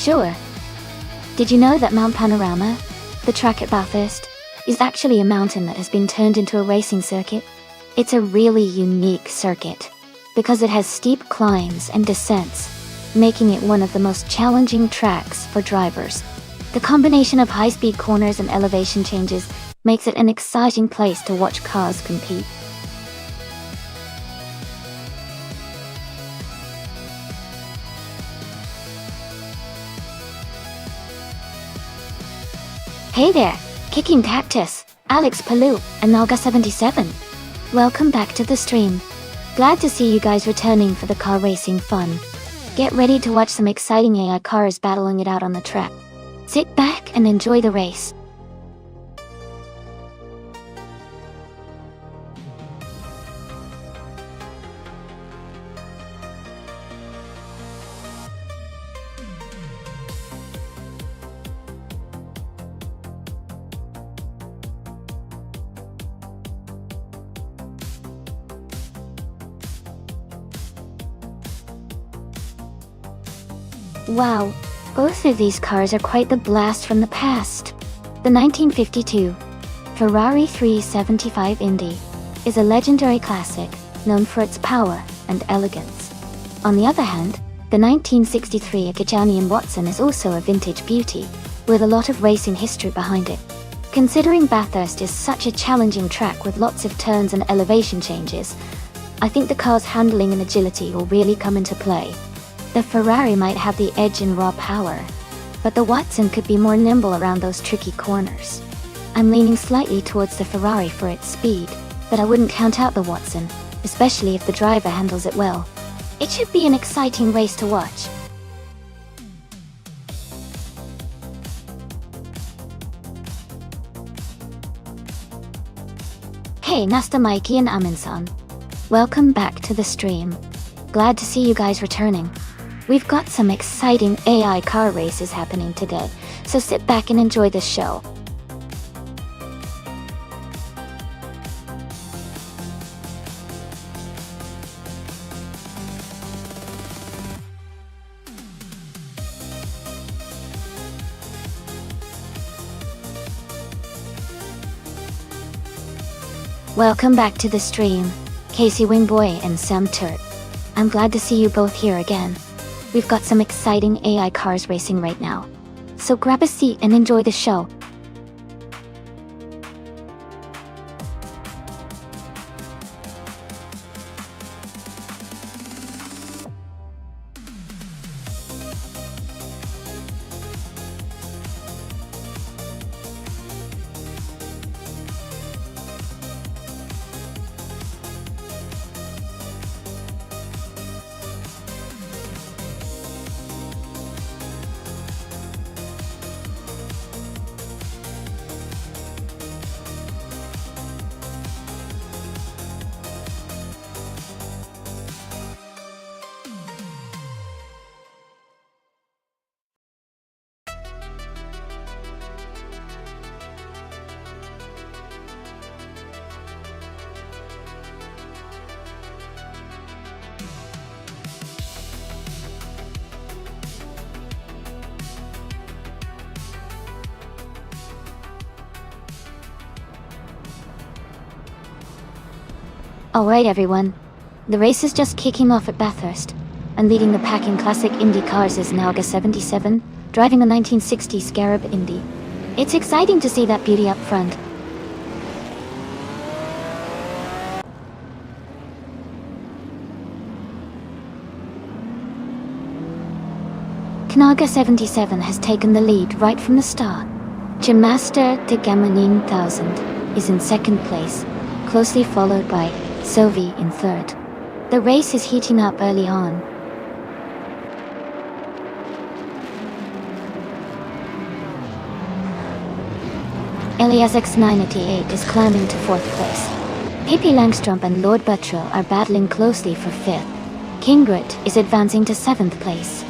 Sure. Did you know that Mount Panorama, the track at Bathurst, is actually a mountain that has been turned into a racing circuit? It's a really unique circuit, because it has steep climbs and descents, making it one of the most challenging tracks for drivers. The combination of high-speed corners and elevation changes makes it an exciting place to watch cars compete. Hey there, Kicking Cactus, Alex Palou, and Naga77. Welcome back to the stream. Glad to see you guys returning for the car racing fun. Get ready to watch some exciting AI cars battling it out on the track. Sit back and enjoy the race. Wow, both of these cars are quite the blast from the past. The 1952 Ferrari 375 Indy is a legendary classic, known for its power and elegance. On the other hand, the 1963 Akijani Watson is also a vintage beauty, with a lot of racing history behind it. Considering Bathurst is such a challenging track with lots of turns and elevation changes, I think the car's handling and agility will really come into play. The Ferrari might have the edge in raw power, but the Watson could be more nimble around those tricky corners. I'm leaning slightly towards the Ferrari for its speed, but I wouldn't count out the Watson, especially if the driver handles it well. It should be an exciting race to watch. Hey Nasta Mikey and Aminsan. Welcome back to the stream. Glad to see you guys returning. We've got some exciting AI car races happening today, so sit back and enjoy the show. Welcome back to the stream, Casey Wingboy and Sam Turt. I'm glad to see you both here again. We've got some exciting AI cars racing right now, so grab a seat and enjoy the show. Alright everyone, the race is just kicking off at Bathurst, and leading the pack in classic Indy cars is Naga77, driving a 1960 Scarab Indy. It's exciting to see that beauty up front. Knaga 77 has taken the lead right from the start. Chamaster de Gamanin 1000 is in second place, closely followed by Sovi in third. The race is heating up early on. Elias X988 is climbing to fourth place. Pippi Langstrump and Lord Buttrell are battling closely for fifth. Kingrit is advancing to seventh place.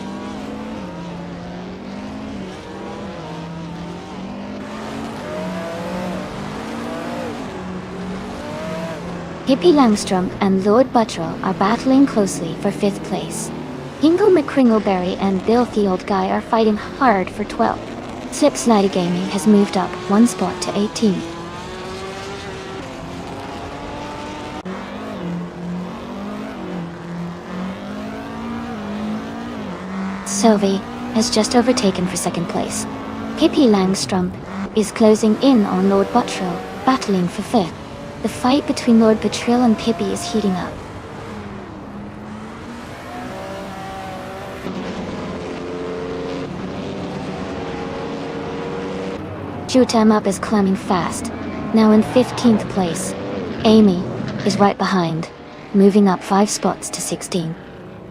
Pippi Langstrump and Lord Buttrell are battling closely for fifth place. Hingle McCringleberry and Filthy Old Guy are fighting hard for 12th. Slipslider Gaming has moved up one spot to 18. Sovi has just overtaken for second place. Pippi Langstrump is closing in on Lord Buttrell, battling for fifth. The fight between Lord Buttrell and Pippi is heating up. Shoot 'em Up is climbing fast, now in 15th place. Amy is right behind, moving up 5 spots to 16.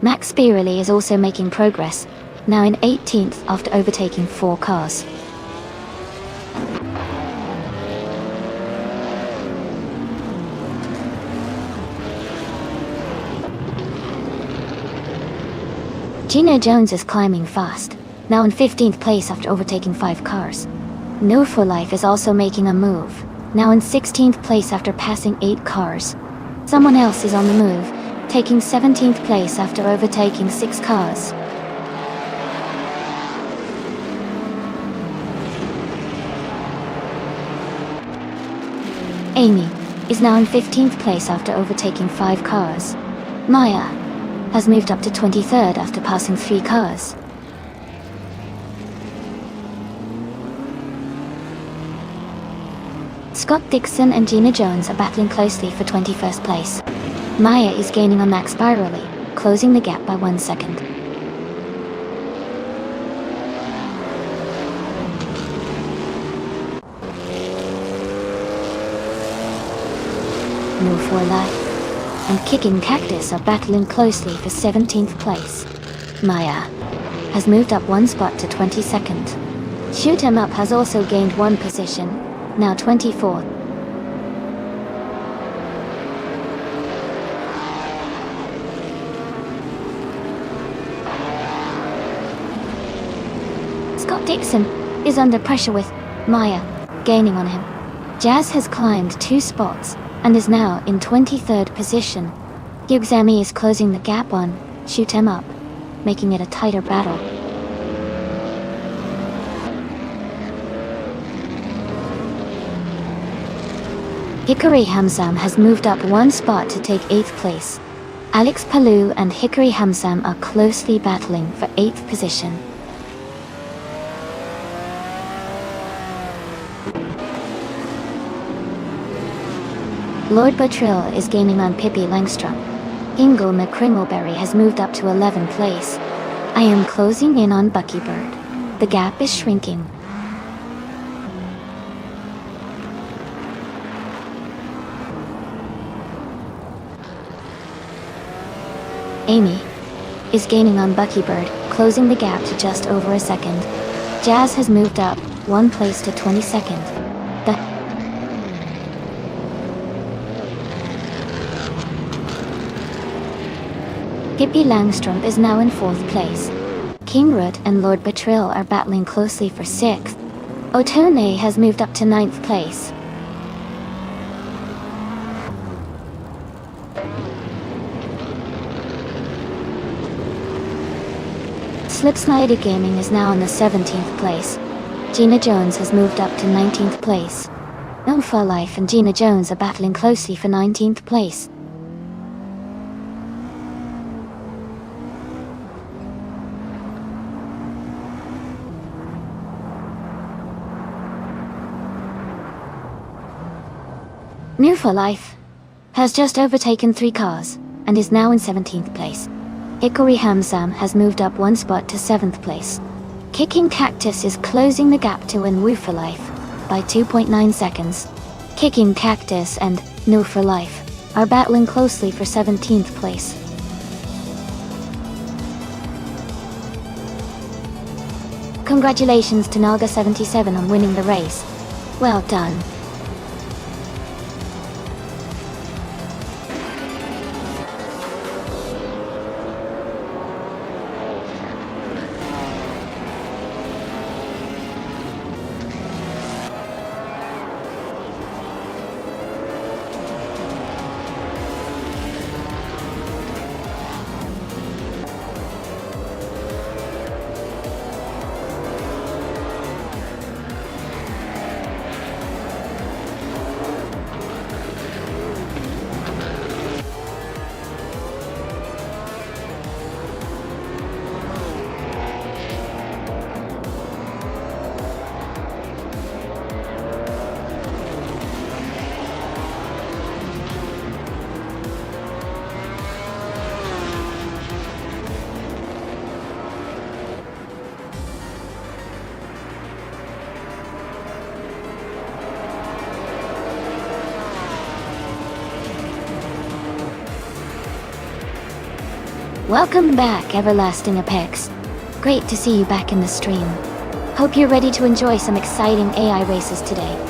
Max Spirelli is also making progress, now in 18th after overtaking 4 cars. Gina Jones is climbing fast, now in 15th place after overtaking 5 cars. No for Life is also making a move, now in 16th place after passing 8 cars. Someone else is on the move, taking 17th place after overtaking 6 cars. Amy is now in 15th place after overtaking 5 cars. Maya has moved up to 23rd after passing 3 cars. Scott Dixon and Gina Jones are battling closely for 21st place. Maya is gaining on Max Spirelli, closing the gap by 1 second. No for Life and Kicking Cactus are battling closely for 17th place. Maya has moved up 1 spot to 22nd. Shoot 'em Up has also gained 1 position, now 24th. Scott Dixon is under pressure with Maya gaining on him. Jazz has climbed 2 spots and is now in 23rd position. Yugzami is closing the gap on Shoot 'em Up, making it a tighter battle. Hickory Hamsam has moved up 1 spot to take 8th place. Alex Palou and Hickory Hamsam are closely battling for 8th position. Lord Buttrell is gaining on Pippi Langstrump. Ingle McCringleberry has moved up to 11th place. I am closing in on Buckybird. The gap is shrinking. Amy is gaining on Buckybird, closing the gap to just over a second. Jazz has moved up 1 place to 22nd. Pippi Langstrump is now in 4th place. Kingroot and Lord Buttrell are battling closely for 6th. Otone has moved up to 9th place. Slipslider Gaming is now in the 17th place. Gina Jones has moved up to 19th place. No for Life and Gina Jones are battling closely for 19th place. New for Life has just overtaken 3 cars and is now in 17th place. Hickory Hamsam has moved up 1 spot to 7th place. Kicking Cactus is closing the gap to win Woo for Life by 2.9 seconds. Kicking Cactus and New for Life are battling closely for 17th place. Congratulations to Naga77 on winning the race. Well done. Welcome back, Everlasting Apex. Great to see you back in the stream. Hope you're ready to enjoy some exciting AI races today.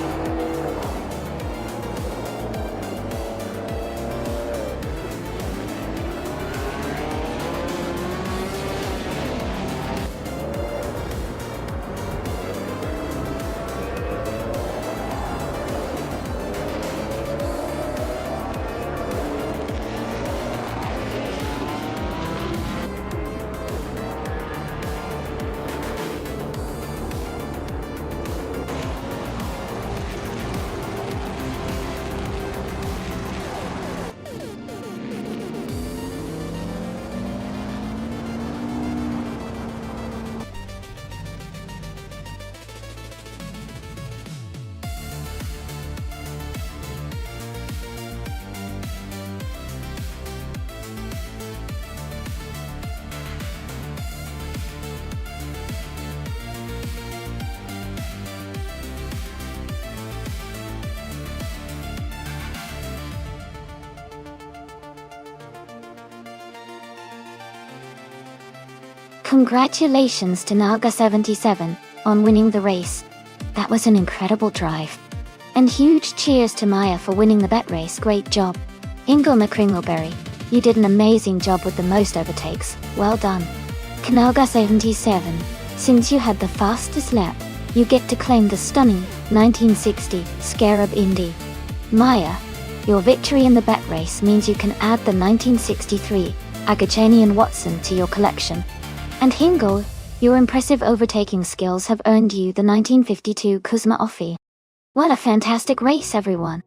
Congratulations to Naga77 on winning the race. That was an incredible drive. And huge cheers to Maya for winning the bet race, great job. Ingle McCringleberry, you did an amazing job with the most overtakes, well done. Kanaga77, since you had the fastest lap, you get to claim the stunning 1960 Scarab Indy. Maya, your victory in the bet race means you can add the 1963 Agachani and Watson to your collection. And Hingle, your impressive overtaking skills have earned you the 1952 Kuzma Offie. What a fantastic race, everyone!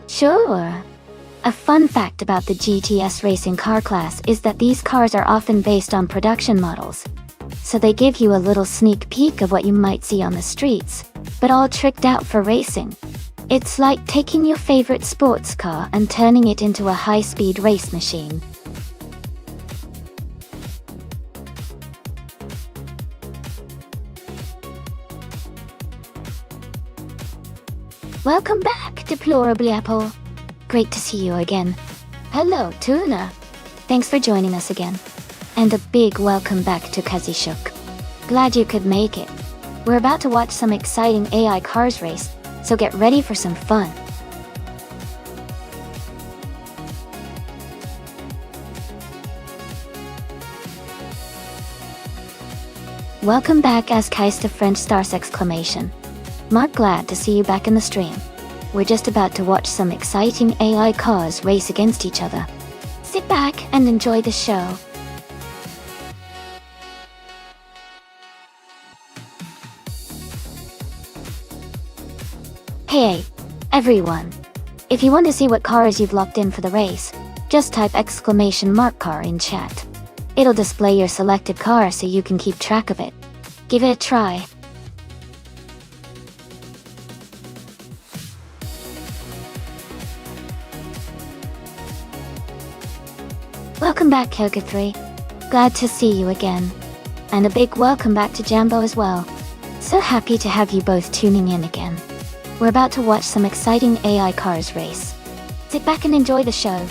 Sure. A fun fact about the GTS racing car class is that these cars are often based on production models. So they give you a little sneak peek of what you might see on the streets, but all tricked out for racing. It's like taking your favorite sports car and turning it into a high-speed race machine. Welcome back, Deplorably Apple. Great to see you again. Hello, Tuna. Thanks for joining us again. And a big welcome back to Kazishuk. Glad you could make it. We're about to watch some exciting AI cars race, so get ready for some fun. Welcome back, as Kaista French Stars exclamation. Mark, glad to see you back in the stream. We're just about to watch some exciting AI cars race against each other. Sit back and enjoy the show. Hey, everyone. If you want to see what cars you've locked in for the race, Just type !car in chat. It'll display your selected car so you can keep track of it. Give it a try. Welcome back, Koga3. Glad to see you again. And a big welcome back to Jambo as well. So happy to have you both tuning in again. We're about to watch some exciting AI cars race. Sit back and enjoy the show.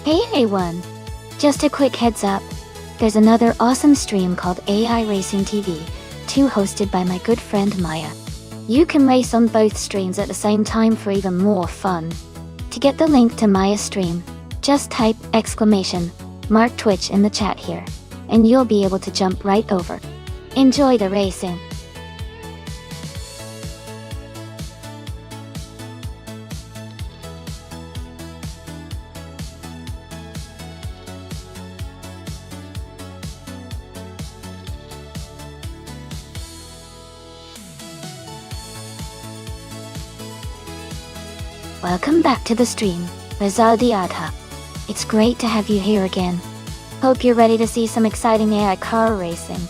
Hey everyone! Just a quick heads up. There's another awesome stream called AI Racing TV, 2 hosted by my good friend Maya. You can race on both streams at the same time for even more fun. To get the link to Maya's stream, just type !Twitch in the chat here, and you'll be able to jump right over. Enjoy the racing! Welcome back to the stream, Razadi Adha. It's great to have you here again. Hope you're ready to see some exciting AI car racing.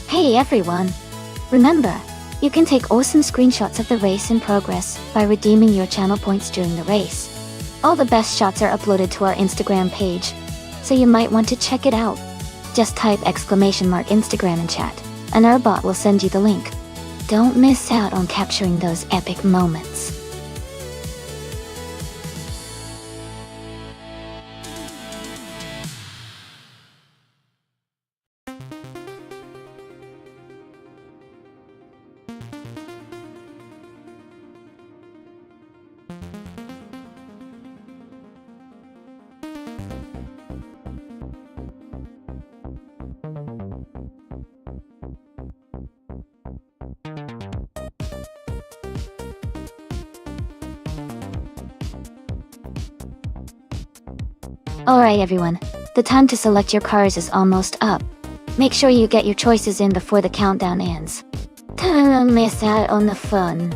Hey everyone! Remember, you can take awesome screenshots of the race in progress by redeeming your channel points during the race. All the best shots are uploaded to our Instagram page, so you might want to check it out. Just type Instagram in chat, and our bot will send you the link. Don't miss out on capturing those epic moments. Alright everyone, the time to select your cars is almost up. Make sure you get your choices in before the countdown ends. Don't miss out on the fun.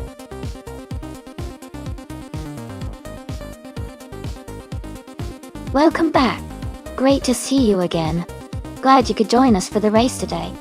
Welcome back. Great to see you again. Glad you could join us for the race today.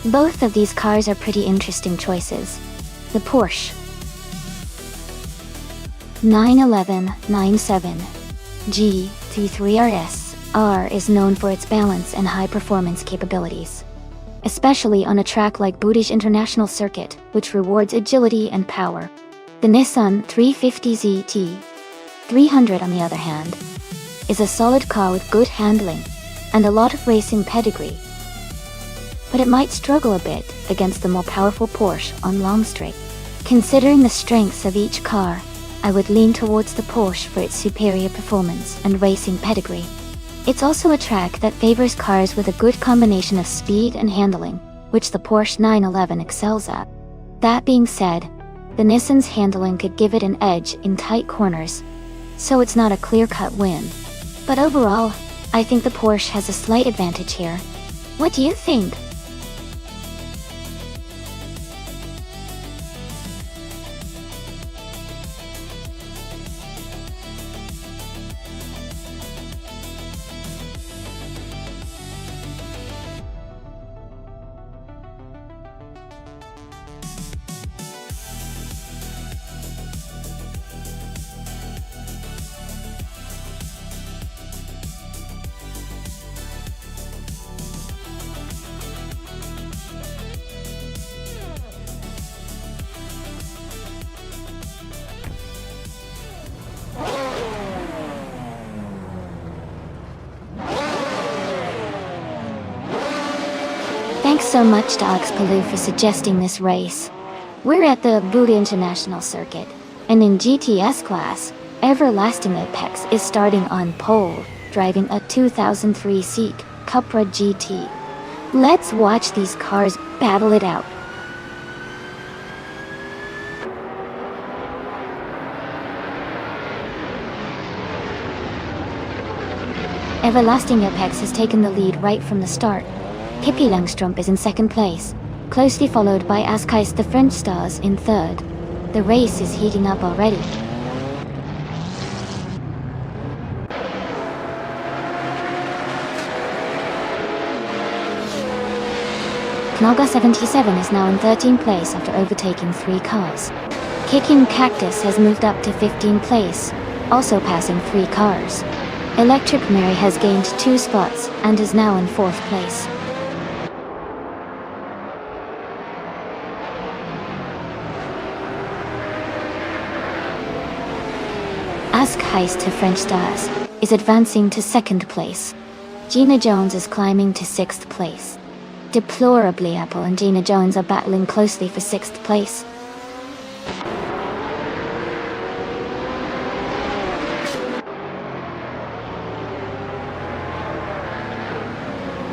Both of these cars are pretty interesting choices. The Porsche 911-97 GT3 R is known for its balance and high performance capabilities, especially on a track like Budapest International Circuit, which rewards agility and power. The Nissan 350Z T300, on the other hand, is a solid car with good handling and a lot of racing pedigree, but it might struggle a bit against the more powerful Porsche on long straight. Considering the strengths of each car, I would lean towards the Porsche for its superior performance and racing pedigree. It's also a track that favors cars with a good combination of speed and handling, which the Porsche 911 excels at. That being said, the Nissan's handling could give it an edge in tight corners, so it's not a clear-cut win. But overall, I think the Porsche has a slight advantage here. What do you think? Thanks so much to Oxpaloo for suggesting this race. We're at the Budapest International Circuit, and in GTS class, Everlasting Apex is starting on pole, driving a 2003 Seat Cupra GT. Let's watch these cars battle it out. Everlasting Apex has taken the lead right from the start. Pippi Langstrup is in second place, closely followed by Askais the French Stars in third. The race is heating up already. Knoga 77 is now in 13th place after overtaking 3 cars. Kicking Cactus has moved up to 15th place, also passing 3 cars. Electric Mary has gained 2 spots and is now in 4th place. Ask Heist to French Stars is advancing to 2nd place. Gina Jones is climbing to 6th place. Deplorably, Apple and Gina Jones are battling closely for 6th place.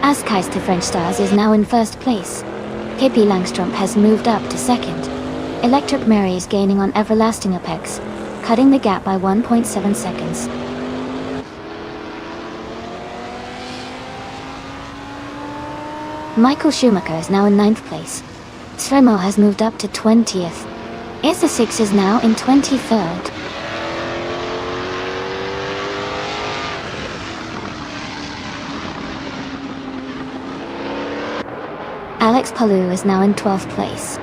Ask Heist to French Stars is now in 1st place. Pippi Langstrup has moved up to 2nd. Electric Mary is gaining on Everlasting Apex, cutting the gap by 1.7 seconds. Michael Schumacher is now in 9th place. Sremo has moved up to 20th. Isa6 is now in 23rd. Alex Palou is now in 12th place.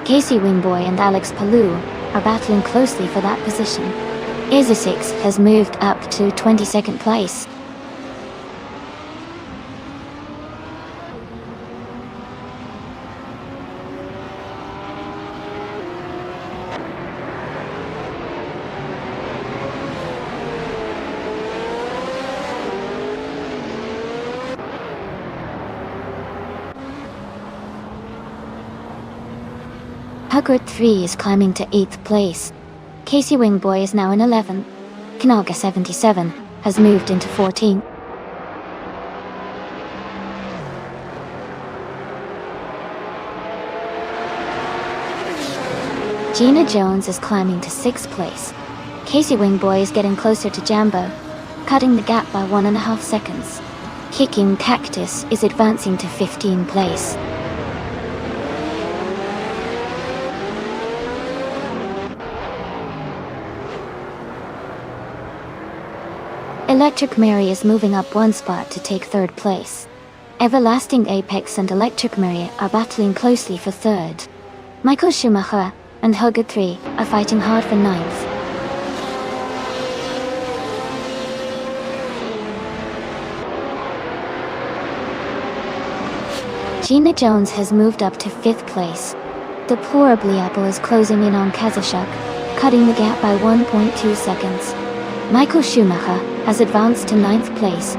Casey Wingboy and Alex Palou are battling closely for that position. Isa6 has moved up to 22nd place. Hugward 3 is climbing to 8th place. Casey Wingboy is now in 11th. Kanaga 77 has moved into 14th. Gina Jones is climbing to 6th place. Casey Wingboy is getting closer to Jambo, cutting the gap by 1.5 seconds. Kicking Cactus is advancing to 15th place. Electric Mary is moving up 1 spot to take 3rd place. Everlasting Apex and Electric Mary are battling closely for 3rd. Michael Schumacher and Hugger 3 are fighting hard for 9th. Gina Jones has moved up to 5th place. Deplorably Apple is closing in on Kazashuk, cutting the gap by 1.2 seconds. Michael Schumacher has advanced to 9th place.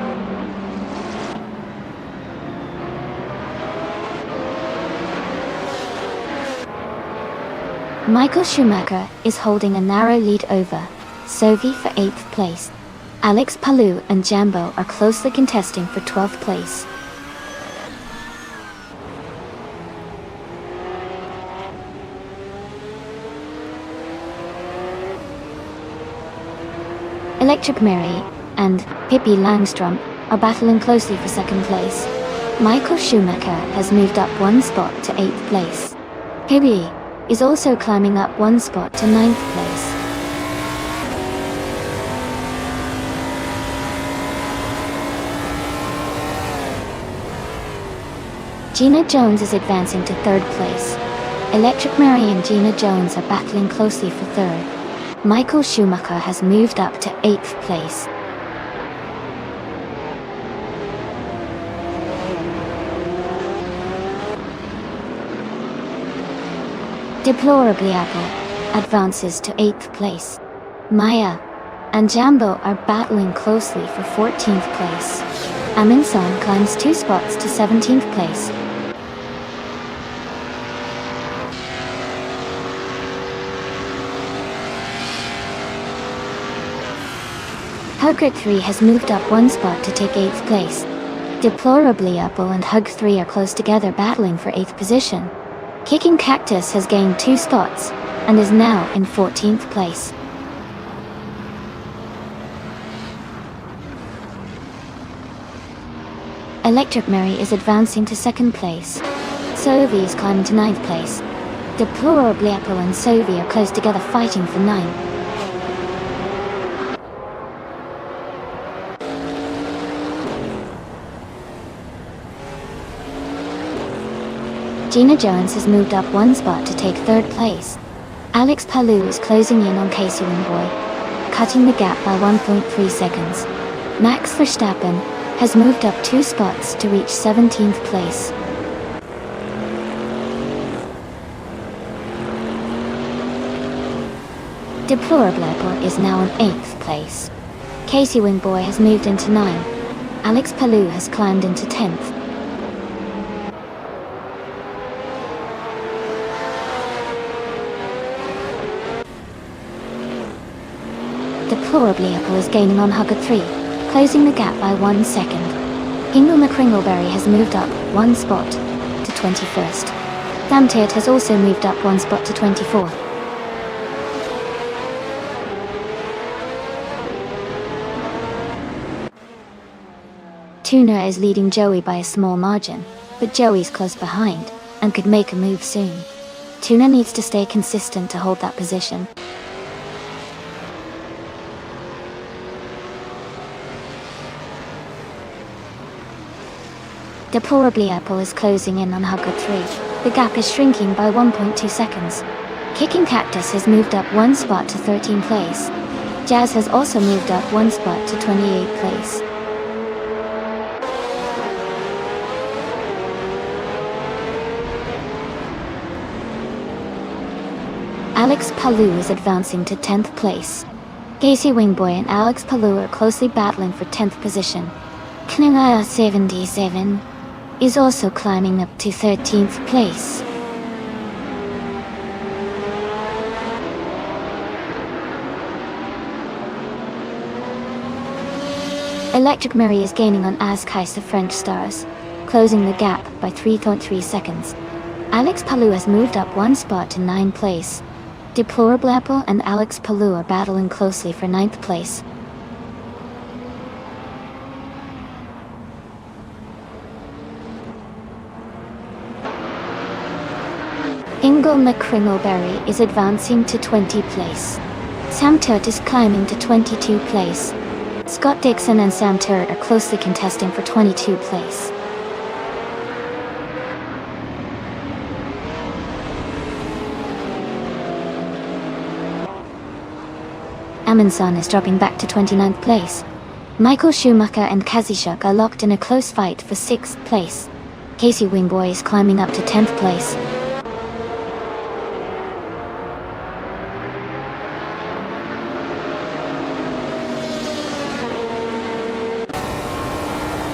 Michael Schumacher is holding a narrow lead over Sophie for 8th place. Alex Palou and Jambo are closely contesting for 12th place. Electric Mary and Pippi Langstrom are battling closely for 2nd place. Michael Schumacher has moved up 1 spot to 8th place. Pippi is also climbing up 1 spot to 9th place. Gina Jones is advancing to 3rd place. Electric Mary and Gina Jones are battling closely for 3rd. Michael Schumacher has moved up to 8th place. Deplorably Apple advances to 8th place. Maya and Jambo are battling closely for 14th place. Aminson climbs 2 spots to 17th place. Hugger 3 has moved up 1 spot to take 8th place. Deplorably Apple and Hug 3 are close together battling for 8th position. Kicking Cactus has gained 2 spots and is now in 14th place. Electric Mary is advancing to 2nd place. Sophie is climbing to 9th place. Deplorably Apple and Sophie are close together fighting for 9th. Gina Jones has moved up 1 spot to take 3rd place. Alex Palou is closing in on Casey Wingboy, cutting the gap by 1.3 seconds. Max Verstappen has moved up 2 spots to reach 17th place. Deplorable Apple is now in 8th place. Casey Wingboy has moved into 9. Alex Palou has climbed into 10th. Deplorably Apple is gaining on Hugger 3, closing the gap by 1 second. Hingle McCringleberry has moved up 1 spot to 21st. Damtiet has also moved up 1 spot to 24th. Tuna is leading Joey by a small margin, but Joey's close behind. and could make a move soon. Tuna needs to stay consistent to hold that position. Deplorably, Apple is closing in on Hugger 3. The gap is shrinking by 1.2 seconds. Kicking Cactus has moved up one spot to 13th place. Jazz has also moved up one spot to 28th place. Alex Palou is advancing to 10th place. Casey Wingboy and Alex Palou are closely battling for 10th position. Kningaya 77 is also climbing up to 13th place. Electric Murray is gaining on Azkais the French Stars, closing the gap by 3.3 seconds. Alex Palou has moved up one spot to 9th place. Deplorable Apple and Alex Palou are battling closely for 9th place. Ingle McCringleberry is advancing to 20th place. Sam Turt is climbing to 22nd place. Scott Dixon and Sam Turt are closely contesting for 22nd place. Amundsen is dropping back to 29th place. Michael Schumacher and Kazishuk are locked in a close fight for 6th place. Casey Wingboy is climbing up to 10th place.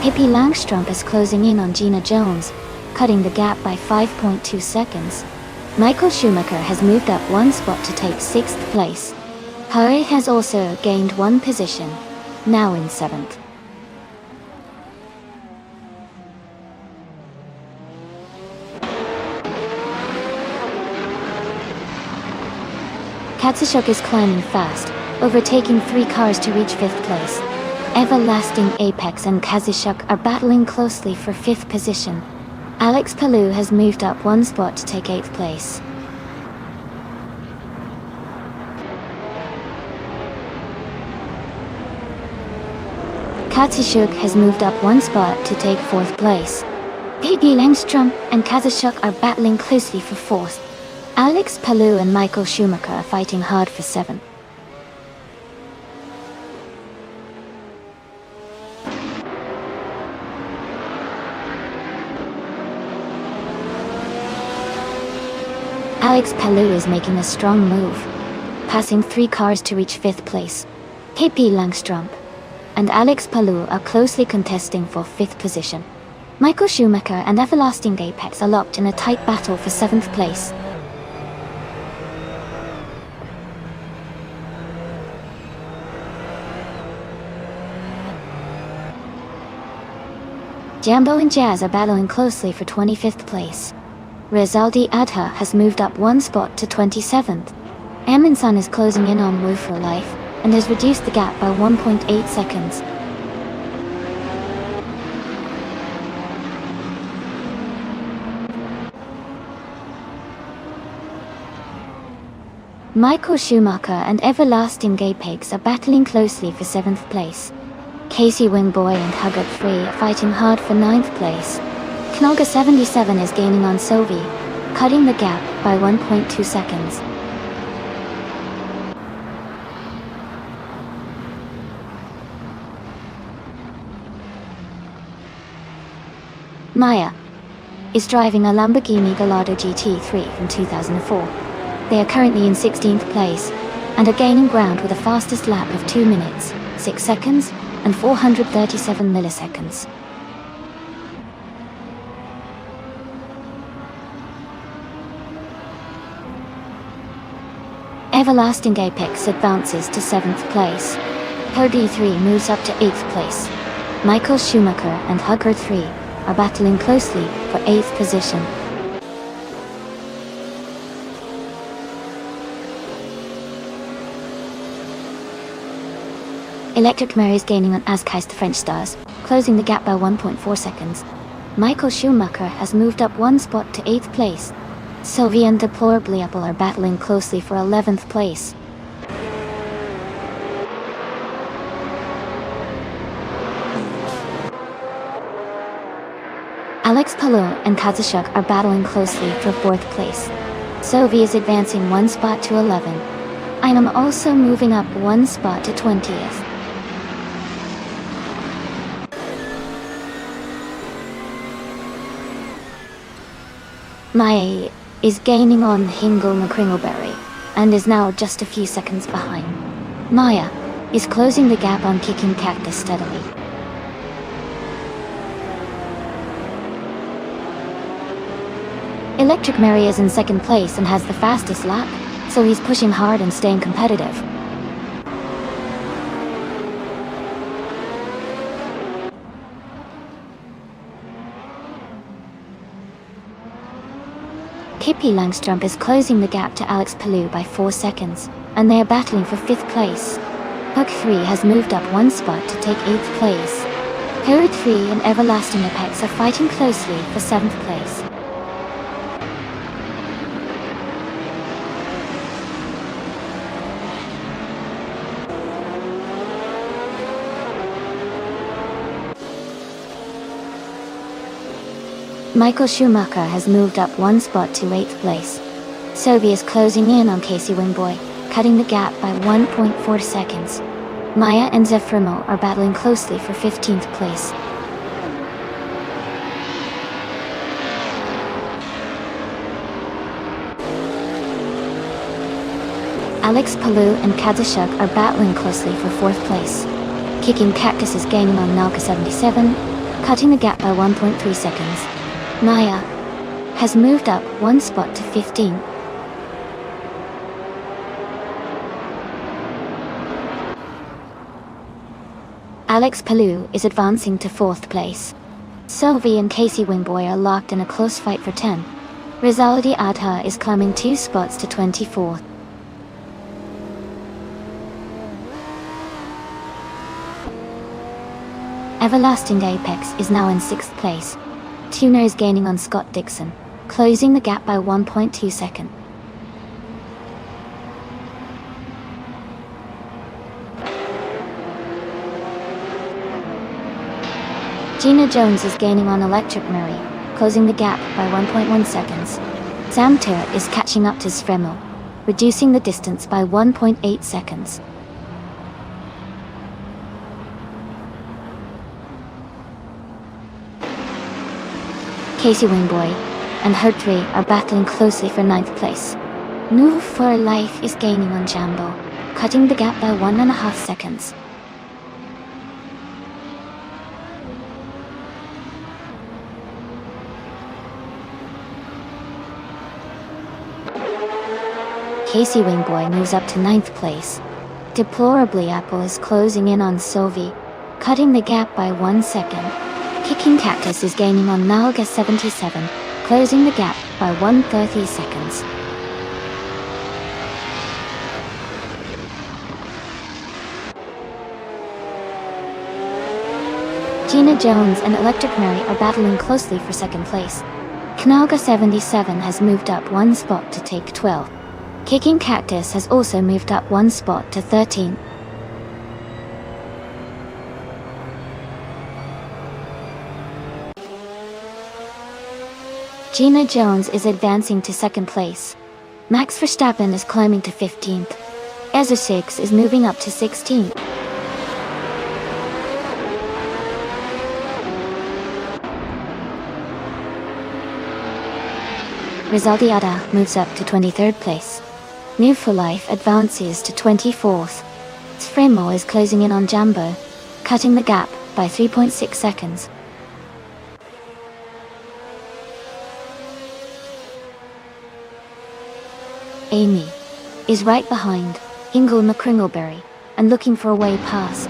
Pippi Langstrumpf is closing in on Gina Jones, cutting the gap by 5.2 seconds. Michael Schumacher has moved up one spot to take 6th place. Hurry has also gained one position, now in 7th. Katsashuk is climbing fast, overtaking 3 cars to reach 5th place. Everlasting Apex and Kazishuk are battling closely for 5th position. Alex Palou has moved up one spot to take 8th place. Kazishuk has moved up one spot to take 4th place. Pippi Langstrumpf and Kazishuk are battling closely for 4th. Alex Palou and Michael Schumacher are fighting hard for 7th. Alex Palou is making a strong move, passing 3 cars to reach 5th place. Pippi Langstrumpf and Alex Palou are closely contesting for 5th position. Michael Schumacher and Everlasting Apex are locked in a tight battle for 7th place. Jambo and Jazz are battling closely for 25th place. Rezaldi Adha has moved up one spot to 27th. Amundsen is closing in on Wu for Life, and has reduced the gap by 1.8 seconds. Michael Schumacher and Everlasting Apex are battling closely for 7th place. Casey Wingboy and Hugger 3 are fighting hard for 9th place. Knoga 77 is gaining on Sylvie, cutting the gap by 1.2 seconds. Maya is driving a Lamborghini Gallardo GT3 from 2004. They are currently in 16th place and are gaining ground with a fastest lap of 2 minutes, 6 seconds and 437 milliseconds. Everlasting Apex advances to 7th place. Pody 3 moves up to 8th place. Michael Schumacher and Hugger 3 are battling closely for 8th position. Electric Mary is gaining on Azkais the French Stars, closing the gap by 1.4 seconds. Michael Schumacher has moved up one spot to 8th place. Sylvie and Deplorably Apple are battling closely for 11th place. Alex Palou and Kazushuk are battling closely for 4th place. Sylvie is advancing one spot to 11. I am also moving up one spot to 20th. Maya is gaining on Hingle McCringleberry and is now just a few seconds behind. Maya is closing the gap on Kicking Cactus steadily. Electric Mary is in 2nd place and has the fastest lap, so he's pushing hard and staying competitive. Kippy Langstrom is closing the gap to Alex Palou by 4 seconds, and they are battling for 5th place. Hook 3 has moved up one spot to take 8th place. Herod 3 and Everlasting Apex are fighting closely for 7th place. Michael Schumacher has moved up one spot to 8th place. Sylvie is closing in on Casey Wingboy, cutting the gap by 1.4 seconds. Maya and Zefrimo are battling closely for 15th place. Alex Palou and Kazushuk are battling closely for 4th place. Kicking Cactus is gaining on Nalka 77, cutting the gap by 1.3 seconds. Maya has moved up one spot to 15. Alex Palou is advancing to 4th place. Sylvie and Casey Wingboy are locked in a close fight for 10. Rizaldi Adha is climbing 2 spots to 24th. Everlasting Apex is now in 6th place. Tuner is gaining on Scott Dixon, closing the gap by 1.2 seconds. Gina Jones is gaining on Electric Murray, closing the gap by 1.1 seconds. Sam Turret is catching up to Svremel, reducing the distance by 1.8 seconds. Casey Wingboy and Herd 3 are battling closely for 9th place. New for Life is gaining on Jambo, cutting the gap by 1.5 seconds. Casey Wingboy moves up to 9th place. Deplorably Apple is closing in on Sylvie, cutting the gap by 1 second. Kicking Cactus is gaining on Nalga 77, closing the gap by 130 seconds. Gina Jones and Electric Mary are battling closely for 2nd place. Knalga 77 has moved up one spot to take 12. Kicking Cactus has also moved up one spot to 13. Gina Jones is advancing to 2nd place. Max Verstappen is climbing to 15th. Ezra 6 is moving up to 16th. Rizaldiada moves up to 23rd place. New for Life advances to 24th. Svremo is closing in on Jambo, cutting the gap by 3.6 seconds. Amy is right behind Ingle McCringleberry and looking for a way past.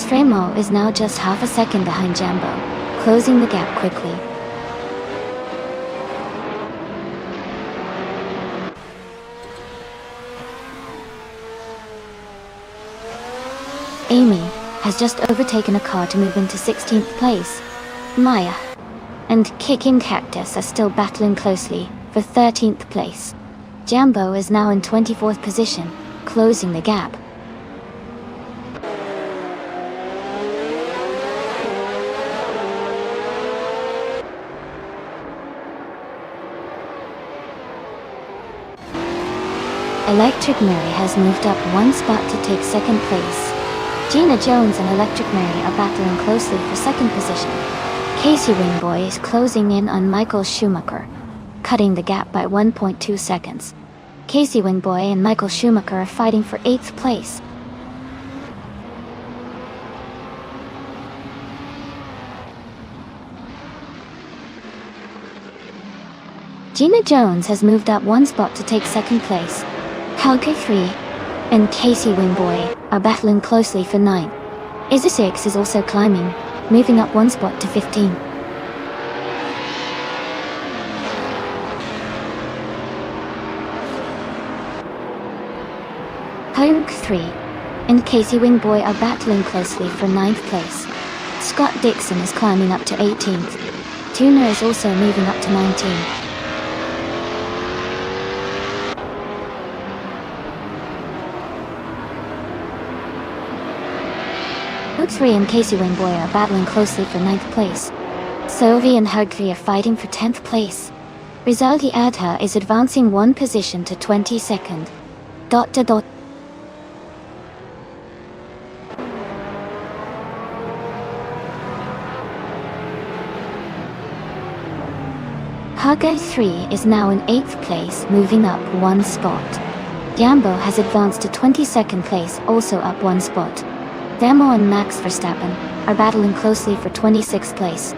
Svremo is now just half a second behind Jambo, closing the gap quickly. Amy has just overtaken a car to move into 16th place. Maya and Kicking Cactus are still battling closely for 13th place. Jambo is now in 24th position, closing the gap. Electric Mary has moved up one spot to take second place. Gina Jones and Electric Mary are battling closely for second position. Casey Wingboy is closing in on Michael Schumacher, cutting the gap by 1.2 seconds. Casey Wingboy and Michael Schumacher are fighting for 8th place. Gina Jones has moved up one spot to take second place. Helga 3 and Casey Wingboy are battling closely for 9. Izzy 6 is also climbing, moving up one spot to 15. Helga 3 and Casey Wingboy are battling closely for 9th place. Scott Dixon is climbing up to 18th. Tuna is also moving up to 19. Hug 3 and Casey Wingboy are battling closely for 9th place. Sylvie and Hug 3 are fighting for 10th place. Rizaldi Adha is advancing one position to 22nd. ... Haga 3 is now in 8th place, moving up one spot. Jambo has advanced to 22nd place, also up one spot. Demo and Max Verstappen are battling closely for 26th place.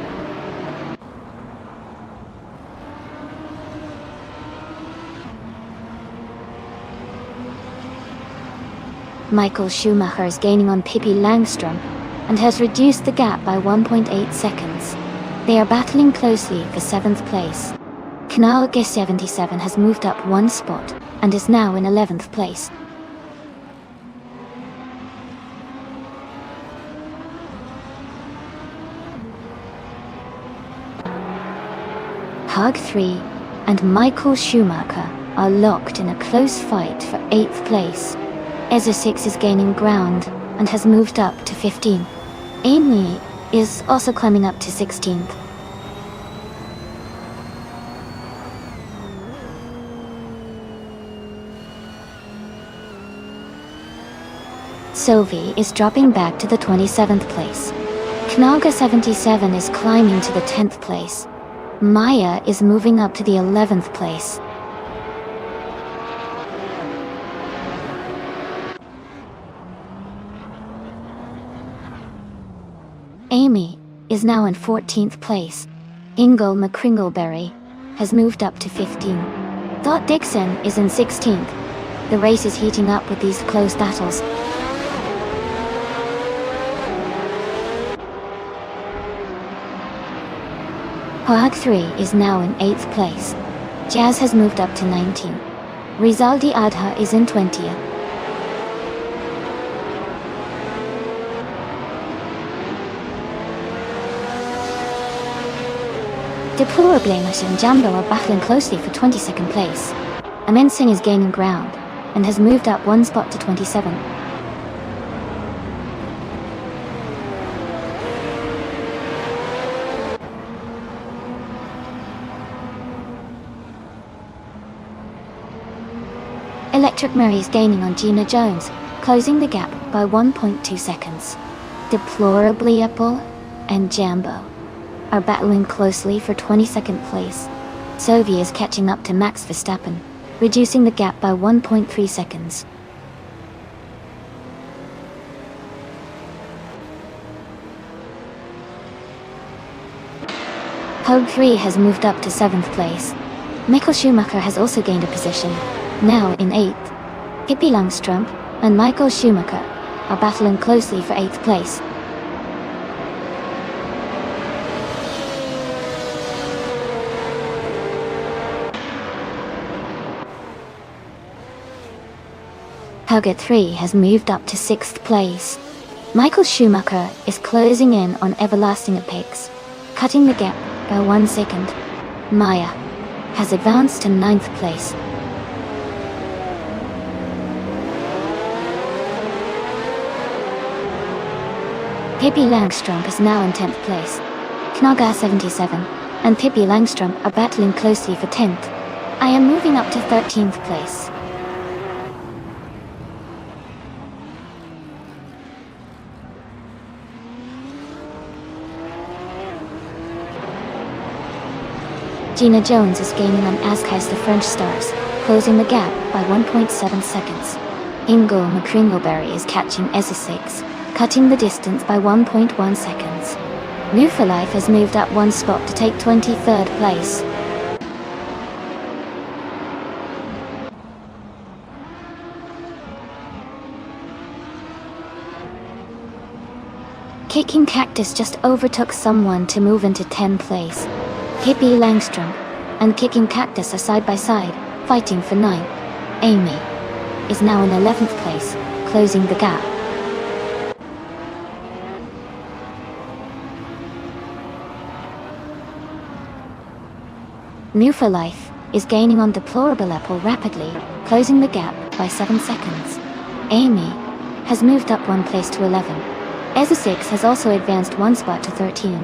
Michael Schumacher is gaining on Pippi Langstrom and has reduced the gap by 1.8 seconds. They are battling closely for 7th place. Knalge 77 has moved up one spot and is now in 11th place. Hug 3 and Michael Schumacher are locked in a close fight for 8th place. Ezra 6 is gaining ground and has moved up to 15. Amy is also climbing up to 16th. Sylvie is dropping back to the 27th place. Knalge 77 is climbing to the 10th place. Maya is moving up to the 11th place. Amy is now in 14th place. Ingle McCringleberry has moved up to 15. Dot Dixon is in 16th. The race is heating up with these close battles. Hug 3 is now in 8th place. Jazz has moved up to 19. Rizaldi Adha is in 20th. Deplorablemus and Jambo are battling closely for 22nd place. Amin Singh is gaining ground and has moved up one spot to 27. Electric Mary is gaining on Gina Jones, closing the gap by 1.2 seconds. Deplorably Apple and Jambo are battling closely for 22nd place. Sylvie is catching up to Max Verstappen, reducing the gap by 1.3 seconds. Hug 3 has moved up to 7th place. Michael Schumacher has also gained a position, now in 8th. Pippi Langstrom and Michael Schumacher are battling closely for 8th place. Hugget 3 has moved up to 6th place. Michael Schumacher is closing in on Everlasting Apex, cutting the gap by 1 second. Maya has advanced to 9th place. Pippi Langstrump is now in 10th place. Knaga 77 and Pippi Langstrump are battling closely for 10th. I am moving up to 13th place. Gina Jones is gaining on Ascai's the French stars, closing the gap by 1.7 seconds. Ingo McCringleberry is catching Essex, cutting the distance by 1.1 seconds. New for Life has moved up 1 spot to take 23rd place. Kicking Cactus just overtook someone to move into 10th place. Pippi Langstrump and Kicking Cactus are side by side, fighting for 9. Amy is now in 11th place, closing the gap. New for Life is gaining on Deplorable Apple rapidly, closing the gap by 7 seconds. Amy has moved up 1 place to 11. Essex has also advanced 1 spot to 13.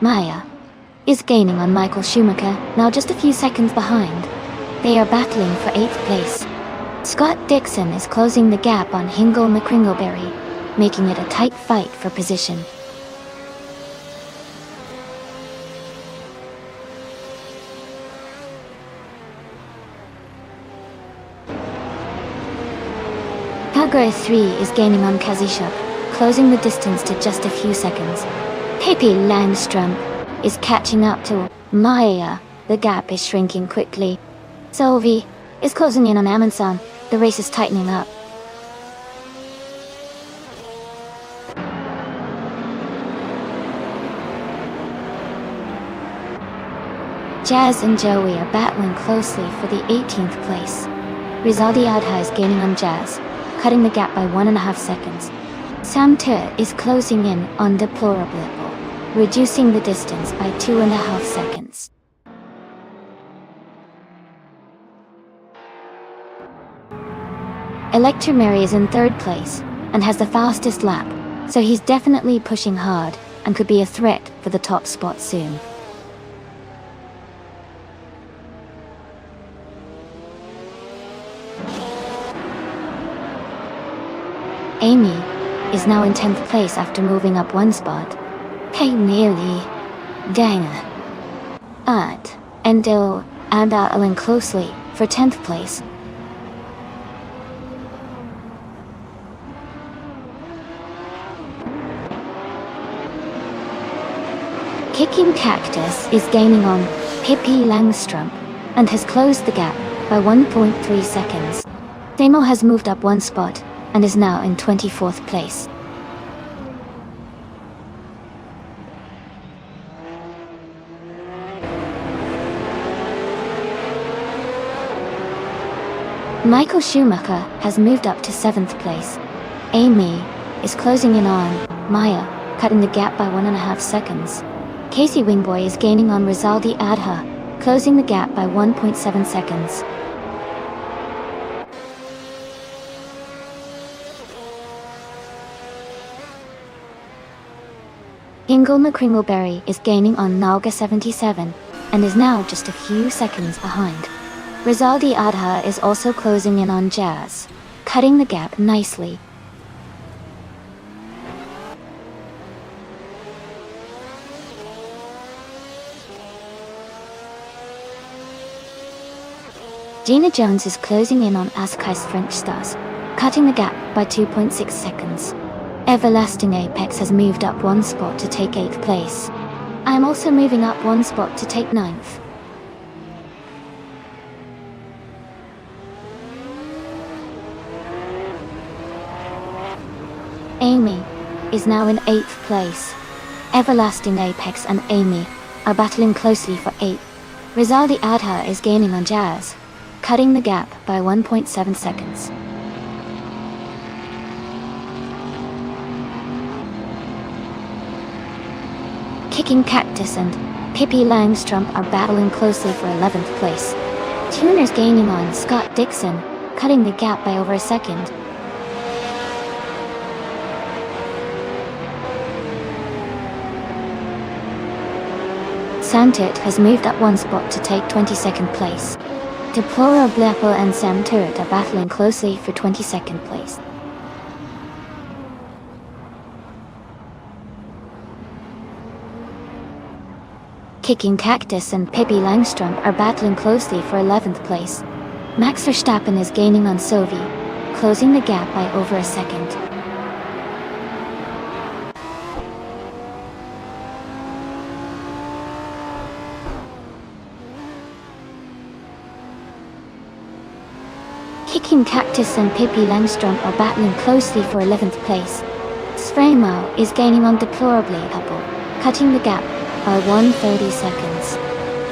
Maya is gaining on Michael Schumacher, now just a few seconds behind. They are battling for 8th place. Scott Dixon is closing the gap on Hingle McCringleberry, making it a tight fight for position. Calgary 3 is gaining on Kazishuk, closing the distance to just a few seconds. Pippi Langstrump is catching up to Maya. The gap is shrinking quickly. Sylvie is closing in on Amundsen. The race is tightening up. Jazz and Joey are battling closely for the 18th place. Rizaldi Adha is gaining on Jazz, cutting the gap by 1.5 seconds. Sam Ter is closing in on Deplorable, reducing the distance by 2.5 seconds. Electromary is in 3rd place and has the fastest lap, so he's definitely pushing hard and could be a threat for the top spot soon. Amy is now in 10th place after moving up 1 spot. Hey nearly. Dana. At Endo and battling closely for 10th place. Kicking Cactus is gaining on Pippi Langstrump and has closed the gap by 1.3 seconds. Damo has moved up 1 spot and is now in 24th place. Michael Schumacher has moved up to 7th place. Amy is closing in on Maya, cutting the gap by 1.5 seconds. Casey Wingboy is gaining on Rizaldi Adha, closing the gap by 1.7 seconds. Ingle McCringleberry is gaining on Nalga 77 and is now just a few seconds behind. Rizaldi Adha is also closing in on Jazz, cutting the gap nicely. Gina Jones is closing in on Ascai's French stars, cutting the gap by 2.6 seconds. Everlasting Apex has moved up 1 spot to take 8th place. I am also moving up 1 spot to take 9th. Amy is now in 8th place. Everlasting Apex and Amy are battling closely for 8th. Rizaldi Adha is gaining on Jazz, cutting the gap by 1.7 seconds. Kicking Cactus and Pippi Langstrump are battling closely for 11th place. Tuner's gaining on Scott Dixon, cutting the gap by over a second. Samtert has moved up one spot to take 22nd place. Deplorable and Samtert are battling closely for 22nd place. Kicking Cactus and Pippi Langstrump are battling closely for 11th place. Max Verstappen is gaining on Sophie, closing the gap by over a second. Kicking Cactus and Pippi Langstrump are battling closely for 11th place. Sframo is gaining on Deplorably Apple, cutting the gap by 130 seconds.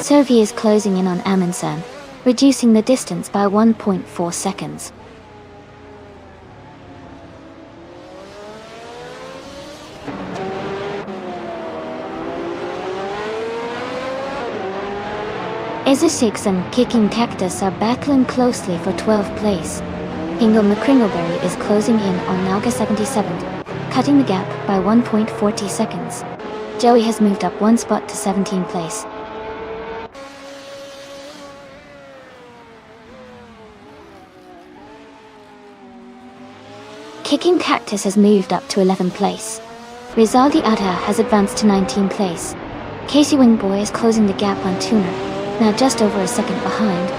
Sophie is closing in on Amundsen, reducing the distance by 1.4 seconds. Ezesix and Kicking Cactus are battling closely for 12th place. Ingle McCringleberry is closing in on Naga 77th, cutting the gap by 1.40 seconds. Joey has moved up one spot to 17th place. Kicking Cactus has moved up to 11th place. Rizaldi Atta has advanced to 19th place. Casey Wingboy is closing the gap on Tuner, now just over a second behind.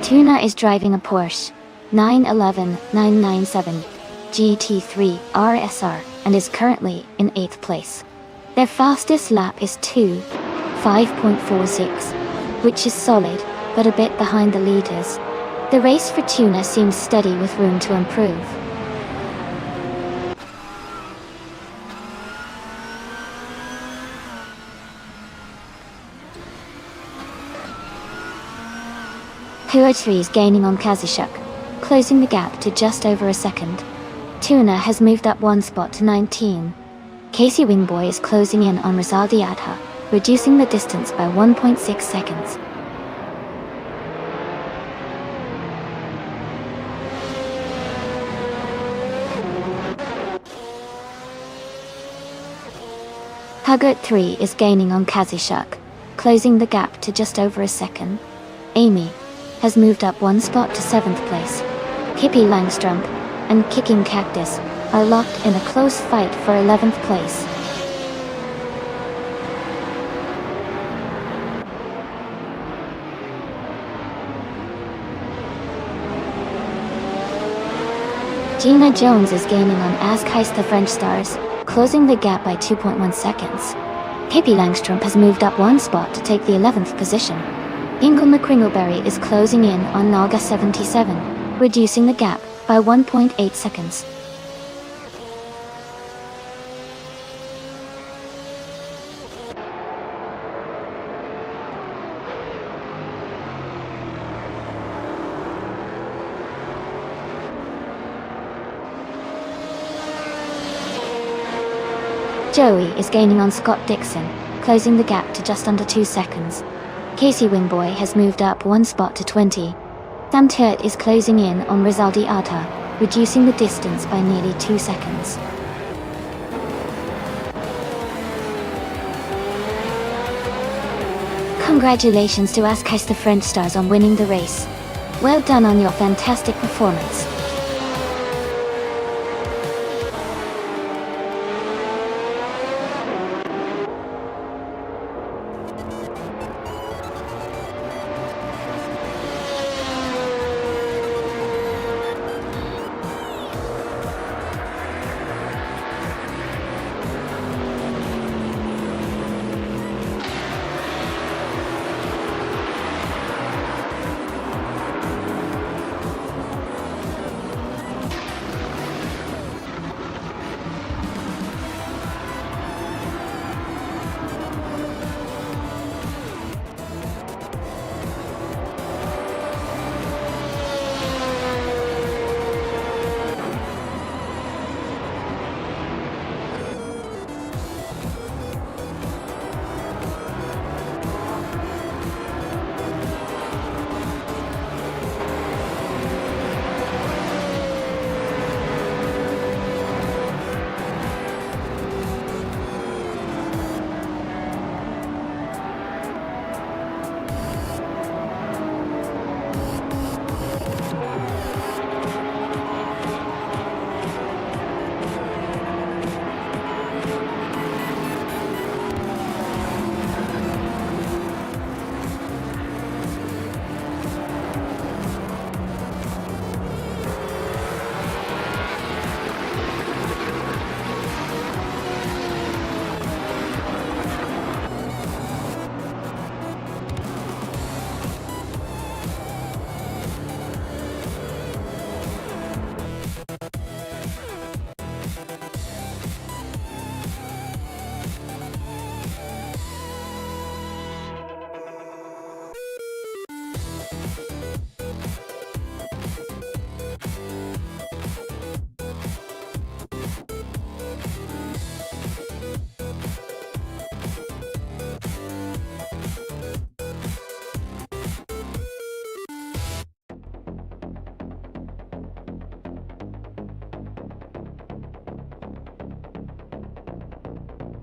Tuna is driving a Porsche 911 997 GT3 RSR and is currently in 8th place. Their fastest lap is 2:5.46, which is solid, but a bit behind the leaders. The race for Tuna seems steady with room to improve. Huertri is gaining on Kazishuk, closing the gap to just over a second. Tuna has moved up one spot to 19. Casey Wingboy is closing in on Rizaldi Adha, reducing the distance by 1.6 seconds. Huggert 3 is gaining on Kazishuk, closing the gap to just over a second. Amy has moved up one spot to 7th place. Pippi Langstrump and Kicking Cactus are locked in a close fight for 11th place. Gina Jones is gaining on Ask Heist the French Stars, closing the gap by 2.1 seconds. Pippi Langstrump has moved up one spot to take the 11th position. Ingle McCringleberry is closing in on Naga 77, reducing the gap by 1.8 seconds. Joey is gaining on Scott Dixon, closing the gap to just under 2 seconds. Casey Wingboy has moved up one spot to 20. Sam Turt is closing in on Rizaldi Atta, reducing the distance by nearly 2 seconds. Congratulations to Ask Heist the French Stars on winning the race. Well done on your fantastic performance.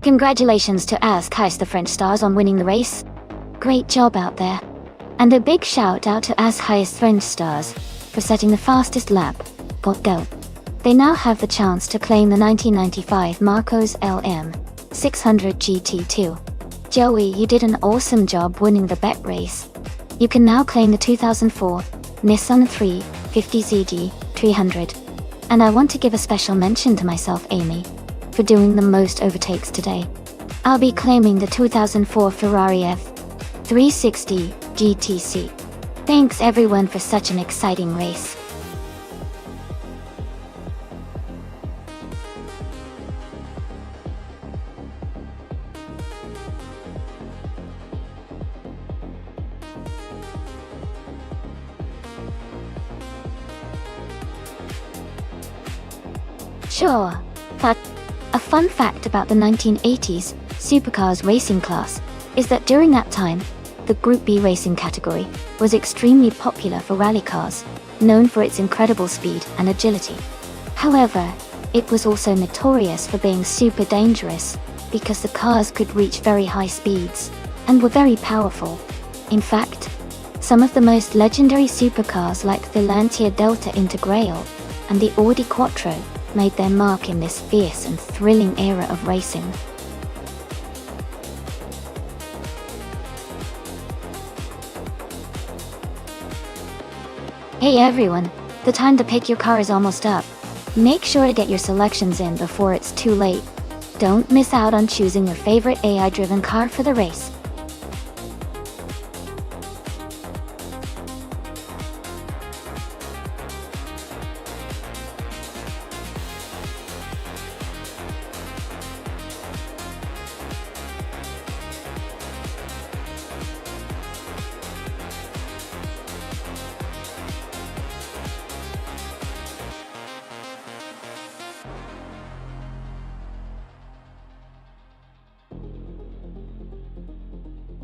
Congratulations to As Kais the French stars on winning the race. Great job out there. And a big shout out to As Kais French stars for setting the fastest lap. Go. They now have the chance to claim the 1995 Marcos LM 600 GT2. Joey, you did an awesome job winning the bet race. You can now claim the 2004 Nissan 350ZG 300. And I want to give a special mention to myself, Amy, for doing the most overtakes today. I'll be claiming the 2004 Ferrari F360 GTC. Thanks everyone for such an exciting race. Sure. But a fun fact about the 1980s supercars racing class is that during that time, the Group B racing category was extremely popular for rally cars, known for its incredible speed and agility. However, it was also notorious for being super dangerous because the cars could reach very high speeds and were very powerful. In fact, some of the most legendary supercars like the Lancia Delta Integrale and the Audi Quattro made their mark in this fierce and thrilling era of racing. Hey everyone, the time to pick your car is almost up. Make sure to get your selections in before it's too late. Don't miss out on choosing your favorite AI-driven car for the race.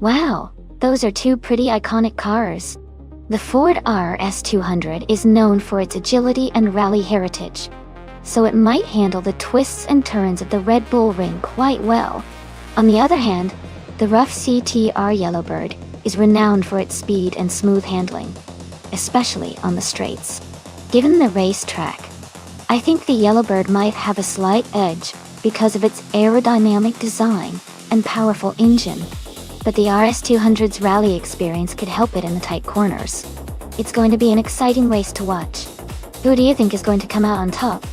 Wow, those are two pretty iconic cars. The Ford RS200 is known for its agility and rally heritage, so it might handle the twists and turns of the Red Bull Ring quite well. On the other hand, the rough CTR Yellowbird is renowned for its speed and smooth handling, especially on the straights. Given the racetrack, I think the Yellowbird might have a slight edge because of its aerodynamic design and powerful engine. But the RS200's rally experience could help it in the tight corners. It's going to be an exciting race to watch. Who do you think is going to come out on top?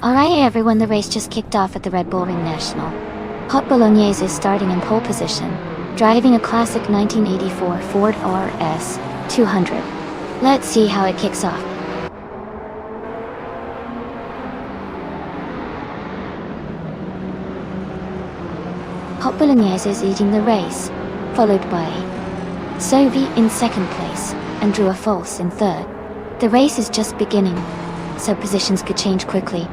Alright everyone, the race just kicked off at the Red Bull Ring National. Hot Bolognese is starting in pole position, driving a classic 1984 Ford RS 200. Let's see how it kicks off. Hot Bolognese is leading the race, followed by Sovi in second place and Drew a false in third. The race is just beginning, so positions could change quickly.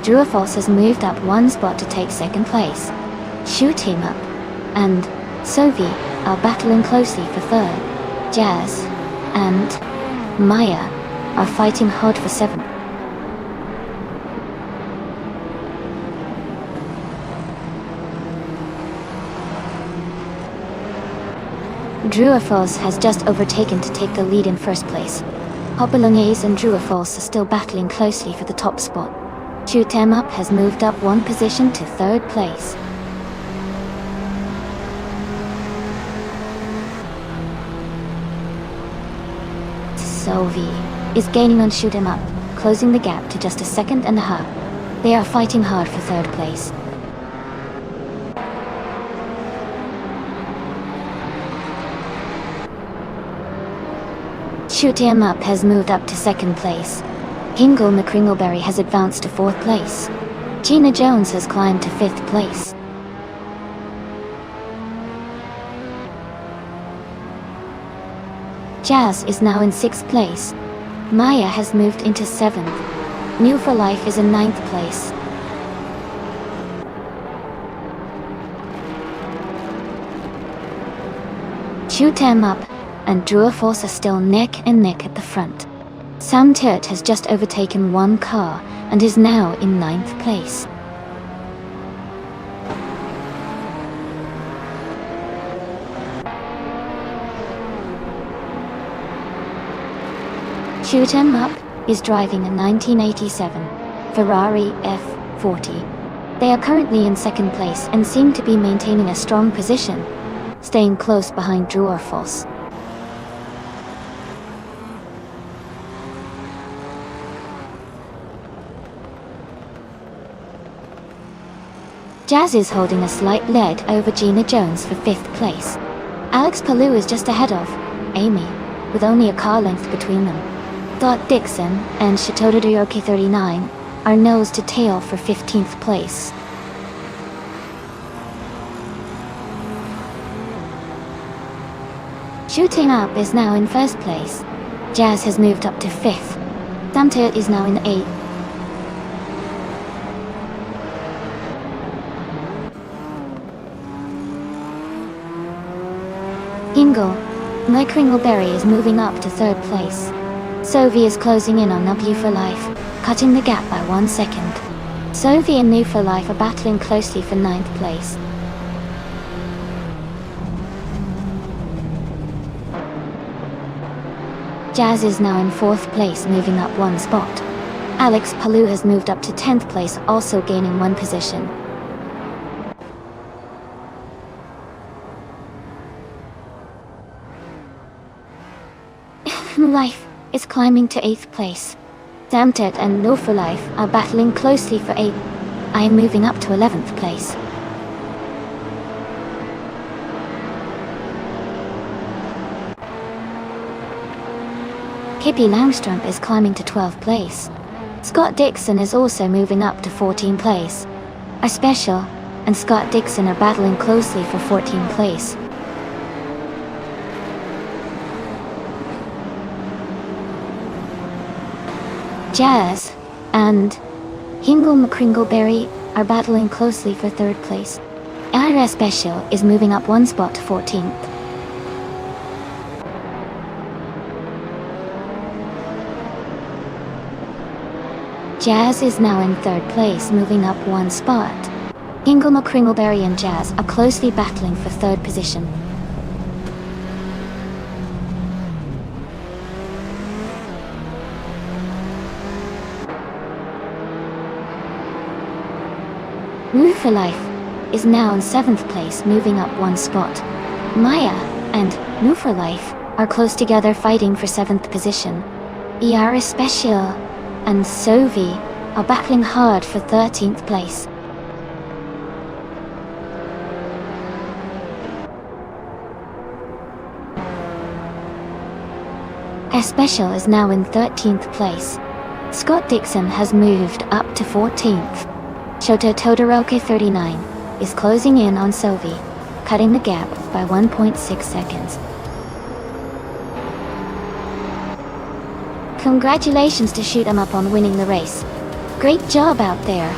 Drew a false has moved up one spot to take second place. Shu team up and Sovi are battling closely for third. Jazz and Maya are fighting hard for seventh. Drew a false has just overtaken to take the lead in first place. Hot Bolognese and Drew a false are still battling closely for the top spot. Shoot 'em Up has moved up one position to third place. Sovi is gaining on Shoot 'em Up, closing the gap to just a second and a half. They are fighting hard for third place. Shoot 'Em Up has moved up to second place. Hingle McCringleberry has advanced to fourth place. Gina Jones has climbed to fifth place. Jazz is now in sixth place. Maya has moved into seventh. New for Life is in ninth place. Shoot 'Em Up and True or False are still neck and neck at the front. Sam Turt has just overtaken one car and is now in ninth place. Shoot 'Em Up is driving a 1987 Ferrari F40. They are currently in second place and seem to be maintaining a strong position, staying close behind True or False. Jazz is holding a slight lead over Gina Jones for fifth place. Alex Palou is just ahead of Amy, with only a car length between them. Dot Dixon and Shitoda Ryoki 39 are nose to tail for 15th place. Shoot 'Em Up is now in first place. Jazz has moved up to fifth. Samtet is now in eighth. Hingle McCringleberry is moving up to third place. Sophie is closing in on New for Life, cutting the gap by 1 second. Sophie and New for Life are battling closely for ninth place. Jazz is now in fourth place, moving up one spot. Alex Palou has moved up to 10th place, also gaining one position. Life is climbing to 8th place. Samtet and No for Life are battling closely for 8th. I am moving up to 11th place. Kippy Langstrom is climbing to 12th place. Scott Dixon is also moving up to 14th place. Our Special and Scott Dixon are battling closely for 14th place. Jazz and Hingle McCringleberry are battling closely for third place. Our Special is moving up one spot to 14th. Jazz is now in third place, moving up one spot. Hingle McCringleberry and Jazz are closely battling for third position. New for Life is now in 7th place, moving up one spot. Maya and New for Life are close together, fighting for 7th position. ER Special and Sophie are battling hard for 13th place. Special is now in 13th place. Scott Dixon has moved up to 14th. Shota Todoroki 39 is closing in on Sophie, cutting the gap by 1.6 seconds. Congratulations to Shoot 'Em Up on winning the race. Great job out there.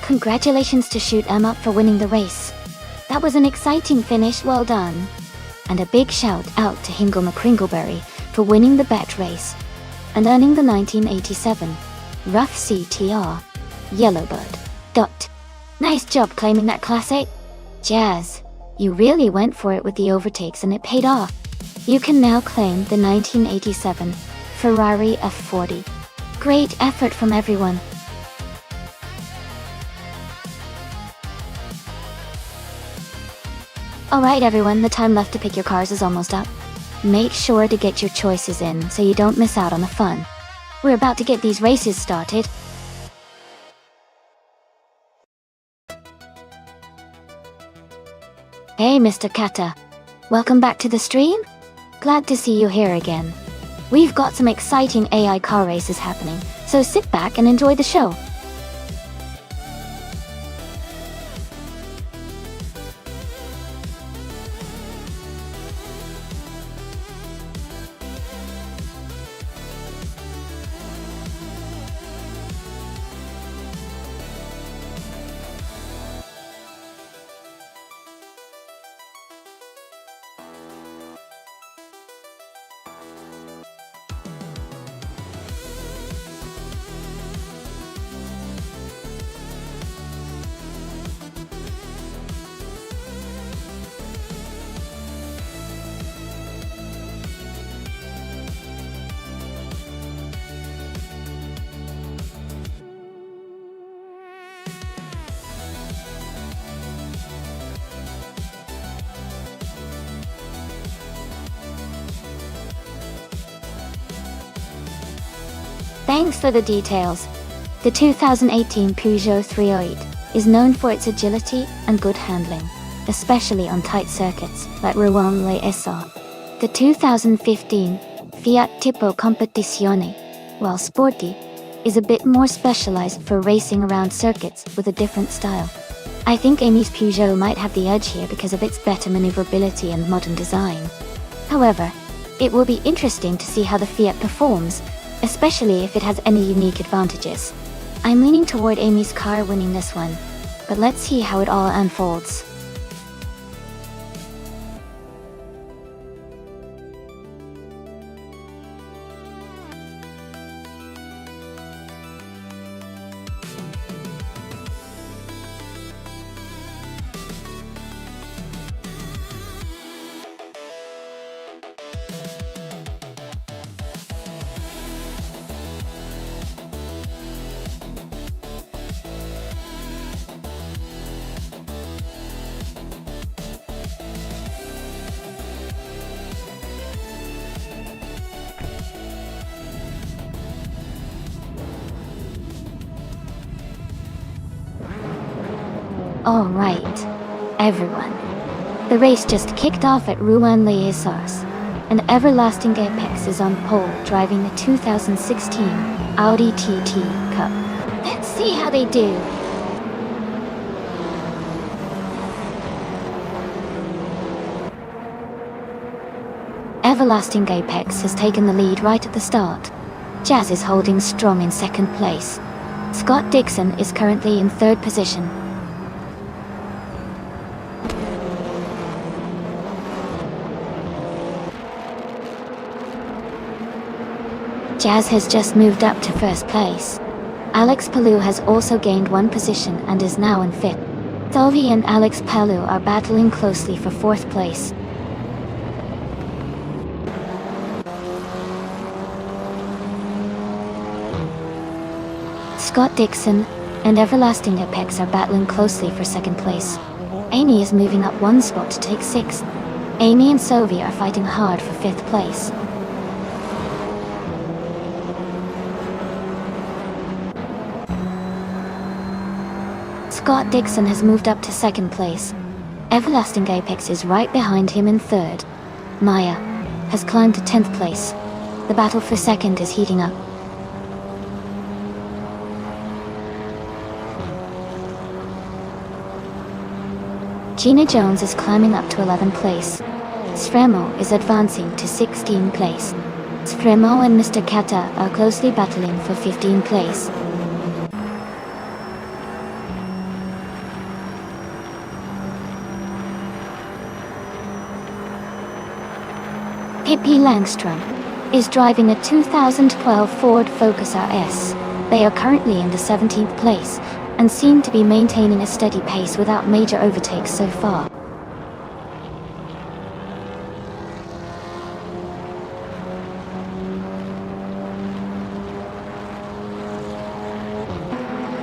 Congratulations to Shoot 'Em Up for winning the race. That was an exciting finish, well done. And a big shout out to Hingle McCringleberry for winning the bet race and earning the 1987 Rough CTR Yellowbird. Nice job claiming that classic. Jazz, you really went for it with the overtakes and it paid off. You can now claim the 1987 Ferrari F40. Great effort from everyone. Alright everyone, the time left to pick your cars is almost up. Make sure to get your choices in so you don't miss out on the fun. We're about to get these races started. Hey Mr. Kata, welcome back to the stream? Glad to see you here again. We've got some exciting AI car races happening, so sit back and enjoy the show. Thanks for the details. The 2018 Peugeot 308 is known for its agility and good handling, especially on tight circuits like Rouen-les-Essarts. The 2015 Fiat Tipo Competizione, while sporty, is a bit more specialized for racing around circuits with a different style. I think Amy's Peugeot might have the edge here because of its better maneuverability and modern design. However, it will be interesting to see how the Fiat performs, especially if it has any unique advantages. I'm leaning toward Amy's car winning this one, but let's see how it all unfolds. Alright, everyone. The race just kicked off at Rouen-les-Essarts, and Everlasting Apex is on pole driving the 2016 Audi TT Cup. Let's see how they do. Everlasting Apex has taken the lead right at the start. Jazz is holding strong in second place. Scott Dixon is currently in third position. Jazz has just moved up to first place. Alex Palou has also gained one position and is now in fifth. Solvi and Alex Palou are battling closely for fourth place. Scott Dixon and Everlasting Apex are battling closely for second place. Amy is moving up one spot to take sixth. Amy and Sovi are fighting hard for fifth place. Scott Dixon has moved up to second place. Everlasting Apex is right behind him in third. Maya has climbed to 10th place. The battle for second is heating up. Gina Jones is climbing up to 11th place. Sfremo is advancing to 16th place. Sfremo and Mr. Kata are closely battling for 15th place. Pippi Langstrom is driving a 2012 Ford Focus RS. They are currently in the 17th place and seem to be maintaining a steady pace without major overtakes so far.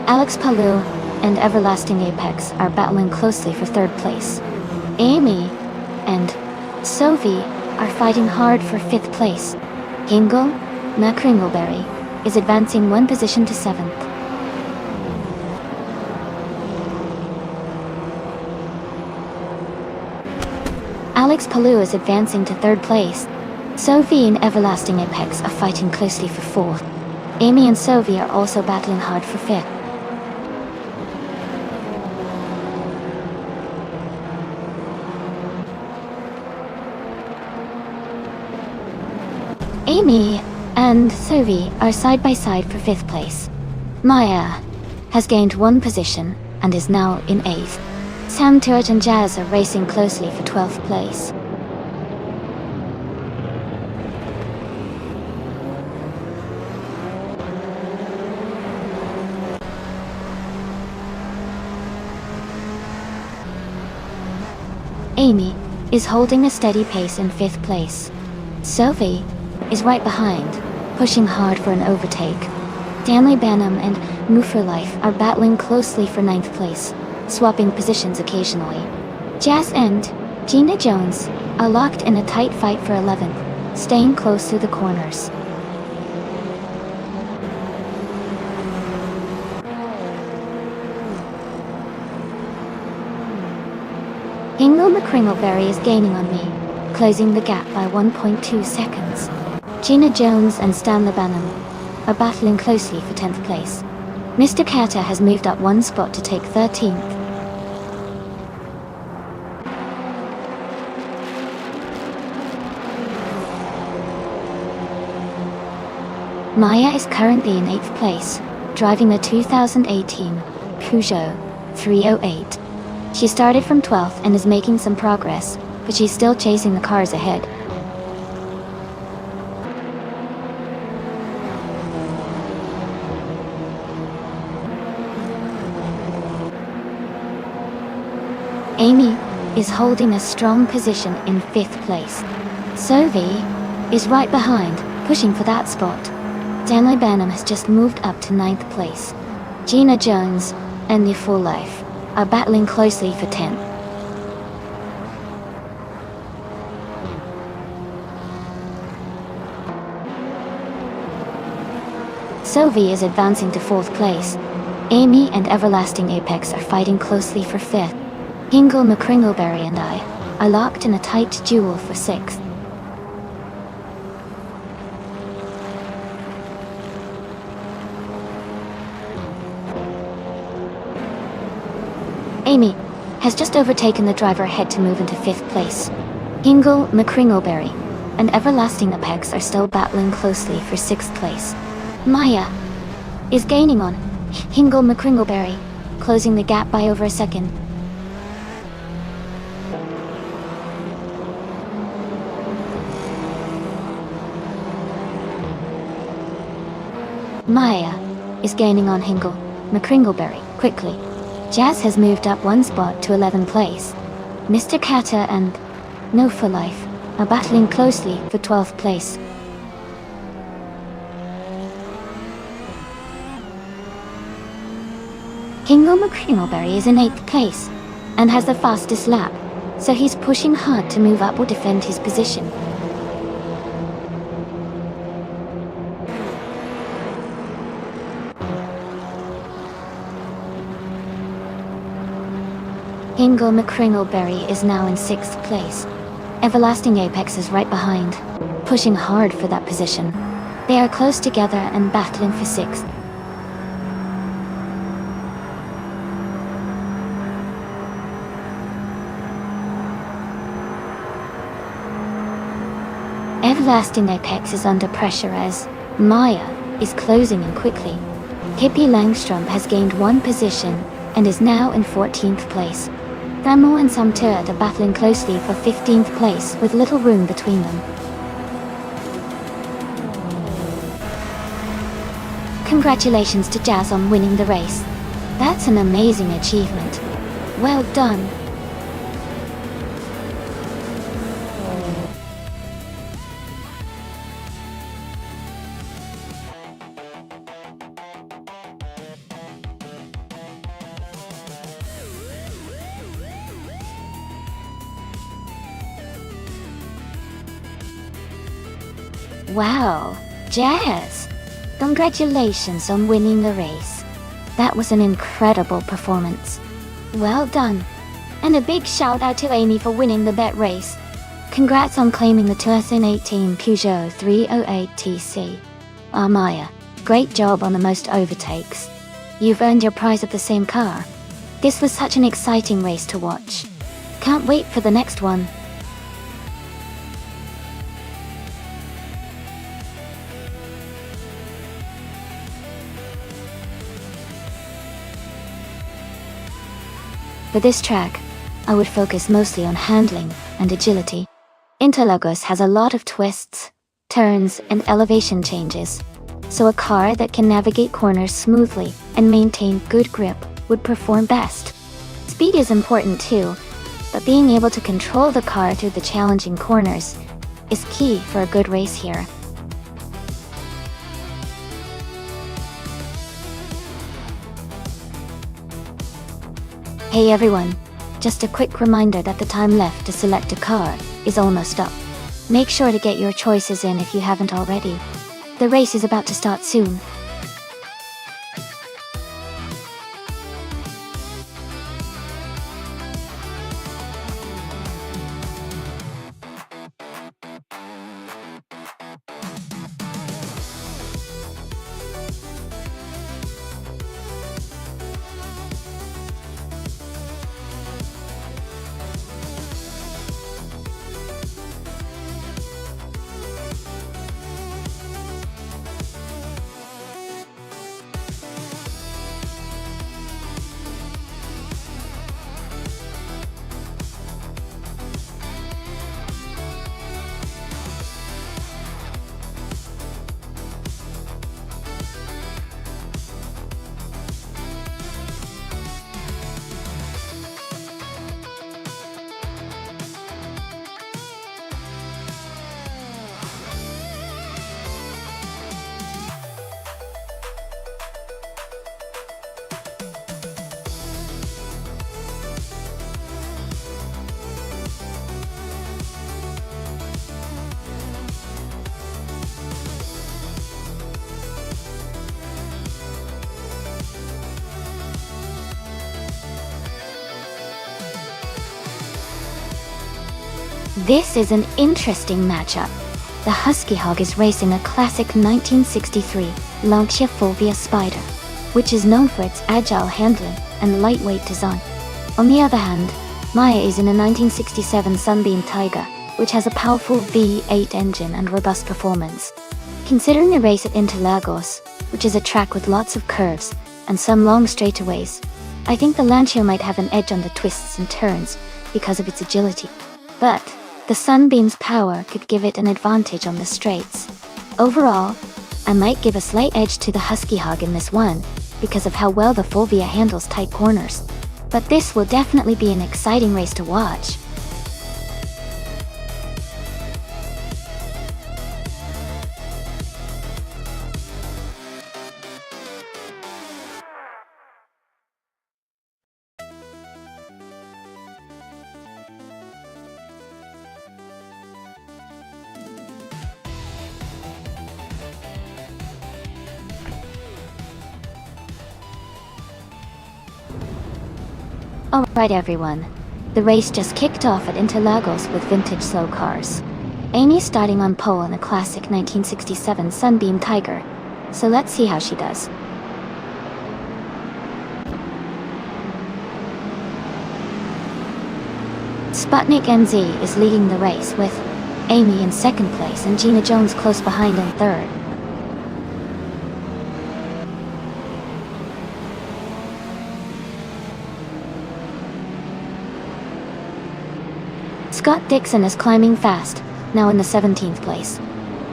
Alex Palou and Everlasting Apex are battling closely for third place. Amy and Sophie are fighting hard for fifth place. Hingle McCringleberry is advancing one position to seventh. Alex Palou is advancing to third place. Sophie and Everlasting Apex are fighting closely for fourth. Amy and Sophie are also battling hard for fifth. Amy and Sophie are side by side for fifth place. Maya has gained one position and is now in eighth. Sam Turret and Jazz are racing closely for 12th place. Amy is holding a steady pace in fifth place. Sophie is right behind, pushing hard for an overtake. Stanley Banham and Move for Life are battling closely for ninth place, swapping positions occasionally. Jazz and Gina Jones are locked in a tight fight for 11th, staying close to the corners. Hingle McCringleberry is gaining on me, closing the gap by 1.2 seconds. Gina Jones and Stanley Banham are battling closely for 10th place. Mr. Carter has moved up one spot to take 13th. Maya is currently in 8th place, driving a 2018 Peugeot 308. She started from 12th and is making some progress, but she's still chasing the cars ahead. Amy is holding a strong position in 5th place. Sophie is right behind, pushing for that spot. Stanley Banham has just moved up to 9th place. Gina Jones and The Full Life are battling closely for 10th. Sophie is advancing to 4th place. Amy and Everlasting Apex are fighting closely for 5th. Hingle McCringleberry and I are locked in a tight duel for 6th. Amy has just overtaken the driver ahead to move into 5th place. Hingle McCringleberry and Everlasting Apex are still battling closely for 6th place. Maya is gaining on Hingle McCringleberry, closing the gap by over a second. Maya is gaining on Hingle McCringleberry quickly. Jazz has moved up one spot to 11th place. Mr. Carter and No For Life are battling closely for 12th place. Hingle McCringleberry is in 8th place and has the fastest lap, so he's pushing hard to move up or defend his position. Hingle McCringleberry is now in 6th place. Everlasting Apex is right behind, pushing hard for that position. They are close together and battling for 6th. Everlasting Apex is under pressure as Maya is closing in quickly. Pippi Langstrom has gained one position and is now in 14th place. Thermal and Sam Turret are battling closely for 15th place with little room between them. Congratulations to Jazz on winning the race. That's an amazing achievement. Well done. Wow, Jazz! Congratulations on winning the race. That was an incredible performance. Well done. And a big shout out to Amy for winning the bet race. Congrats on claiming the 2018 Peugeot 308TC. Maya, great job on the most overtakes. You've earned your prize of the same car. This was such an exciting race to watch. Can't wait for the next one. For this track, I would focus mostly on handling and agility. Interlagos has a lot of twists, turns, and elevation changes, so a car that can navigate corners smoothly and maintain good grip would perform best. Speed is important too, but being able to control the car through the challenging corners is key for a good race here. Hey everyone, just a quick reminder that the time left to select a car is almost up. Make sure to get your choices in if you haven't already. The race is about to start soon. This is an interesting matchup. The Husky Hog is racing a classic 1963 Lancia Fulvia Spider, which is known for its agile handling and lightweight design. On the other hand, Maya is in a 1967 Sunbeam Tiger, which has a powerful V8 engine and robust performance. Considering the race at Interlagos, which is a track with lots of curves and some long straightaways, I think the Lancia might have an edge on the twists and turns because of its agility. But the Sunbeam's power could give it an advantage on the straights. Overall, I might give a slight edge to the Husky Hog in this one because of how well the Fulvia handles tight corners. But this will definitely be an exciting race to watch. Alright everyone, the race just kicked off at Interlagos with vintage slow cars. Amy's starting on pole in a classic 1967 Sunbeam Tiger, so let's see how she does. Sputnik NZ is leading the race with Amy in second place and Gina Jones close behind in third. Scott Dixon is climbing fast, now in the 17th place.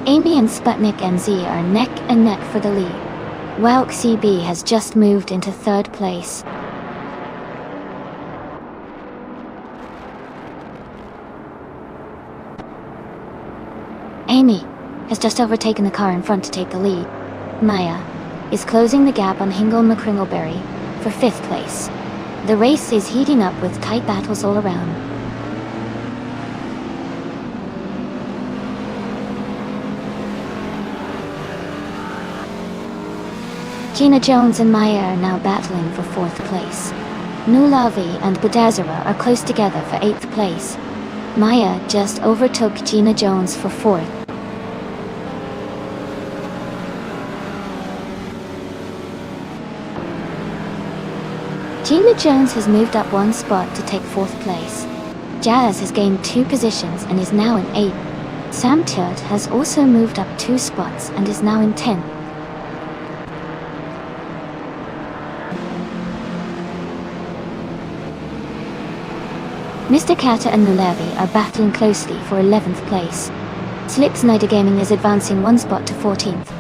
Amy and Sputnik NZ are neck and neck for the lead. Welk CB has just moved into third place. Amy has just overtaken the car in front to take the lead. Maya is closing the gap on Hingle McCringleberry for 5th place. The race is heating up with tight battles all around. Gina Jones and Maya are now battling for 4th place. Nulavi and Badazara are close together for 8th place. Maya just overtook Gina Jones for 4th. Gina Jones has moved up 1 spot to take 4th place. Jazz has gained 2 positions and is now in 8th. Sam Turt has also moved up 2 spots and is now in 10th. Mr. Carter and Nulevi are battling closely for 11th place. Slip Snyder Gaming is advancing 1 spot to 14th.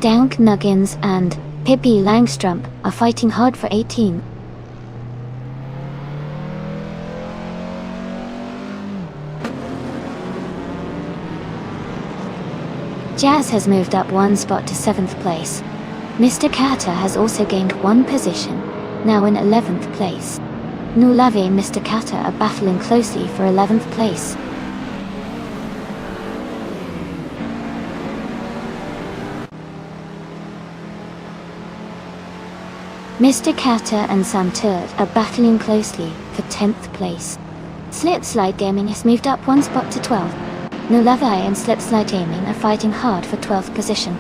Dank Nuggins and Pippi Langstrump are fighting hard for 18th. Jazz has moved up 1 spot to 7th place. Mr. Carter has also gained 1 position, now in 11th place. Nulavi and Mr. Carter are battling closely for 11th place. Mr. Carter and Sam Turt are battling closely for 10th place. Slipslide Gaming has moved up 1 spot to 12th. Nulavi and Slipslide Gaming are fighting hard for 12th position.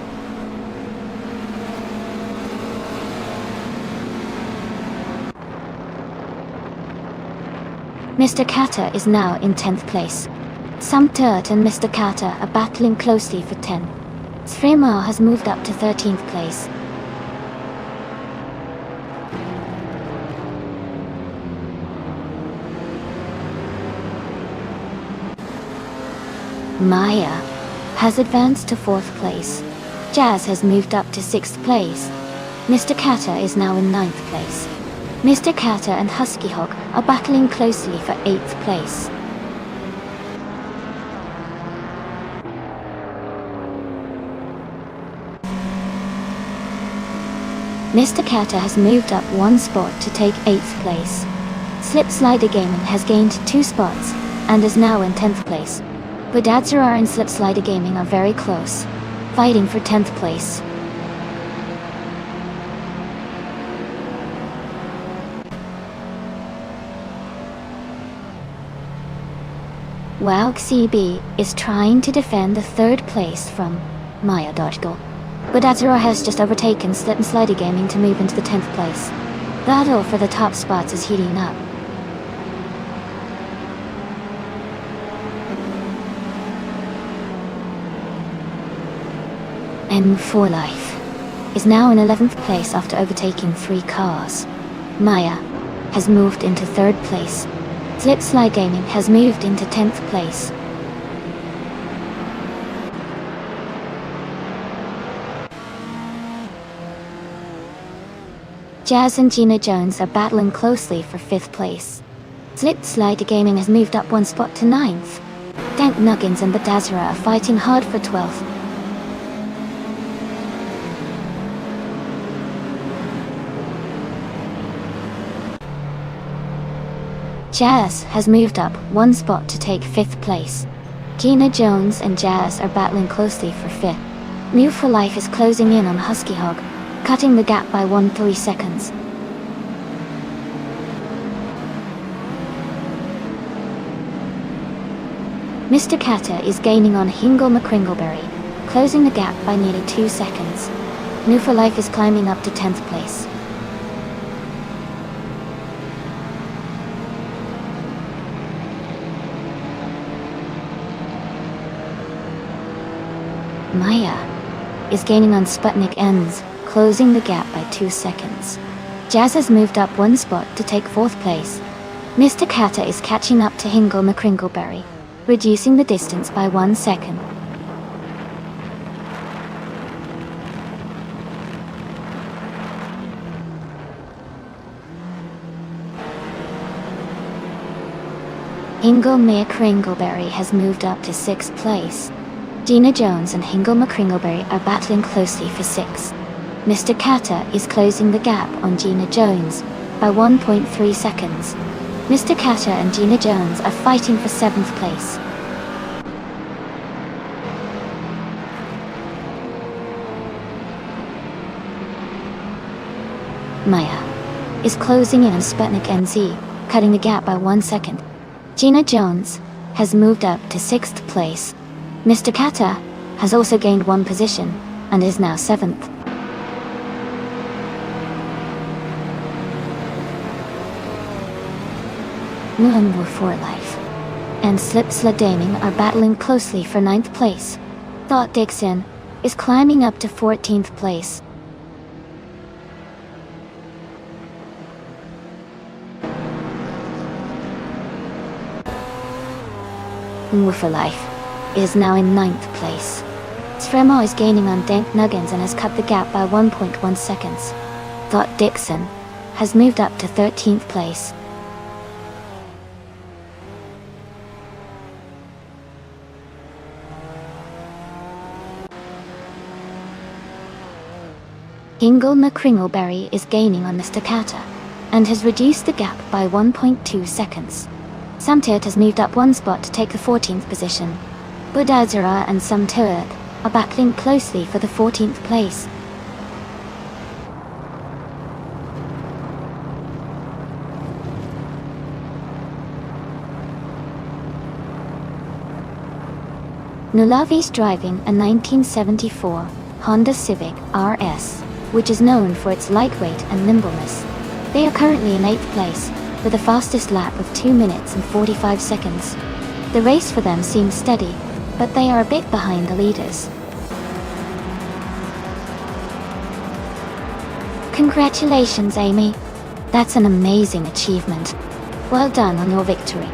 Mr. Carter is now in 10th place. Sam Turt and Mr. Carter are battling closely for 10. Sremar has moved up to 13th place. Maya has advanced to 4th place. Jazz has moved up to 6th place. Mr. Carter is now in 9th place. Mr. Carter and Husky Hawk are battling closely for 8th place. Mr. Carter has moved up 1 spot to take 8th place. Slipslider Gaming has gained 2 spots and is now in 10th place. Badadzarar and Slipslider Gaming are very close, fighting for 10th place. Wauk CB is trying to defend the 3rd place from Maya Dodgel. Badadzarar has just overtaken Slipslider Gaming to move into the 10th place. Battle for the top spots is heating up. M4 Life is now in 11th place after overtaking 3 cars. Maya has moved into 3rd place. Slipslide Gaming has moved into 10th place. Jazz and Gina Jones are battling closely for 5th place. Slipslide Gaming has moved up 1 spot to 9th. Dank Nuggins and Badazara are fighting hard for 12th. Jazz has moved up 1 spot to take 5th place. Gina Jones and Jazz are battling closely for 5th. New for Life is closing in on Husky Hog, cutting the gap by 1.3 seconds. Mr. Carter is gaining on Hingle McCringleberry, closing the gap by nearly 2 seconds. New for Life is climbing up to 10th place. Maya is gaining on Sputnik Ends, closing the gap by 2 seconds. Jazz has moved up 1 spot to take 4th place. Mr. Carter is catching up to Hingle McCringleberry, reducing the distance by 1 second. Hingle Mia Kringleberry has moved up to 6th place. Gina Jones and Hingle McCringleberry are battling closely for 6th. Mr. Kata is closing the gap on Gina Jones by 1.3 seconds. Mr. Kata and Gina Jones are fighting for 7th place. Maya is closing in on Sputnik NZ, cutting the gap by 1 second. Gina Jones has moved up to 6th place. Mr. Kata has also gained 1 position and is now 7th. Muhanwu for Life and Slip Sladaming are battling closely for 9th place. Thought Dixon is climbing up to 14th place. Muhanwu for Life is now in 9th place. Sremo is gaining on Dank Nuggins and has cut the gap by 1.1 seconds. Thought Dixon has moved up to 13th place. Hingle McCringleberry is gaining on Mr. Kata and has reduced the gap by 1.2 seconds. Samtit has moved up 1 spot to take the 14th position. Budazara and Samtuad are battling closely for the 14th place. Nulavi is driving a 1974 Honda Civic RS, which is known for its lightweight and nimbleness. They are currently in 8th place, with a fastest lap of 2 minutes and 45 seconds. The race for them seems steady, but they are a bit behind the leaders. Congratulations, Amy. That's an amazing achievement. Well done on your victory.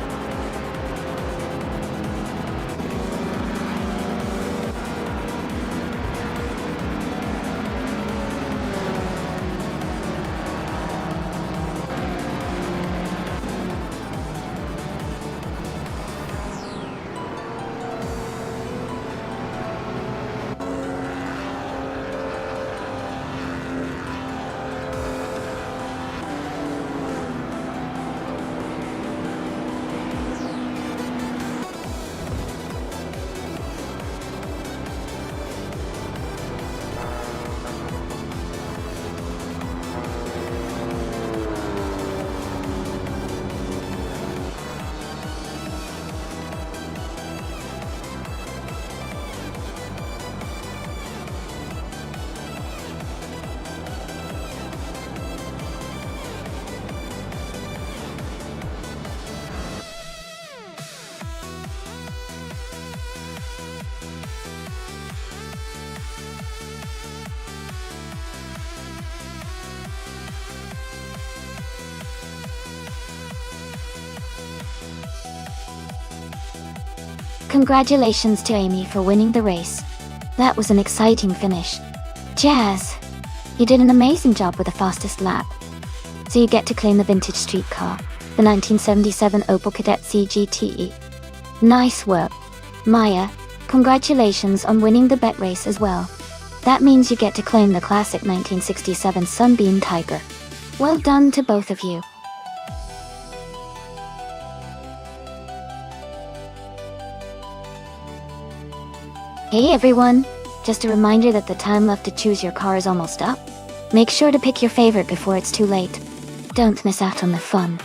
Congratulations to Amy for winning the race. That was an exciting finish. Jazz, you did an amazing job with the fastest lap. So you get to claim the vintage street car, the 1977 Opel Kadett CGTE. Nice work. Maya, congratulations on winning the bet race as well. That means you get to claim the classic 1967 Sunbeam Tiger. Well done to both of you. Hey everyone! Just a reminder that the time left to choose your car is almost up. Make sure to pick your favorite before it's too late. Don't miss out on the fun.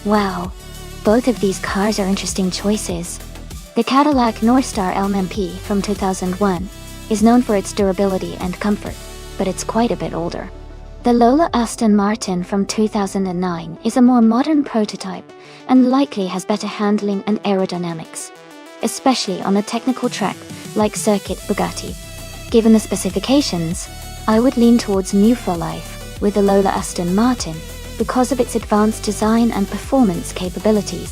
Wow, both of these cars are interesting choices. The Cadillac Northstar LMP from 2001 is known for its durability and comfort, but it's quite a bit older. The Lola Aston Martin from 2009 is a more modern prototype and likely has better handling and aerodynamics, especially on a technical track like Circuit Bugatti. Given the specifications, I would lean towards New for Life with the Lola Aston Martin because of its advanced design and performance capabilities.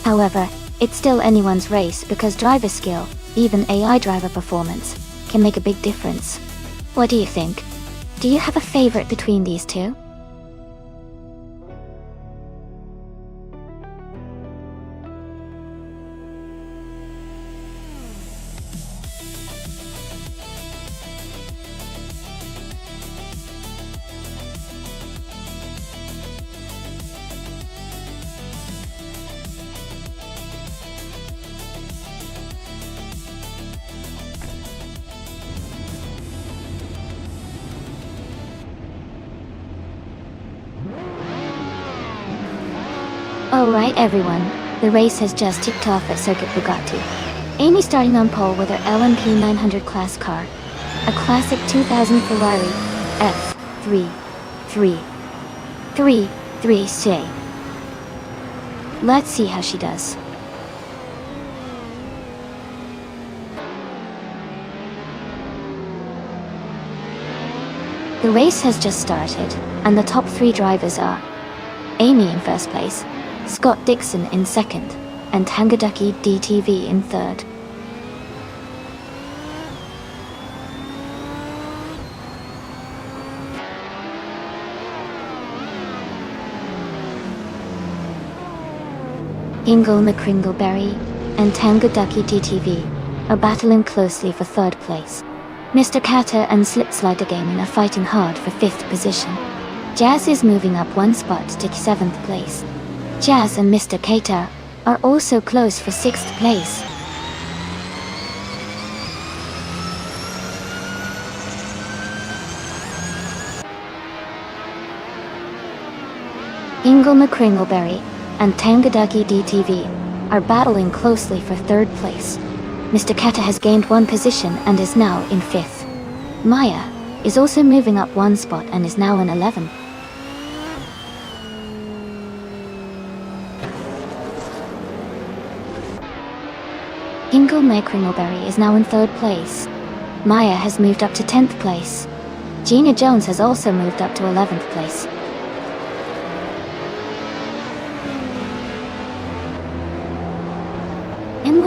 However, it's still anyone's race because driver skill, even AI driver performance, can make a big difference. What do you think? Do you have a favorite between these two? Alright everyone, the race has just ticked off at Circuit Bugatti. Amy starting on pole with her LMP 900 class car, a classic 2000 Ferrari F333C. Let's see how she does. The race has just started, and the top 3 drivers are Amy in first place, Scott Dixon in second, and Tangadaki DTV in third. Ingle McCringleberry and Tangadaki DTV are battling closely for third place. Mr. Kata and Slipslider Gaming are fighting hard for 5th position. Jazz is moving up 1 spot to 7th place. Jazz and Mr. Kata are also close for 6th place. Ingle McCringleberry and Tangadaki DTV are battling closely for 3rd place. Mr. Kata has gained 1 position and is now in 5th. Maya is also moving up 1 spot and is now in 11th. Ingle McCringleberry is now in 3rd place. Maya has moved up to 10th place. Gina Jones has also moved up to 11th place.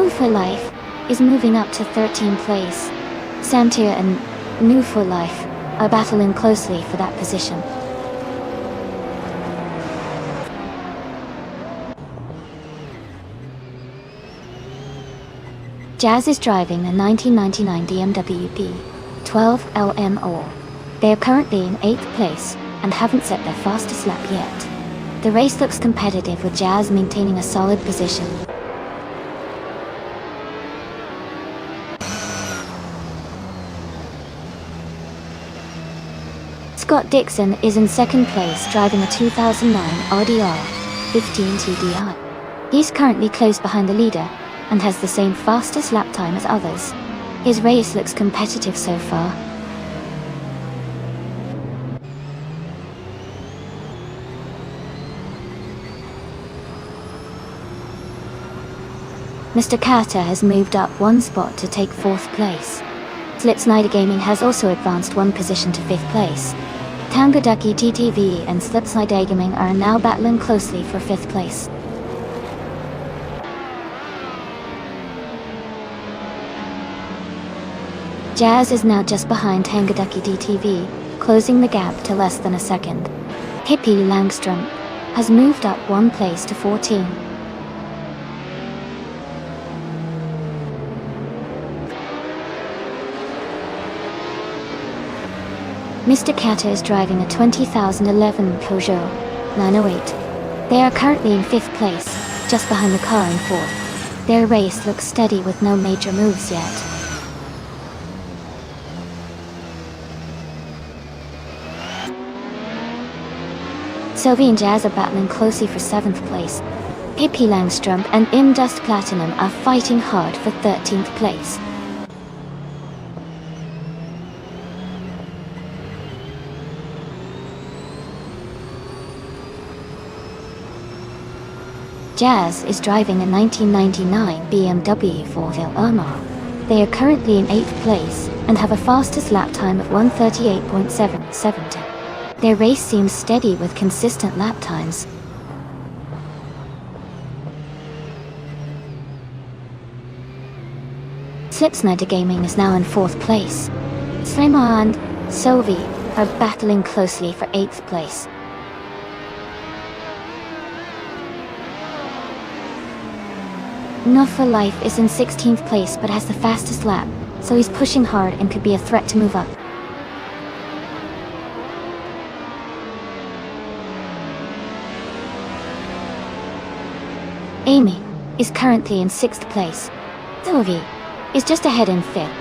New for Life is moving up to 13th place. Samtir and New for Life are battling closely for that position. Jazz is driving a 1999 BMW B12 LMO. They are currently in 8th place and haven't set their fastest lap yet. The race looks competitive with Jazz maintaining a solid position. Scott Dixon is in 2nd place driving a 2009 RDR 15 TDI. He's currently close behind the leader and has the same fastest lap time as others. His race looks competitive so far. Mr. Carter has moved up 1 spot to take 4th place. Slipslider Gaming has also advanced 1 position to 5th place. Tangadaki TTV and Slipslider Gaming are now battling closely for 5th place. Jazz is now just behind Tangadaki DTV, closing the gap to less than a second. Hippie Langstrom has moved up 1 place to 14. Mr. Kato is driving a 2011 Peugeot 908. They are currently in 5th place, just behind the car in 4th. Their race looks steady with no major moves yet. Sylvie and Jazz are battling closely for 7th place. Pippi Langstrumpf and Im Dust Platinum are fighting hard for 13th place. Jazz is driving a 1999 BMW 4-wheel Irma. They are currently in 8th place and have a fastest lap time of 1:38.772. Their race seems steady with consistent lap times. Slipsnider Gaming is now in 4th place. Slimar and Sylvie are battling closely for 8th place. Not for Life is in 16th place but has the fastest lap, so he's pushing hard and could be a threat to move up. Amy is currently in 6th place. Sylvie is just ahead in 5th.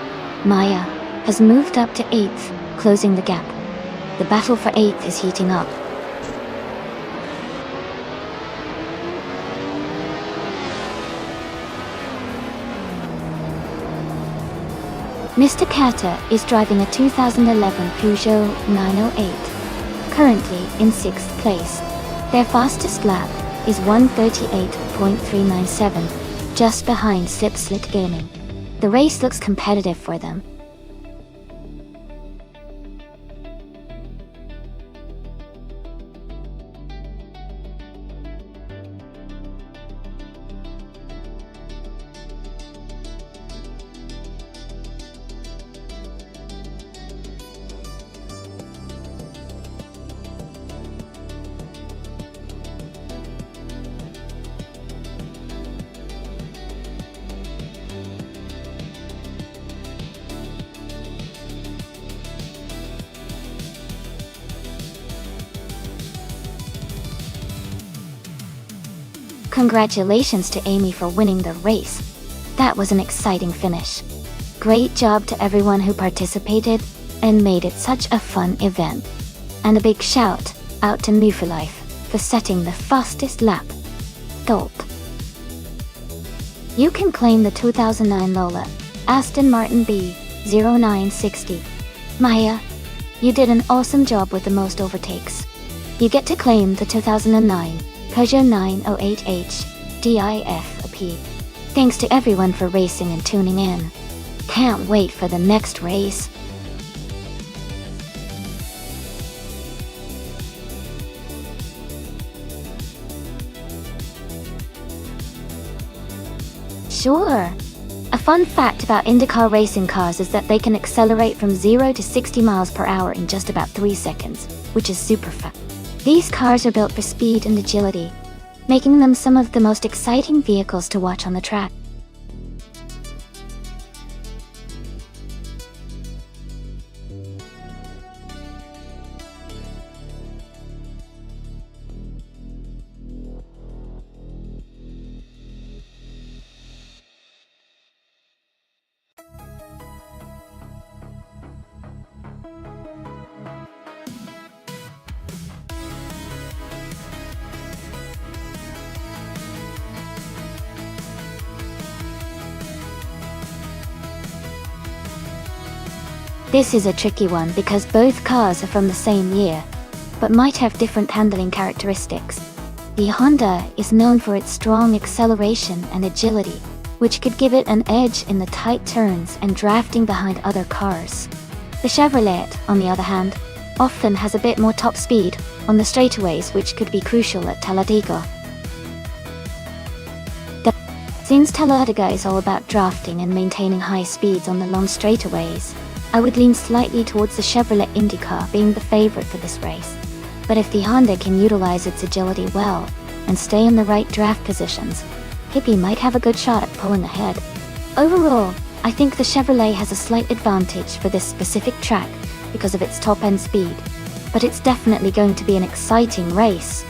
Maya has moved up to 8th, closing the gap. The battle for 8th is heating up. Mr. Carter is driving a 2011 Peugeot 908, currently in 6th place. Their fastest lap is 1:38.397, just behind Slipslit Gaming. The race looks competitive for them. Congratulations to Amy for winning the race. That was an exciting finish. Great job to everyone who participated and made it such a fun event. And a big shout out to Me for Life for setting the fastest lap. Gulp. You can claim the 2009 Lola Aston Martin B0960. Maya, you did an awesome job with the most overtakes. You get to claim the 2009 Peugeot 908H DIFP. Thanks to everyone for racing and tuning in. Can't wait for the next race. Sure. A fun fact about IndyCar racing cars is that they can accelerate from 0 to 60 miles per hour in just about 3 seconds, which is super fast. These cars are built for speed and agility, making them some of the most exciting vehicles to watch on the track. This is a tricky one because both cars are from the same year, but might have different handling characteristics. The Honda is known for its strong acceleration and agility, which could give it an edge in the tight turns and drafting behind other cars. The Chevrolet, on the other hand, often has a bit more top speed on the straightaways, which could be crucial at Talladega. Since Talladega is all about drafting and maintaining high speeds on the long straightaways, I would lean slightly towards the Chevrolet IndyCar being the favorite for this race. But if the Honda can utilize its agility well and stay in the right draft positions, Pippi might have a good shot at pulling ahead. Overall, I think the Chevrolet has a slight advantage for this specific track because of its top-end speed, but it's definitely going to be an exciting race.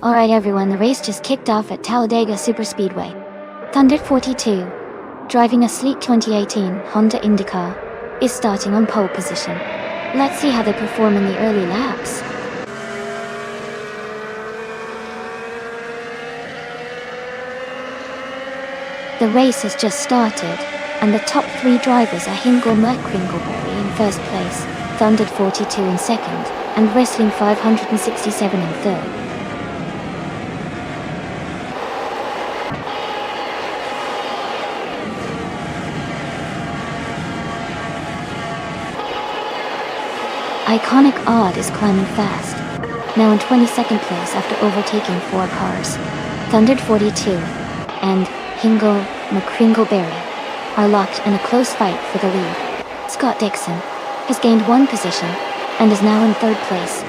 Alright everyone, the race just kicked off at Talladega Superspeedway. Thunder 42, driving a sleek 2018 Honda IndyCar, is starting on pole position. Let's see how they perform in the early laps. The race has just started, and the top 3 drivers are Hingle McCringleberry in first place, Thundered 42 in second, and Wrestling 567 in third. Iconic Odd is climbing fast, now in 22nd place after overtaking 4 cars. Thundered 42 and Hingle McCringleberry are locked in a close fight for the lead. Scott Dixon has gained 1 position and is now in 3rd place.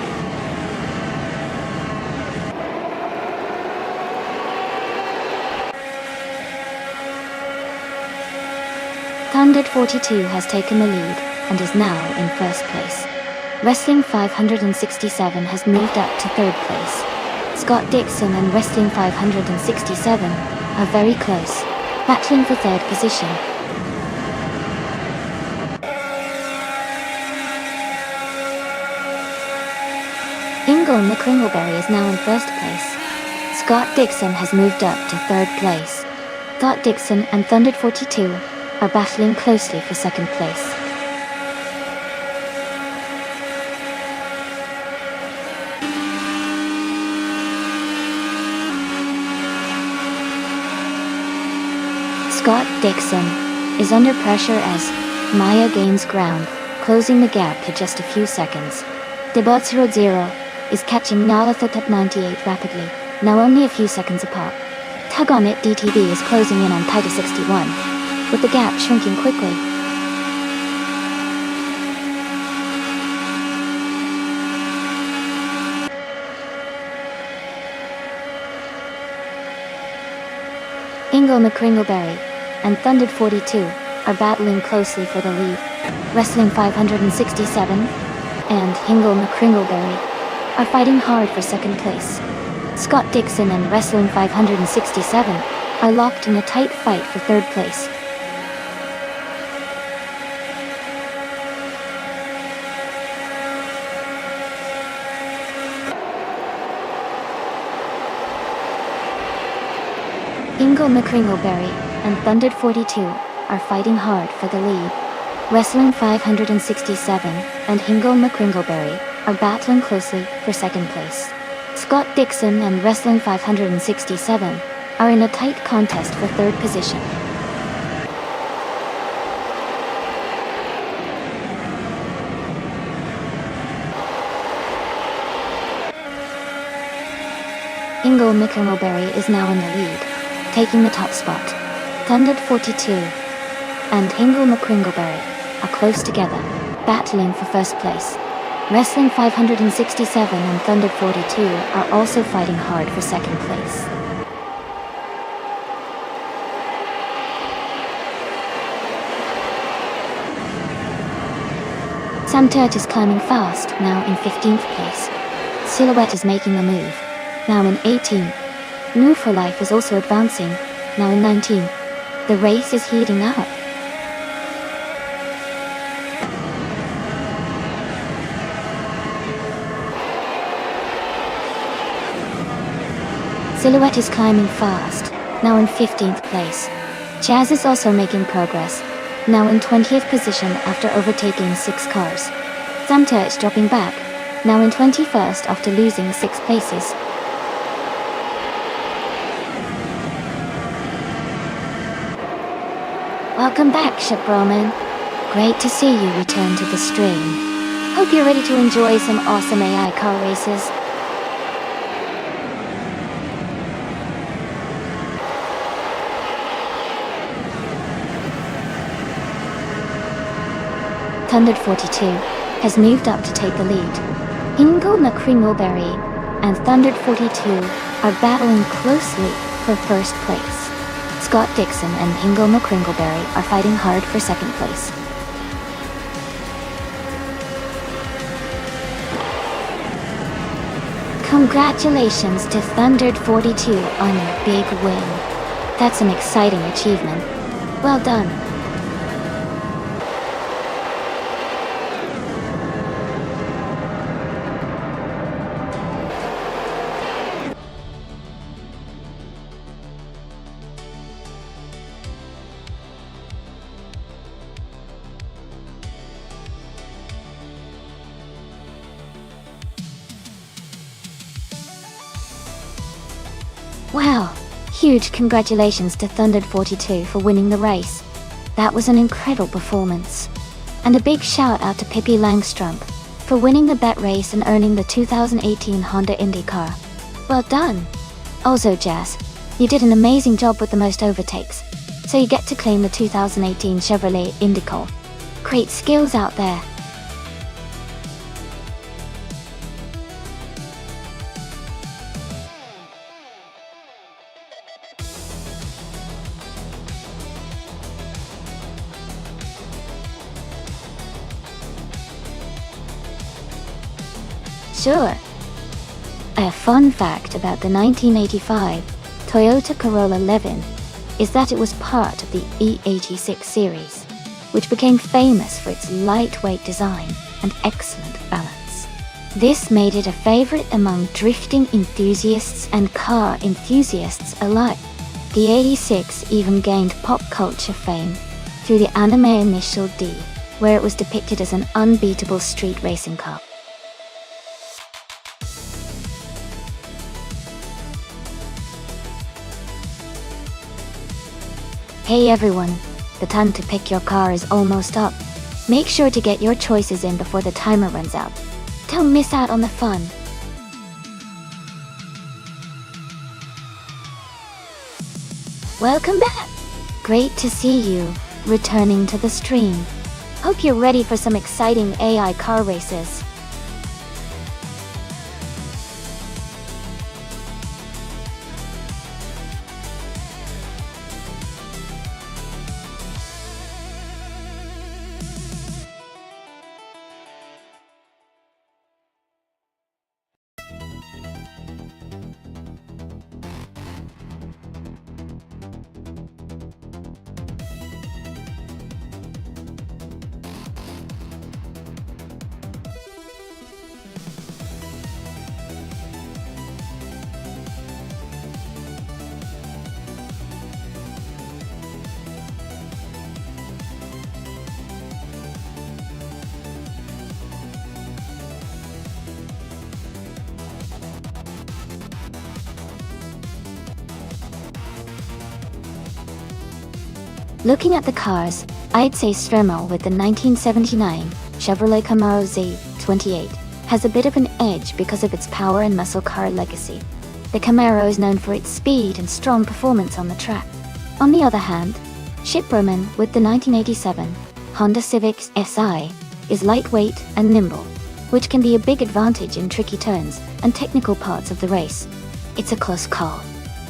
Thundered 42 has taken the lead and is now in 1st place. Wrestling 567 has moved up to 3rd place. Scott Dixon and Wrestling 567 are very close, battling for 3rd position. Hingle McCringleberry is now in 1st place. Scott Dixon has moved up to 3rd place. Scott Dixon and Thundered 42 are battling closely for 2nd place. Scott Dixon is under pressure as Maya gains ground, closing the gap to just a few seconds. Debot00 is catching Nalathot at 98 rapidly, now only a few seconds apart. Tug on It DTB is closing in on Titus 61, with the gap shrinking quickly. Hingle McCringleberry and Thundered 42 are battling closely for the lead. Wrestling 567 and Hingle McCringleberry are fighting hard for 2nd place. Scott Dixon and Wrestling 567 are locked in a tight fight for 3rd place. Hingle McCringleberry and Thundered 42 are fighting hard for the lead. Wrestling 567 and Hingle McCringleberry are battling closely for 2nd place. Scott Dixon and Wrestling 567 are in a tight contest for 3rd position. Hingle McCringleberry is now in the lead, taking the top spot. Thundered 42 and Hingle McCringleberry are close together, battling for 1st place. Wrestling 567 and Thundered 42 are also fighting hard for 2nd place. Sam Turt is climbing fast, now in 15th place. Silhouette is making a move, now in 18th. Move for Life is also advancing, now in 19th. The race is heating up. Silhouette is climbing fast, now in 15th place. Chaz is also making progress, now in 20th position after overtaking 6 cars. Samter is dropping back, now in 21st after losing 6 places. Welcome back, Ship Roman. Great to see you return to the stream. Hope you're ready to enjoy some awesome AI car races. Thundered 42 has moved up to take the lead. Hingle McCringleberry and Thundered 42 are battling closely for 1st place. Scott Dixon and Hingle McCringleberry are fighting hard for 2nd place. Congratulations to Thundered 42 on your big win. That's an exciting achievement. Well done. Wow, huge congratulations to Thundered42 for winning the race. That was an incredible performance. And a big shout out to Pippi Langstrumpf for winning the bet race and earning the 2018 Honda Indy car. Well done. Also Jazz, you did an amazing job with the most overtakes, so you get to claim the 2018 Chevrolet IndyCar. Great skills out there. Sure. A fun fact about the 1985 Toyota Corolla 11 is that it was part of the E86 series, which became famous for its lightweight design and excellent balance. This made it a favorite among drifting enthusiasts and car enthusiasts alike. The 86 even gained pop culture fame through the anime Initial D, where it was depicted as an unbeatable street racing car. Hey everyone, the time to pick your car is almost up. Make sure to get your choices in before the timer runs out. Don't miss out on the fun. Welcome back! Great to see you, returning to the stream. Hope you're ready for some exciting AI car races. Looking at the cars, I'd say Stremo with the 1979 Chevrolet Camaro Z28 has a bit of an edge because of its power and muscle car legacy. The Camaro is known for its speed and strong performance on the track. On the other hand, Shipperman with the 1987 Honda Civic Si is lightweight and nimble, which can be a big advantage in tricky turns and technical parts of the race. It's a close call,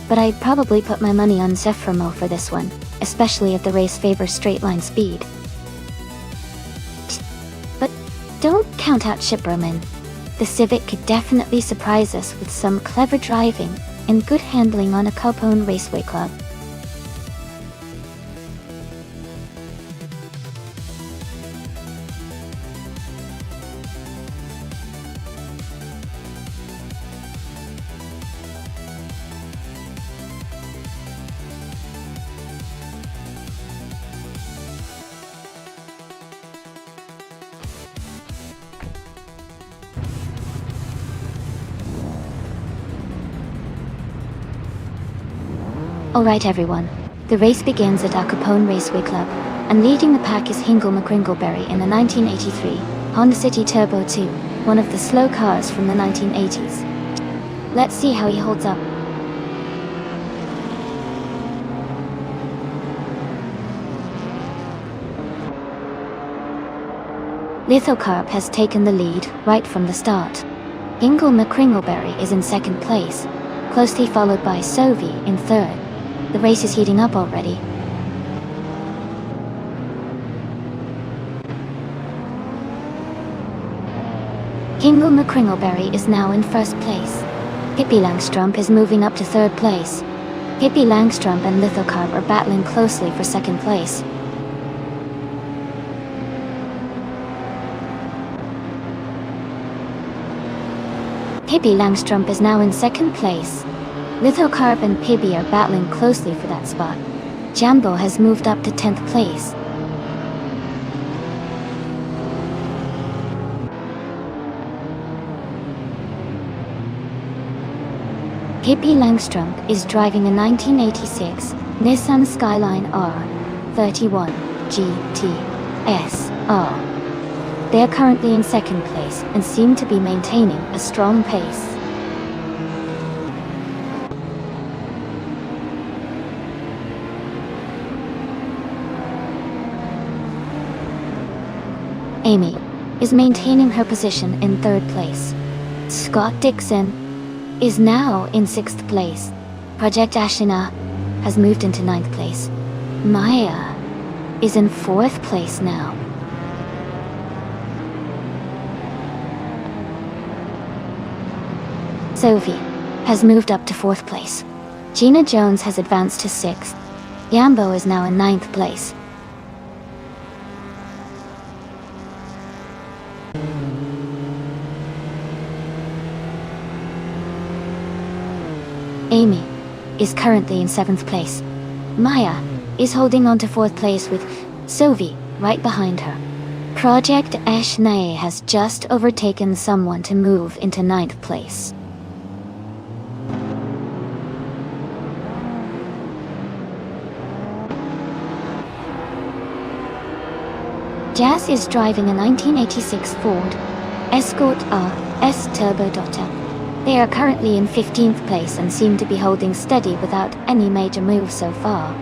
but I'd probably put my money on Zefremo for this one, especially if the race favors straight-line speed. But don't count out Shipperman. The Civic could definitely surprise us with some clever driving and good handling on a Capone Raceway Club. Alright everyone, the race begins at our Capone Raceway Club, and leading the pack is Hingle McCringleberry in a 1983 Honda City Turbo 2, one of the slow cars from the 1980s. Let's see how he holds up. Lithocarp has taken the lead right from the start. Hingle McCringleberry is in second place, closely followed by Sovi in third. The race is heating up already. Hingle McCringleberry is now in first place. Pippi Langstrumpf is moving up to third place. Hippie Langstrom and Lithocarp are battling closely for second place. Hippie Langstrom is now in second place. Lithocarp and Pibby are battling closely for that spot. Jambo has moved up to 10th place. Hippie Langstrom is driving a 1986 Nissan Skyline R31 GT SR. They are currently in second place and seem to be maintaining a strong pace. Amy is maintaining her position in third place. Scott Dixon is now in 6th place. Project Ashina has moved into 9th place. Maya is in 4th place now. Sophie has moved up to 4th place. Gina Jones has advanced to 6th. Yambo is now in 9th place. Amy is currently in 7th place. Maya is holding on to 4th place with Sophie right behind her. Project Ashnae has just overtaken someone to move into 9th place. Jazz is driving a 1986 Ford Escort RS Turbo Dotter. They are currently in 15th place and seem to be holding steady without any major moves so far.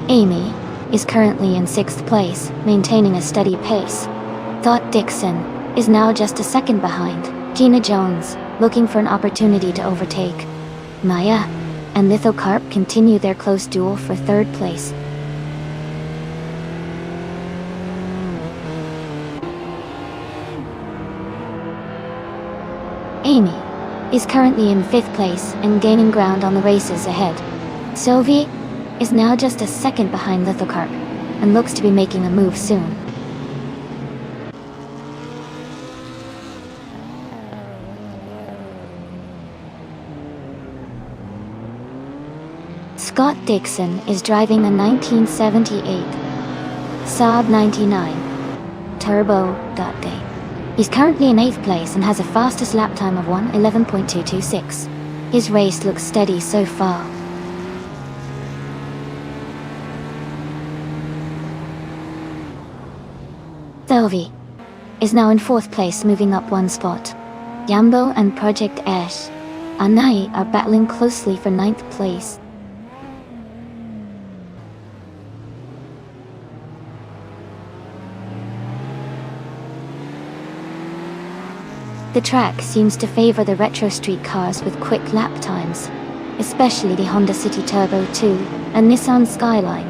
Amy is currently in 6th place, maintaining a steady pace. Thought Dixon is now just a second behind. Gina Jones, looking for an opportunity to overtake. Maya and Lithocarp continue their close duel for 3rd place. Amy is currently in 5th place and gaining ground on the races ahead. Sophie is now just a second behind Lithocarp and looks to be making a move soon. Scott Dixon is driving a 1978 Saab 99 Turbo Day. He's currently in 8th place and has a fastest lap time of 1:11.226. His race looks steady so far. Sophie is now in 4th place, moving up 1 spot. Yambo and Project Ash Anai are battling closely for 9th place. The track seems to favor the retro street cars with quick lap times, especially the Honda City Turbo 2 and Nissan Skyline,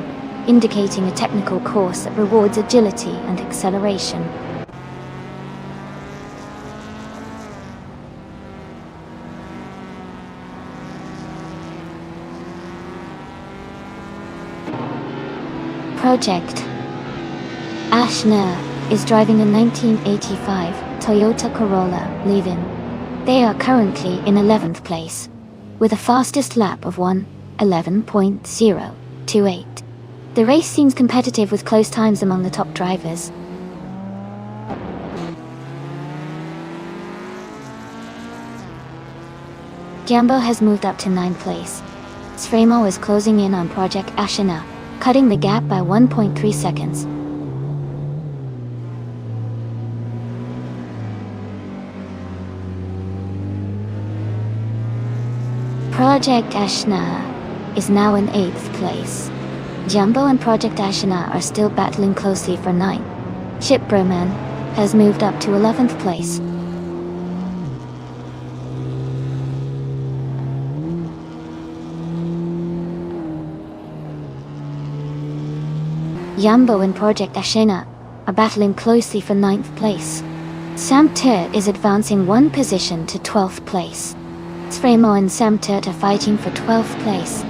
indicating a technical course that rewards agility and acceleration. Project Ashna is driving a 1985 Toyota Corolla Leave-In. They are currently in 11th place, with a fastest lap of 1:11.028. The race seems competitive with close times among the top drivers. Jambo has moved up to 9th place. Sframo is closing in on Project Ashina, cutting the gap by 1.3 seconds. Project Ashna is now in 8th place. Jumbo and Project Ashina are still battling closely for 9th. Chip Broman has moved up to 11th place. Jambo and Project Ashena are battling closely for 9th place. Samter is advancing 1 position to 12th place. Sfremo and Samter are fighting for 12th place.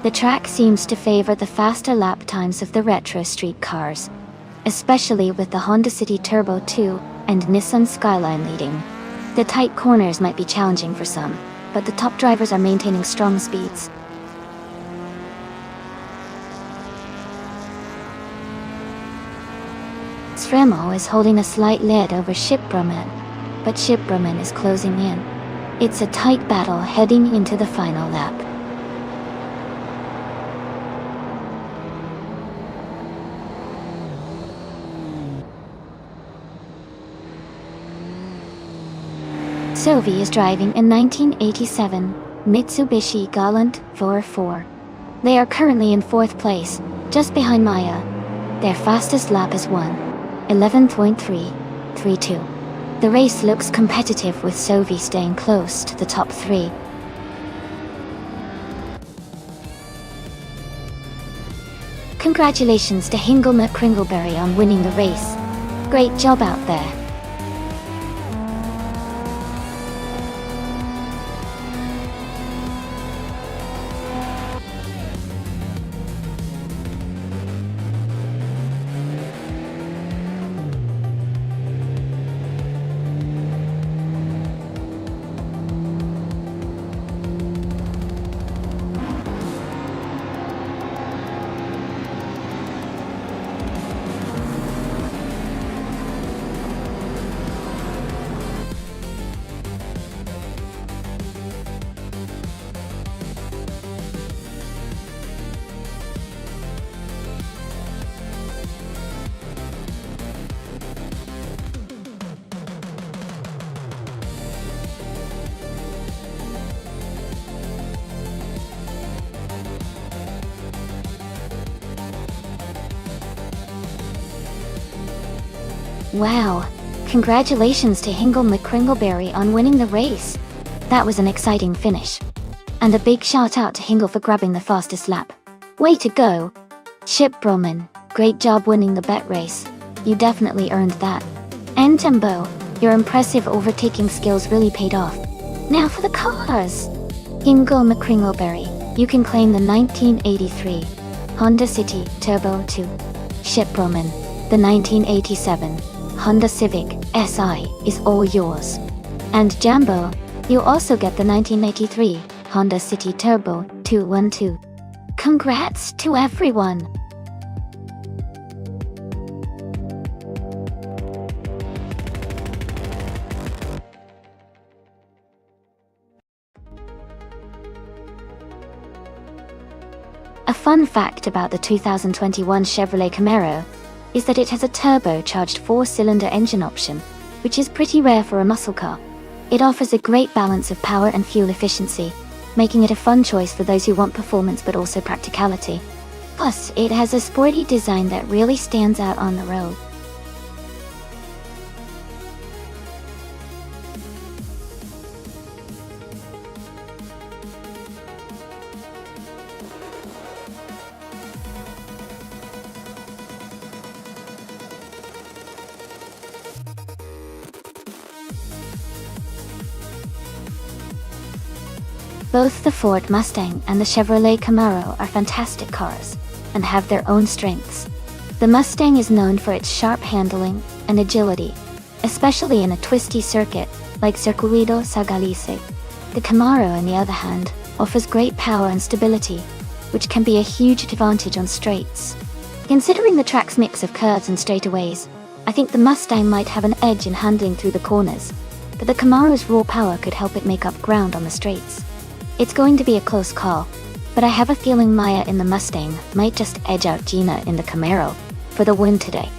The track seems to favor the faster lap times of the retro street cars, especially with the Honda City Turbo 2 and Nissan Skyline leading. The tight corners might be challenging for some, but the top drivers are maintaining strong speeds. Sfremo is holding a slight lead over Shipbroman, but Shipbroman is closing in. It's a tight battle heading into the final lap. Sovi is driving a 1987 Mitsubishi Galant 404. They are currently in 4th place, just behind Maya. Their fastest lap is 1:11.332. The race looks competitive with Sovi staying close to the top 3. Congratulations to Hingelma Kringleberry on winning the race. Great job out there. Wow! Congratulations to Hingelma Kringleberry on winning the race. That was an exciting finish. And a big shout out to Hingle for grabbing the fastest lap. Way to go! Shipbroman, great job winning the bet race. You definitely earned that. And Tembo, your impressive overtaking skills really paid off. Now for the cars! Hingelma Kringleberry, you can claim the 1983 Honda City Turbo 2. Shipbroman, the 1987 Honda Civic SI is all yours. And Jambo, you'll also get the 1983 Honda City Turbo 212. Congrats to everyone! A fun fact about the 2021 Chevrolet Camaro is that it has a turbocharged 4-cylinder engine option, which is pretty rare for a muscle car. It offers a great balance of power and fuel efficiency, making it a fun choice for those who want performance but also practicality. Plus, it has a sporty design that really stands out on the road. Both the Ford Mustang and the Chevrolet Camaro are fantastic cars, and have their own strengths. The Mustang is known for its sharp handling and agility, especially in a twisty circuit like Circuito Sagalice. The Camaro, on the other hand, offers great power and stability, which can be a huge advantage on straights. Considering the track's mix of curves and straightaways, I think the Mustang might have an edge in handling through the corners, but the Camaro's raw power could help it make up ground on the straights. It's going to be a close call, but I have a feeling Maya in the Mustang might just edge out Gina in the Camaro for the win today.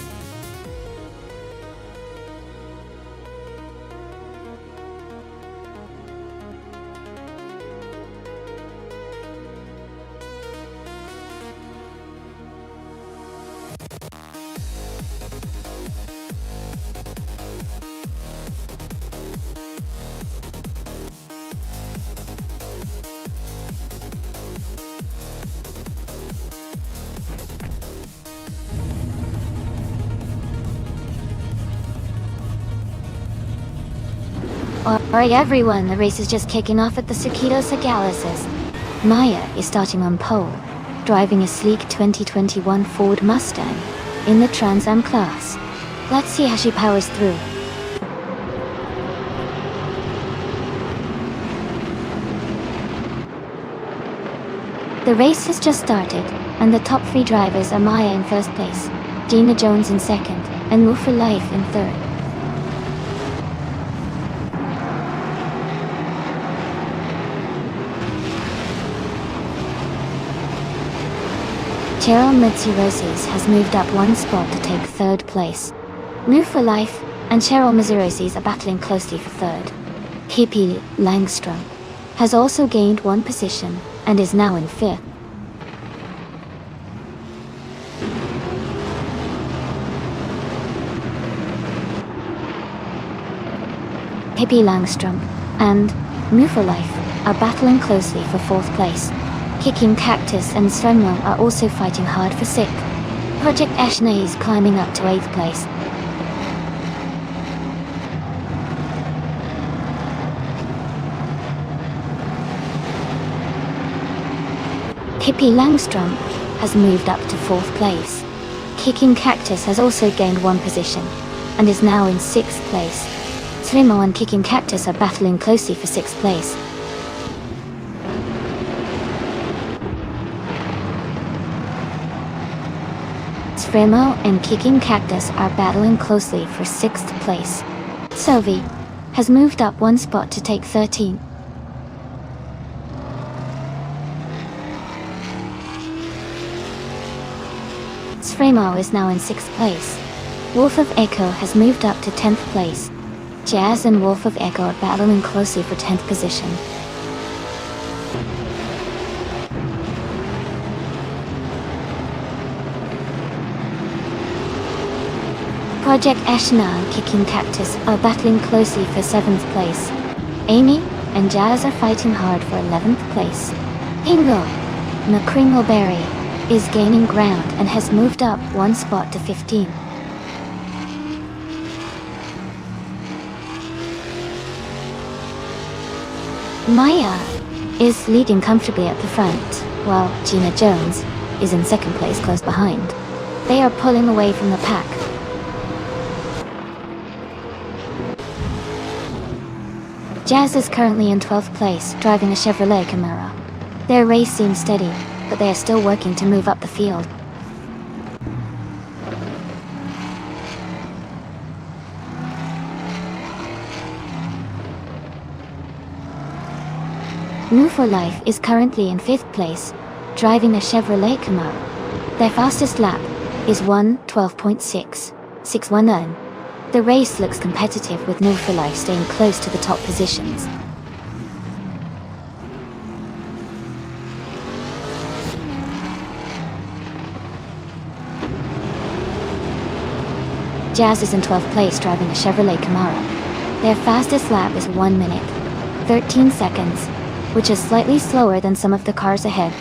Alright everyone, the race is just kicking off at the Cerritos Sagalases. Maya is starting on pole, driving a sleek 2021 Ford Mustang in the Trans Am class. Let's see how she powers through. The race has just started, and the top three drivers are Maya in first place, Gina Jones in second, and Move for Life in third. Cheryl Mitsuroses has moved up one spot to take third place. Move for Life and Cheryl Mitsuroses are battling closely for third. Pippi Langstrom has also gained one position and is now in fifth. Pippi Langstrom and Move for Life are battling closely for fourth place. Kicking Cactus and Svenmo are also fighting hard for sixth. Project Eshna is climbing up to 8th place. Pippi Langstrom has moved up to 4th place. Kicking Cactus has also gained one position and is now in 6th place. Svenmo and Kicking Cactus are battling closely for 6th place. Svenmo and Kicking Cactus are battling closely for 6th place. Sophie has moved up one spot to take 13. Svenmo is now in 6th place. Wolf of Echo has moved up to 10th place. Jazz and Wolf of Echo are battling closely for 10th position. Project Eshna and Kicking Cactus are battling closely for 7th place. Amy and Jazz are fighting hard for 11th place. Ingo McCringleberry is gaining ground and has moved up one spot to 15. Maya is leading comfortably at the front, while Gina Jones is in 2nd place close behind. They are pulling away from the pack. Jazz is currently in 12th place, driving a Chevrolet Camaro. Their race seems steady, but they are still working to move up the field. Move for Life is currently in 5th place, driving a Chevrolet Camaro. Their fastest lap is 1:12.6, The race looks competitive with Move for Life staying close to the top positions. Jazz is in 12th place driving a Chevrolet Camaro. Their fastest lap is 1 minute, 13 seconds, which is slightly slower than some of the cars ahead.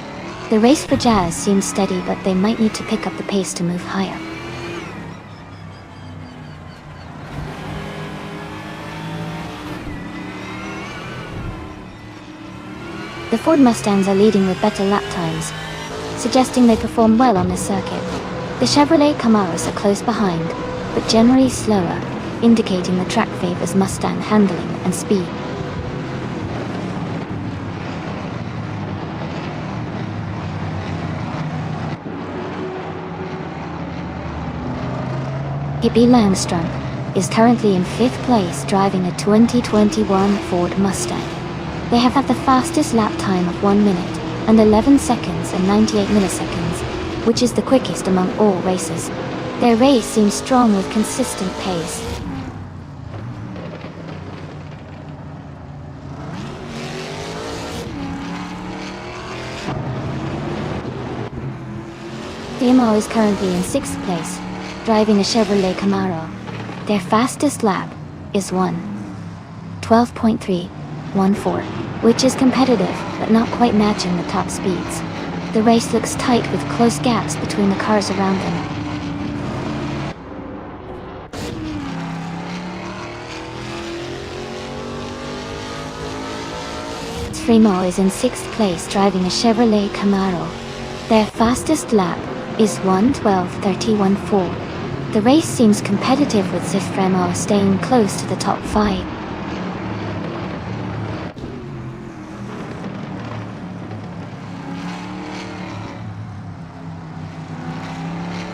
The race for Jazz seems steady, but they might need to pick up the pace to move higher. The Ford Mustangs are leading with better lap times, suggesting they perform well on this circuit. The Chevrolet Camaros are close behind, but generally slower, indicating the track favors Mustang handling and speed. Pippi Langstrom is currently in 5th place driving a 2021 Ford Mustang. They have had the fastest lap time of 1 minute and 11 seconds and 98 milliseconds, which is the quickest among all races. Their race seems strong with consistent pace. DMO is currently in 6th place, driving a Chevrolet Camaro. Their fastest lap is 1:12.314, which is competitive but not quite matching the top speeds. The race looks tight with close gaps between the cars around them. Remo is in 6th place driving a Chevrolet Camaro. Their fastest lap is 1:12:31.4. The race seems competitive with Remo staying close to the top 5.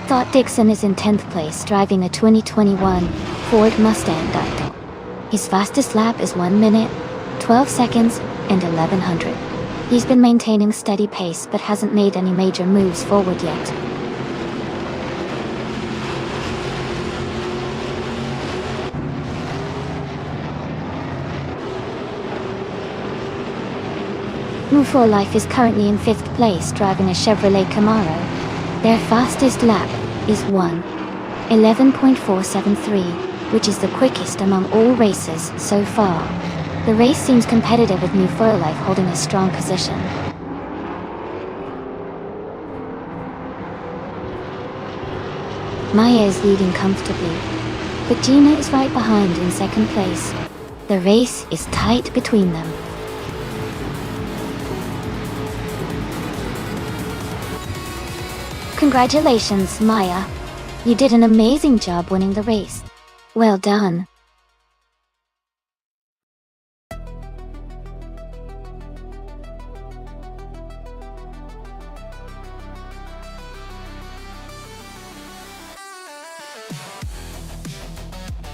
Scott Dixon is in 10th place driving a 2021 Ford Mustang Dito. His fastest lap is 1 minute, 12 seconds, and 1100. He's been maintaining steady pace but hasn't made any major moves forward yet. Move for Life is currently in 5th place driving a Chevrolet Camaro. Their fastest lap is 1:11.473, which is the quickest among all races so far. The race seems competitive with Move for Life holding a strong position. Maya is leading comfortably, but Gina is right behind in 2nd place. The race is tight between them. Congratulations, Maya. You did an amazing job winning the race. Well done.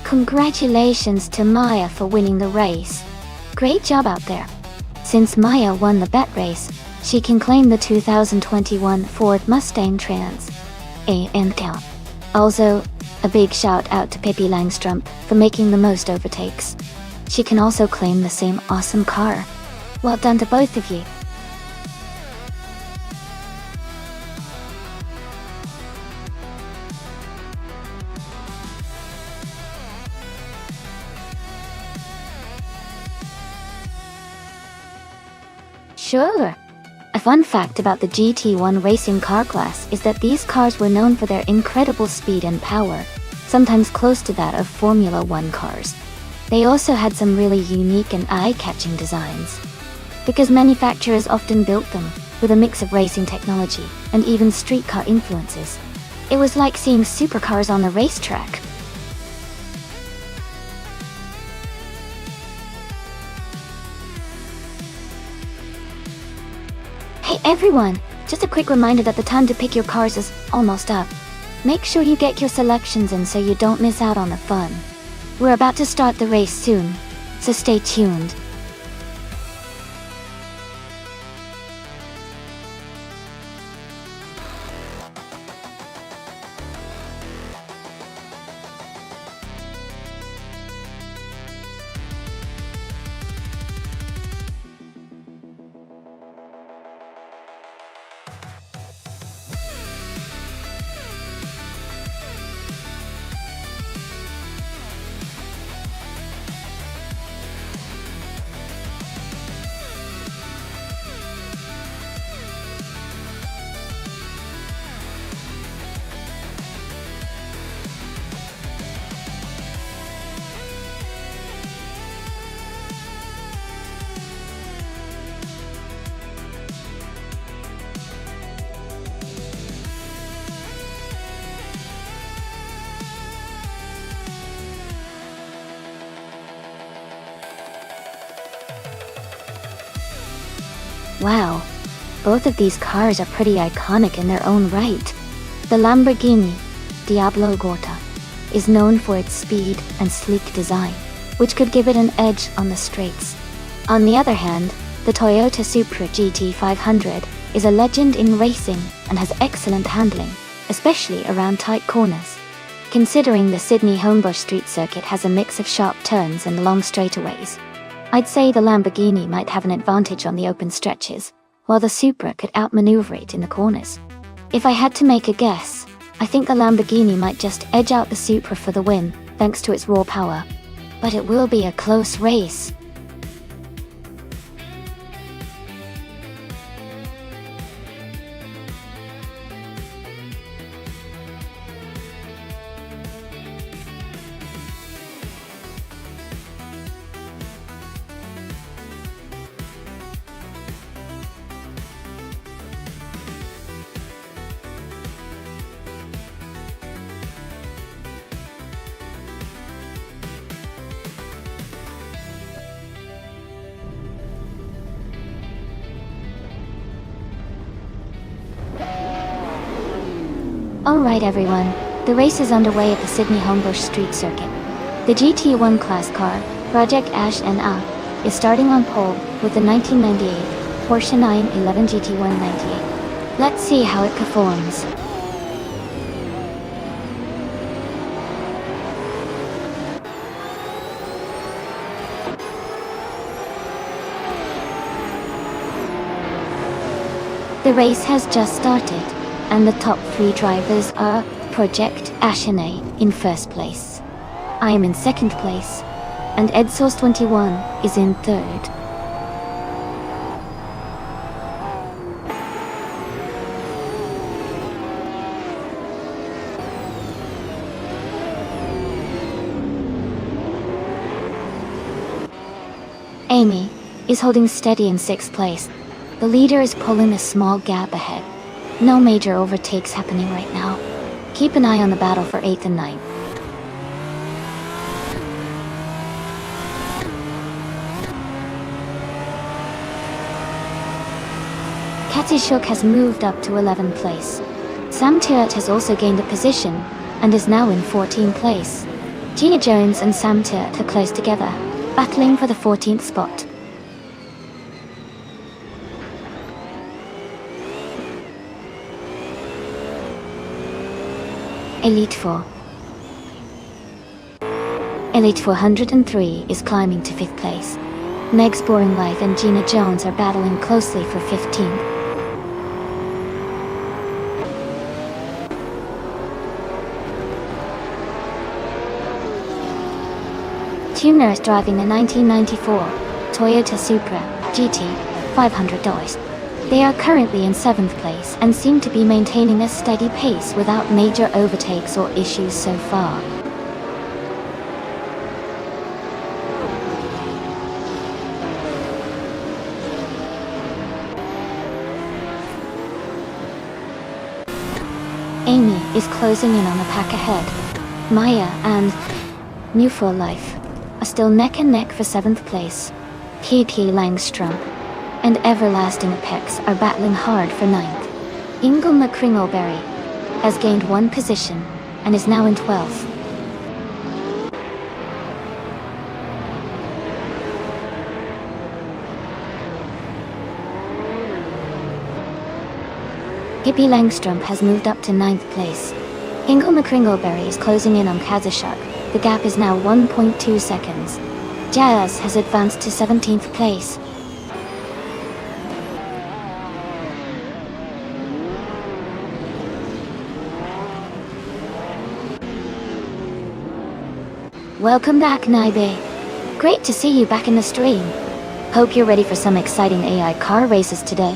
Congratulations to Maya for winning the race. Great job out there. Since Maya won the bet race, she can claim the 2021 Ford Mustang Trans Am. Also, a big shout out to Pippi Langstrup for making the most overtakes. She can also claim the same awesome car. Well done to both of you. Sure. A fun fact about the GT1 racing car class is that these cars were known for their incredible speed and power, sometimes close to that of Formula 1 cars. They also had some really unique and eye-catching designs, because manufacturers often built them with a mix of racing technology and even street car influences. It was like seeing supercars on the racetrack. Hey everyone, just a quick reminder that the time to pick your cars is almost up. Make sure you get your selections in so you don't miss out on the fun. We're about to start the race soon, so stay tuned. Wow, both of these cars are pretty iconic in their own right. The Lamborghini Diablo Gorta is known for its speed and sleek design, which could give it an edge on the straights. On the other hand, the Toyota Supra GT500 is a legend in racing and has excellent handling, especially around tight corners. Considering the Sydney Homebush Street Circuit has a mix of sharp turns and long straightaways, I'd say the Lamborghini might have an advantage on the open stretches, while the Supra could outmaneuver it in the corners. If I had to make a guess, I think the Lamborghini might just edge out the Supra for the win, thanks to its raw power. But it will be a close race. Alright everyone, the race is underway at the Sydney Homebush Street Circuit. The GT1 class car, Project Ash NA, is starting on pole with the 1998 Porsche 911 GT198. Let's see how it performs. The race has just started, and the top 3 drivers are Project Ash NA in first place. I am in second place, and EdSource21 is in third. Amy is holding steady in sixth place. The leader is pulling a small gap ahead. No major overtakes happening right now. Keep an eye on the battle for 8th and 9th. Katy Shook has moved up to 11th place. Sam Tirrett has also gained a position and is now in 14th place. Gina Jones and Sam Tirrett are close together, battling for the 14th spot. Elite 4. Elite 403 is climbing to 5th place. Meg's Boring Life and Gina Jones are battling closely for 15th. Tuner is driving a 1994 Toyota Supra GT $500. They are currently in 7th place and seem to be maintaining a steady pace without major overtakes or issues so far. Amy is closing in on the pack ahead. Maya and New for Life are still neck and neck for 7th place. Kiki Langstrom and Everlasting Apex are battling hard for 9th. Ingle McCringleberry has gained 1 position and is now in 12th. Hippie Langstrom has moved up to 9th place. Ingle McCringleberry is closing in on Kazashuk. The gap is now 1.2 seconds. Jazz has advanced to 17th place. Welcome back, Naibe. Great to see you back in the stream. Hope you're ready for some exciting AI car races today.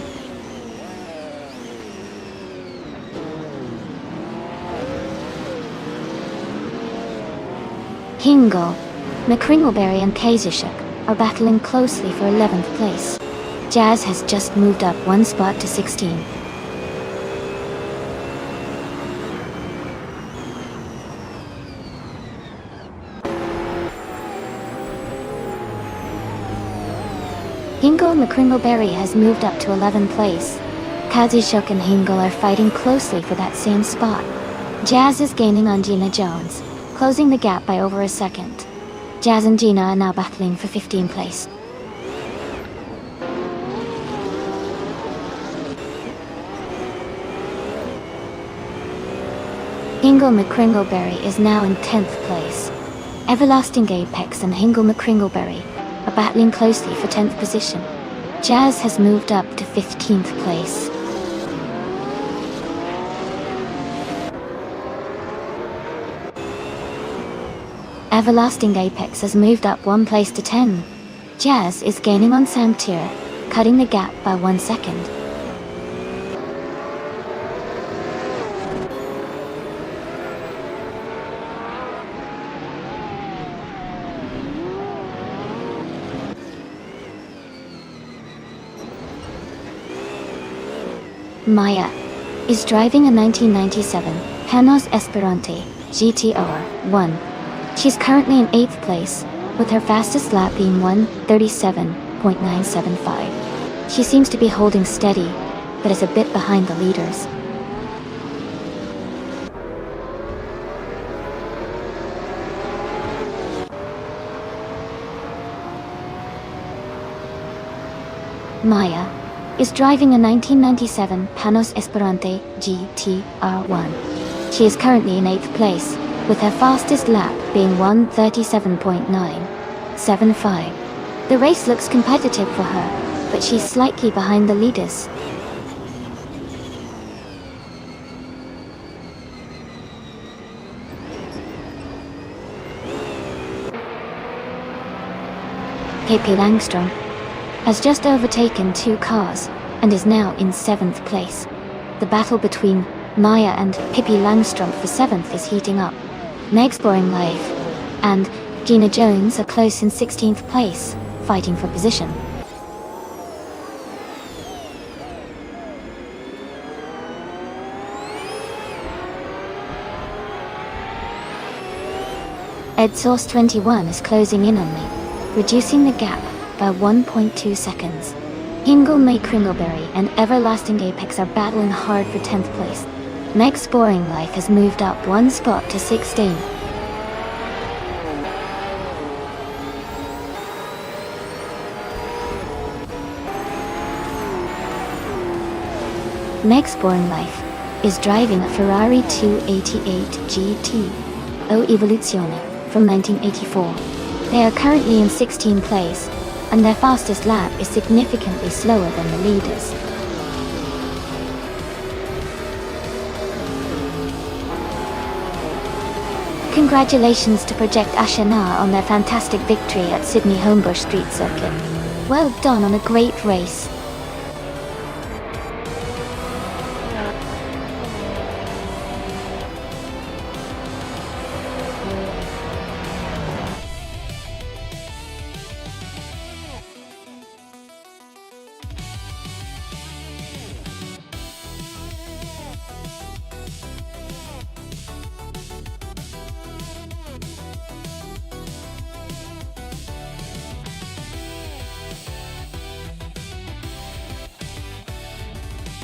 Hingle, McCringleberry and Kazashuk are battling closely for 11th place. Jazz has just moved up 1 spot to 16. Hingle McCringleberry has moved up to 11th place. Kazashuk and Hingle are fighting closely for that same spot. Jazz is gaining on Gina Jones, closing the gap by over a second. Jazz and Gina are now battling for 15th place. Hingle McCringleberry is now in 10th place. Everlasting Apex and Hingle McCringleberry are battling closely for 10th position. Jazz has moved up to 15th place. Everlasting Apex has moved up 1 place to 10. Jazz is gaining on Sam Tirrett, cutting the gap by 1 second. Maya is driving a 1997 Hanos Esperante GTR 1. She's currently in 8th place, with her fastest lap being 1:37.975. She seems to be holding steady, but is a bit behind the leaders. Maya, is driving a 1997 Panos Esperante GT-R1. She is currently in 8th place, with her fastest lap being 1:37.975. The race looks competitive for her, but she's slightly behind the leaders. Pippi Langstrom has just overtaken 2 cars and is now in 7th place. The battle between Maya and Pippi Langstrom for 7th is heating up. Meg's Boring Life and Gina Jones are close in 16th place, fighting for position. EdSauce21 is closing in on me, reducing the gap by 1.2 seconds. Hingle May Kringleberry and Everlasting Apex are battling hard for 10th place. Meg's Boring Life has moved up 1 spot to 16. Meg's Boring Life is driving a Ferrari 288 GT O Evoluzione from 1984. They are currently in 16th place, and their fastest lap is significantly slower than the leaders. Congratulations to Project Ashana on their fantastic victory at Sydney Homebush Street Circuit. Well done on a great race.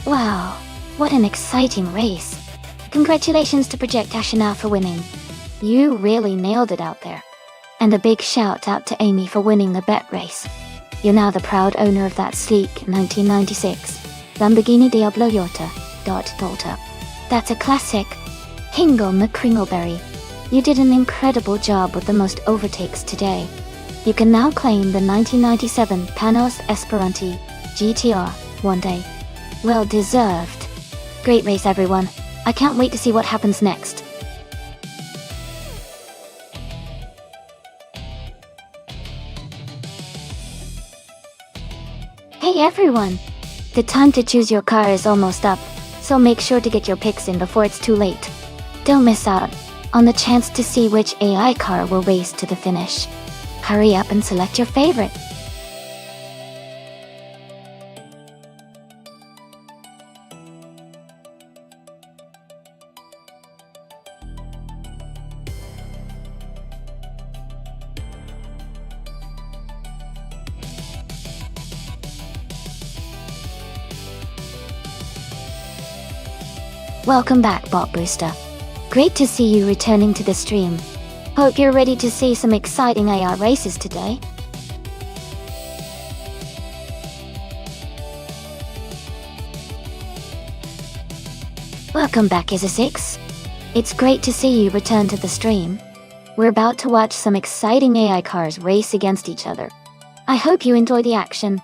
Wow, what an exciting race. Congratulations to Project Ashana for winning. You really nailed it out there. And a big shout out to Amy for winning the bet race. You're now the proud owner of that sleek 1996 Lamborghini Diablo Yorta. That's a classic. Hingle McCringleberry. You did an incredible job with the most overtakes today. You can now claim the 1997 Panos Esperante GTR one day. Well deserved. Great race, everyone. I can't wait to see what happens next. Hey everyone! The time to choose your car is almost up, so make sure to get your picks in before it's too late. Don't miss out on the chance to see which AI car will race to the finish. Hurry up and select your favorite. Welcome back, Bot Booster. Great to see you returning to the stream. Hope you're ready to see some exciting AR races today. Welcome back, Isa6. It's great to see you return to the stream. We're about to watch some exciting AI cars race against each other. I hope you enjoy the action.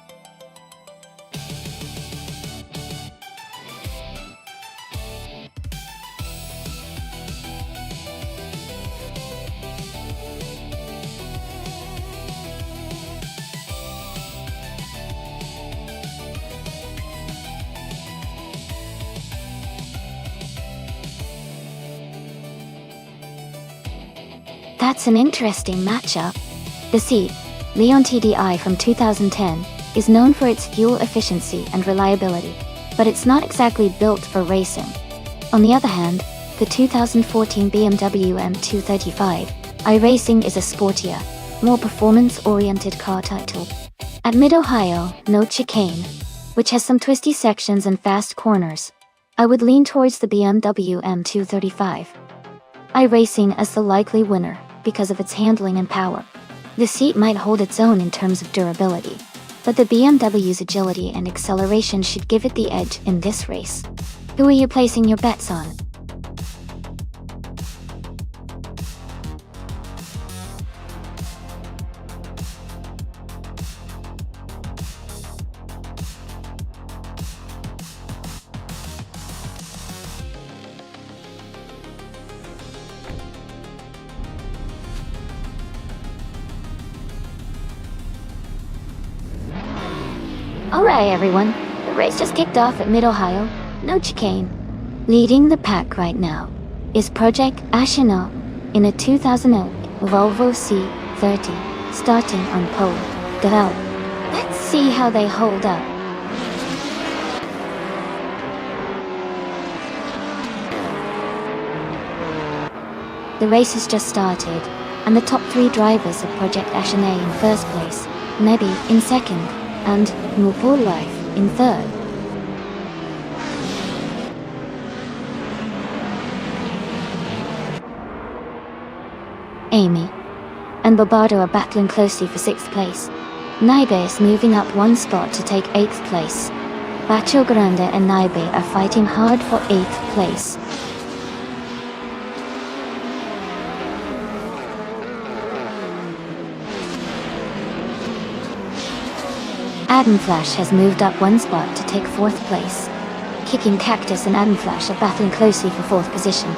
That's an interesting matchup. The Seat, Leon TDI from 2010, is known for its fuel efficiency and reliability, but it's not exactly built for racing. On the other hand, the 2014 BMW M235 iRacing is a sportier, more performance-oriented car title. At Mid-Ohio, note chicane, which has some twisty sections and fast corners. I would lean towards the BMW M235 iRacing as the likely winner, because of its handling and power. The Seat might hold its own in terms of durability, but the BMW's agility and acceleration should give it the edge in this race. Who are you placing your bets on? Alright everyone, the race just kicked off at Mid-Ohio, no chicane. Leading the pack right now is Project Ashino in a 2008 Volvo C30, starting on pole. Go. Let's see how they hold up. The race has just started, and the top 3 drivers of Project Ashino in first place, Nebi in second, and Mupur Life in third. Amy and Bobardo are battling closely for 6th place. Naibe is moving up 1 spot to take 8th place. Bacho Grande and Naibe are fighting hard for 8th place. Adam Flash has moved up 1 spot to take 4th place. Kicking Cactus and Adam Flash are battling closely for 4th position.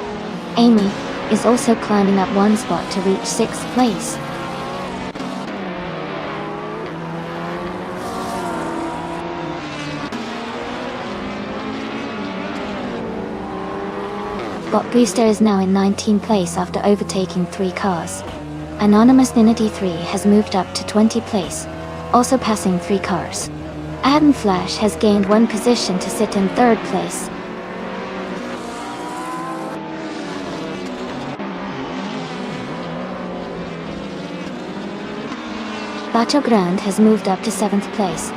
Amy is also climbing up 1 spot to reach 6th place. Bot Booster is now in 19th place after overtaking 3 cars. Anonymous Ninity 3 has moved up to 20th place, also passing 3 cars. Adam Flash has gained 1 position to sit in 3rd place. Bacho Grande has moved up to 7th place.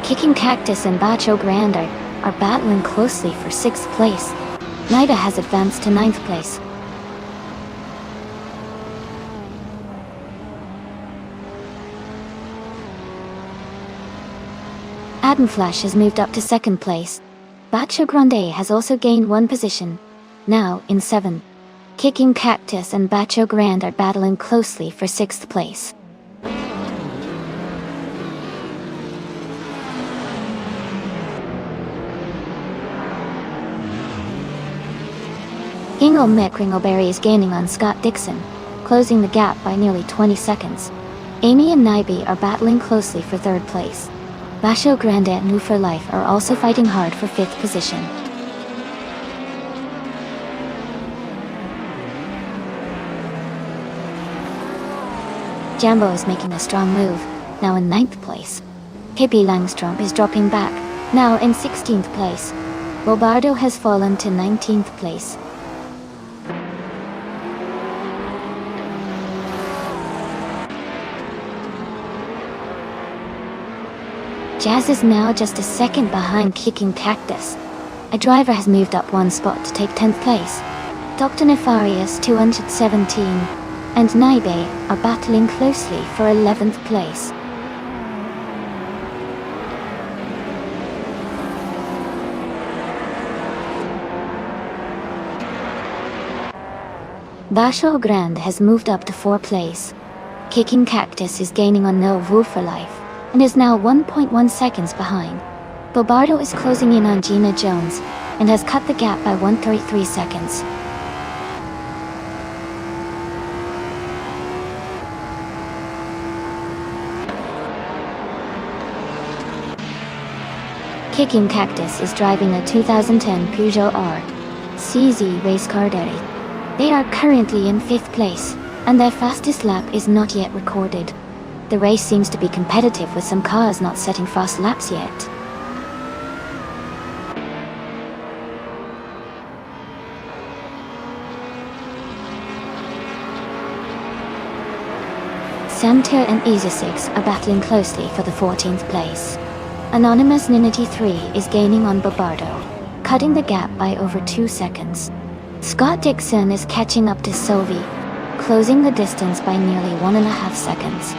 Kicking Cactus and Bacho Grande are battling closely for 6th place. Nida has advanced to 9th place. Adam Flash has moved up to 2nd place. Bacho Grande has also gained 1 position, now in 7th. Kicking Cactus and Bacho Grande are battling closely for 6th place. Ingo Ringleberry is gaining on Scott Dixon, closing the gap by nearly 20 seconds. Amy and Naibe are battling closely for 3rd place. Bacho Grande and New for Life are also fighting hard for 5th position. Jambo is making a strong move, now in 9th place. Hippie Langstrom is dropping back, now in 16th place. Bobardo has fallen to 19th place. Jazz is now just a second behind Kicking Cactus. A driver has moved up 1 spot to take 10th place. Dr. Nefarious 217 and Naibe are battling closely for 11th place. Bacho Grande has moved up to 4th place. Kicking Cactus is gaining on No Voo for Life and is now 1.1 seconds behind. Bobardo is closing in on Gina Jones and has cut the gap by 133 seconds. Kicking Cactus is driving a 2010 Peugeot R CZ race car Derry. They are currently in 5th place, and their fastest lap is not yet recorded. The race seems to be competitive with some cars not setting fast laps yet. Samter and Easy6 are battling closely for the 14th place. Anonymous Ninity 3 is gaining on Bobardo, cutting the gap by over 2 seconds. Scott Dixon is catching up to Sylvie, closing the distance by nearly 1.5 seconds.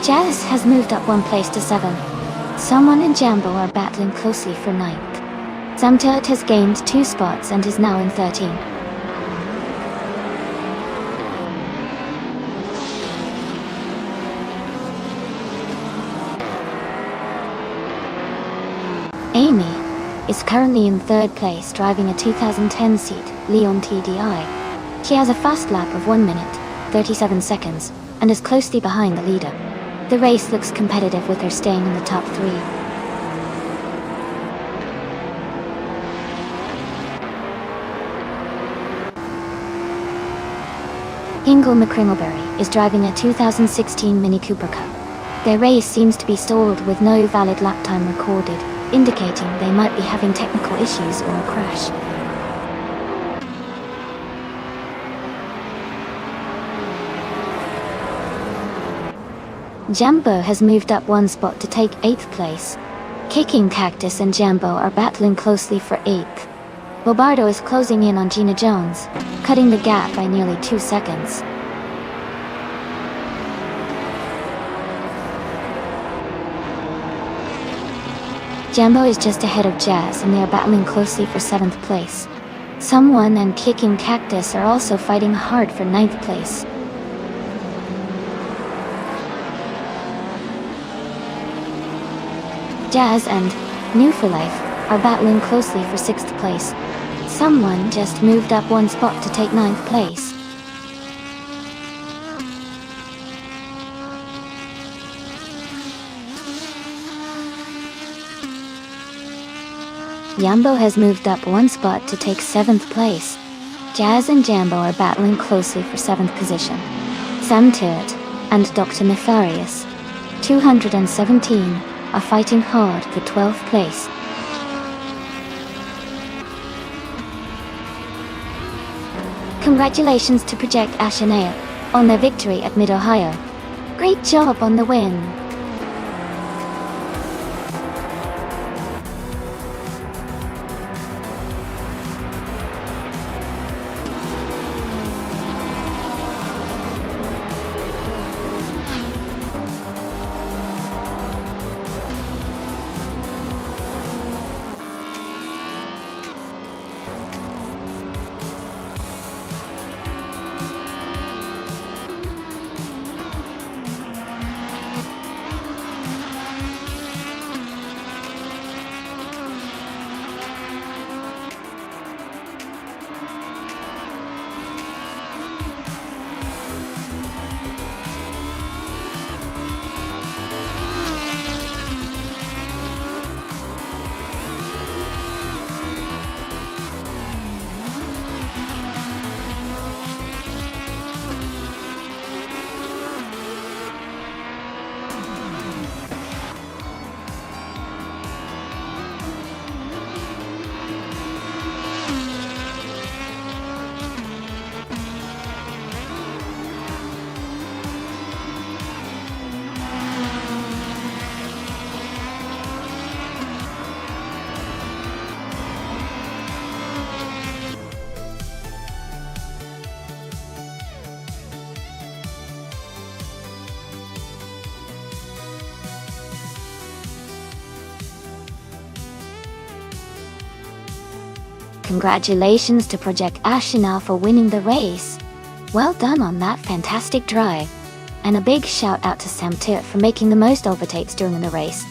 Jazz has moved up one place to 7th. Someone and Jambo are battling closely for 9th. Samtut has gained 2 spots and is now in 13th. Amy is currently in 3rd place driving a 2010 seat, Leon TDI. She has a fast lap of 1 minute, 37 seconds, and is closely behind the leader. The race looks competitive with her staying in the top 3. Hingle McCringleberry is driving a 2016 Mini Cooper Cup. Their race seems to be stalled with no valid lap time recorded, indicating they might be having technical issues or a crash. Jambo has moved up 1 spot to take 8th place. Kicking Cactus and Jambo are battling closely for 8th. Bobardo is closing in on Gina Jones, cutting the gap by nearly 2 seconds. Jambo is just ahead of Jazz and they are battling closely for 7th place. Someone and Kicking Cactus are also fighting hard for 9th place. Jazz and New for Life are battling closely for 6th place. Someone just moved up 1 spot to take 9th place. Jambo has moved up 1 spot to take 7th place. Jazz and Jambo are battling closely for 7th position. Sam Turret and Dr. Nefarious, 217, are fighting hard for 12th place. Congratulations to Project Ashanea on their victory at Mid-Ohio. Great job on the win. Congratulations to Project Ashanel for winning the race. Well done on that fantastic drive. And a big shout out to Sam Turt for making the most overtakes during the race.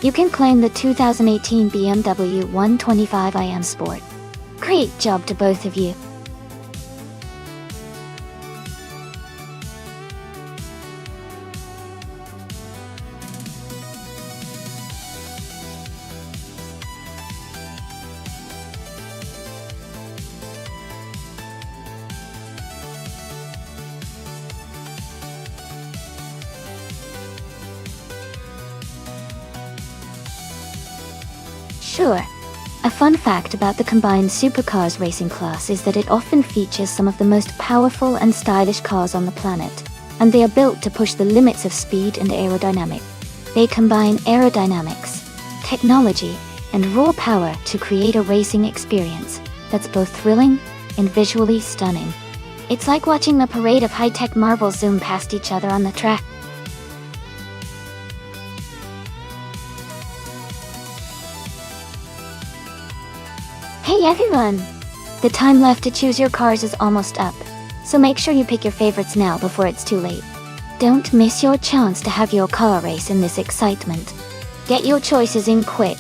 You can claim the 2018 BMW 125iM Sport. Great job to both of you. Sure. A fun fact about the combined supercars racing class is that it often features some of the most powerful and stylish cars on the planet, and they are built to push the limits of speed and aerodynamics. They combine aerodynamics, technology, and raw power to create a racing experience that's both thrilling and visually stunning. It's like watching a parade of high-tech marbles zoom past each other on the track. Hey everyone! The time left to choose your cars is almost up, so make sure you pick your favorites now before it's too late. Don't miss your chance to have your car race in this excitement. Get your choices in quick.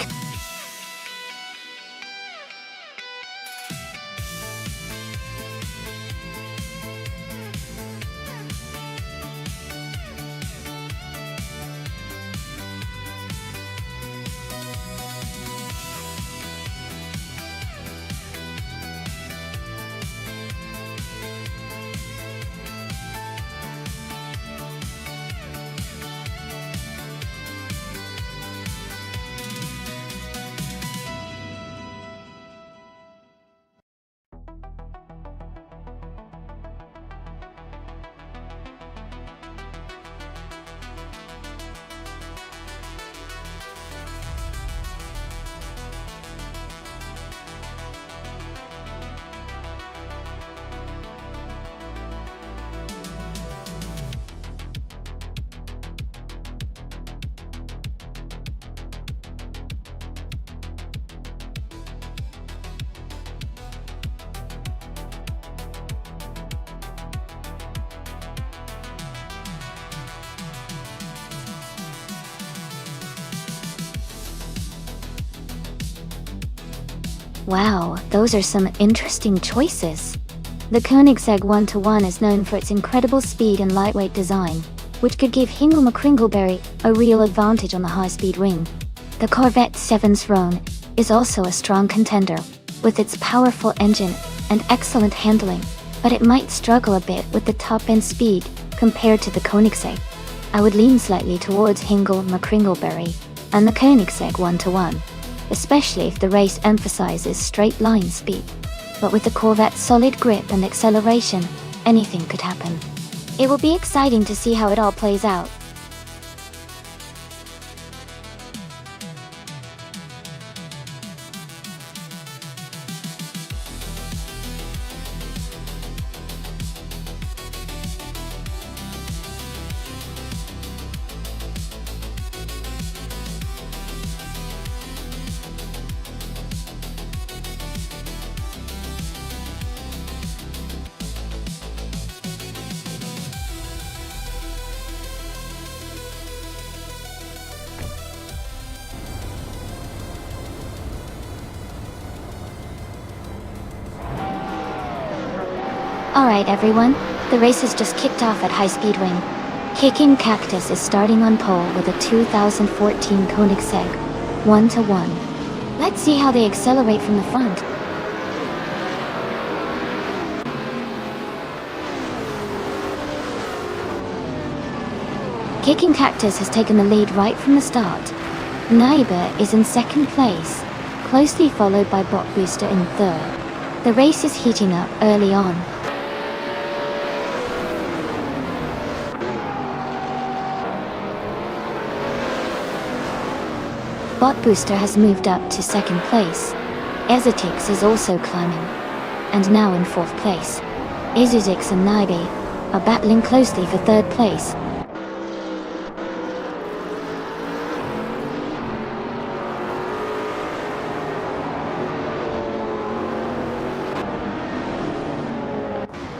Wow, those are some interesting choices. The Koenigsegg 1-1 is known for its incredible speed and lightweight design, which could give Hingle McCringleberry a real advantage on the high-speed ring. The Corvette 7's Rhone is also a strong contender, with its powerful engine and excellent handling, but it might struggle a bit with the top-end speed compared to the Koenigsegg. I would lean slightly towards Hingle McCringleberry and the Koenigsegg 1-1. Especially if the race emphasizes straight-line speed. But with the Corvette's solid grip and acceleration, anything could happen. It will be exciting to see how it all plays out. Alright everyone, the race has just kicked off at High Speed Ring. Kicking Cactus is starting on pole with a 2014 Koenigsegg 1-1. Let's see how they accelerate from the front. Kicking Cactus has taken the lead right from the start. Naiba is in second place, closely followed by Bot Booster in third. The race is heating up early on. Bot Booster has moved up to second place. Ezotix is also climbing, and now in fourth place. Ezuzix and Naibe are battling closely for third place.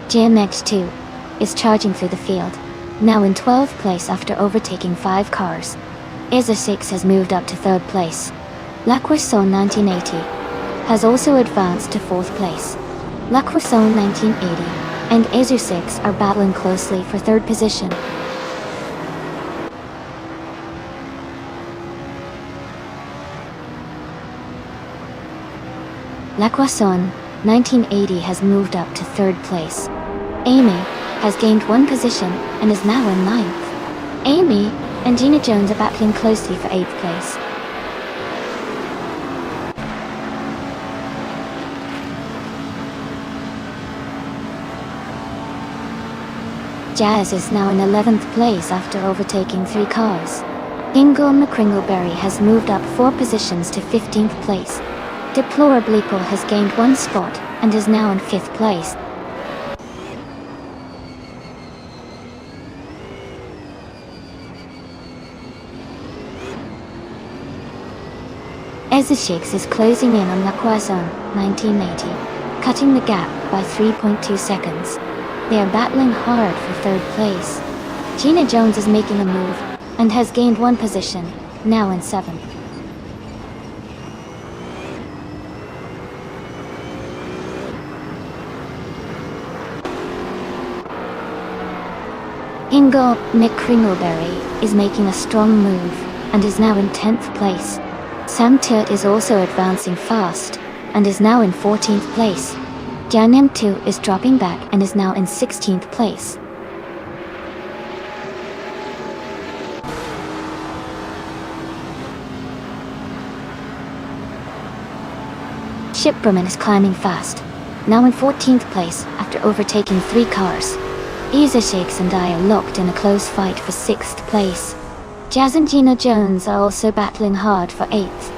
GMX2 is charging through the field, now in 12th place after overtaking 5 cars. Ezuzix has moved up to third place. La Croissant 1980 has also advanced to fourth place. La Croissant 1980 and Ezuzix are battling closely for third position. La Croissant 1980 has moved up to third place. Amy has gained 1 position and is now in 9th. Amy and Gina Jones are battling closely for 8th place. Jazz is now in 11th place after overtaking 3 cars. Ingle McCringleberry has moved up 4 positions to 15th place. Deplorableeple has gained 1 spot and is now in 5th place. Ezeshix is closing in on Laquazon, 1980, cutting the gap by 3.2 seconds. They are battling hard for third place. Gina Jones is making a move, and has gained one position, now in 7th. Ingo McCringleberry is making a strong move, and is now in 10th place. Sam Turt is also advancing fast, and is now in 14th place. Jianim 2 is dropping back and is now in 16th place. Shipperman is climbing fast, now in 14th place after overtaking 3 cars. Isa Shakes and I are locked in a close fight for 6th place. Jazz and Gina Jones are also battling hard for 8th.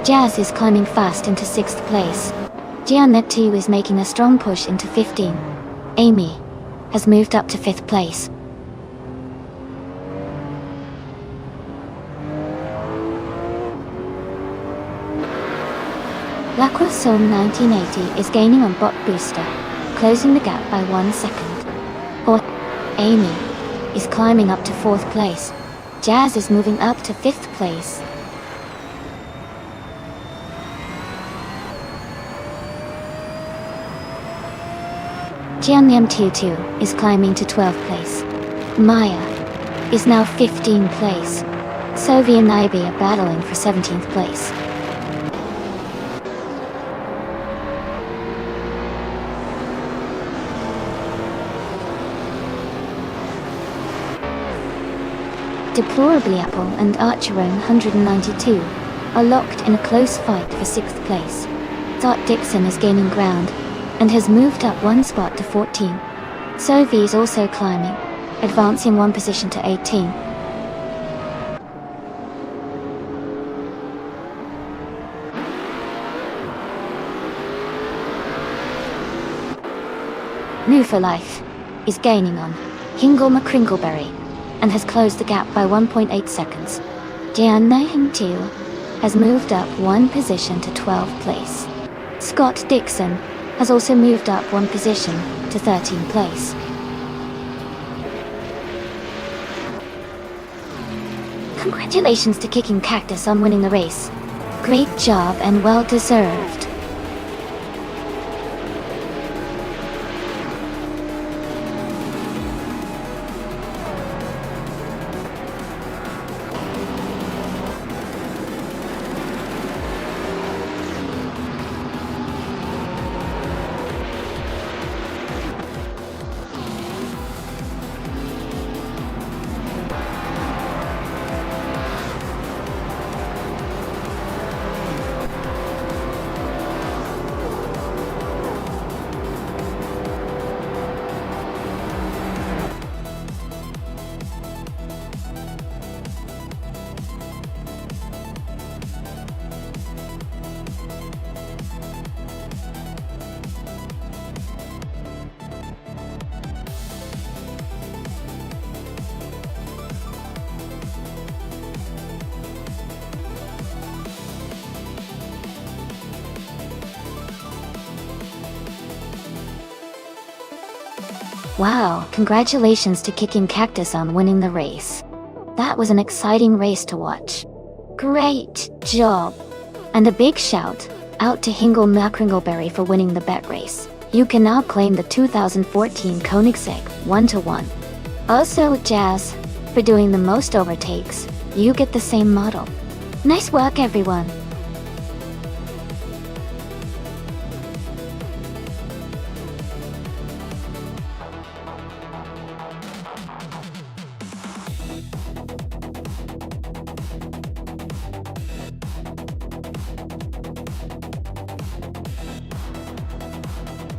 Jazz is climbing fast into 6th place. Giannet 2 is making a strong push into 15. Amy has moved up to 5th place. Laquasol 1980 is gaining on Bot Booster, closing the gap by 1 second. Or Amy is climbing up to 4th place. Jazz is moving up to 5th place. Jianliam Tutu is climbing to 12th place. Maya is now 15th place. Sophie and Ibe are battling for 17th place. Deplorably Apple and Archerone 192 are locked in a close fight for 6th place. Dot Dixon is gaining ground and has moved up 1 spot to 14. Sophie is also climbing, advancing 1 position to 18. New for Life is gaining on Hingle McCringleberry and has closed the gap by 1.8 seconds. Jian Naiheng 2 has moved up 1 position to 12th place. Scott Dixon has also moved up 1 position to 13th place. Congratulations to Kicking Cactus on winning the race. Great job and well deserved. Wow, congratulations to Kicking Cactus on winning the race. That was an exciting race to watch. Great job! And a big shout out to Hingle McCringleberry for winning the bet race. You can now claim the 2014 Koenigsegg 1-1. Also Jazz, for doing the most overtakes, you get the same model. Nice work everyone!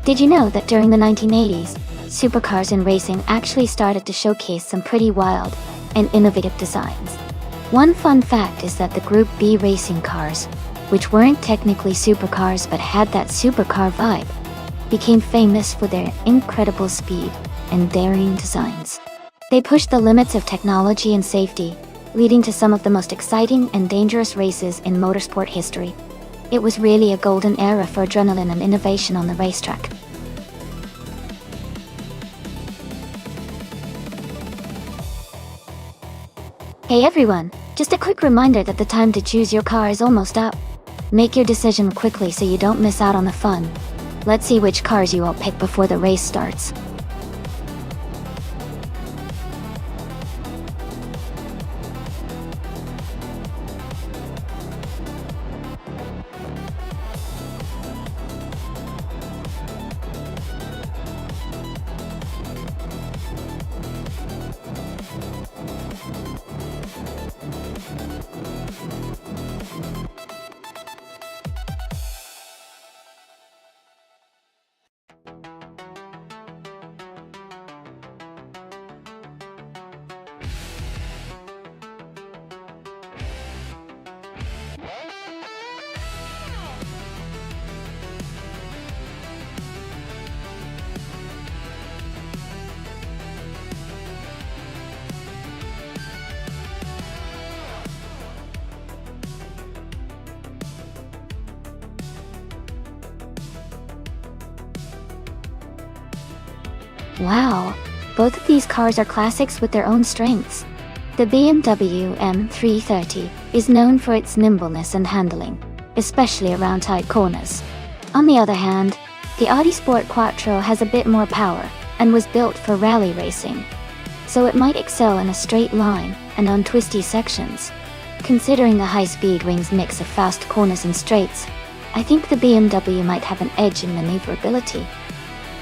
Did you know that during the 1980s, supercars in racing actually started to showcase some pretty wild and innovative designs? One fun fact is that the Group B racing cars, which weren't technically supercars but had that supercar vibe, became famous for their incredible speed and daring designs. They pushed the limits of technology and safety, leading to some of the most exciting and dangerous races in motorsport history. It was really a golden era for adrenaline and innovation on the racetrack. Hey everyone, just a quick reminder that the time to choose your car is almost up. Make your decision quickly so you don't miss out on the fun. Let's see which cars you all pick before the race starts. Wow, both of these cars are classics with their own strengths. The BMW M330 is known for its nimbleness and handling, especially around tight corners. On the other hand, the Audi Sport Quattro has a bit more power and was built for rally racing, so it might excel in a straight line and on twisty sections. Considering the high-speed wing's mix of fast corners and straights, I think the BMW might have an edge in maneuverability.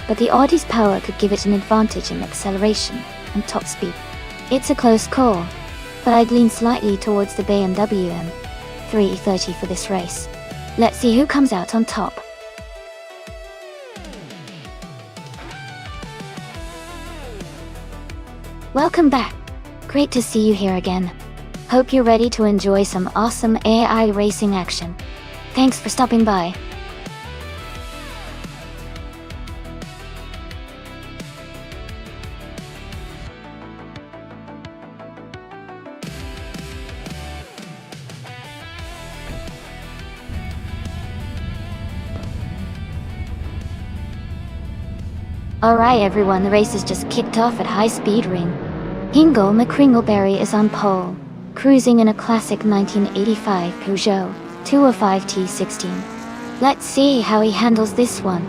But the Audi's power could give it an advantage in acceleration and top speed. It's a close call, but I'd lean slightly towards the BMW M330 for this race. Let's see who comes out on top. Welcome back. Great to see you here again. Hope you're ready to enjoy some awesome AI racing action. Thanks for stopping by. Alright everyone, the race has just kicked off at high speed ring. Hingle McCringleberry is on pole, cruising in a classic 1985 Peugeot 205 T16. Let's see how he handles this one.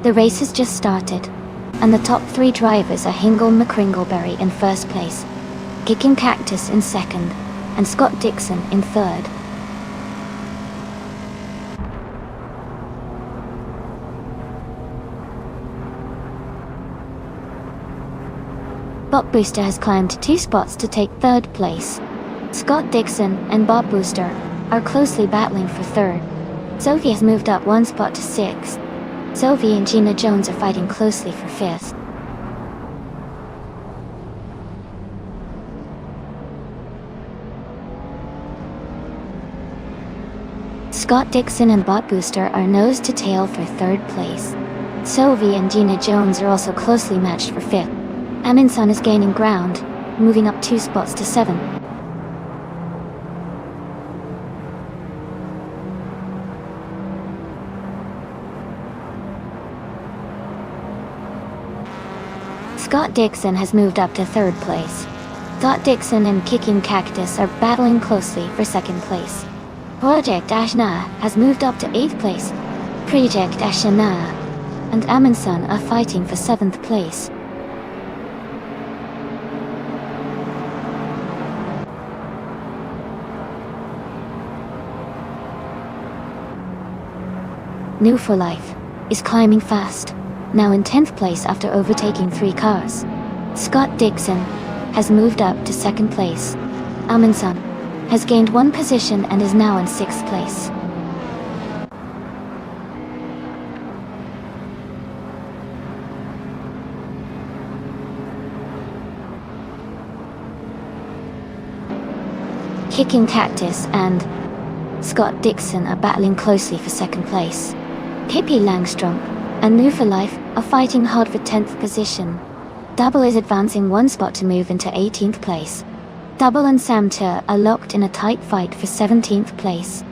The race has just started, and the top three drivers are Hingle McCringleberry in first place, Kicking Cactus in second, and Scott Dixon in third. Bob Booster has climbed 2 spots to take third place. Scott Dixon and Bob Booster are closely battling for third. Sophie has moved up 1 spot to 6th. Sophie and Gina Jones are fighting closely for 5th. Scott Dixon and Bob Booster are nose to tail for 3rd place. Sophie and Gina Jones are also closely matched for 5th. Amundsen is gaining ground, moving up 2 spots to 7. Scott Dixon has moved up to 3rd place. Scott Dixon and Kicking Cactus are battling closely for 2nd place. Project Ashna has moved up to 8th place. Project Ashna and Amundsen are fighting for 7th place. New for Life is climbing fast, now in 10th place after overtaking 3 cars. Scott Dixon has moved up to 2nd place. Amundsen has gained 1 position and is now in 6th place. Kicking Cactus and Scott Dixon are battling closely for 2nd place. Pippi Langstrumpf and New for Life are fighting hard for 10th position. Double is advancing one spot to move into 18th place. Double and Sam Tur are locked in a tight fight for 17th place.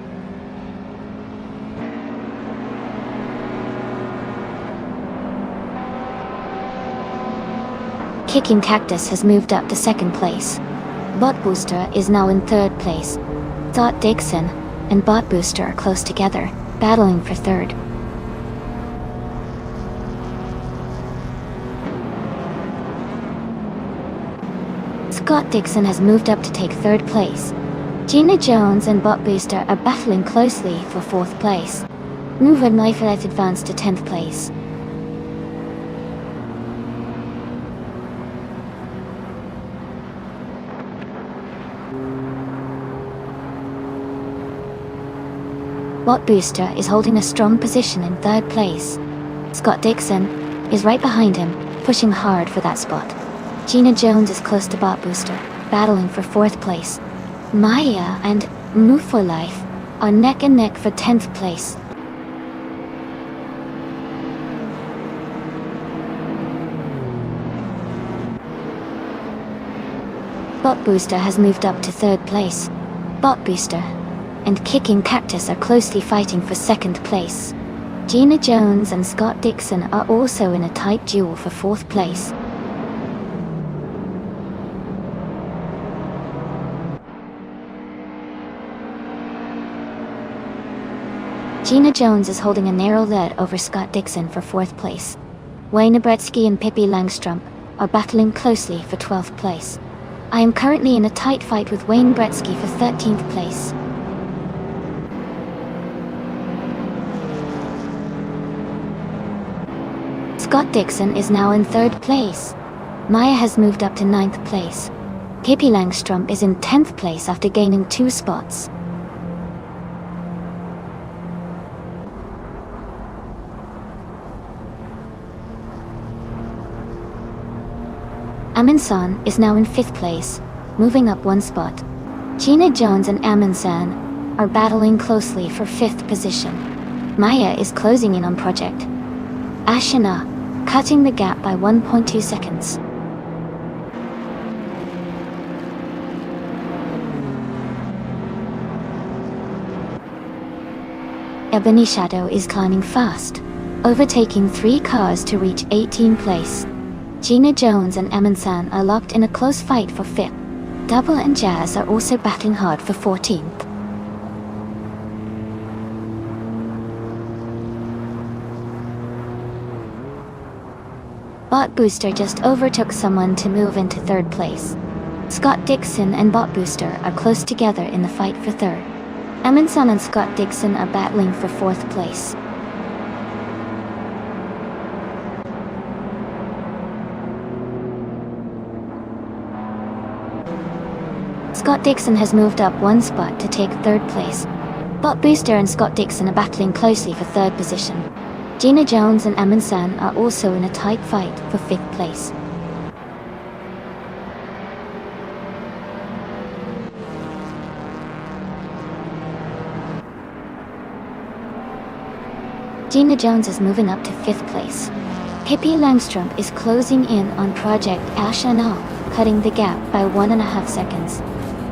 Kicking Cactus has moved up to 2nd place. Bot Booster is now in 3rd place. Dot Dixon and Bot Booster are close together, battling for 3rd. Scott Dixon has moved up to take 3rd place. Gina Jones and Bot Booster are battling closely for 4th place. Mover Knife has advanced to 10th place. Bot Booster is holding a strong position in 3rd place. Scott Dixon is right behind him, pushing hard for that spot. Gina Jones is close to Bot Booster, battling for 4th place. Maya and Move for Life are neck and neck for 10th place. Bot Booster has moved up to 3rd place. Bot Booster and Kicking Cactus are closely fighting for 2nd place. Gina Jones and Scott Dixon are also in a tight duel for 4th place. Gina Jones is holding a narrow lead over Scott Dixon for 4th place. Wayne Gretzky and Pippi Langstrumpf are battling closely for 12th place. I am currently in a tight fight with Wayne Gretzky for 13th place. Scott Dixon is now in 3rd place. Maya has moved up to 9th place. Pippi Langstrumpf is in 10th place after gaining 2 spots. Amundsen is now in 5th place, moving up 1 spot. Gina Jones and Amundsen are battling closely for 5th position. Maya is closing in on Project Ashina, cutting the gap by 1.2 seconds. Ebony Shadow is climbing fast, overtaking 3 cars to reach 18th place. Gina Jones and Amundsen are locked in a close fight for 5th. Double and Jazz are also battling hard for 14th. Bot Booster just overtook someone to move into 3rd place. Scott Dixon and Bot Booster are close together in the fight for 3rd. Amundsen and Scott Dixon are battling for 4th place. Scott Dixon has moved up 1 spot to take 3rd place. Bot Booster and Scott Dixon are battling closely for 3rd position. Gina Jones and Amundsen are also in a tight fight for 5th place. Gina Jones is moving up to 5th place. Pippi Langstrumpf is closing in on Project Ashana, cutting the gap by 1.5 seconds.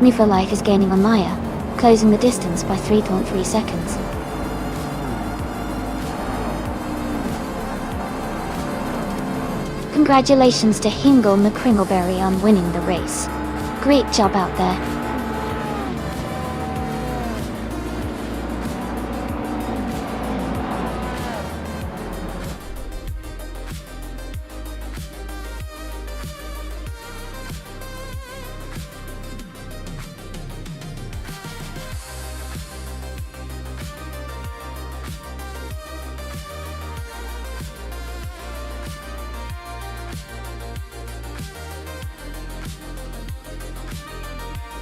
Me for Life is gaining on Maya, closing the distance by 3.3 seconds. Congratulations to Hingle McCringleberry on winning the race. Great job out there.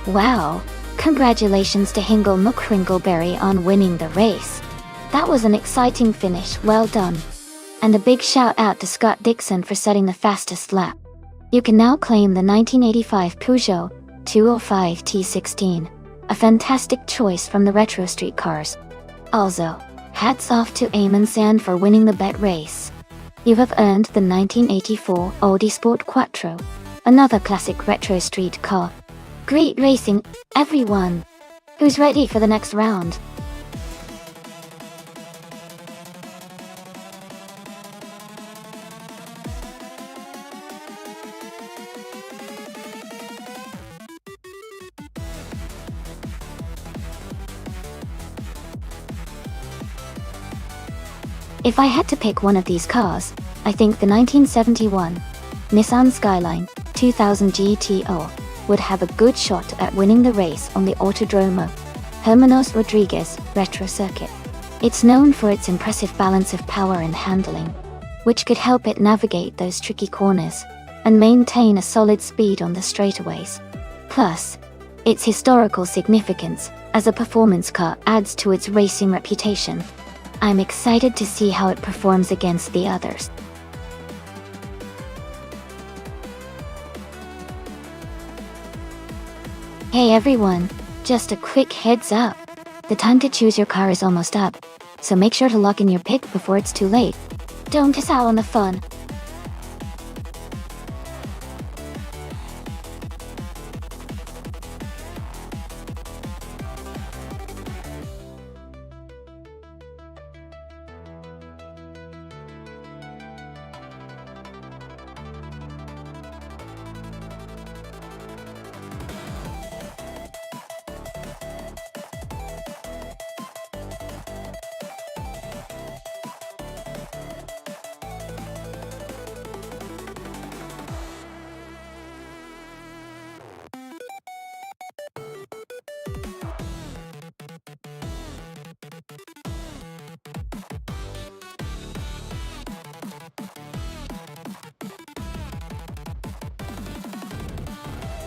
Wow, congratulations to Hingle McCringleberry on winning the race. That was an exciting finish, well done. And a big shout out to Scott Dixon for setting the fastest lap. You can now claim the 1985 Peugeot 205 T16, a fantastic choice from the retro street cars. Also, Hats off to Eamon Sand for winning the bet race. You have earned the 1984 Audi Sport Quattro, another classic retro street car. Great racing, everyone! Who's ready for the next round? If I had to pick one of these cars, I think the 1971 Nissan Skyline 2000 GTO would have a good shot at winning the race on the Autodromo Hermanos Rodriguez retro circuit. It's known for its impressive balance of power and handling, which could help it navigate those tricky corners and maintain a solid speed on the straightaways. Plus, its historical significance as a performance car adds to its racing reputation. I'm excited to see how it performs against the others. Hey everyone, just a quick heads up. The time to choose your car is almost up, so make sure to lock in your pick before it's too late. Don't miss out on the fun.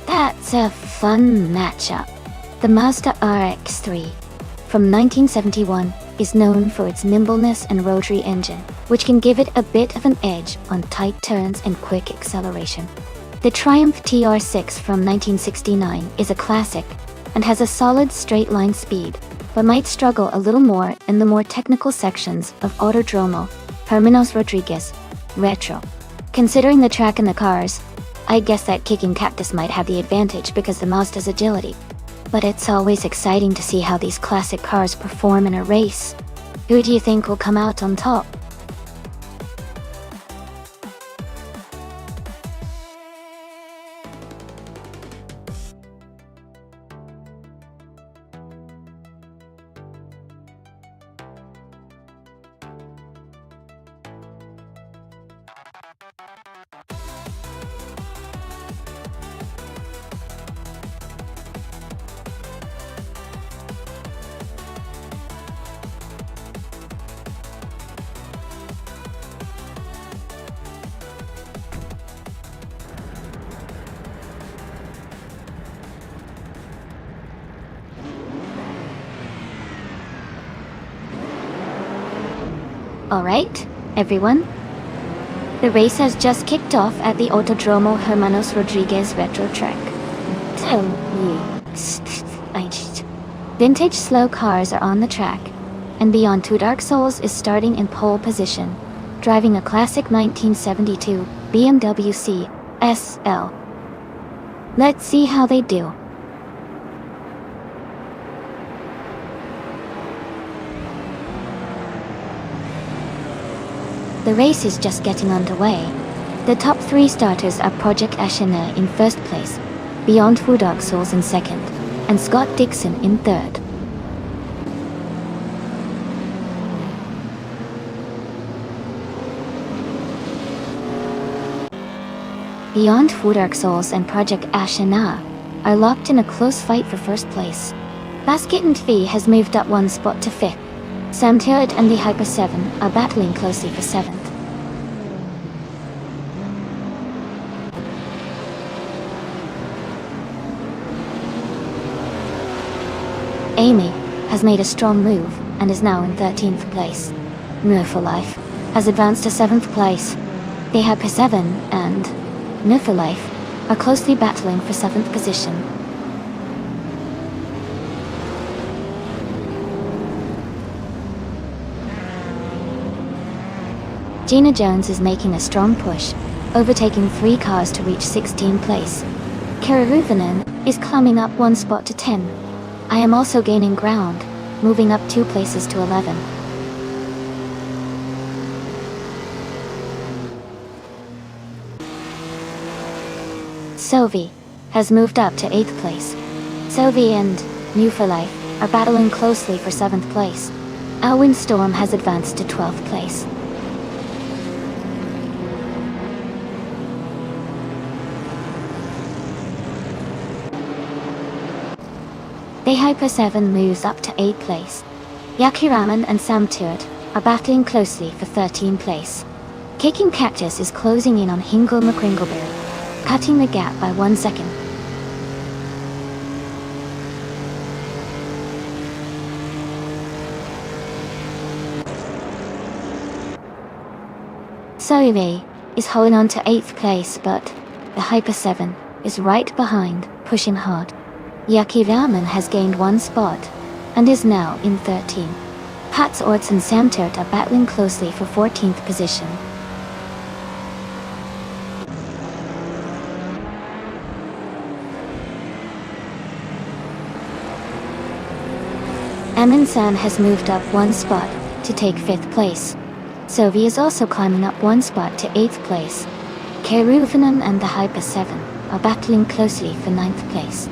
That's a fun matchup. The Mazda RX-3 from 1971 is known for its nimbleness and rotary engine, which can give it a bit of an edge on tight turns and quick acceleration. The Triumph TR6 from 1969 is a classic and has a solid straight-line speed, but might struggle a little more in the more technical sections of Autodromo Hermanos Rodriguez retro. Considering the track and the cars, I guess that kicking cactus might have the advantage because the Mazda's agility. But it's always exciting to see how these classic cars perform in a race. Who do you think will come out on top? Alright, everyone. The race has just kicked off at the Autodromo Hermanos Rodriguez retro track. Vintage slow cars are on the track, and Beyond Two Dark Souls is starting in pole position, driving a classic 1972 BMW C SL. Let's see how they do. The race is just getting underway. The top three starters are Project Ashina in first place, Beyond Two Dark Souls in second, and Scott Dixon in third. Beyond Two Dark Souls and Project Ashina are locked in a close fight for first place. Basket and Fee has moved up one spot to fifth. Sam Turret and the Hyper 7 are battling closely for 7th. Amy has made a strong move and is now in 13th place. Nerf Life has advanced to 7th place. The Hyper 7 and Nerf Life are closely battling for 7th position. Gina Jones is making a strong push, overtaking 3 cars to reach 16th place. Kira Ruvanen is climbing up 1 spot to 10. I am also gaining ground, moving up 2 places to 11. Sophie has moved up to 8th place. Sophie and New for Life are battling closely for 7th place. Our Windstorm has advanced to 12th place. The Hyper 7 moves up to 8th place. Yakiraman and Sam Tuert are battling closely for 13th place. Kicking Cactus is closing in on Hingle McCringleberry, cutting the gap by 1 second. Soiwei is holding on to 8th place, but the Hyper 7 is right behind, pushing hard. Yakiraman has gained 1 spot and is now in 13. Pats Orts and Sam Tuert are battling closely for 14th position. Amin-san has moved up 1 spot to take 5th place. Sophie is also climbing up 1 spot to 8th place. Keruvanen and the Hyper 7 are battling closely for 9th place.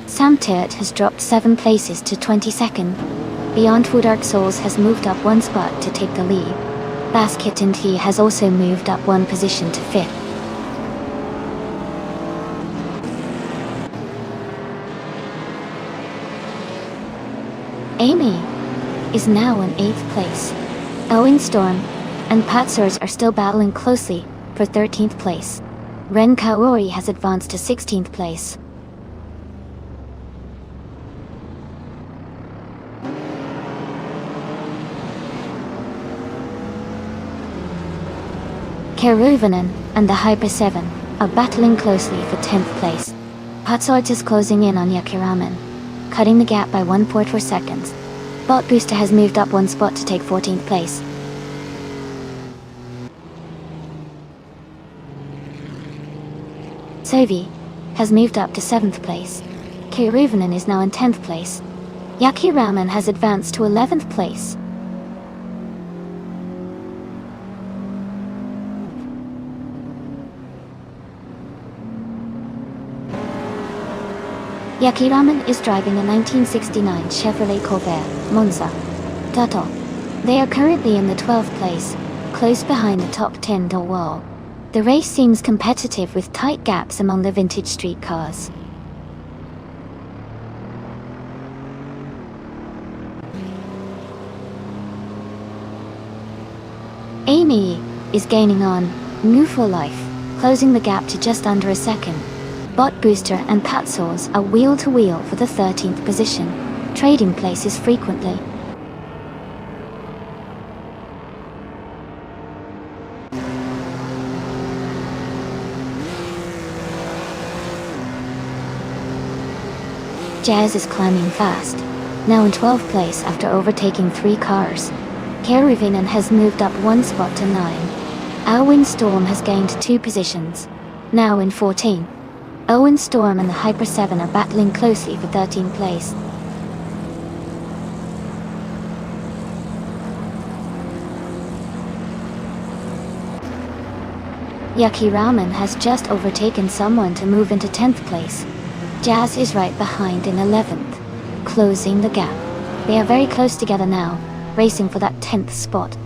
Sam Tuert has dropped 7 places to 22nd. Beyond Food Dark Souls has moved up 1 spot to take the lead. Basket and He has also moved up 1 position to 5th. Amy is now in 8th place. Owen Storm and Patsers are still battling closely for 13th place. Ren Kaori has advanced to 16th place. Keruvanen and the Hyper 7 are battling closely for 10th place. Patsort is closing in on Yakiraman, cutting the gap by 1.4 seconds. Bot Booster has moved up 1 spot to take 14th place. Sovi has moved up to 7th place. Keruvanen is now in 10th place. Yakiraman has advanced to 11th place. Yakiraman is driving a 1969 Chevrolet Corvair, Monza. Tato. They are currently in the 12th place, close behind the top 10 door wall. The race seems competitive with tight gaps among the vintage street cars. Amy is gaining on New for Life, closing the gap to just under a second. Bot Booster and Patsaws are wheel-to-wheel for the 13th position, trading places frequently. Jazz is climbing fast, now in 12th place after overtaking 3 cars. Keruvanen has moved up 1 spot to 9. Our Windstorm has gained 2 positions, now in 14. Owen Storm and the Hyper 7 are battling closely for 13th place. Yakiraman has just overtaken someone to move into 10th place. Jazz is right behind in 11th, closing the gap. They are very close together now, racing for that 10th spot.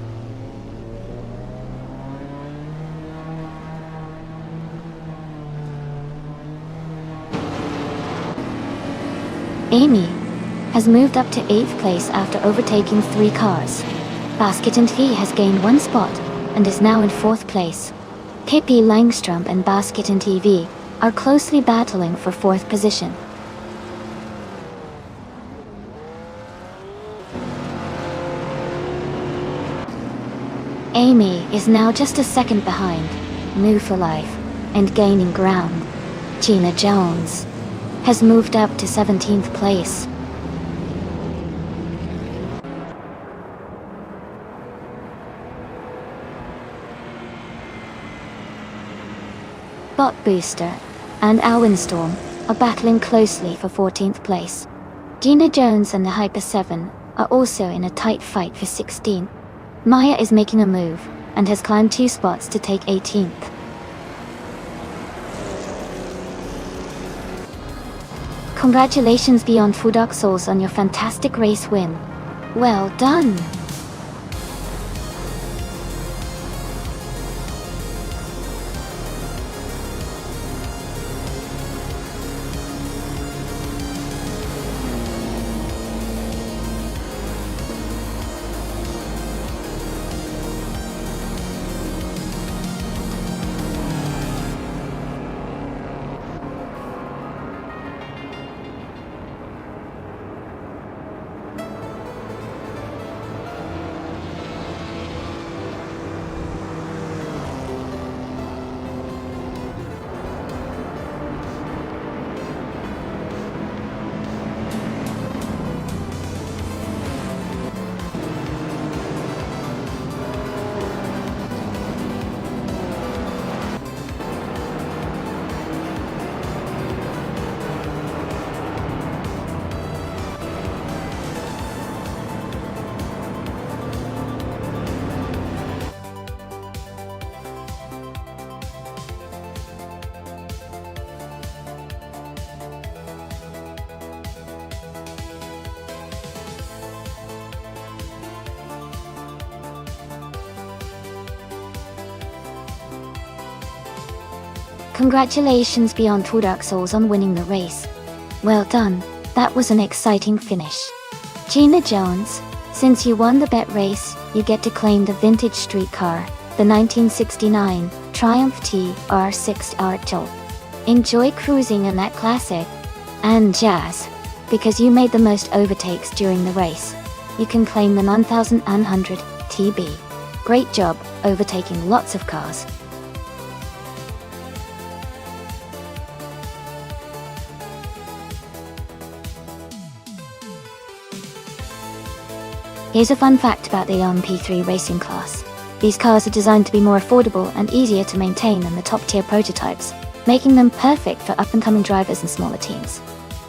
Amy has moved up to 8th place after overtaking 3 cars. Basket and He has gained 1 spot and is now in 4th place. Pippi Langstrom and Basket and TV are closely battling for 4th position. Amy is now just a second behind, New for Life, and gaining ground. Gina Jones has moved up to 17th place. Bot Booster and Windstorm are battling closely for 14th place. Gina Jones and the Hyper 7 are also in a tight fight for 16th. Maya is making a move and has climbed 2 spots to take 18th. Congratulations Beyond Two Dark Souls on your fantastic race win. Well done! Congratulations Beyond Two Dark Souls on winning the race. Well done, that was an exciting finish. Gina Jones, since you won the bet race, you get to claim the vintage street car, the 1969 Triumph TR6 Archel. Enjoy cruising in that classic. And Jazz, because you made the most overtakes during the race, you can claim the 9100 TB. Great job, overtaking lots of cars. Here's a fun fact about the P3 racing class. These cars are designed to be more affordable and easier to maintain than the top-tier prototypes, making them perfect for up-and-coming drivers and smaller teams.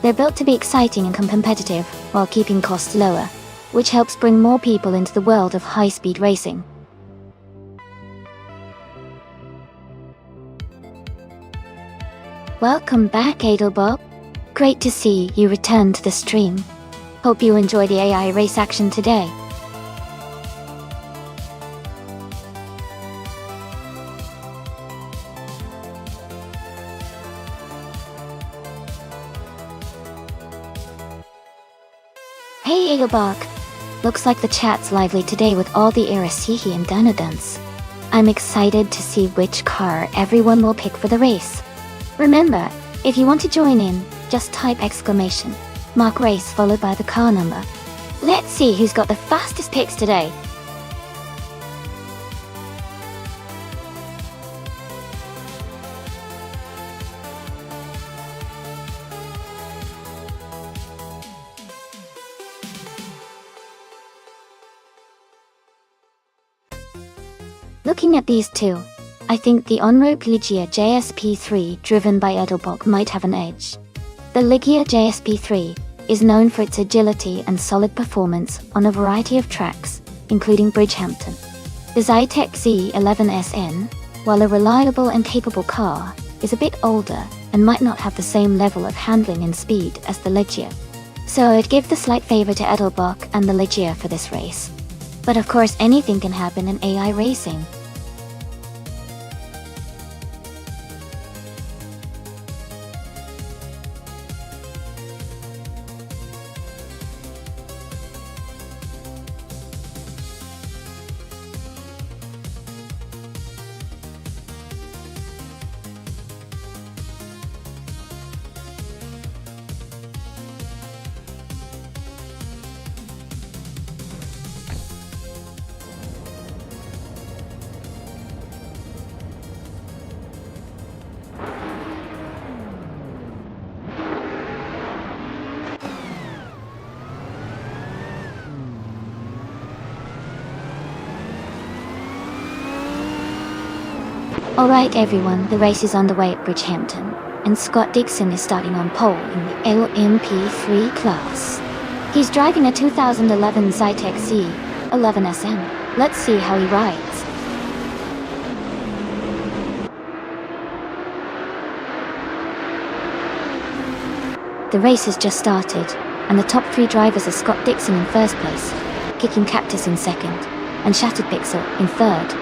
They're built to be exciting and competitive while keeping costs lower, which helps bring more people into the world of high-speed racing. Welcome back, Adelbob. Great to see you return to the stream. Hope you enjoy the AI race action today. Hey Adelbog! Looks like the chat's lively today with all the Irasihi and Danadans. I'm excited to see which car everyone will pick for the race. Remember, if you want to join in, just type !mark race followed by the car number. Let's see who's got the fastest picks today. Looking at these two, I think the on-road Ligia JSP3 driven by Edelbok might have an edge. The Ligia JSP3 is known for its agility and solid performance on a variety of tracks, including Bridgehampton. The Zytec Z11SN, while a reliable and capable car, is a bit older and might not have the same level of handling and speed as the Ligia. So I'd give the slight favor to Edelbok and the Ligia for this race. But of course anything can happen in AI racing. Alright everyone, the race is underway at Bridgehampton, and Scott Dixon is starting on pole in the LMP3 class. He's driving a 2011 Zytec C11SM. Let's see how he rides. The race has just started, and the top 3 drivers are Scott Dixon in first place, Kicking Cactus in second, and Shattered Pixel in third.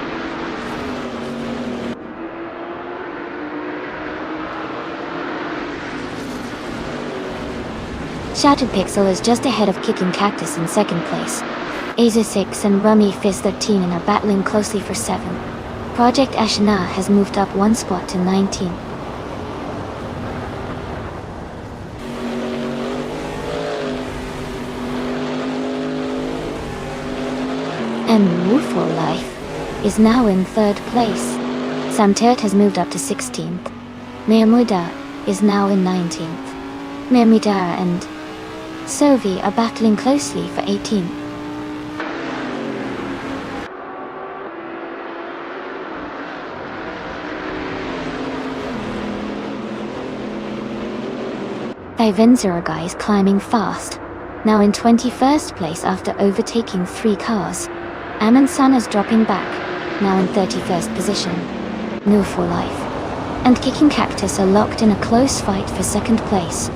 Shattered Pixel is just ahead of Kicking Cactus in second place. Aza 6 and Rummy Fizz 13 are battling closely for 7. Project Ashana has moved up 1 spot to 19. And Woo for Life is now in third place. Samtert has moved up to 16th. Meamuda is now in 19th. Meamidara and Sovi are battling closely for 18. Venzuragai is climbing fast, now in 21st place after overtaking 3 cars. Amundsen is dropping back, now in 31st position. Nil for Life and Kicking Cactus are locked in a close fight for second place.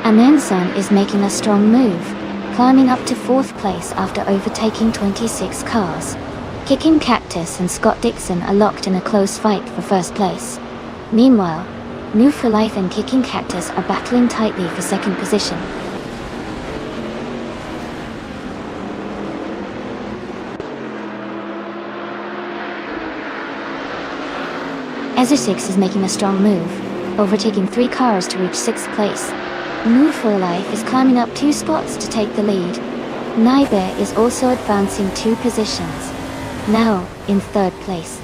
Amundsen is making a strong move, climbing up to 4th place after overtaking 26 cars. Kicking Cactus and Scott Dixon are locked in a close fight for first place. Meanwhile, New for Life and Kicking Cactus are battling tightly for second position. Ezra6 is making a strong move, overtaking 3 cars to reach 6th place. New for Life is climbing up 2 spots to take the lead. Naibe is also advancing 2 positions, now in 3rd place.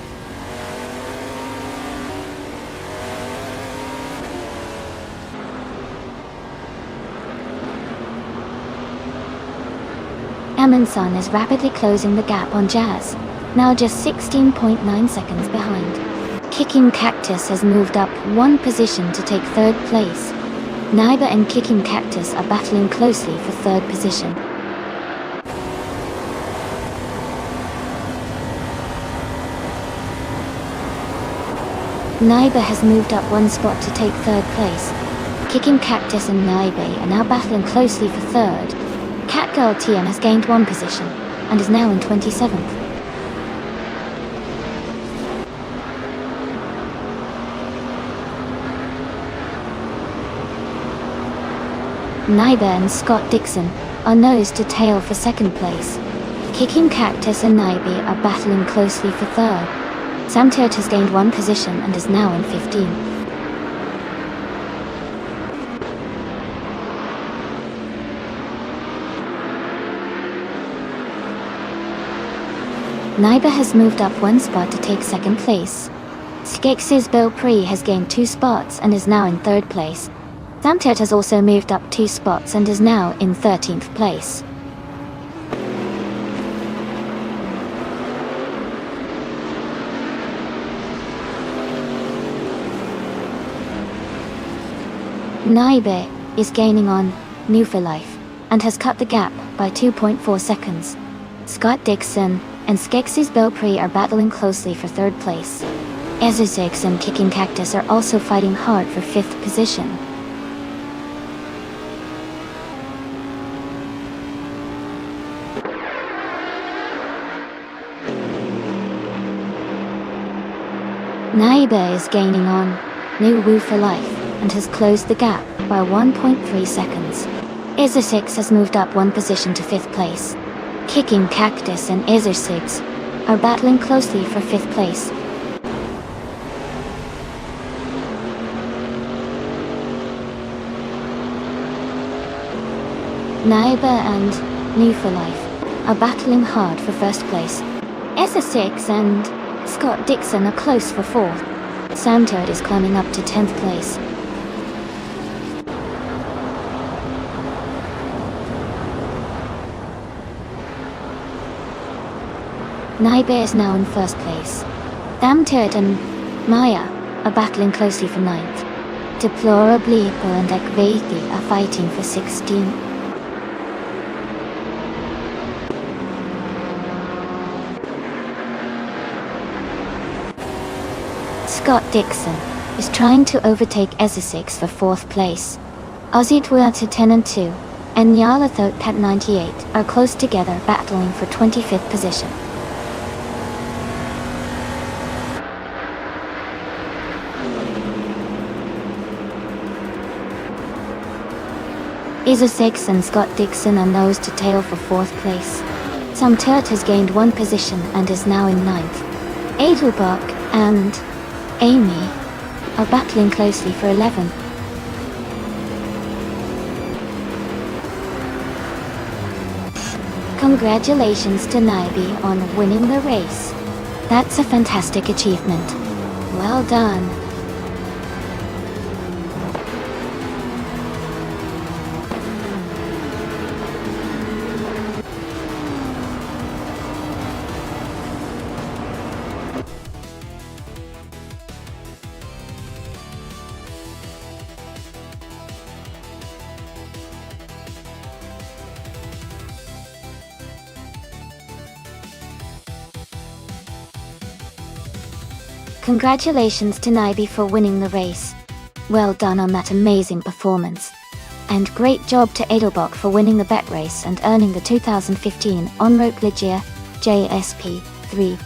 Amundsen is rapidly closing the gap on Jazz, now just 16.9 seconds behind. Kicking Cactus has moved up 1 position to take 3rd place. Naiba and Kicking Cactus are battling closely for 3rd position. Naiba has moved up 1 spot to take 3rd place. Kicking Cactus and Naiba are now battling closely for 3rd. Catgirl TM has gained 1 position, and is now in 27th. Naiba and Scott Dixon are nose to tail for 2nd place. Kicking Cactus and Naiba are battling closely for 3rd. Samtert has gained 1 position and is now in 15. Naiba has moved up 1 spot to take 2nd place. Skeksis Belpri has gained 2 spots and is now in 3rd place. Samtert has also moved up 2 spots and is now in 13th place. Naibe is gaining on New for Life and has cut the gap by 2.4 seconds. Scott Dixon and Skeksis Belpri are battling closely for 3rd place. Ezra6 and Kicking Cactus are also fighting hard for 5th position. Naiba is gaining on New Woo for Life and has closed the gap by 1.3 seconds. Ezra6 has moved up 1 position to 5th place. Kicking Cactus and Ezra6 are battling closely for 5th place. Naiba and New for Life are battling hard for 1st place. Ezra6 and Scott Dixon are close for 4th. Samtert is climbing up to 10th place. Naibe is now in first place. Damtirt and Maya are battling closely for ninth. Deplorably and Ekveithi are fighting for 16. Scott Dixon is trying to overtake Essex for 4th place. Ozitwata 10 and 2, and Nyalathot Cat 98 are close together battling for 25th position. Essex and Scott Dixon are nose to tail for 4th place. Samtert has gained 1 position and is now in 9th. Adelbach and Amy are battling closely for 11th. Congratulations to Naibe on winning the race. That's a fantastic achievement. Well done. Congratulations to Naibe for winning the race. Well done on that amazing performance. And great job to Edelbach for winning the bet race and earning the 2015 Onrope Ligier JSP 3.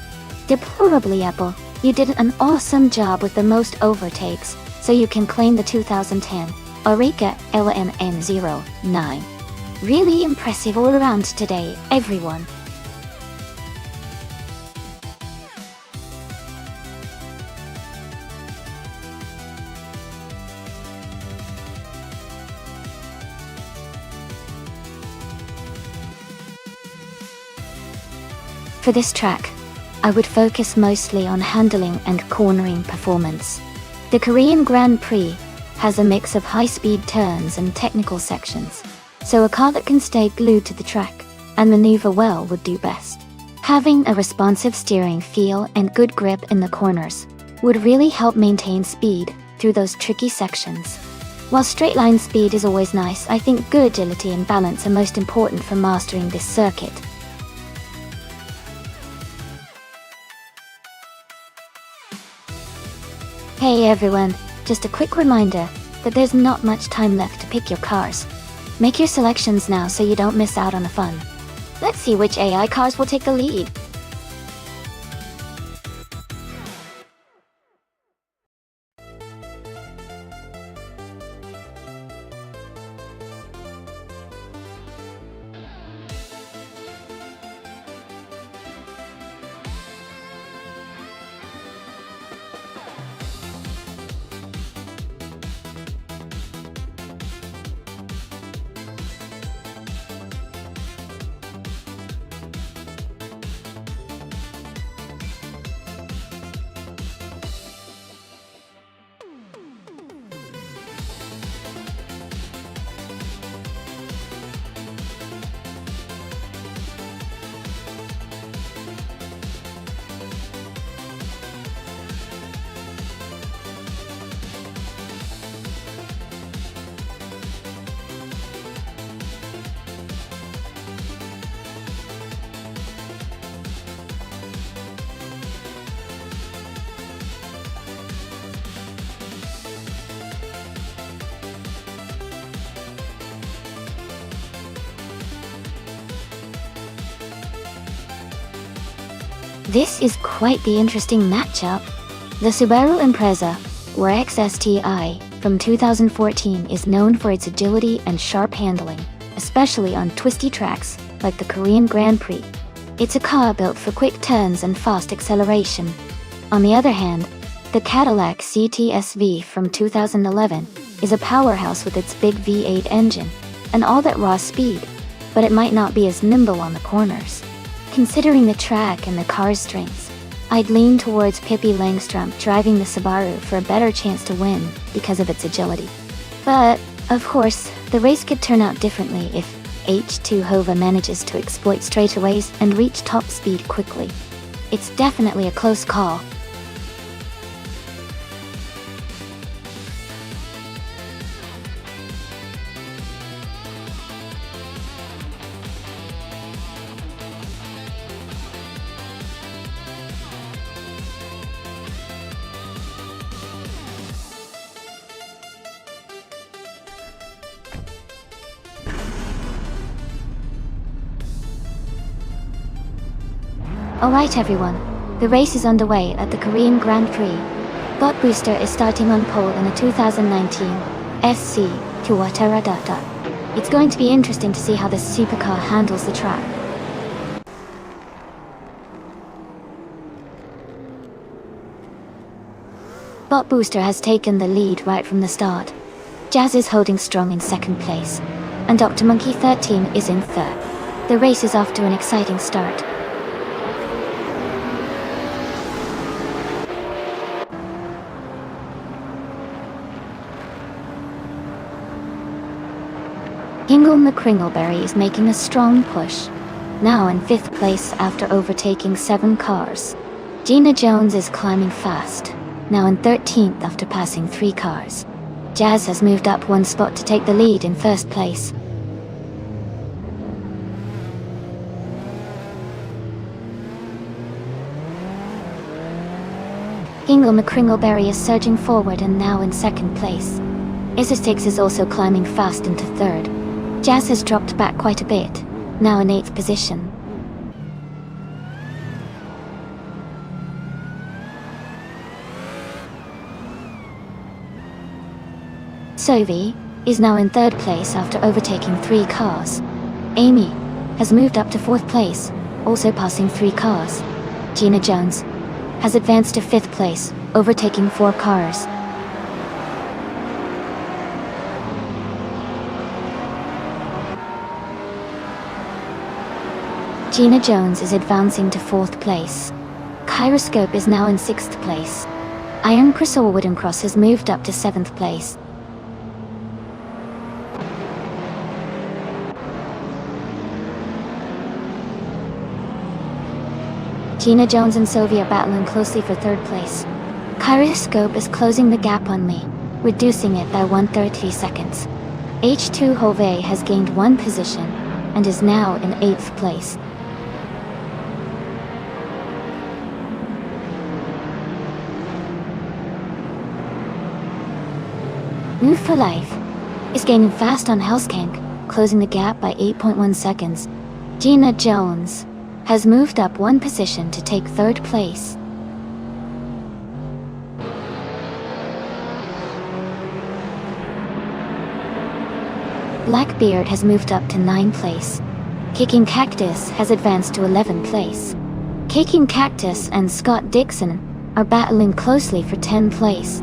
Deplorably Apple, you did an awesome job with the most overtakes, so you can claim the 2010 Orica LMN09. Really impressive all around today, everyone. For this track, I would focus mostly on handling and cornering performance. The Korean Grand Prix has a mix of high-speed turns and technical sections, so a car that can stay glued to the track and maneuver well would do best. Having a responsive steering feel and good grip in the corners would really help maintain speed through those tricky sections. While straight-line speed is always nice, I think good agility and balance are most important for mastering this circuit. Hey everyone, just a quick reminder that there's not much time left to pick your cars. Make your selections now so you don't miss out on the fun. Let's see which AI cars will take the lead. This is quite the interesting matchup. The Subaru Impreza, or XSTI, from 2014 is known for its agility and sharp handling, especially on twisty tracks like the Korean Grand Prix. It's a car built for quick turns and fast acceleration. On the other hand, the Cadillac CT-SV from 2011 is a powerhouse with its big V8 engine and all that raw speed, but it might not be as nimble on the corners. Considering the track and the car's strengths, I'd lean towards Pippi Langstrump driving the Subaru for a better chance to win because of its agility. But, of course, the race could turn out differently if H2 Hova manages to exploit straightaways and reach top speed quickly. It's definitely a close call. Alright everyone, the race is underway at the Korean Grand Prix. Bot Booster is starting on pole in a 2019 SC Kiwatara. It's going to be interesting to see how this supercar handles the track. Bot Booster has taken the lead right from the start. Jazz is holding strong in second place, and Dr. Monkey 13 is in third. The race is off to an exciting start. Hingle McCringleberry is making a strong push, now in 5th place after overtaking 7 cars. Gina Jones is climbing fast, now in 13th after passing 3 cars. Jazz has moved up 1 spot to take the lead in 1st place. Hingle McCringleberry is surging forward and now in 2nd place. Isotix is also climbing fast into 3rd. Jazz has dropped back quite a bit, now in 8th position. Sophie is now in 3rd place after overtaking 3 cars. Amy has moved up to 4th place, also passing 3 cars. Gina Jones has advanced to 5th place, overtaking 4 cars. Gina Jones is advancing to 4th place. Kyroscope is now in 6th place. Iron Cross or Wooden Cross has moved up to 7th place. Gina Jones and Sylvia are battling closely for 3rd place. Kyroscope is closing the gap on me, reducing it by 1/33 seconds. H2 Hove has gained 1 position and is now in 8th place. Move for Life is gaining fast on Hellskank, closing the gap by 8.1 seconds. Gina Jones has moved up 1 position to take 3rd place. Blackbeard has moved up to 9th place. Kicking Cactus has advanced to 11th place. Kicking Cactus and Scott Dixon are battling closely for 10th place.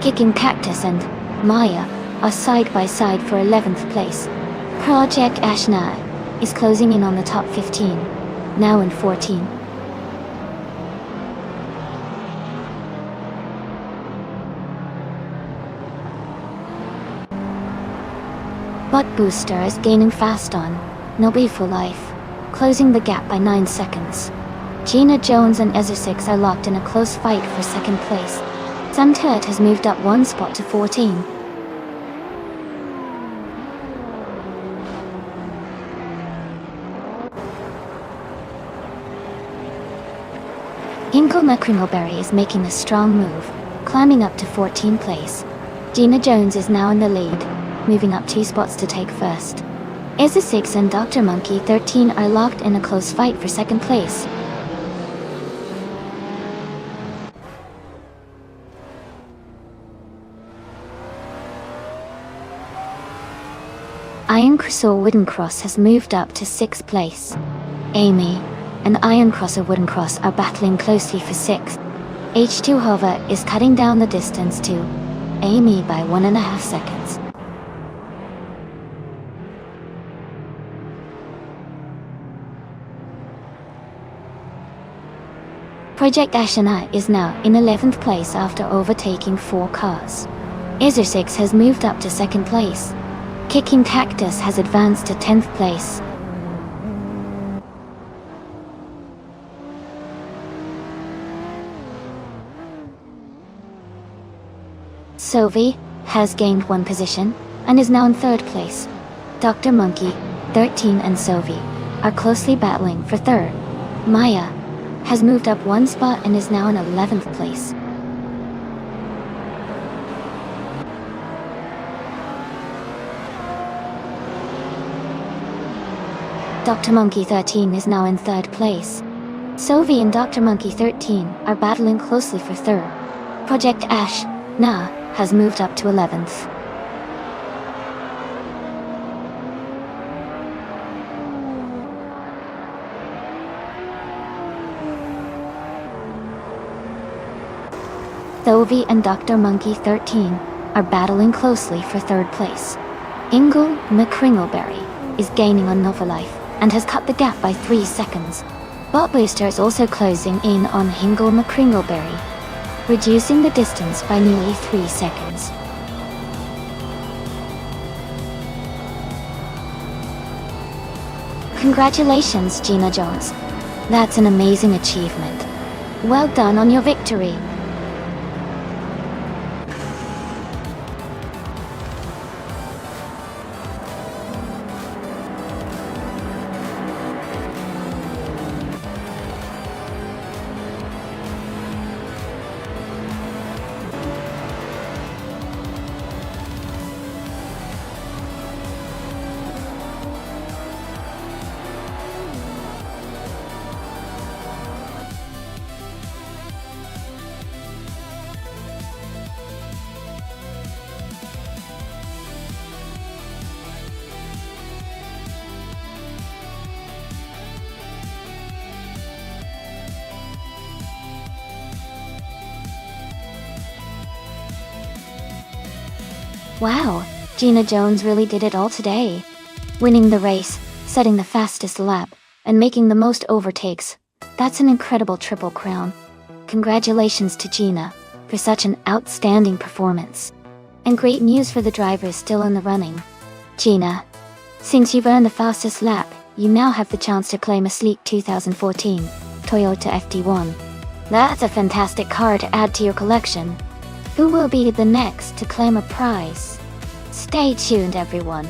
Kicking Cactus and Maya are side by side for 11th place. Project Ashna is closing in on the top 15, now in 14. Bot Booster is gaining fast on Nobby for Life, closing the gap by 9 seconds. Gina Jones and Ezra6 are locked in a close fight for 2nd place. Suntet has moved up 1 spot to 14. Hinkle McCringleberry is making a strong move, climbing up to 14th place. Gina Jones is now in the lead, moving up 2 spots to take 1st. Ezra6 and Dr. Monkey 13 are locked in a close fight for 2nd place. Iron Cross or Wooden Cross has moved up to 6th place. Amy and Iron Cross or Wooden Cross are battling closely for 6th. H2 Hover is cutting down the distance to Amy by 1.5 seconds. Project Ashana is now in 11th place after overtaking 4 cars. Ezra6 has moved up to 2nd place. Kicking Cactus has advanced to 10th place. Sovi has gained 1 position and is now in 3rd place. Dr. Monkey, 13 and Sovi are closely battling for 3rd. Maya has moved up 1 spot and is now in 11th place. Dr. Monkey 13 is now in 3rd place. Sovi and Dr. Monkey 13 are battling closely for 3rd. Project Ash, Na, has moved up to 11th. Sovi and Dr. Monkey 13 are battling closely for 3rd place. Ingle McCringleberry is gaining on Novalife and has cut the gap by 3 seconds. Bot Booster is also closing in on Hingle McCringleberry, reducing the distance by nearly 3 seconds. Congratulations, Gina Jones. That's an amazing achievement. Well done on your victory. Wow, Gina Jones really did it all today. Winning the race, setting the fastest lap, and making the most overtakes. That's an incredible triple crown. Congratulations to Gina for such an outstanding performance. And great news for the drivers still in the running. Gina, since you've earned the fastest lap, you now have the chance to claim a sleek 2014 Toyota FD1. That's a fantastic car to add to your collection. Who will be the next to claim a prize? Stay tuned, everyone.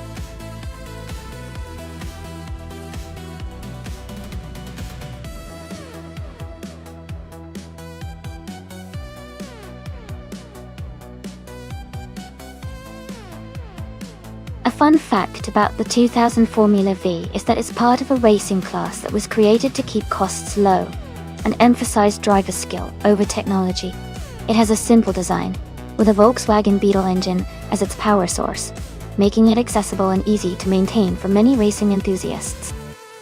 A fun fact about the 2000 Formula V is that it's part of a racing class that was created to keep costs low and emphasize driver skill over technology. It has a simple design, with a Volkswagen Beetle engine as its power source, making it accessible and easy to maintain for many racing enthusiasts.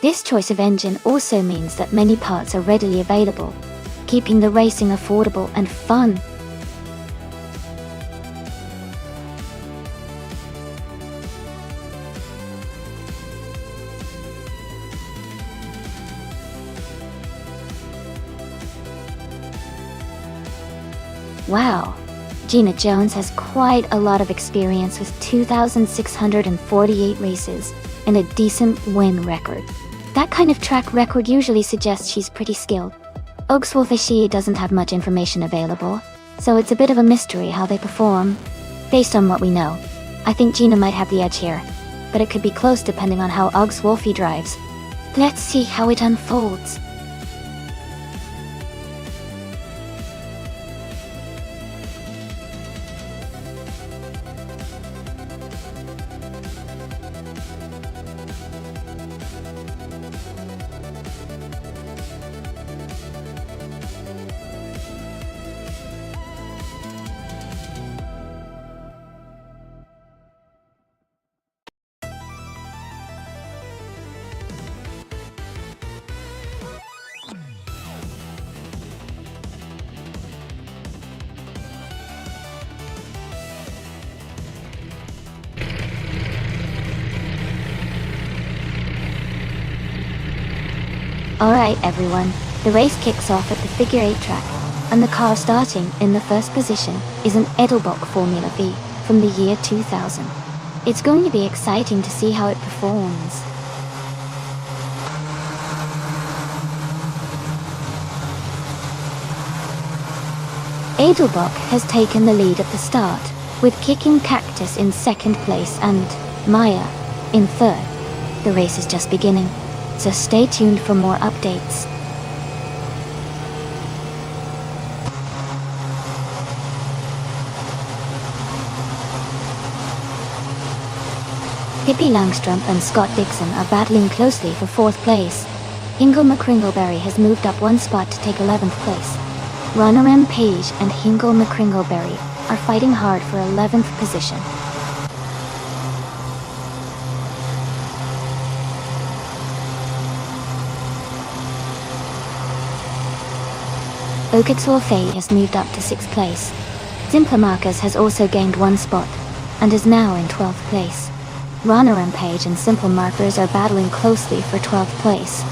This choice of engine also means that many parts are readily available, keeping the racing affordable and fun. Wow, Gina Jones has quite a lot of experience with 2,648 races and a decent win record. That kind of track record usually suggests she's pretty skilled. Ogswolfishi doesn't have much information available, so it's a bit of a mystery how they perform. Based on what we know, I think Gina might have the edge here, but it could be close depending on how Ogswolfie drives. Let's see how it unfolds. Alright everyone, the race kicks off at the figure 8 track, and the car starting in the first position is an Edelbock Formula V from the year 2000. It's going to be exciting to see how it performs. Edelbach has taken the lead at the start, with Kicking Cactus in second place and Maya in third. The race is just beginning, so stay tuned for more updates. Pippi Langstrom and Scott Dixon are battling closely for 4th place. Hingle McCringleberry has moved up one spot to take 11th place. Runner M. Page and Hingle McCringleberry are fighting hard for 11th position. Oaketswell Fay has moved up to 6th place. Simpler Markers has also gained one spot, and is now in 12th place. Runner M. Page and Simple Markers are battling closely for 12th place.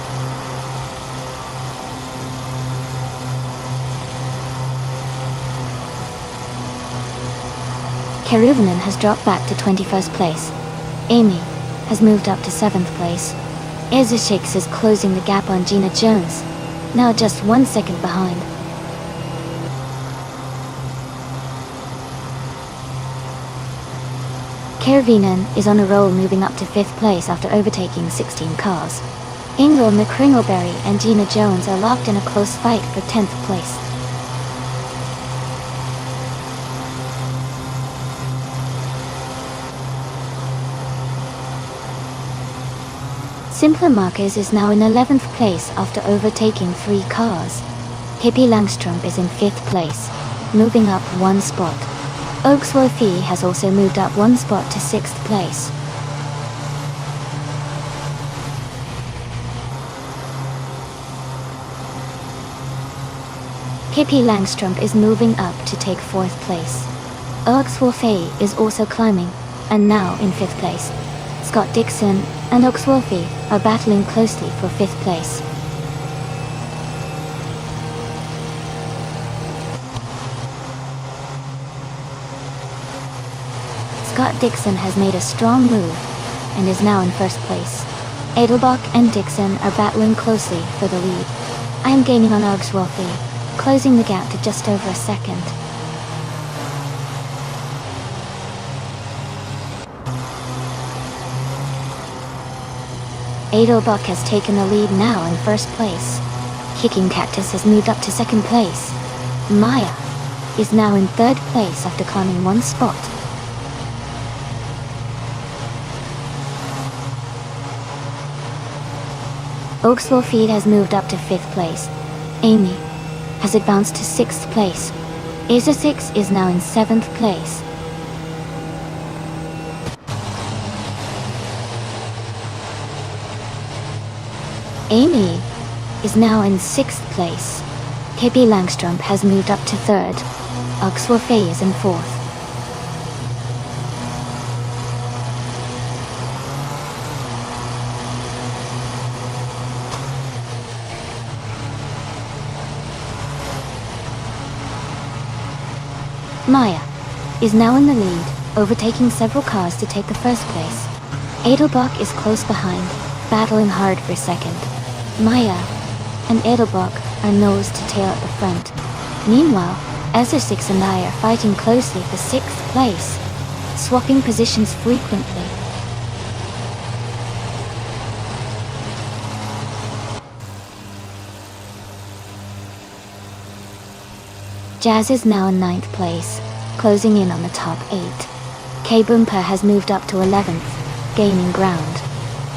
Keruvanen has dropped back to 21st place. Amy has moved up to 7th place. Ezeshix is closing the gap on Gina Jones, now just 1 second behind. Keruvanen is on a roll, moving up to 5th place after overtaking 16 cars. Ingle McCringleberry and Gina Jones are locked in a close fight for 10th place. Simpler Markers is now in 11th place after overtaking 3 cars. Pippi Langstrom is in 5th place, moving up 1 spot. Oakswell Fee has also moved up 1 spot to 6th place. Pippi Langstrom is moving up to take 4th place. Oakswell Fee is also climbing, and now in 5th place. Scott Dixon and Oakswell Fee are battling closely for 5th place. Scott Dixon has made a strong move and is now in 1st place. Edelbach and Dixon are battling closely for the lead. I am gaining on Oakswell Fee, closing the gap to just over a second. Edelbach has taken the lead now in 1st place. Kicking Cactus has moved up to 2nd place. Maya is now in 3rd place after climbing 1 spot. Oakswell Feed has moved up to 5th place. Amy has advanced to 6th place. Isa6 is now in 7th place. Amy is now in 6th place. Pippi Langstrom has moved up to 3rd. Oakswell Fay is in 4th. Maya is now in the lead, overtaking several cars to take the 1st place. Edelbach is close behind, battling hard for 2nd. Maya and Edelbach are nose to tail at the front. Meanwhile, Ezra6 and I are fighting closely for 6th place, swapping positions frequently. Jazz is now in 9th place, closing in on the top 8. K-Boompa has moved up to 11th, gaining ground.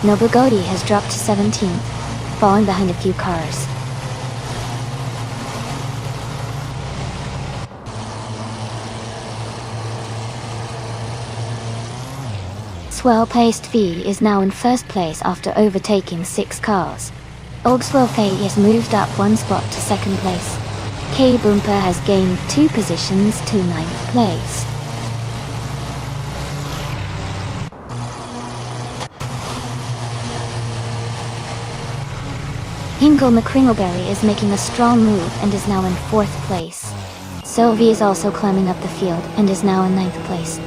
Nobugodi has dropped to 17th, falling behind a few cars. Swell-paced V is now in 1st place after overtaking 6 cars. Old Swell Fay has moved up 1 spot to 2nd place. K-Boompa has gained 2 positions to 9th place. Hingle McCringleberry is making a strong move and is now in 4th place. Sylvie is also climbing up the field and is now in 9th place.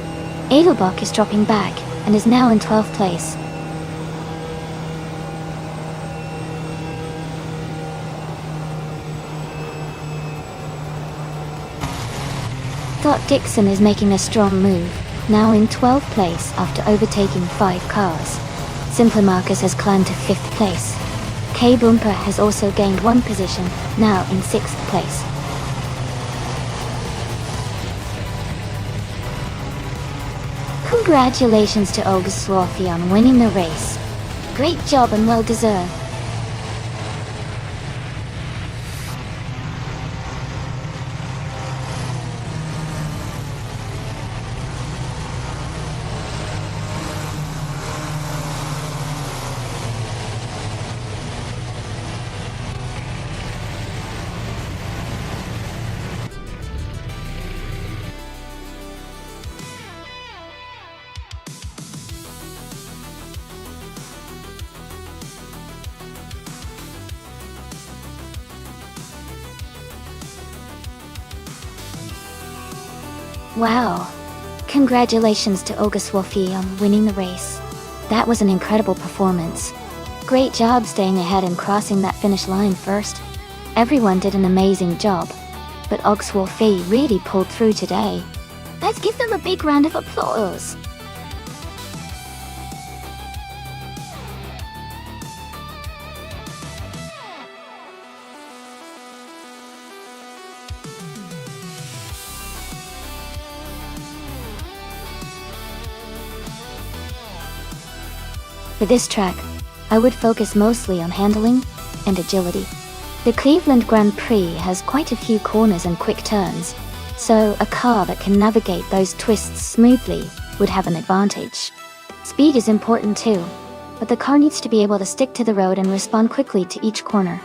Edelbach is dropping back and is now in 12th place. Scott Dixon is making a strong move, now in 12th place after overtaking 5 cars. Simpler Marcus has climbed to 5th place. K Boomper has also gained 1 position, now in 6th place. Congratulations to Ogsworthy on winning the race. Great job and well deserved. Wow. Congratulations to Ogsworthy on winning the race. That was an incredible performance. Great job staying ahead and crossing that finish line first. Everyone did an amazing job. But Ogsworthy really pulled through today. Let's give them a big round of applause. For this track, I would focus mostly on handling and agility. The Cleveland Grand Prix has quite a few corners and quick turns, so a car that can navigate those twists smoothly would have an advantage. Speed is important too, but the car needs to be able to stick to the road and respond quickly to each corner.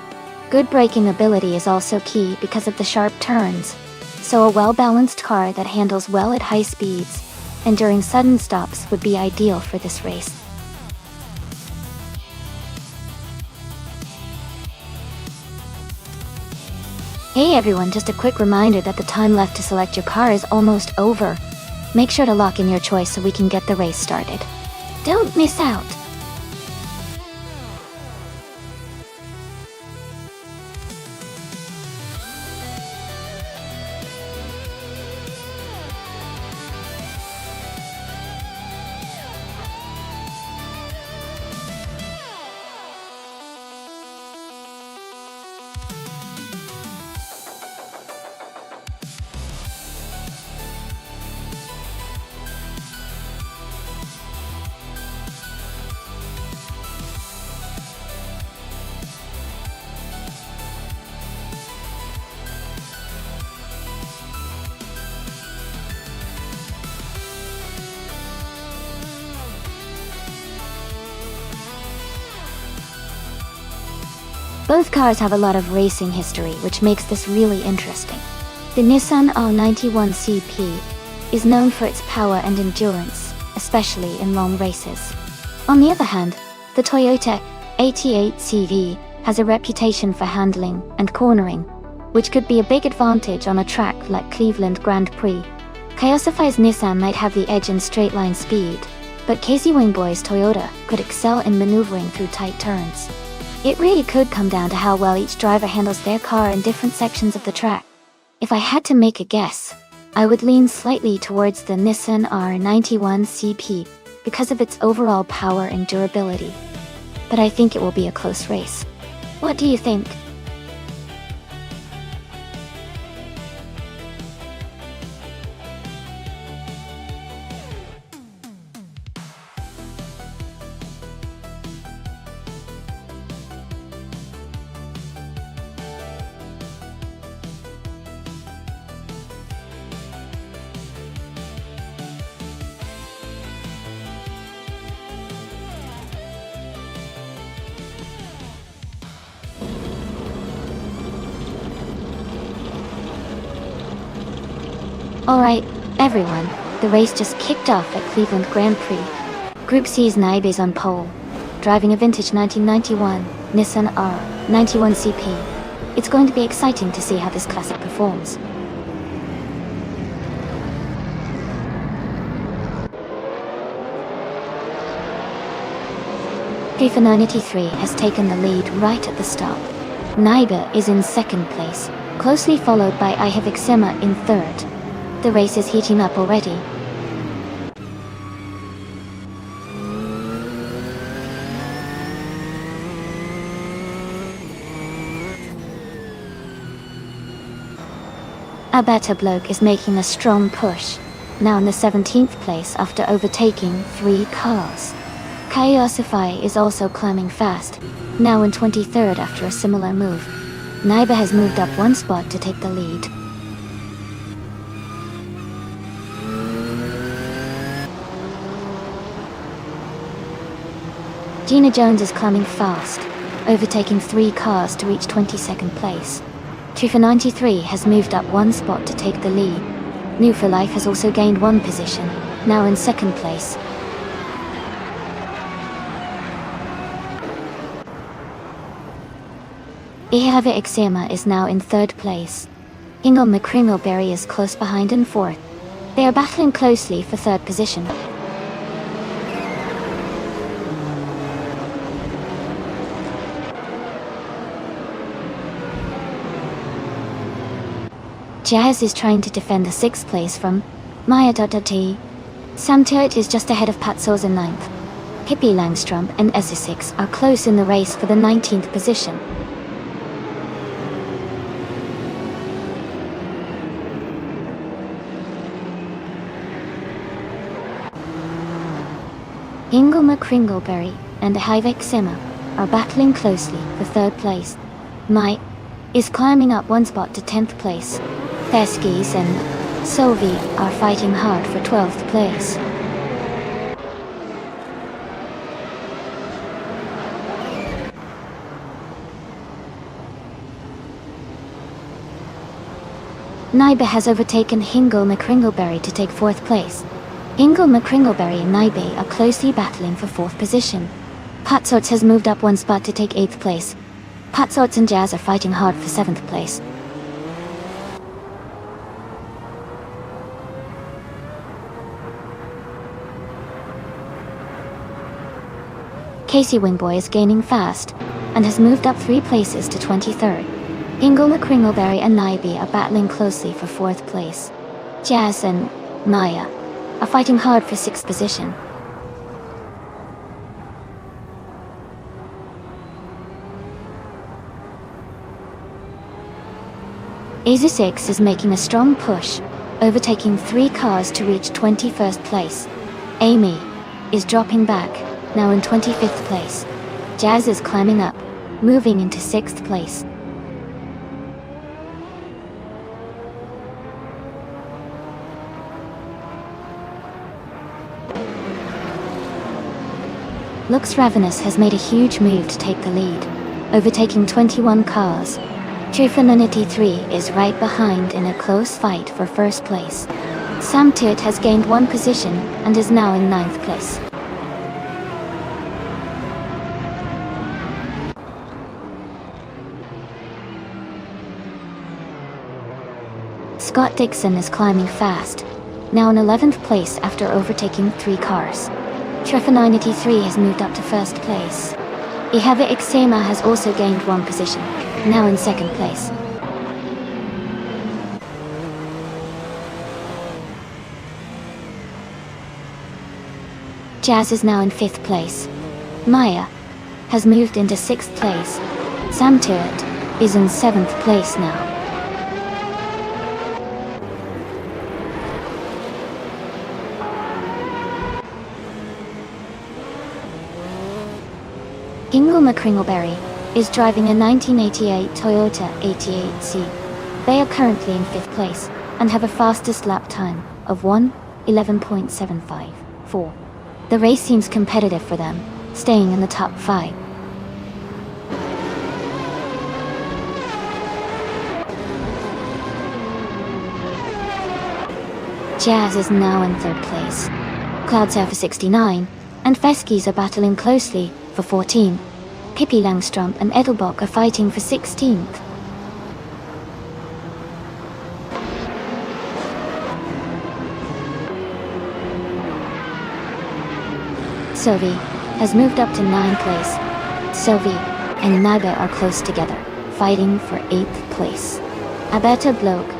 Good braking ability is also key because of the sharp turns, so a well-balanced car that handles well at high speeds and during sudden stops would be ideal for this race. Hey everyone, just a quick reminder that the time left to select your car is almost over. Make sure to lock in your choice so we can get the race started. Don't miss out! Both cars have a lot of racing history, which makes this really interesting. The Nissan R91 CP is known for its power and endurance, especially in long races. On the other hand, the Toyota AT8 CV has a reputation for handling and cornering, which could be a big advantage on a track like Cleveland Grand Prix. Kyosify's Nissan might have the edge in straight-line speed, but Casey Wingboy's Toyota could excel in maneuvering through tight turns. It really could come down to how well each driver handles their car in different sections of the track. If I had to make a guess, I would lean slightly towards the Nissan R91 CP because of its overall power and durability. But I think it will be a close race. What do you think? Alright, everyone, the race just kicked off at Cleveland Grand Prix. Group C's Naib is on pole, driving a vintage 1991 Nissan R91 CP. It's going to be exciting to see how this classic performs. P493 has taken the lead right at the stop. Naiba is in second place, closely followed by I Have Eczema in third. The race is heating up already. A better bloke is making a strong push, now in the 17th place after overtaking 3 cars. Kaiosify is also climbing fast, now in 23rd after a similar move. Naiba has moved up 1 spot to take the lead. Gina Jones is climbing fast, overtaking 3 cars to reach 22nd place. P493 has moved up 1 spot to take the lead. New for Life has also gained 1 position, now in 2nd place. I Have Eczema is now in 3rd place. Ingle McCringleberry is close behind in 4th. They are battling closely for 3rd position. Jazz is trying to defend the 6th place from Maya.t. Sam Turret is just ahead of Pat Soles in 9th. Hippie Langstrom and Essex are close in the race for the 19th position. Ingle McCringleberry and I Have Eczema are battling closely for 3rd place. Mai is climbing up 1 spot to 10th place. Feskis and Sylvie are fighting hard for 12th place. Naiba has overtaken Ingle McCringleberry to take 4th place. Ingle McCringleberry and Naiba are closely battling for 4th position. Patsorts has moved up 1 spot to take 8th place. Patsorts and Jazz are fighting hard for 7th place. Casey Wingboy is gaining fast, and has moved up 3 places to 23rd. Ingle McCringleberry and Naiba are battling closely for 4th place. Jazz and Maya are fighting hard for 6th position. Azu6 is making a strong push, overtaking 3 cars to reach 21st place. Amy is dropping back, now in 25th place. Jazz is climbing up, moving into 6th place. Lux Ravenous has made a huge move to take the lead, overtaking 21 cars. P493 is right behind in a close fight for 1st place. Sam Tit has gained 1 position and is now in 9th place. Scott Dixon is climbing fast, now in 11th place after overtaking 3 cars. P493 has moved up to 1st place. I Have Eczema has also gained 1 position, now in 2nd place. Jazz is now in 5th place. Maya has moved into 6th place. Sam Turret is in 7th place now. Ingle McCringleberry is driving a 1988 Toyota 88C. They are currently in 5th place and have a fastest lap time of 1:11.754. The race seems competitive for them, staying in the top 5. Jazz is now in 3rd place. Cloudsurfer 69 and Feskis are battling closely for 14. Pippi Langstrom and Edelbach are fighting for 16th. Sylvie has moved up to 9th place. Sylvie and Naga are close together, fighting for 8th place. Alberto Bloke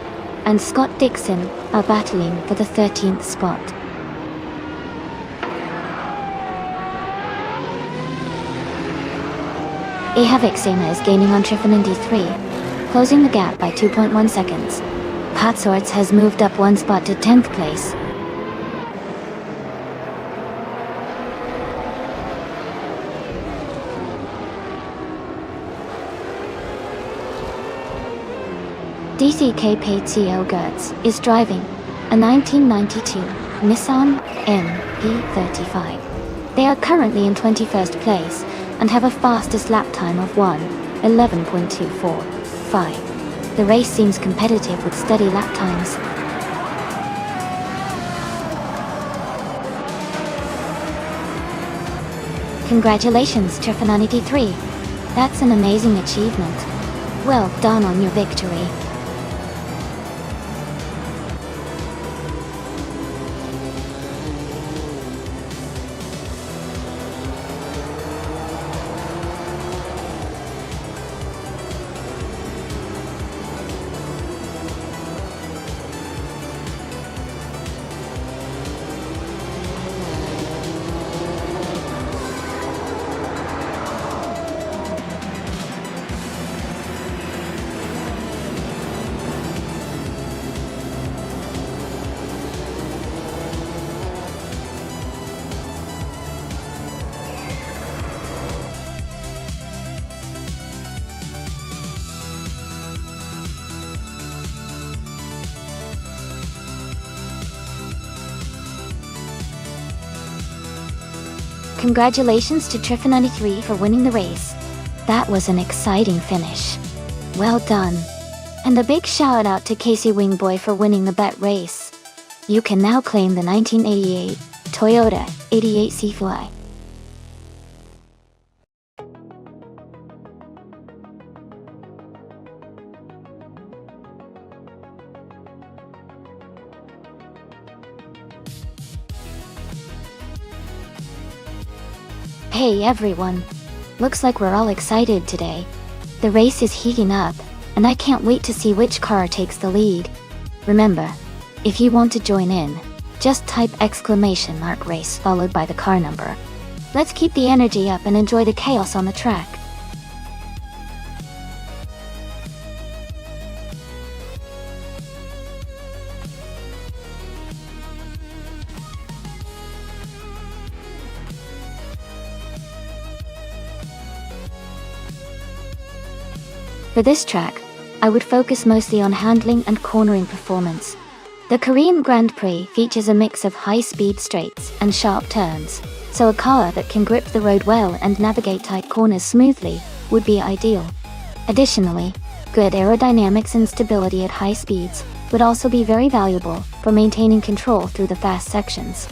and Scott Dixon are battling for the 13th spot. Ahavik Sena is gaining on Trifanindy 3, closing the gap by 2.1 seconds. Patsorts has moved up 1 spot to 10th place. DCK Patio Gertz is driving a 1992 Nissan MP35. They are currently in 21st place and have a fastest lap time of 1:11.245. The race seems competitive with steady lap times. Congratulations, Trifananity 3. That's an amazing achievement. Well done on your victory. Congratulations to Trifananity 3 for winning the race. That was an exciting finish. Well done. And a big shout out to Casey Wingboy for winning the bet race. You can now claim the 1988 Toyota 88 Seafly. Hey everyone! Looks like we're all excited today. The race is heating up, and I can't wait to see which car takes the lead. Remember, if you want to join in, just type !race followed by the car number. Let's keep the energy up and enjoy the chaos on the track. For this track, I would focus mostly on handling and cornering performance. The Korean Grand Prix features a mix of high-speed straights and sharp turns, so a car that can grip the road well and navigate tight corners smoothly would be ideal. Additionally, good aerodynamics and stability at high speeds would also be very valuable for maintaining control through the fast sections.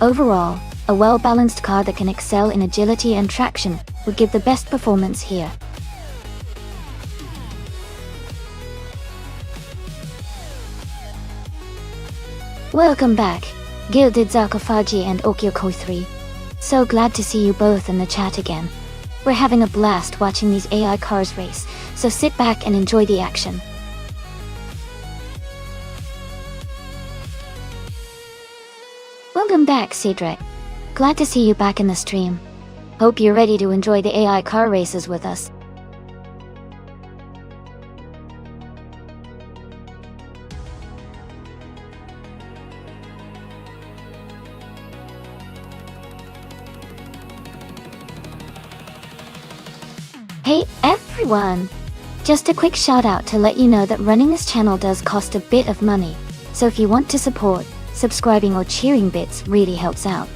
Overall, a well-balanced car that can excel in agility and traction would give the best performance here. Welcome back, Gilded Zakafaji and Okyoko 3. So glad to see you both in the chat again. We're having a blast watching these AI cars race, so sit back and enjoy the action. Welcome back, Cedric. Glad to see you back in the stream. Hope you're ready to enjoy the AI car races with us. Hey everyone! Just a quick shout out to let you know that running this channel does cost a bit of money, so if you want to support, subscribing or cheering bits really helps out.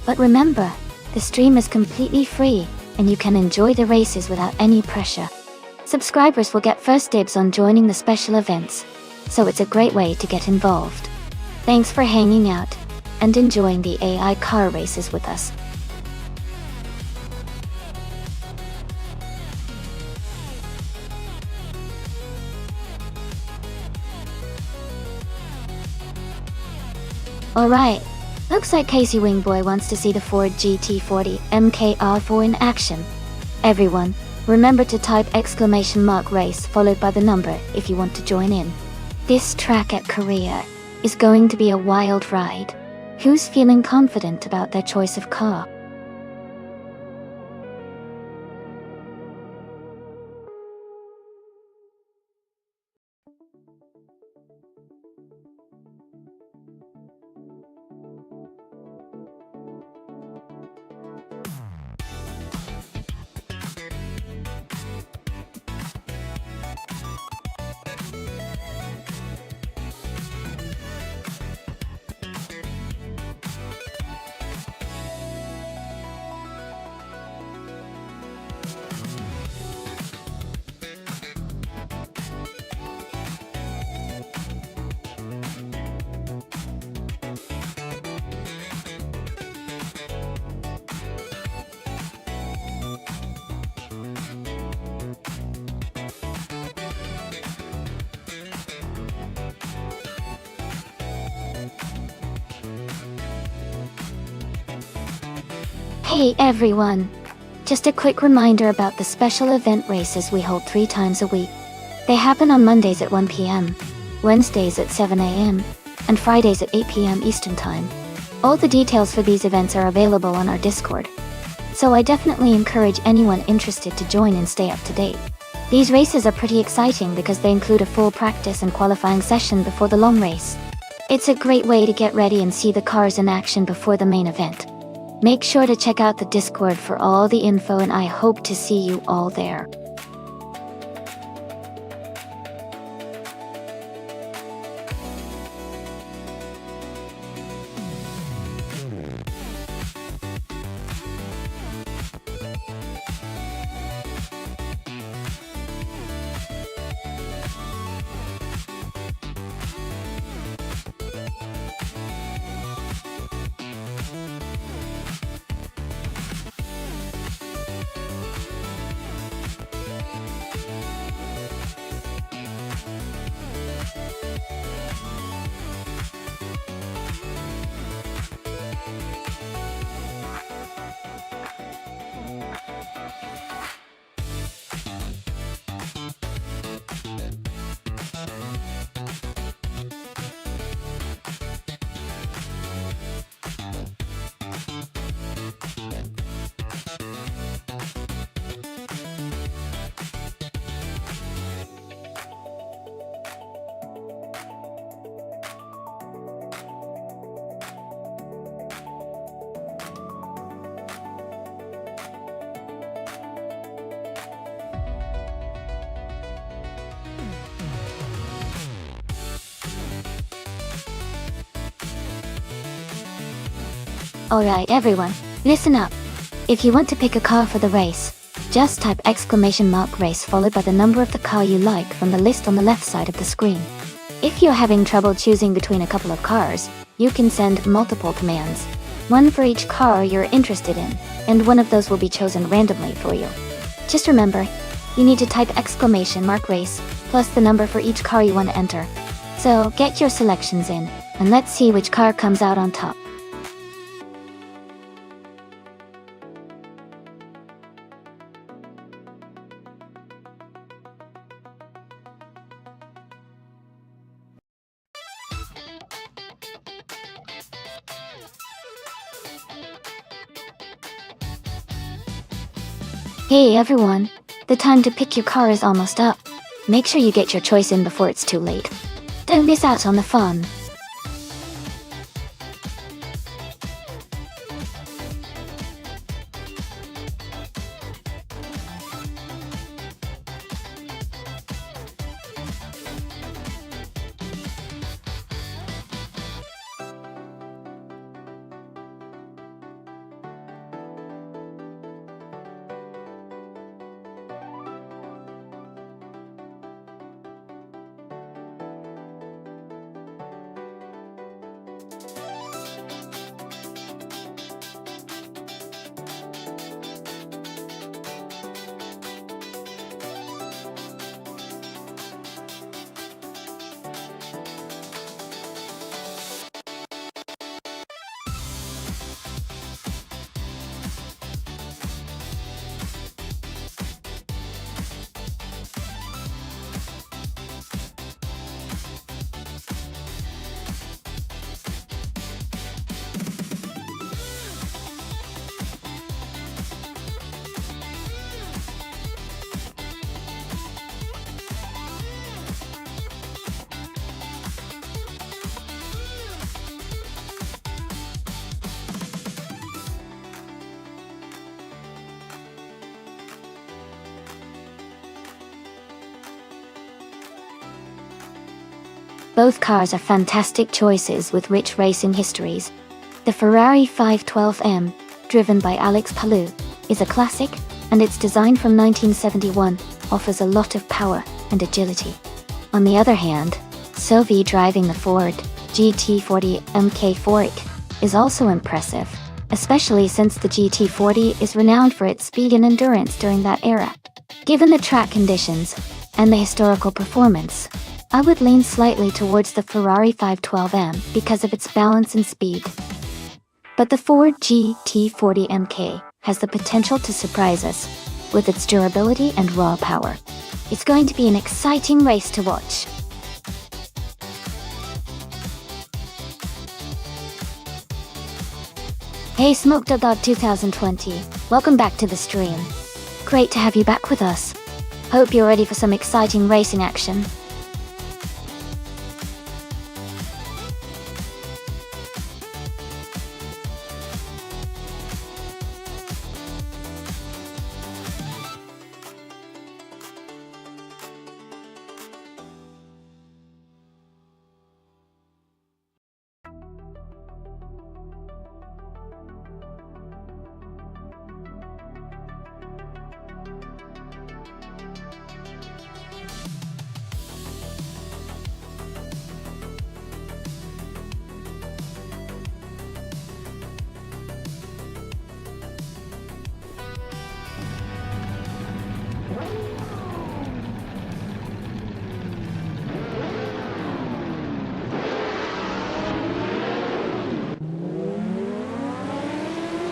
But remember, the stream is completely free, and you can enjoy the races without any pressure. Subscribers will get first dibs on joining the special events, so it's a great way to get involved. Thanks for hanging out, and enjoying the AI car races with us. Alright, Looks like Casey Wingboy wants to see the Ford GT40 MKR4 in action. Everyone, remember to type !race followed by the number if you want to join in. This track at Korea is going to be a wild ride. Who's feeling confident about their choice of car? Hey everyone! Just a quick reminder about the special event races we hold 3 times a week. They happen on Mondays at 1 p.m., Wednesdays at 7 a.m., and Fridays at 8 p.m. Eastern Time. All the details for these events are available on our Discord. So I definitely encourage anyone interested to join and stay up to date. These races are pretty exciting because they include a full practice and qualifying session before the long race. It's a great way to get ready and see the cars in action before the main event. Make sure to check out the Discord for all the info, and I hope to see you all there. Alright everyone, listen up. If you want to pick a car for the race, just type !race followed by the number of the car you like from the list on the left side of the screen. If you're having trouble choosing between a couple of cars, you can send multiple commands, one for each car you're interested in, and one of those will be chosen randomly for you. Just remember, you need to type !race plus the number for each car you want to enter. So get your selections in, and let's see which car comes out on top. Hey everyone, the time to pick your car is almost up. Make sure you get your choice in before it's too late. Don't miss out on the fun. Both cars are fantastic choices with rich racing histories. The Ferrari 512M, driven by Alex Palou, is a classic, and its design from 1971 offers a lot of power and agility. On the other hand, Sophie driving the Ford GT40 MK4 is also impressive, especially since the GT40 is renowned for its speed and endurance during that era. Given the track conditions and the historical performance, I would lean slightly towards the Ferrari 512M because of its balance and speed. But the Ford GT40 MK has the potential to surprise us with its durability and raw power. It's going to be an exciting race to watch. Hey Smoked Dog 2020, welcome back to the stream. Great to have you back with us. Hope you're ready for some exciting racing action.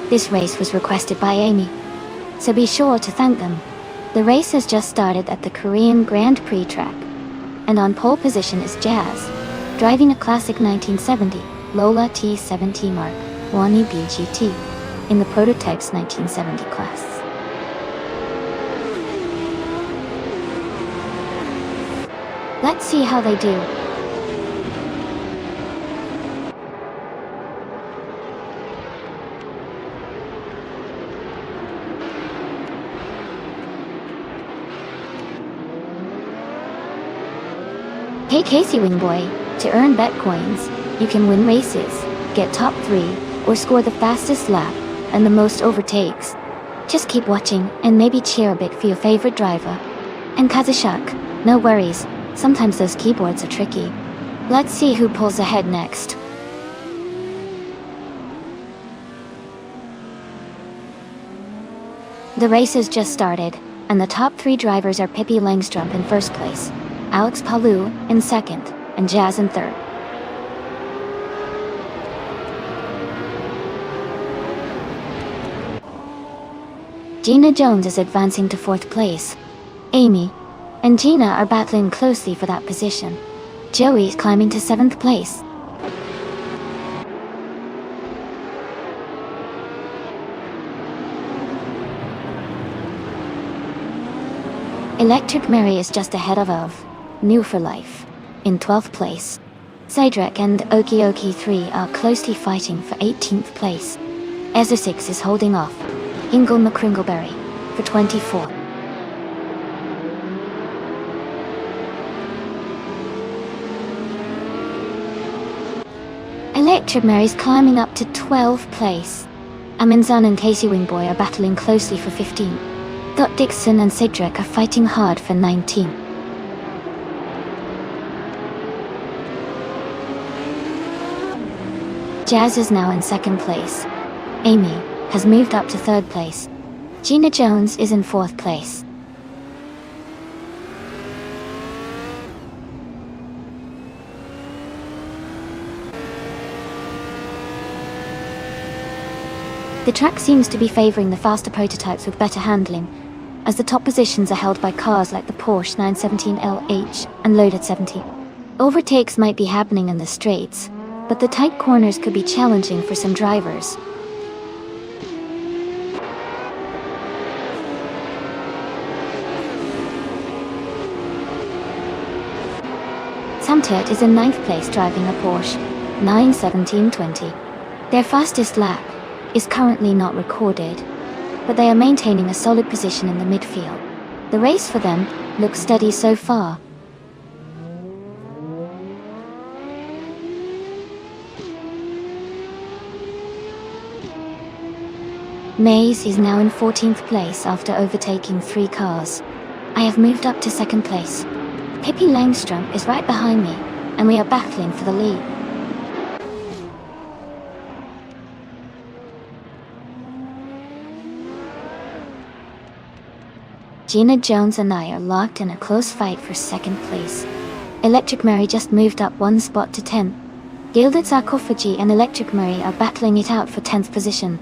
This race was requested by Amy, so be sure to thank them. The race has just started at the Korean Grand Prix track, and on pole position is Jazz, driving a classic 1970 Lola T70 Mark 1 BGT in the prototype's 1970 class. Let's see how they do. Hey Casey Wingboy, to earn bet coins, you can win races, get top 3, or score the fastest lap and the most overtakes. Just keep watching and maybe cheer a bit for your favorite driver. And Kazushak, no worries, sometimes those keyboards are tricky. Let's see who pulls ahead next. The race has just started, and the top 3 drivers are Pippi Langstrup in first place, Alex Palou in second, and Jazz in third. Gina Jones is advancing to fourth place. Amy and Gina are battling closely for that position. Joey is climbing to 7th place. Electric Mary is just ahead of New for Life in 12th place. Cedric and Oki 3 are closely fighting for 18th place. Ezra 6 is holding off Ingle McCringleberry for 24th. Electric Mary's climbing up to 12th place. Aminzan and Casey Wingboy are battling closely for 15. Dot Dixon and Cedric are fighting hard for 19. Jazz is now in 2nd place. Amy has moved up to 3rd place. Gina Jones is in 4th place. The track seems to be favoring the faster prototypes with better handling, as the top positions are held by cars like the Porsche 917LH and Loaded 70. Overtakes might be happening in the straights, but the tight corners could be challenging for some drivers. Samtet is in 9th place driving a Porsche 91720. Their fastest lap is currently not recorded, but they are maintaining a solid position in the midfield. The race for them looks steady so far. Maze is now in 14th place after overtaking 3 cars. I have moved up to 2nd place. Pippi Langstrom is right behind me, and we are battling for the lead. Gina Jones and I are locked in a close fight for 2nd place. Electric Mary just moved up 1 spot to 10. Gilded Sarcophagy and Electric Mary are battling it out for 10th position.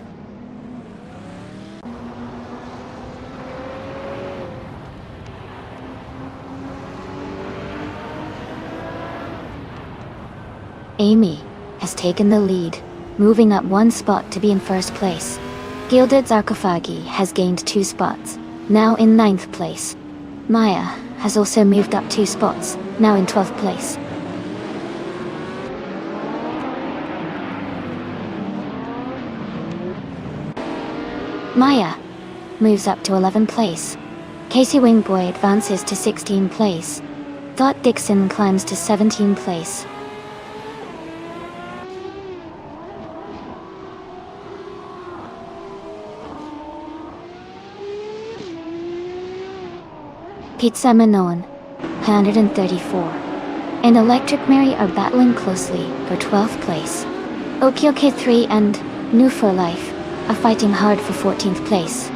Amy has taken the lead, moving up 1 spot to be in 1st place. Gilded Sarcophagi has gained 2 spots, now in 9th place. Maya has also moved up 2 spots, now in 12th place. Maya moves up to 11th place. Casey Wingboy advances to 16th place. Dot Dixon climbs to 17th place. Pizza Manon, 134, and Electric Mary are battling closely for 12th place. Okioke 3 and New for Life are fighting hard for 14th place.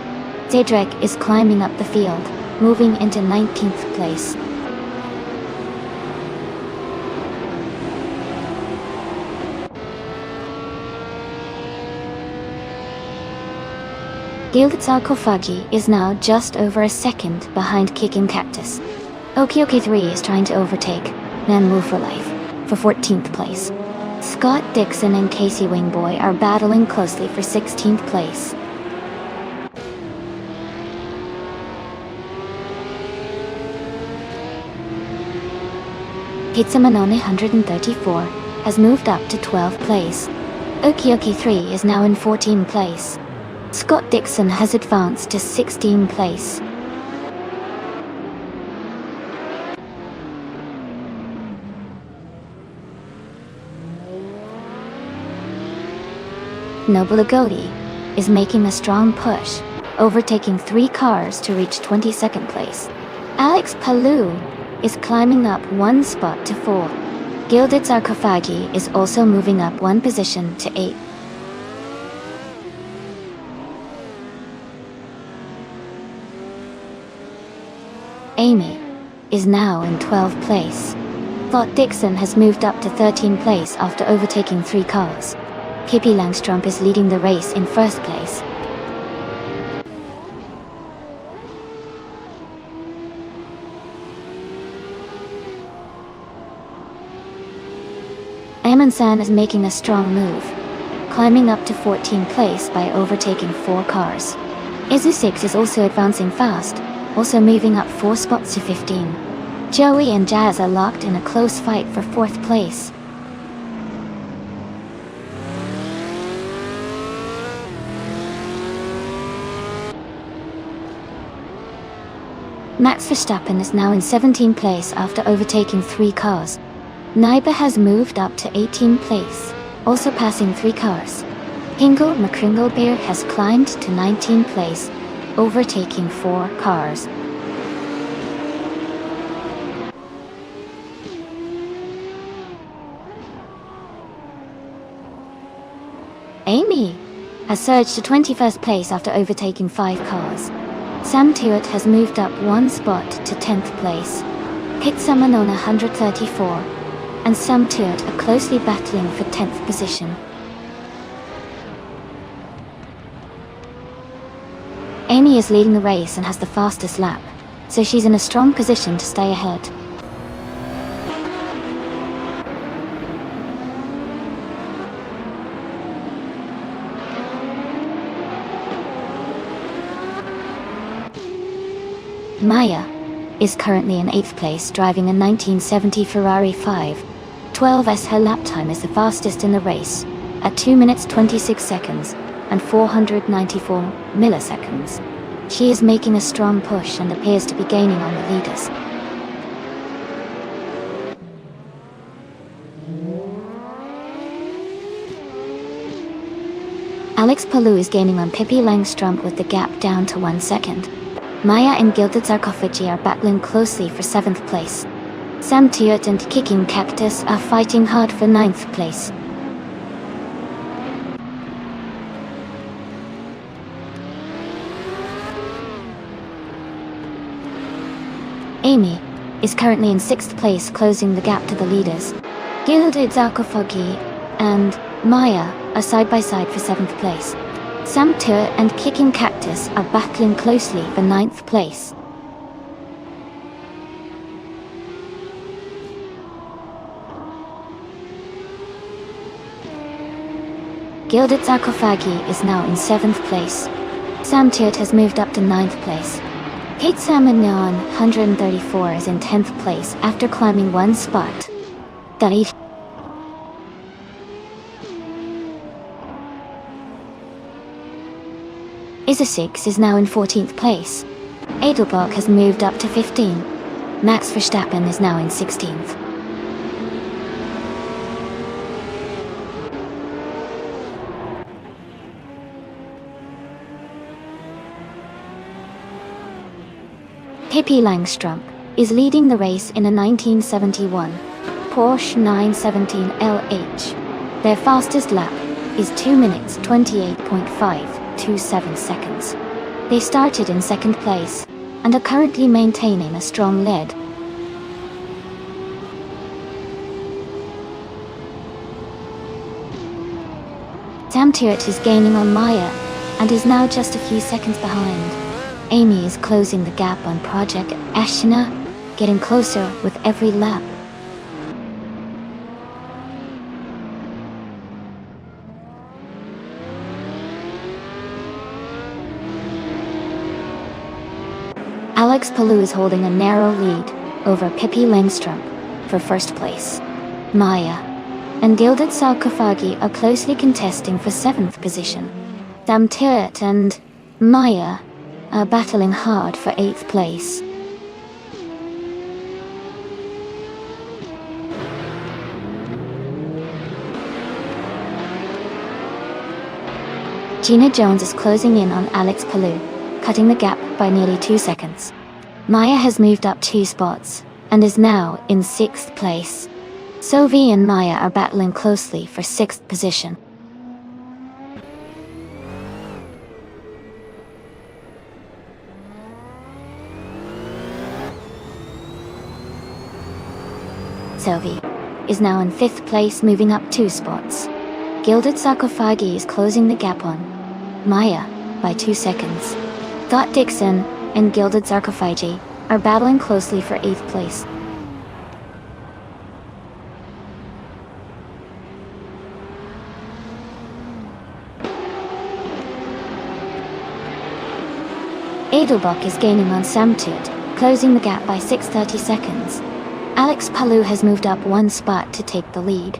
Zaydrek is climbing up the field, moving into 19th place. Gilded Sarcophagi is now just over a second behind Kicking Cactus. Okioke 3 is trying to overtake Nanwu for Life for 14th place. Scott Dixon and Casey Wingboy are battling closely for 16th place. Pizza Manone 134 has moved up to 12th place. Okioke 3 is now in 14th place. Scott Dixon has advanced to 16th place. Noble Agodi is making a strong push, overtaking 3 cars to reach 22nd place. Alex Palou is climbing up 1 spot to 4. Gilded Sarcophagi is also moving up 1 position to 8. Amy is now in 12th place. Thought Dixon has moved up to 13th place after overtaking 3 cars. Pippi Langstrom is leading the race in 1st place. Amundsen is making a strong move, climbing up to 14th place by overtaking 4 cars. Izu6 is also advancing fast, also moving up 4 spots to 15. Joey and Jazz are locked in a close fight for 4th place. Max Verstappen is now in 17th place after overtaking 3 cars. Naiba has moved up to 18th place, also passing 3 cars. Hingle McCringlebeer has climbed to 19th place, overtaking 4 cars. Amy has surged to 21st place after overtaking 5 cars. Sam Tuitt has moved up 1 spot to 10th place. Pizza Manona 134 and Sam Tuitt are closely battling for 10th position. Amy is leading the race and has the fastest lap, so she's in a strong position to stay ahead. Maya is currently in 8th place, driving a 1970 Ferrari 512S. Her lap time is the fastest in the race, at 2 minutes 26 seconds and 494 milliseconds. She is making a strong push and appears to be gaining on the leaders. Alex Palou is gaining on Pippi Langstrump with the gap down to 1 second. Maya and Gilded Sarcophagi are battling closely for 7th place. Sam Teart and Kicking Cactus are fighting hard for 9th place. Amy is currently in 6th place, closing the gap to the leaders. Gilded Sarcophagi and Maya are side by side for 7th place. Sam Teart and Kicking Cactus are battling closely for 9th place. Gilded Sarcophagi is now in 7th place. Sam Teart has moved up to 9th place. Kate Salmon 134 is in 10th place after climbing 1 spot. Daif Isosix is now in 14th place. Edelbach has moved up to 15. Max Verstappen is now in 16th. Pippi Langstrump is leading the race in a 1971 Porsche 917 LH. Their fastest lap is 2 minutes 28.527 seconds. They started in 2nd place and are currently maintaining a strong lead. Sam Teart is gaining on Maya and is now just a few seconds behind. Amy is closing the gap on Project Ashina, getting closer with every lap. Alex Palou is holding a narrow lead over Pippi Langstrump for 1st place. Maya and Gilded Sarcophagi are closely contesting for 7th position. Sam Teart and Maya are battling hard for 8th place. Gina Jones is closing in on Alex Palou, cutting the gap by nearly 2 seconds. Maya has moved up 2 spots and is now in 6th place. Sophie and Maya are battling closely for 6th position. Sophie is now in 5th place, moving up 2 spots. Gilded Sarcophagi is closing the gap on Maya by 2 seconds. Scott Dixon and Gilded Sarcophagi are battling closely for 8th place. Edelbach is gaining on Sam Teart, closing the gap by 6:30 seconds. Alex Palou has moved up 1 spot to take the lead.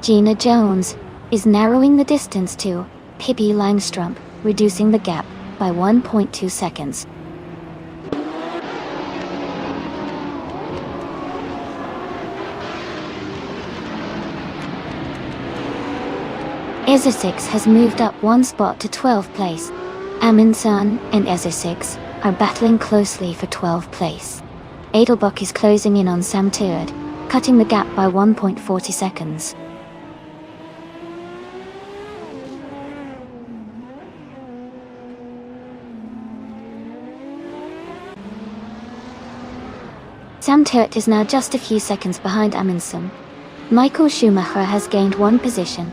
Gina Jones is narrowing the distance to Pippi Langstrump, reducing the gap by 1.2 seconds. Isosix has moved up 1 spot to 12th place. Amundsen and Isosix are battling closely for 12th place. Edelbach is closing in on Sam Teart, cutting the gap by 1.40 seconds. Sam Teart is now just a few seconds behind Amundsen. Michael Schumacher has gained 1 position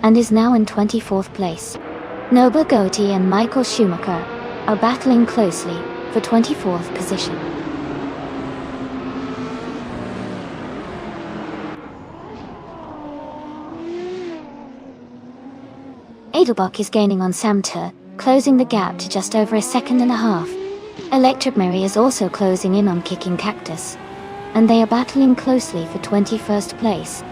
and is now in 24th place. Noble Gotti and Michael Schumacher are battling closely for 24th position. Edelbach is gaining on Sam Teart, closing the gap to just over 1.5 seconds. Electric Mary is also closing in on Kicking Cactus, and they are battling closely for 21st place.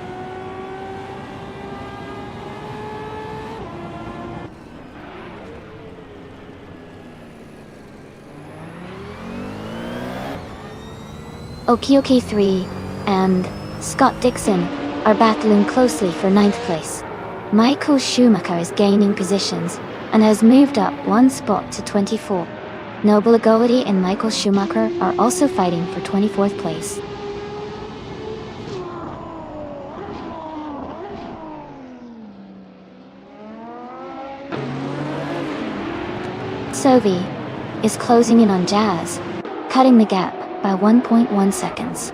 Okioki 3 and Scott Dixon are battling closely for 9th place. Michael Schumacher is gaining positions and has moved up one spot to 24. Noble Agolity and Michael Schumacher are also fighting for 24th place. Sophie is closing in on Jazz, cutting the gap by 1.1 seconds.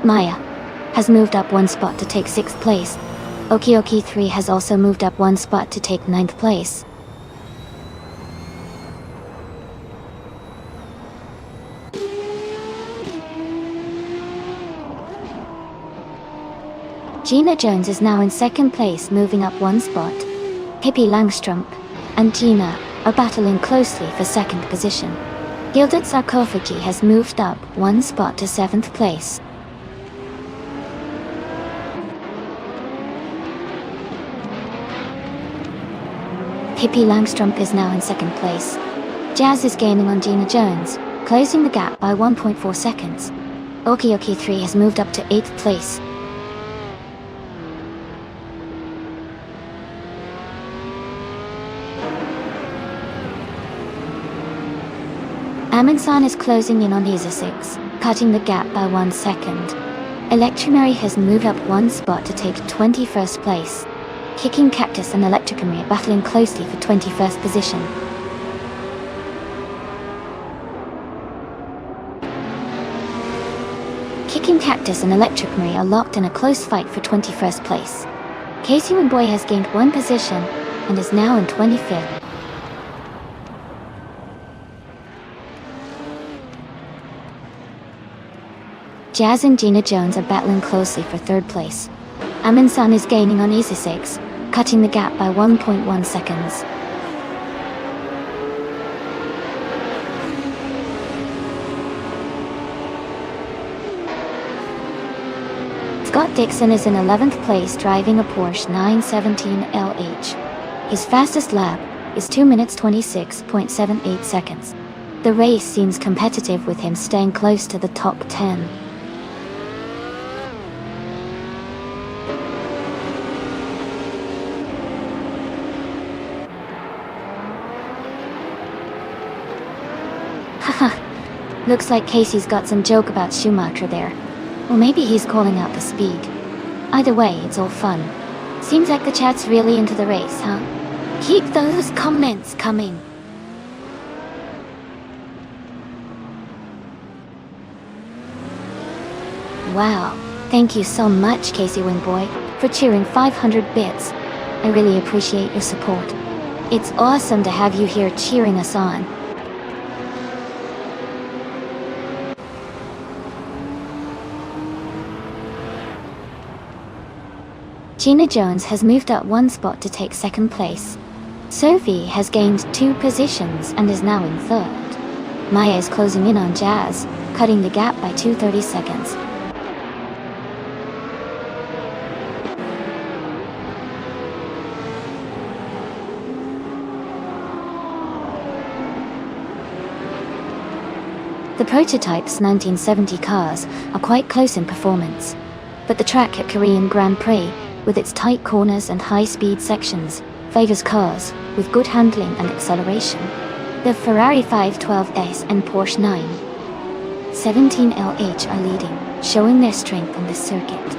Maya has moved up one spot to take 6th place. Okioki 3 has also moved up one spot to take 9th place. Gina Jones is now in 2nd place, moving up one spot. Pippi Langstrup and Gina are battling closely for 2nd position. Gilded Sarcophagi has moved up one spot to 7th place. Pippi Langstrup is now in 2nd place. Jazz is gaining on Gina Jones, closing the gap by 1.4 seconds. Okioki 3 has moved up to 8th place. Amundsen is closing in on Isa 6, cutting the gap by 1 second. Electromary has moved up one spot to take 21st place. Kicking Cactus and Electricamary are battling closely for 21st position. Kicking Cactus and Electricamary are locked in a close fight for 21st place. Casey Winboy has gained one position and is now in 25th. Jazz and Gina Jones are battling closely for 3rd place. Amundsen is gaining on Isa 6, cutting the gap by 1.1 seconds. Scott Dixon is in 11th place, driving a Porsche 917 LH. His fastest lap is 2 minutes 26.78 seconds. The race seems competitive, with him staying close to the top 10. Haha, looks like Casey's got some joke about Schumacher there. Or maybe he's calling out the speed. Either way, it's all fun. Seems like the chat's really into the race, huh? Keep those comments coming. Wow, thank you so much, Casey Winboy, for cheering 500 bits. I really appreciate your support. It's awesome to have you here cheering us on. Gina Jones has moved up one spot to take 2nd place. Sophie has gained 2 positions and is now in 3rd. Maya is closing in on Jazz, cutting the gap by 2:30 seconds. The Prototype's 1970 cars are quite close in performance, but the track at Korean Grand Prix, with its tight corners and high-speed sections, favors cars with good handling and acceleration. The Ferrari 512S and Porsche 917 LH are leading, showing their strength on this circuit.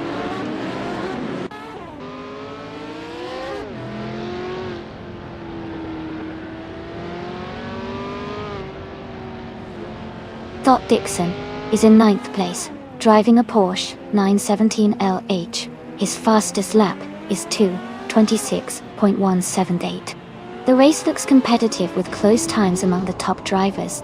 Scott Dixon is in 9th place, driving a Porsche 917 LH. His fastest lap is 2:26.178. The race looks competitive, with close times among the top drivers.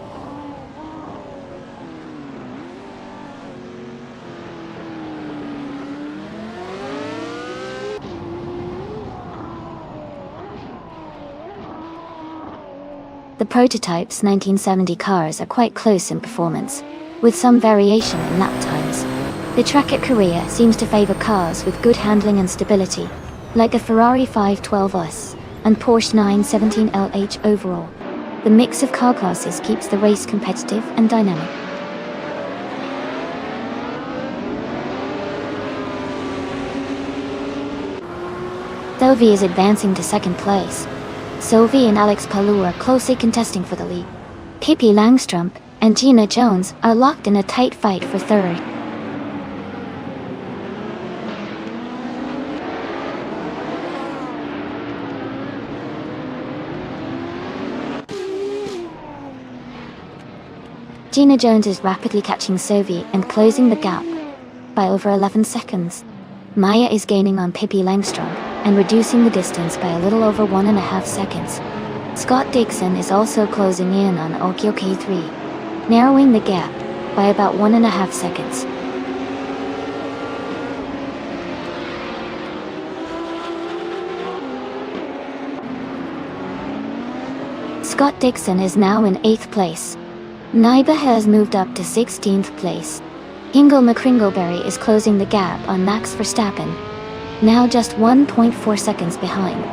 The Prototype's 1970 cars are quite close in performance, with some variation in lap times. The track at Korea seems to favor cars with good handling and stability, like the Ferrari 512S and Porsche 917 LH overall. The mix of car classes keeps the race competitive and dynamic. Sophie is advancing to 2nd place. Sophie and Alex Palou are closely contesting for the lead. Pippi Langstrumpf and Gina Jones are locked in a tight fight for third. Gina Jones is rapidly catching Sophie and closing the gap by over 11 seconds. Maya is gaining on Pippi Langstrumpf and reducing the distance by a little over 1.5 seconds. Scott Dixon is also closing in on OK3, narrowing the gap by about 1.5 seconds. Scott Dixon is now in 8th place. Nyba has moved up to 16th place. Ingo McCringleberry is closing the gap on Max Verstappen, now just 1.4 seconds behind.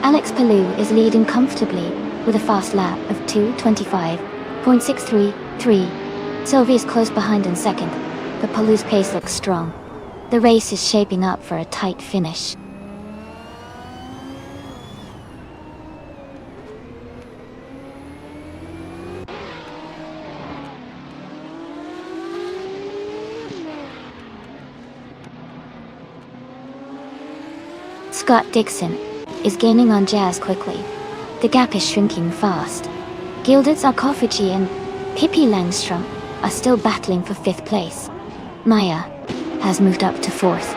Alex Palou is leading comfortably with a fast lap of 2:25.633. Sylvie is close behind in second, but Palou's pace looks strong. The race is shaping up for a tight finish. Scott Dixon is gaining on Jazz quickly. The gap is shrinking fast. Gilded Sarcophagy and Pippi Langstrumpf are still battling for 5th place. Maya has moved up to 4th.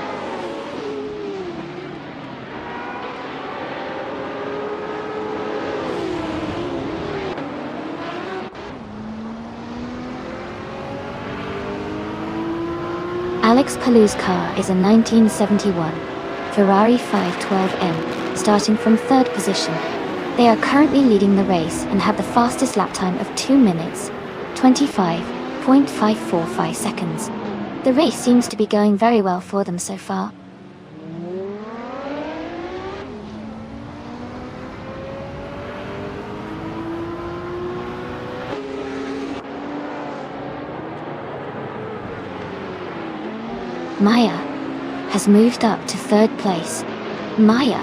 Alex Palou's car is a 1971 Ferrari 512M, starting from 3rd position. They are currently leading the race and have the fastest lap time of 2 minutes, 25.545 seconds. The race seems to be going very well for them so far. Maya has moved up to 3rd place. Maya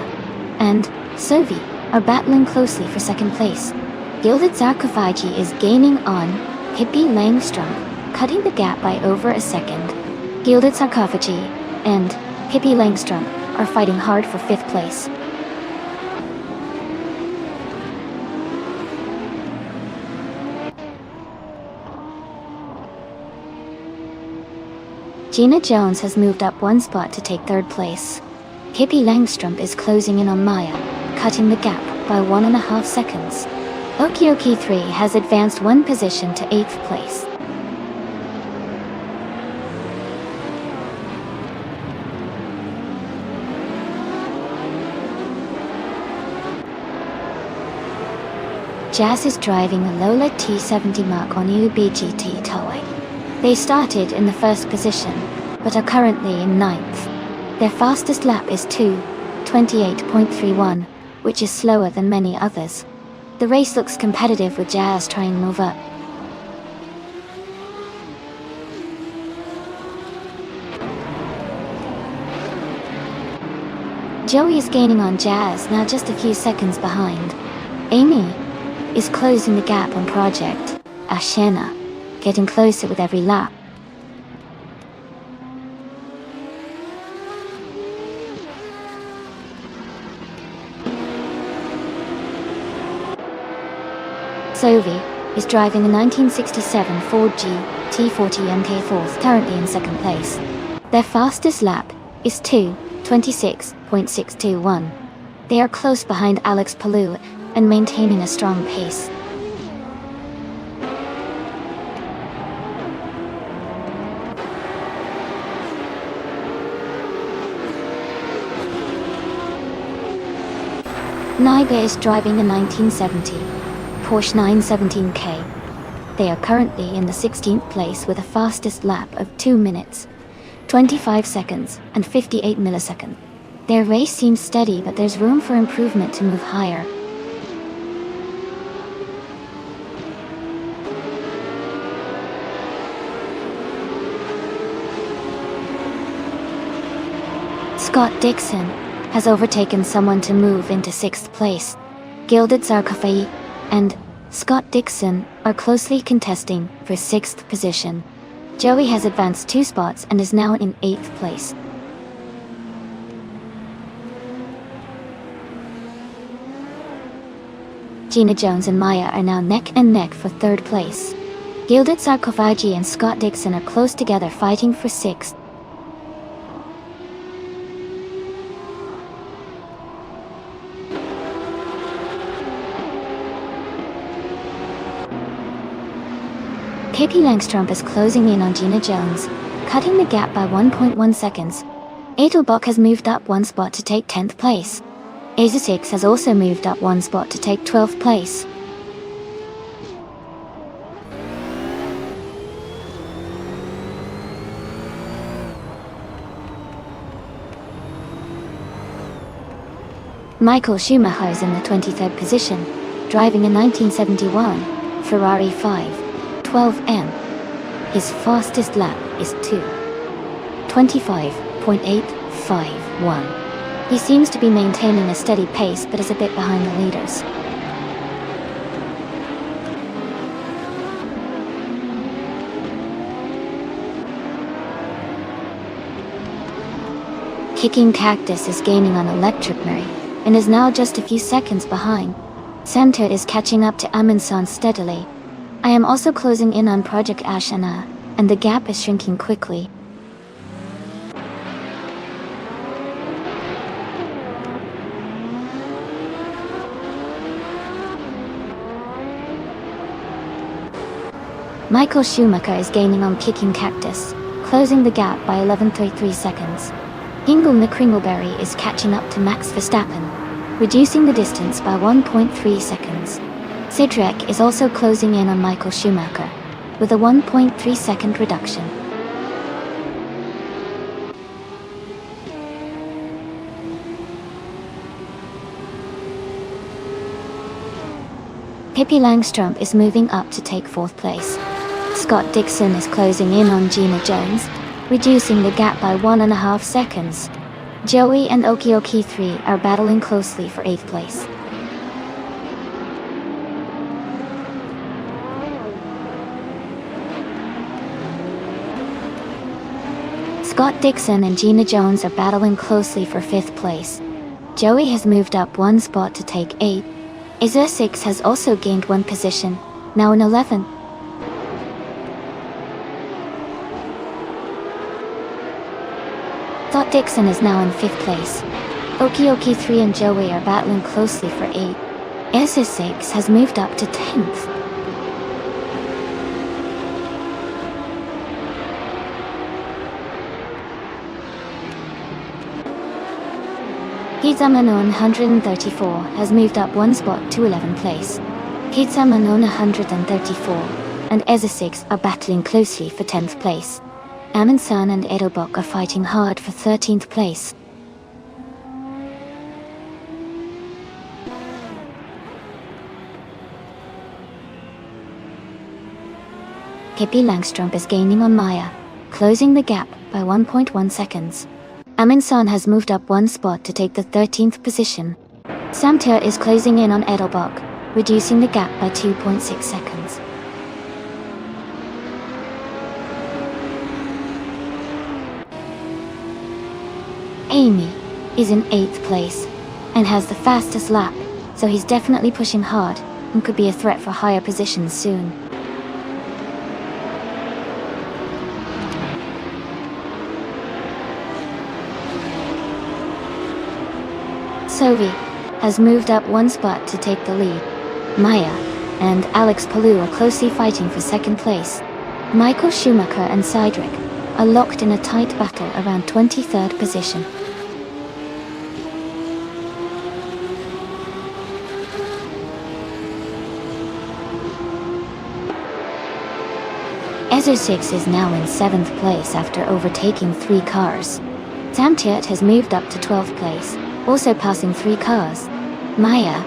and Sophie are battling closely for 2nd place. Gilded Sarcophagy is gaining on Pippi Langstrumpf, cutting the gap by over a second. Gilded Sarcophagy and Pippi Langstrumpf are fighting hard for 5th place. Gina Jones has moved up 1 spot to take 3rd place. Pippi Langstrumpf is closing in on Maya, cutting the gap by 1.5 seconds. OK3 has advanced 1 position to 8th place. Jazz is driving a Lola T70 Mark on UBGT towing. They started in the 1st position, but are currently in 9th. Their fastest lap is 2:28.31, which is slower than many others. The race looks competitive with Jazz trying to move up. Joey is gaining on Jazz, now just a few seconds behind. Amy is closing the gap on Project Ashena, getting closer with every lap. Sophie is driving a 1967 Ford GT40 MK4, currently in 2nd place. Their fastest lap is 2:26.621. They are close behind Alex Palou and maintaining a strong pace. Nyba is driving a 1970 Porsche 917K. They are currently in the 16th place with a fastest lap of 2 minutes, 25 seconds, and 58 milliseconds. Their race seems steady, but there's room for improvement to move higher. Scott Dixon has overtaken someone to move into 6th place. Gilded Sarcophagi and Scott Dixon are closely contesting for 6th position. Joey has advanced 2 spots and is now in 8th place. Gina Jones and Maya are now neck and neck for 3rd place. Gilded Sarcophagi and Scott Dixon are close together fighting for 6th. Pippi Langstrump is closing in on Gina Jones, cutting the gap by 1.1 seconds. Edelbach has moved up 1 spot to take 10th place. Azusix has also moved up 1 spot to take 12th place. Michael Schumacher is in the 23rd position, driving a 1971 Ferrari 512M. His fastest lap is 2:25.851. He seems to be maintaining a steady pace but is a bit behind the leaders. Kicking Cactus is gaining on Electric Murray and is now just a few seconds behind. Samter is catching up to Amundsen steadily. I am also closing in on Project Ashana, and the gap is shrinking quickly. Michael Schumacher is gaining on Kicking Cactus, closing the gap by 11.33 seconds. Ingle McCringleberry is catching up to Max Verstappen, reducing the distance by 1.3 seconds. Sidrek is also closing in on Michael Schumacher, with a 1.3 second reduction. Pippi Langstrump is moving up to take 4th place. Scott Dixon is closing in on Gina Jones, reducing the gap by 1.5 seconds. Joey and Okioki 3 are battling closely for 8th place. Scott Dixon and Gina Jones are battling closely for 5th place. Joey has moved up 1 spot to take 8. Azusix has also gained 1 position, now in 11th. Scott Dixon is now in 5th place. Okioki 3 and Joey are battling closely for 8. Azusix has moved up to 10th. Kizamanon 134 has moved up 1 spot to 11th place. Kizamanon 134 and Azusix are battling closely for 10th place. Amundsen and Edelbach are fighting hard for 13th place. Pippi Langstrump is gaining on Maya, closing the gap by 1.1 seconds. Amundsen has moved up 1 spot to take the 13th position. Samter is closing in on Edelbach, reducing the gap by 2.6 seconds. Amy is in 8th place and has the fastest lap, so he's definitely pushing hard and could be a threat for higher positions soon. Sovi has moved up 1 spot to take the lead. Maya and Alex Palou are closely fighting for 2nd place. Michael Schumacher and Sidrick are locked in a tight battle around 23rd position. Azusix is now in 7th place after overtaking 3 cars. Samtiat has moved up to 12th place, also passing 3 cars. Maya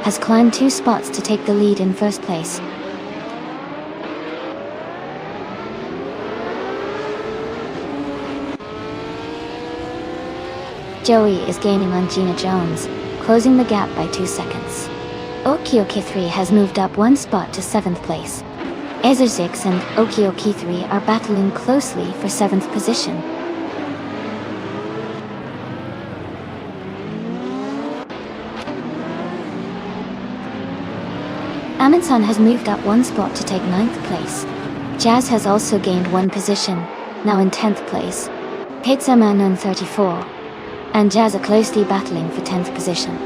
has climbed 2 spots to take the lead in 1st place. Joey is gaining on Gina Jones, closing the gap by 2 seconds. Okioki 3 has moved up 1 spot to 7th place. Ezer 6 and Okioki 3 are battling closely for 7th position. Amundsen has moved up 1 spot to take 9th place. Jazz has also gained 1 position, now in 10th place. Pizza Man on 34, and Jazz are closely battling for 10th position.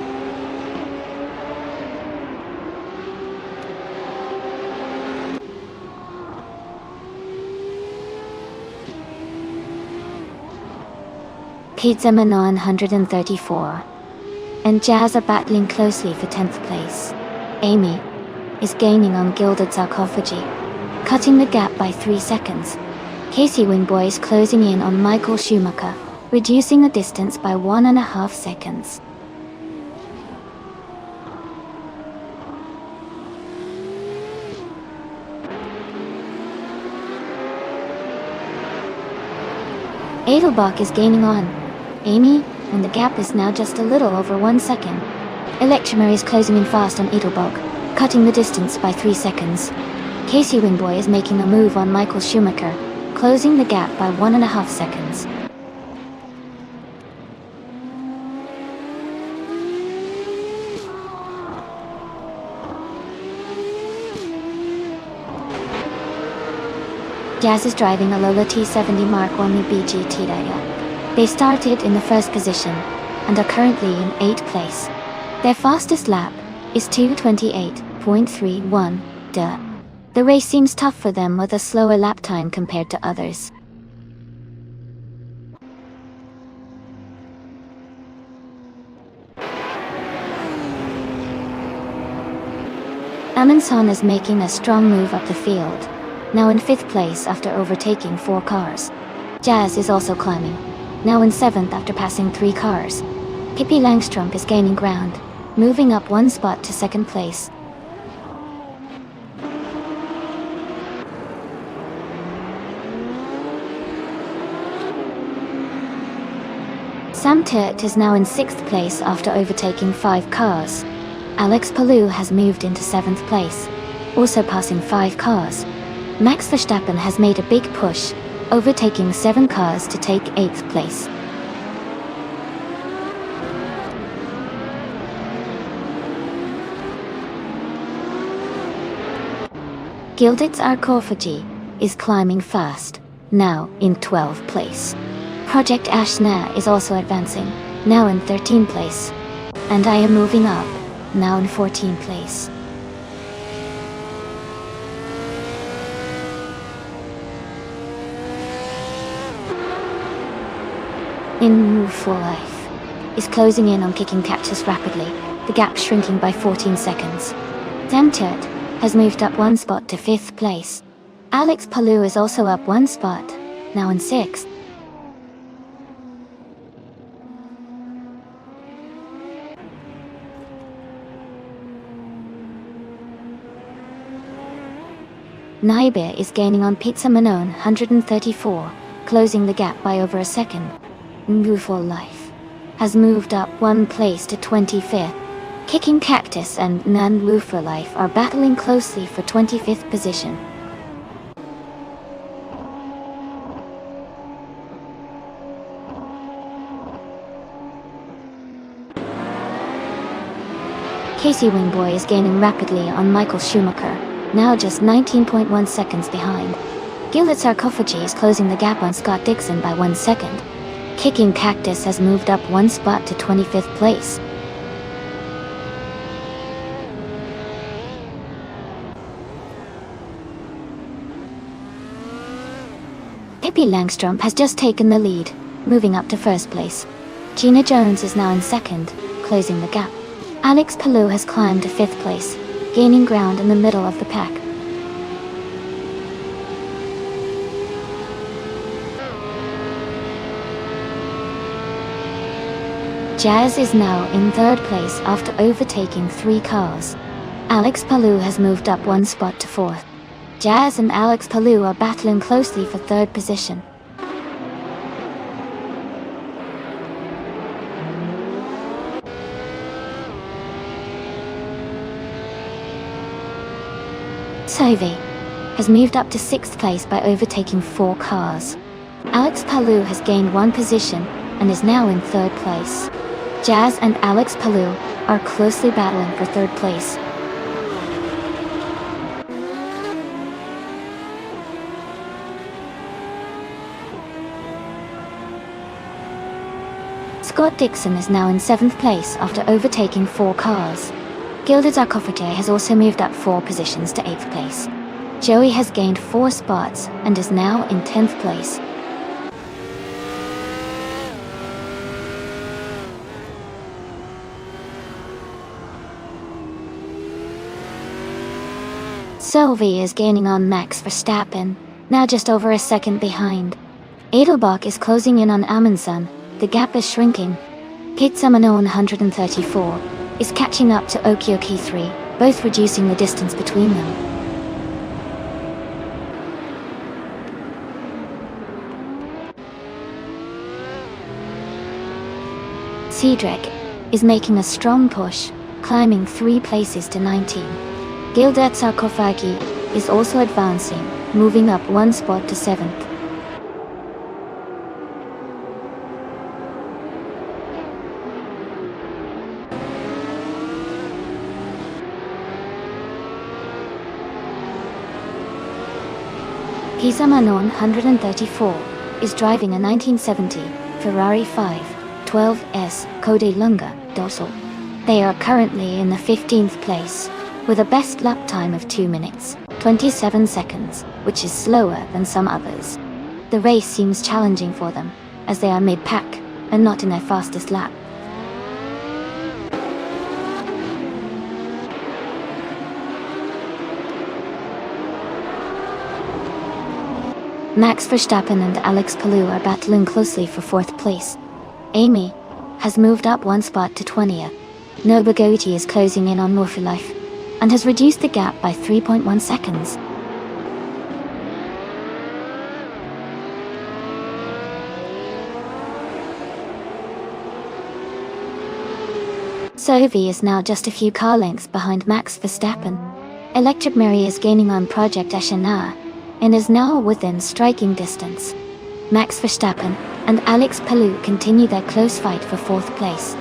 Pizza Man on 134, and Jazz are battling closely for 10th place. Amy is gaining on Gilded Sarcophagy, cutting the gap by 3 seconds. Casey Wingboy is closing in on Michael Schumacher, reducing the distance by 1.5 seconds. Edelbach is gaining on Amy, and the gap is now just a little over 1 second. Electromary is closing in fast on Edelbach, cutting the distance by 3 seconds. Casey Wingboy is making a move on Michael Schumacher, closing the gap by 1.5 seconds. Jazz is driving a Lola T70 Mark 1 BGT Dial. They started in the 1st position, and are currently in 8th place. Their fastest lap is 2:28.31. The race seems tough for them with a slower lap time compared to others. Amundsen is making a strong move up the field, now in 5th place after overtaking 4 cars. Jazz is also climbing, now in 7th after passing 3 cars. Pippi Langstrup is gaining ground, moving up 1 spot to 2nd place. Sam Turt is now in 6th place after overtaking 5 cars. Alex Palou has moved into 7th place, also passing 5 cars. Max Verstappen has made a big push, overtaking 7 cars to take 8th place. Gilded Sarcophagy is climbing fast, now in 12th place. Project Ashna is also advancing, now in 13th place. And I am moving up, now in 14th place. In Move for Life is closing in on Kicking Cactus rapidly, the gap shrinking by 14 seconds. Sam Turt has moved up 1 spot to 5th place. Alex Palou is also up 1 spot, now in 6th. Naibe is gaining on Pizza Manon 134, closing the gap by over a second. Move for Life has moved up 1 place to 25th. Kicking Cactus and Nan Wu for Life are battling closely for 25th position. Casey Wingboy is gaining rapidly on Michael Schumacher, now just 19.1 seconds behind. Gilded Sarcophagy is closing the gap on Scott Dixon by 1 second. Kicking Cactus has moved up 1 spot to 25th place. Pippi Langstrup has just taken the lead, moving up to 1st place. Gina Jones is now in 2nd, closing the gap. Alex Palou has climbed to 5th place, gaining ground in the middle of the pack. Jazz is now in 3rd place after overtaking 3 cars. Alex Palou has moved up 1 spot to 4th. Jazz and Alex Palou are battling closely for 3rd position. Sophie has moved up to 6th place by overtaking 4 cars. Alex Palou has gained 1 position and is now in 3rd place. Jazz and Alex Palou are closely battling for 3rd place. Scott Dixon is now in 7th place after overtaking 4 cars. Gilded Sarcophagus has also moved up 4 positions to 8th place. Joey has gained 4 spots and is now in 10th place. Sylvie is gaining on Max Verstappen, now just over a second behind. Edelbach is closing in on Amundsen, the gap is shrinking. Kate Samano 134 is catching up to Okioki 3, both reducing the distance between them. Cedric is making a strong push, climbing 3 places to 19. Gildet Sarkophagi is also advancing, moving up 1 spot to 7th. Pisa Manon 134 is driving a 1970 Ferrari 512S Code Lunga Dorsal. They are currently in the 15th place, with a best lap time of 2 minutes, 27 seconds, which is slower than some others. The race seems challenging for them, as they are mid-pack, and not in their fastest lap. Max Verstappen and Alex Palou are battling closely for 4th place. Amy has moved up 1 spot to 20th. Noba Goiti is closing in on Morphilife, and has reduced the gap by 3.1 seconds. Sophie is now just a few car lengths behind Max Verstappen. Electric Mary is gaining on Project Ashana, and is now within striking distance. Max Verstappen and Alex Palou continue their close fight for 4th place.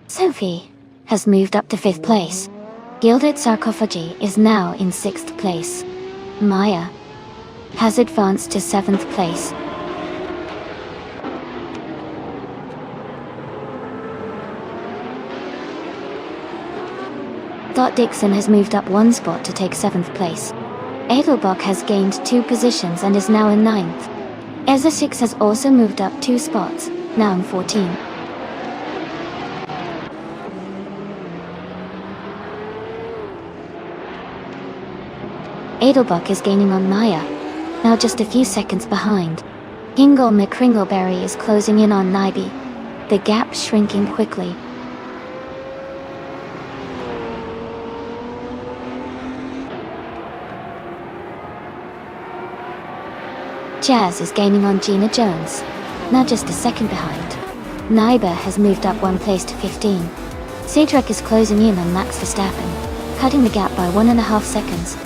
Sophie has moved up to 5th place. Gilded Sarcophagi is now in 6th place. Maya has advanced to 7th place. Scott Dixon has moved up 1 spot to take 7th place. Edelbach has gained 2 positions and is now in 9th. Ezra 6 has also moved up 2 spots, now in 14. Edelbach is gaining on Maya, now just a few seconds behind. Hingle McCringleberry is closing in on Nyby, the gap shrinking quickly. Jazz is gaining on Gina Jones, now just a second behind. Nyba has moved up 1 place to 15. Cedric is closing in on Max Verstappen, cutting the gap by 1.5 seconds.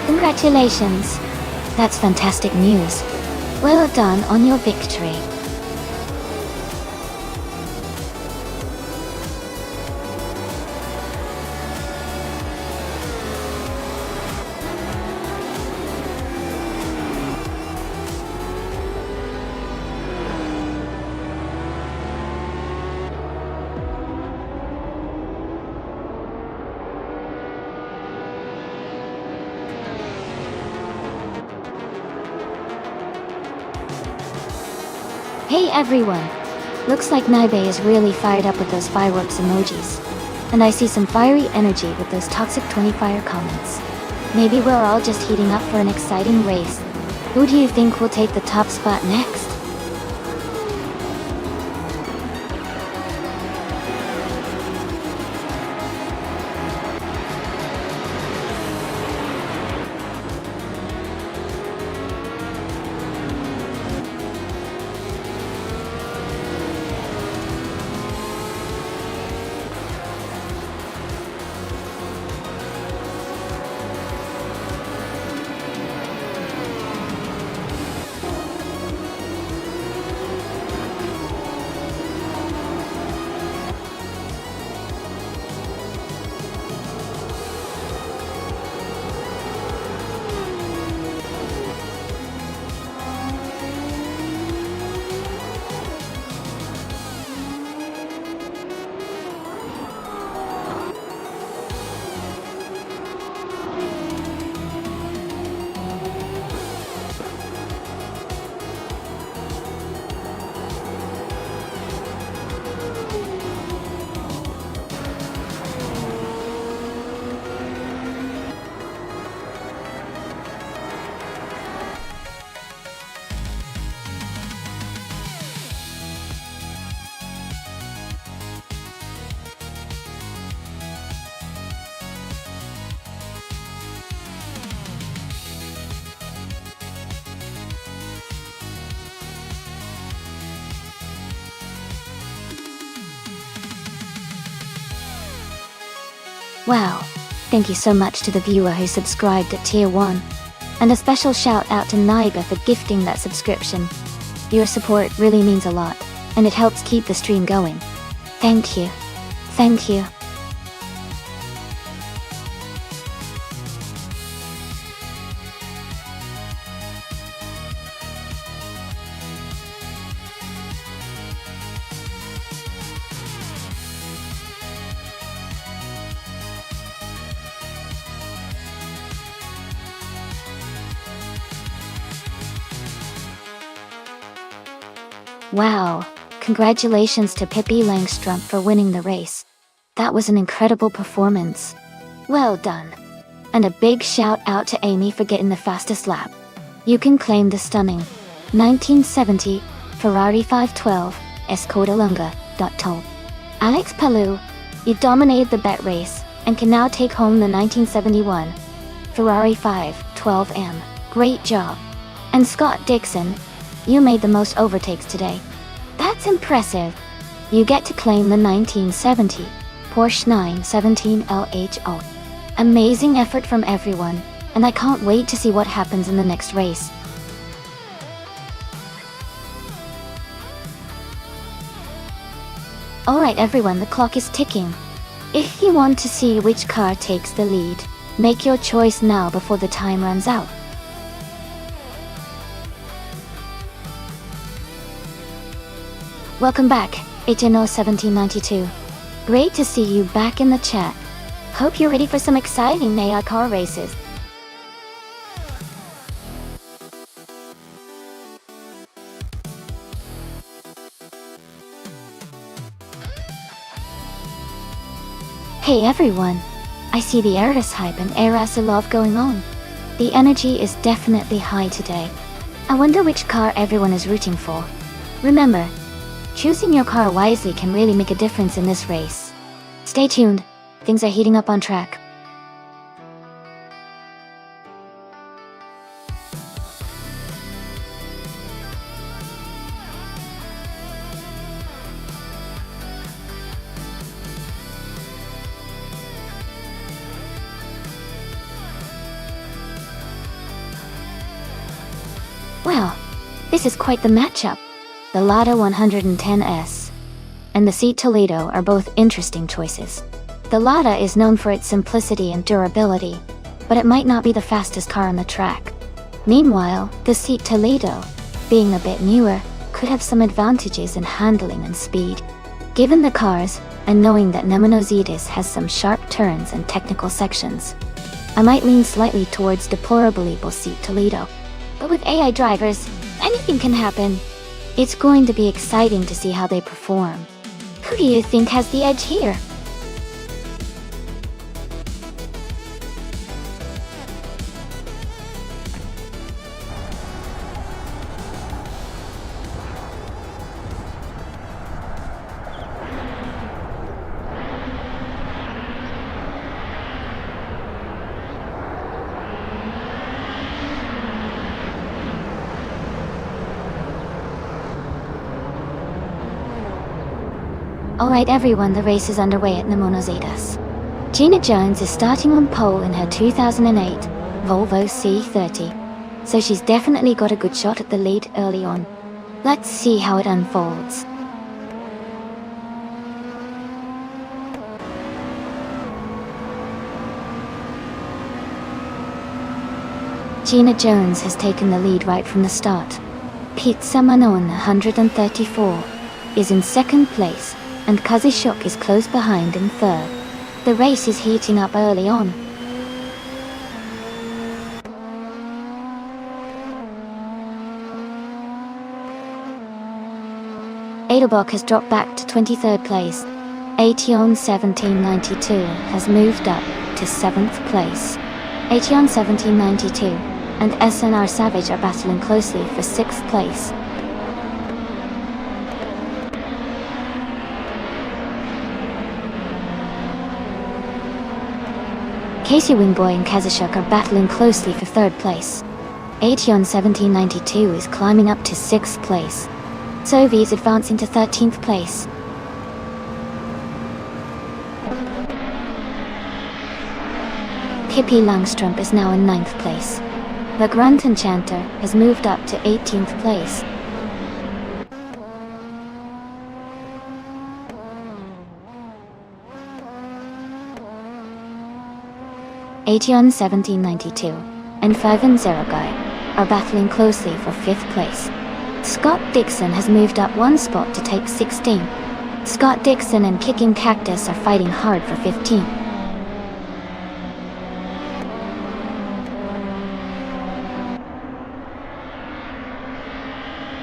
Congratulations! That's fantastic news. Well done on your victory. Hey everyone! Looks like Naibe is really fired up with those fireworks emojis. And I see some fiery energy with those toxic 20 fire comments. Maybe we're all just heating up for an exciting race. Who do you think will take the top spot next? Wow. Thank you so much to the viewer who subscribed at Tier 1. And a special shout out to Naiga for gifting that subscription. Your support really means a lot, and it helps keep the stream going. Thank you. Thank you. Wow, congratulations to Pippi Langstrom for winning the race. That was an incredible performance. Well done. And a big shout out to Amy for getting the fastest lap. You can claim the stunning 1970 Ferrari 512 Escodalunga.to. Alex Palou, you dominated the bet race and can now take home the 1971 Ferrari 512M. Great job. And Scott Dixon, you made the most overtakes today. That's impressive. You get to claim the 1970 Porsche 917 LHO. Amazing effort from everyone, and I can't wait to see what happens in the next race. Alright everyone, the clock is ticking. If you want to see which car takes the lead, make your choice now before the time runs out. Welcome back, HNO 1792. Great to see you back in the chat. Hope you're ready for some exciting AI car races. Hey everyone! I see the Eris hype and Eris love going on. The energy is definitely high today. I wonder which car everyone is rooting for. Remember, choosing your car wisely can really make a difference in this race. Stay tuned, things are heating up on track. Well, this is quite the matchup. The Lada 110S and the Seat Toledo are both interesting choices. The Lada is known for its simplicity and durability, but it might not be the fastest car on the track. Meanwhile, the Seat Toledo, being a bit newer, could have some advantages in handling and speed. Given the cars, and knowing that Nemonozidis has some sharp turns and technical sections, I might lean slightly towards deplorably Seat Toledo. But with AI drivers, anything can happen. It's going to be exciting to see how they perform. Who do you think has the edge here? Alright everyone, the race is underway at Nemonozidis. Gina Jones is starting on pole in her 2008 Volvo C30, so she's definitely got a good shot at the lead early on. Let's see how it unfolds. Gina Jones has taken the lead right from the start. Pizza Manon 134 is in second place, and Kazishuk is close behind in third. The race is heating up early on. Edelbach has dropped back to 23rd place. Aetion 1792 has moved up to 7th place. Aetion 1792 and SNR Savage are battling closely for 6th place. Casey Wingboy and Kazashuk are battling closely for 3rd place. Aetion 1792 is climbing up to 6th place. Sovi is advancing to 13th place. Hippie Langstrump is now in 9th place. The Grunt Enchanter has moved up to 18th place. Aetion 1792 and 5 and Zerogai are battling closely for 5th place. Scott Dixon has moved up 1 spot to take 16. Scott Dixon and Kicking Cactus are fighting hard for 15.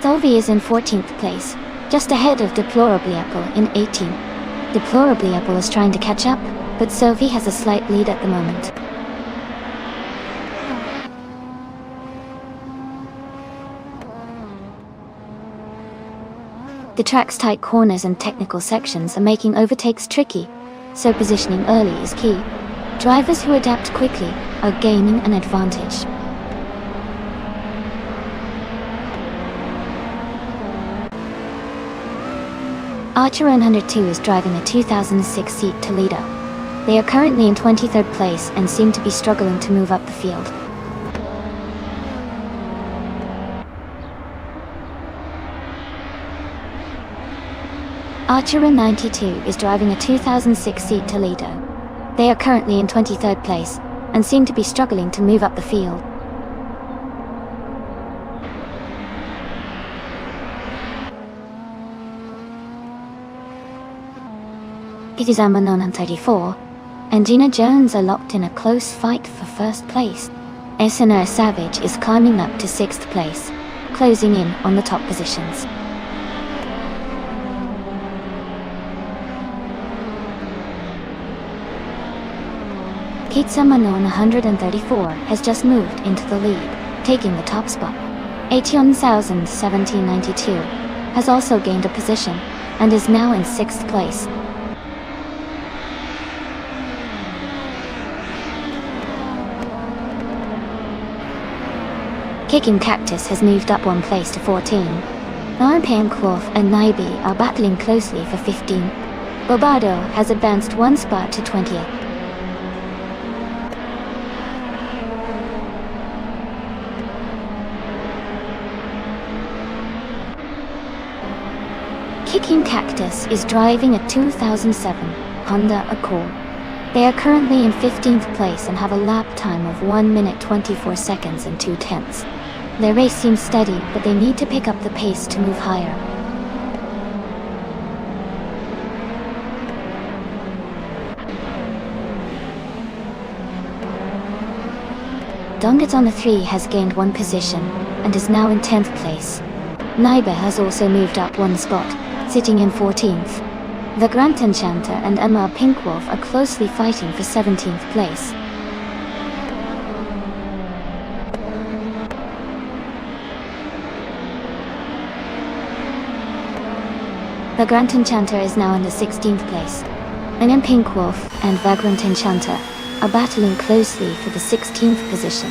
Tholvi is in 14th place, just ahead of Deplorably Apple in 18. Deplorably Apple is trying to catch up, but Sophie has a slight lead at the moment. The track's tight corners and technical sections are making overtakes tricky, so positioning early is key. Drivers who adapt quickly are gaining an advantage. Archer 102 is driving a 2006 seat Toledo. They are currently in 23rd place and seem to be struggling to move up the field. Archer 92 is driving a 2006 seat Toledo. They are currently in 23rd place and seem to be struggling to move up the field. It is Amber 934 and Gina Jones are locked in a close fight for 1st place. SNR Savage is climbing up to 6th place, closing in on the top positions. Pizza Manon 134 has just moved into the lead, taking the top spot. Aetion 1792 has also gained a position and is now in 6th place. Kicking Cactus has moved up 1 place to 14. Narpan Cloth and Naibi are battling closely for 15. Bobado has advanced 1 spot to 20th. Kicking Cactus is driving a 2007 Honda Accord. They are currently in 15th place and have a lap time of 1 minute 24 seconds and 2/10. Their race seems steady, but they need to pick up the pace to move higher. Donget on the 3 has gained 1 position and is now in 10th place. Naiba has also moved up 1 spot, sitting in 14th. The Grunt Enchanter and Emma Pinkwolf are closely fighting for 17th place. The Grunt Enchanter is now in the 16th place. Emma Pinkwolf and Vagrant Enchanter are battling closely for the 16th position.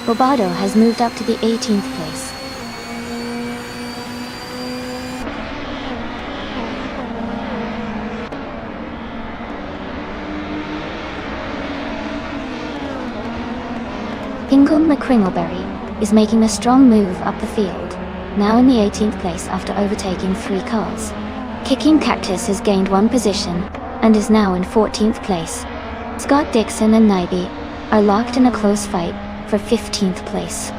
Bobado has moved up to the 18th place. Ingram McCringleberry is making a strong move up the field, now in the 18th place after overtaking 3 cars. Kicking Cactus has gained 1 position and is now in 14th place. Scott Dixon and Naibi are locked in a close fight for 15th place.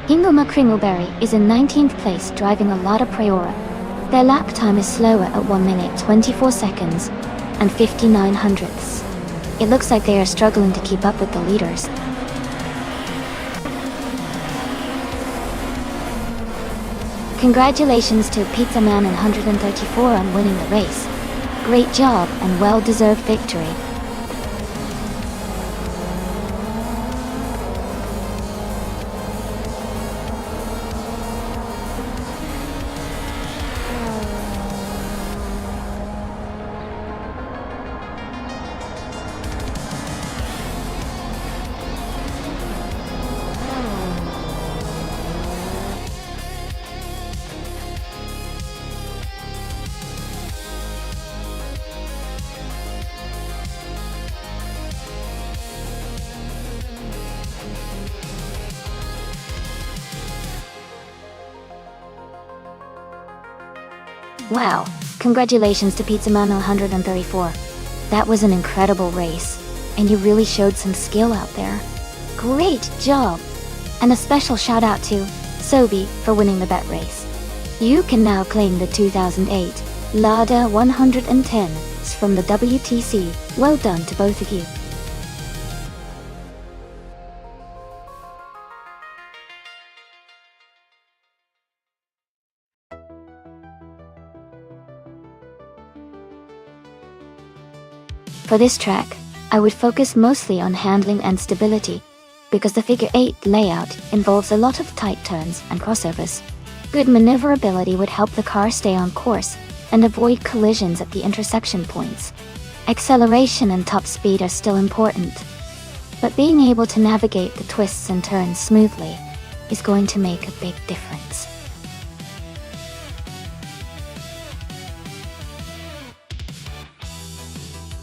Ingram McCringleberry is in 19th place driving a Lada Priora. Their lap time is slower at 1 minute 24 seconds and 59 hundredths. It looks like they are struggling to keep up with the leaders. Congratulations to Pizza Man and 134 on winning the race. Great job and well-deserved victory. Wow, congratulations to Pizza Man 134. That was an incredible race, and you really showed some skill out there. Great job! And a special shout out to Sobi for winning the bet race. You can now claim the 2008 Lada 110s from the WTC. Well done to both of you. For this track, I would focus mostly on handling and stability, because the figure 8 layout involves a lot of tight turns and crossovers. Good maneuverability would help the car stay on course and avoid collisions at the intersection points. Acceleration and top speed are still important, but being able to navigate the twists and turns smoothly is going to make a big difference.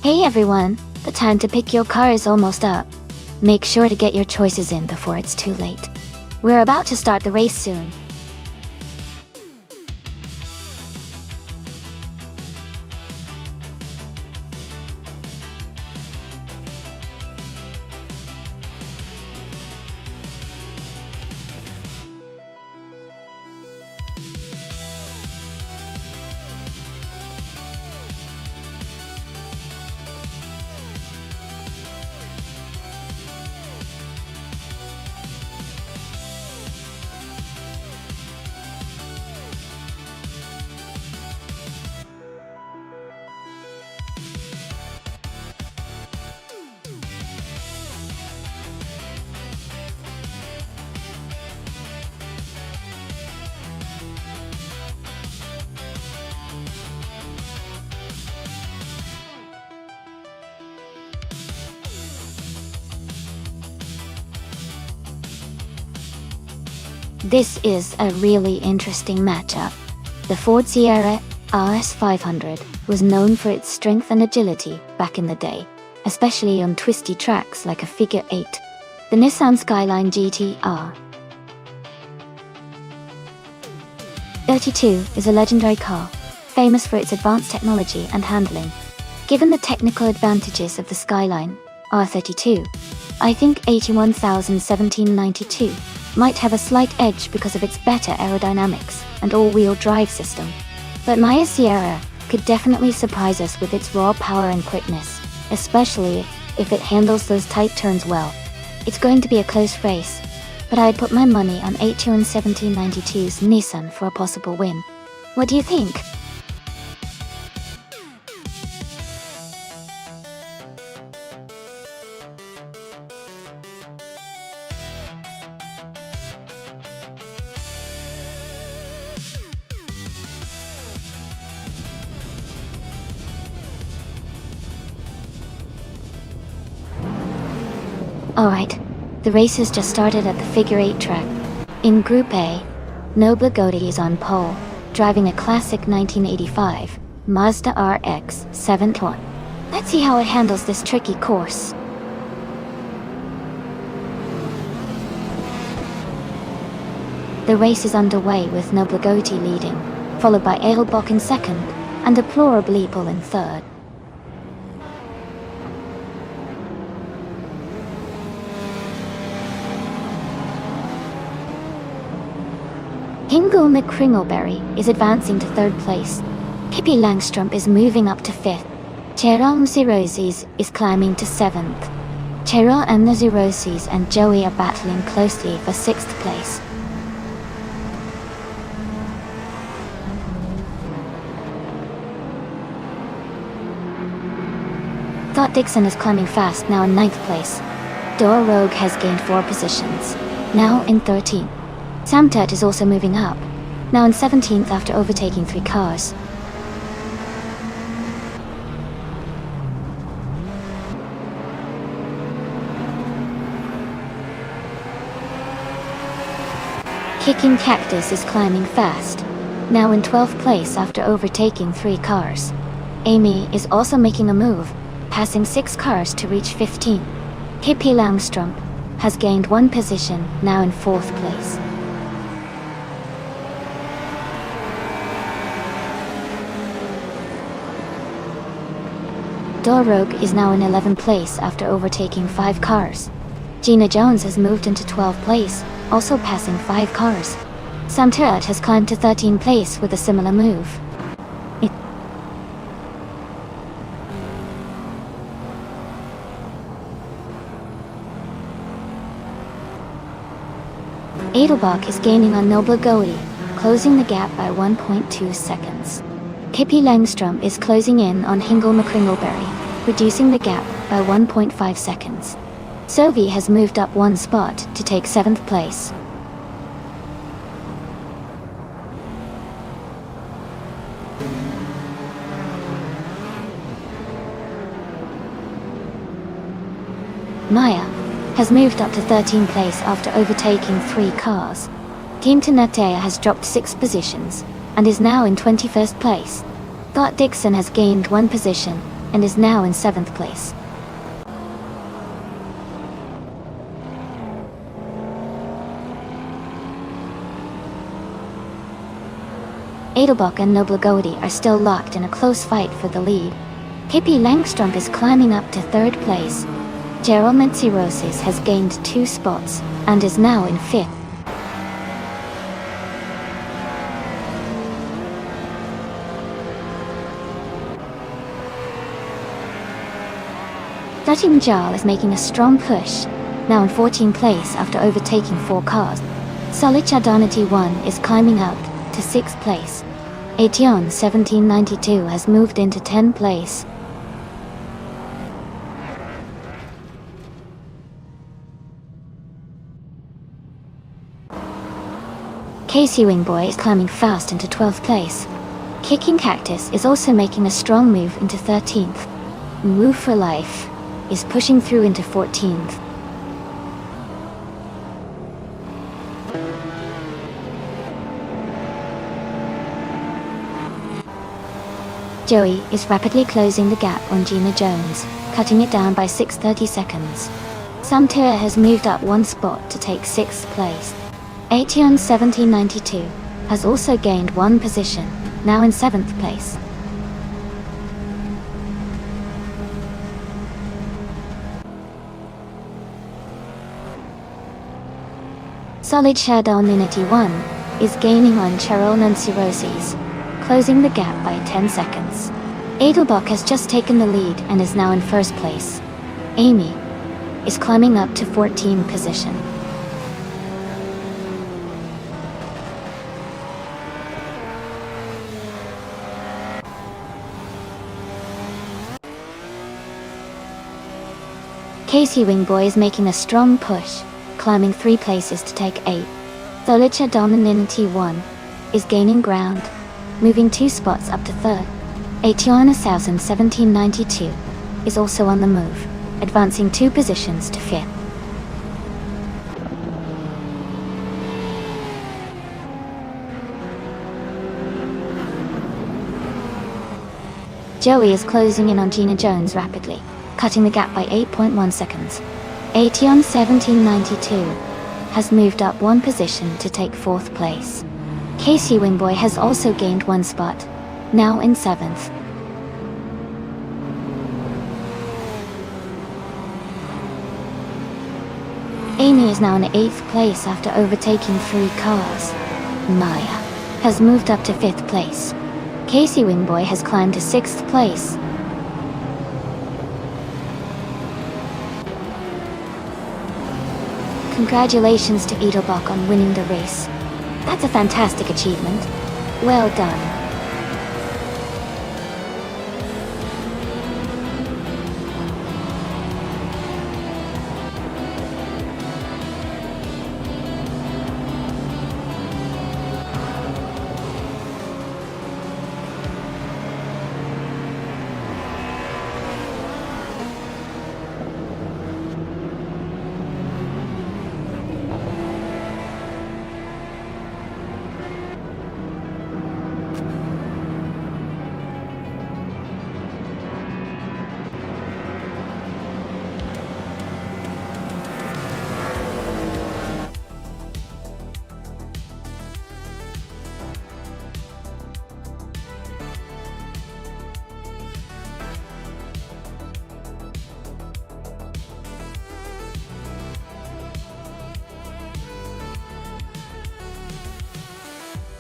Hey everyone, the time to pick your car is almost up. Make sure to get your choices in before it's too late. We're about to start the race soon. This is a really interesting matchup. The Ford Sierra RS500 was known for its strength and agility back in the day, especially on twisty tracks like a figure 8. The Nissan Skyline GT-R 32 is a legendary car, famous for its advanced technology and handling. Given the technical advantages of the Skyline R32, I think 81,1792 might have a slight edge because of its better aerodynamics and all-wheel drive system. But my Sierra could definitely surprise us with its raw power and quickness, especially if it handles those tight turns well. It's going to be a close race, but I'd put my money on 81,1792's Nissan for a possible win. What do you think? Alright, the race has just started at the figure 8 track. In Group A, Nobla Godi is on pole, driving a classic 1985 Mazda RX 720. Let's see how it handles this tricky course. The race is underway with Nobla Godi leading, followed by Edelbock in second, and Deplora Bleeple in third. Hingle McCringleberry is advancing to third place. Pippi Langstrup is moving up to fifth. Cheryl Mzirozis is climbing to seventh. Cheryl and the Zirozis and Joey are battling closely for sixth place. Scott Dixon is climbing fast, now in ninth place. Dora Rogue has gained 4 positions, now in 13th. Sam Tut is also moving up, now in 17th after overtaking 3 cars. Kicking Cactus is climbing fast, now in 12th place after overtaking 3 cars. Amy is also making a move, passing 6 cars to reach 15th. Pippi Langstrup has gained 1 position, now in 4th place. Outdoor Rogue is now in 11th place after overtaking 5 cars. Gina Jones has moved into 12th place, also passing 5 cars. Sam Turret has climbed to 13th place with a similar move. Edelbach is gaining on Nobler Goaty, closing the gap by 1.2 seconds. Kippy Langstrom is closing in on Hingle McCringleberry, reducing the gap by 1.5 seconds. Sovi has moved up 1 spot to take 7th place. Maya has moved up to 13th place after overtaking 3 cars. Team Tenatea has dropped 6 positions and is now in 21st place. Scott Dixon has gained 1 position and is now in 7th place. Edelbach and Nobler Goaty are still locked in a close fight for the lead. Kippy Langstrom is climbing up to 3rd place. Gerald Mentsirosis has gained 2 spots and is now in 5th. Datim Jal is making a strong push, now in 14th place after overtaking 4 cars. Solic Adonity 1 is climbing up to 6th place. Aetion 1792 has moved into 10th place. Casey Wingboy is climbing fast into 12th place. Kicking Cactus is also making a strong move into 13th. Move for Life is pushing through into 14th. Joey is rapidly closing the gap on Gina Jones, cutting it down by 6:30 seconds. Samtura has moved up 1 spot to take 6th place. Aetion 1792 has also gained 1 position, now in 7th place. Solid Shadow Ninity 1 is gaining on Cheryl Nansiroses, closing the gap by 10 seconds. Edelbach has just taken the lead and is now in 1st place. Amy is climbing up to 14th position. Casey Wingboy is making a strong push, climbing 3 places to take 8. Solicha Dominanity 1 is gaining ground, moving 2 spots up to 3rd. Aetiana Sousen 1792 is also on the move, advancing 2 positions to 5th. Joey is closing in on Gina Jones rapidly, cutting the gap by 8.1 seconds. Aetion 1792 has moved up 1 position to take 4th place. Casey Wingboy has also gained 1 spot, now in 7th. Amy is now in 8th place after overtaking 3 cars. Maya has moved up to 5th place. Casey Wingboy has climbed to 6th place. Congratulations to Edelbach on winning the race. That's a fantastic achievement. Well done.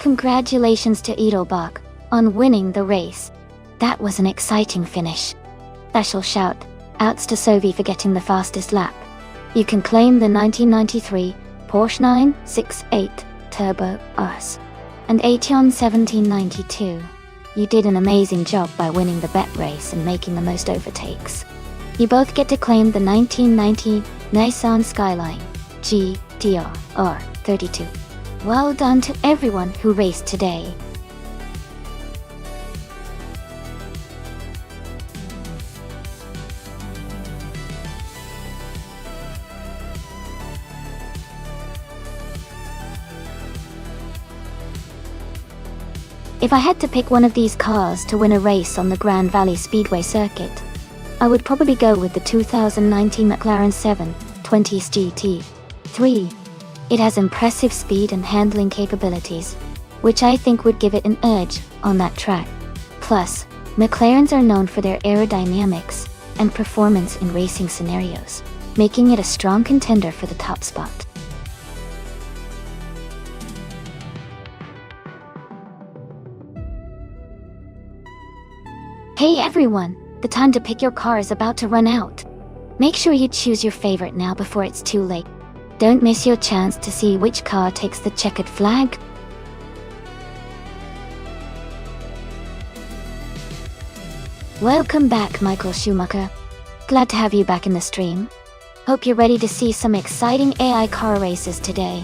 Congratulations to Edelbach on winning the race. That was an exciting finish. Special shout outs to Sophie for getting the fastest lap. You can claim the 1993 Porsche 968 Turbo RS and Aetion 1792. You did an amazing job by winning the bet race and making the most overtakes. You both get to claim the 1990 Nissan Skyline GTR R32. Well done to everyone who raced today. If I had to pick one of these cars to win a race on the Grand Valley Speedway circuit, I would probably go with the 2019 McLaren 720S GT3. It has impressive speed and handling capabilities, which I think would give it an edge on that track. Plus, McLarens are known for their aerodynamics and performance in racing scenarios, making it a strong contender for the top spot. Hey everyone, the time to pick your car is about to run out. Make sure you choose your favorite now before it's too late. Don't miss your chance to see which car takes the checkered flag. Welcome back, Michael Schumacher. Glad to have you back in the stream. Hope you're ready to see some exciting AI car races today.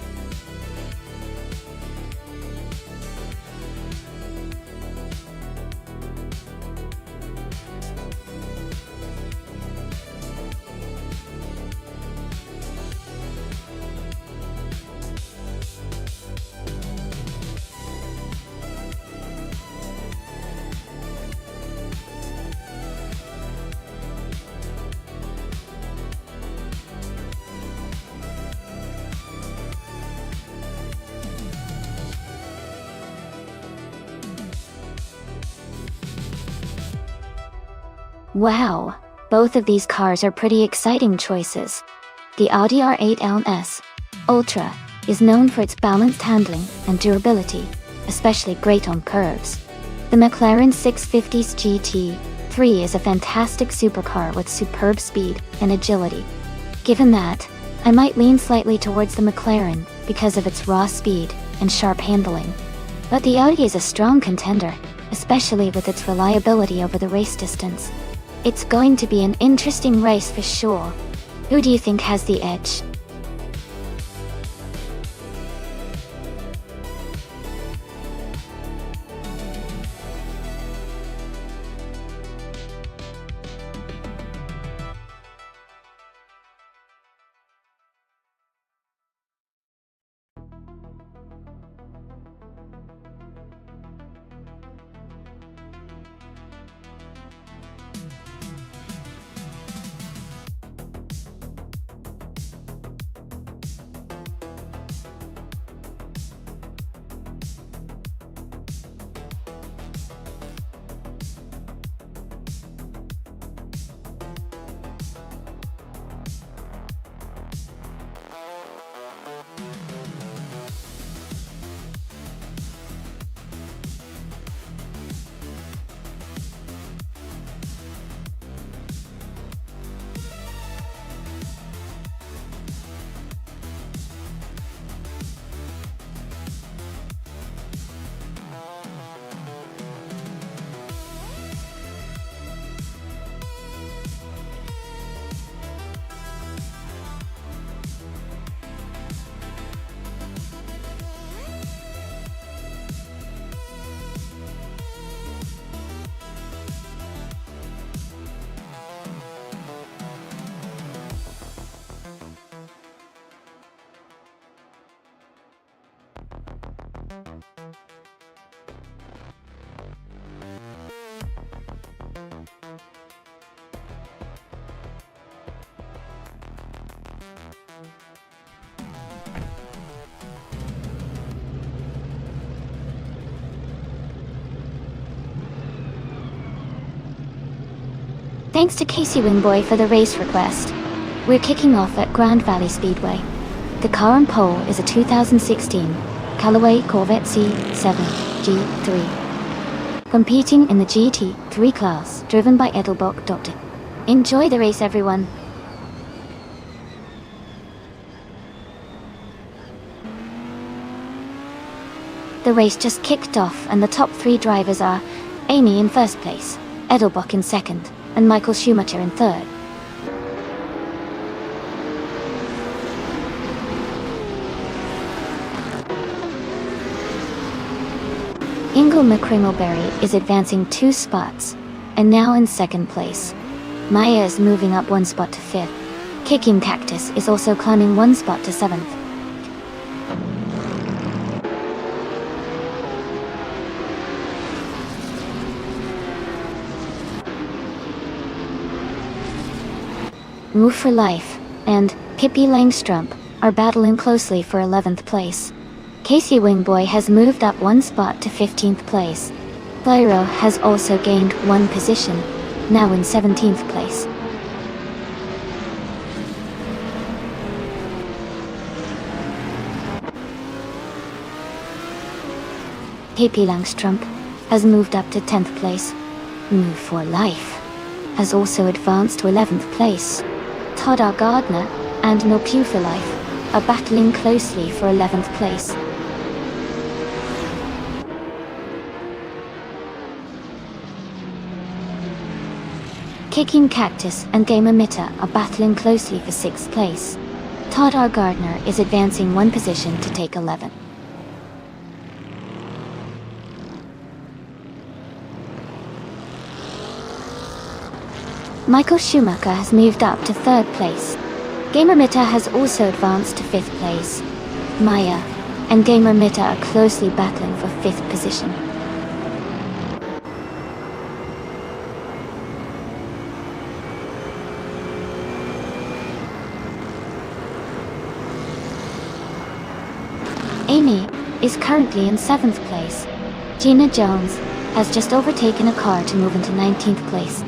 Wow, both of these cars are pretty exciting choices. The Audi R8 LS Ultra is known for its balanced handling and durability, especially great on curves. The McLaren 650s GT3 is a fantastic supercar with superb speed and agility. Given that, I might lean slightly towards the McLaren because of its raw speed and sharp handling. But the Audi is a strong contender, especially with its reliability over the race distance. It's going to be an interesting race for sure. Who do you think has the edge? Thanks to Casey Wingboy for the race request. We're kicking off at Grand Valley Speedway. The car on pole is a 2016 Callaway Corvette C7 G3. Competing in the GT3 class, driven by Edelbock Dr. Enjoy the race, everyone! The race just kicked off and the top 3 drivers are Amy in first place, Edelbock in second, and Michael Schumacher in third. Ingle McCringleberry is advancing 2 spots, and now in second place. Maya is moving up 1 spot to 5th. Kicking Cactus is also climbing 1 spot to 7th. Move for Life and Pippi Langstrumpf are battling closely for 11th place. Casey Wingboy has moved up 1 spot to 15th place. Flyro has also gained 1 position, now in 17th place. Pippi Langstrumpf has moved up to 10th place. Move for Life has also advanced to 11th place. Todd R. Gardner and No Pew for Life are battling closely for 11th place. Kicking Cactus and Game Emitter are battling closely for 6th place. Todd R. Gardner is advancing 1 position to take 11th. Michael Schumacher has moved up to 3rd place. Game Emitter has also advanced to 5th place. Maya and Game Emitter are closely battling for 5th position. Amy is currently in 7th place. Gina Jones has just overtaken a car to move into 19th place.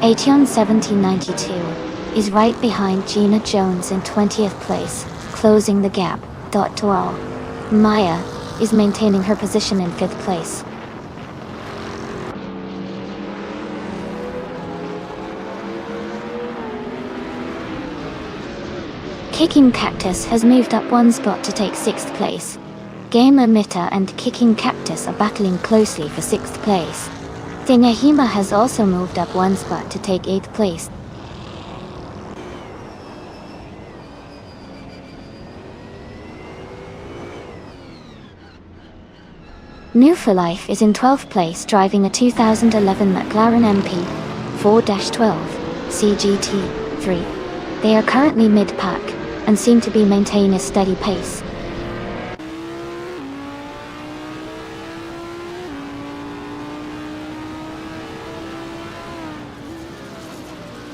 Aetion 1792 is right behind Gina Jones in 20th place, closing the gap, dot to all. Maya is maintaining her position in 5th place. Kicking Cactus has moved up 1 spot to take 6th place. Game Emitter and Kicking Cactus are battling closely for 6th place. Denyahima has also moved up 1 spot to take 8th place. New for Life is in 12th place, driving a 2011 McLaren MP 4-12 CGT3. They are currently mid-pack and seem to be maintaining a steady pace.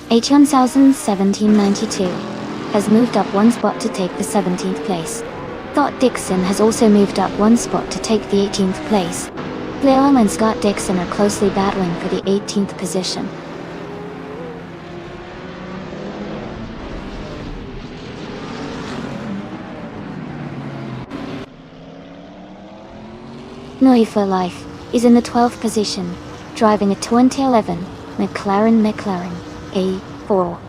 Aetion 1792 has moved up 1 spot to take the 17th place. Scott Dixon has also moved up 1 spot to take the 18th place. Liam and Scott Dixon are closely battling for the 18th position. Noi for Life is in the 12th position, driving a 2011 McLaren A4-12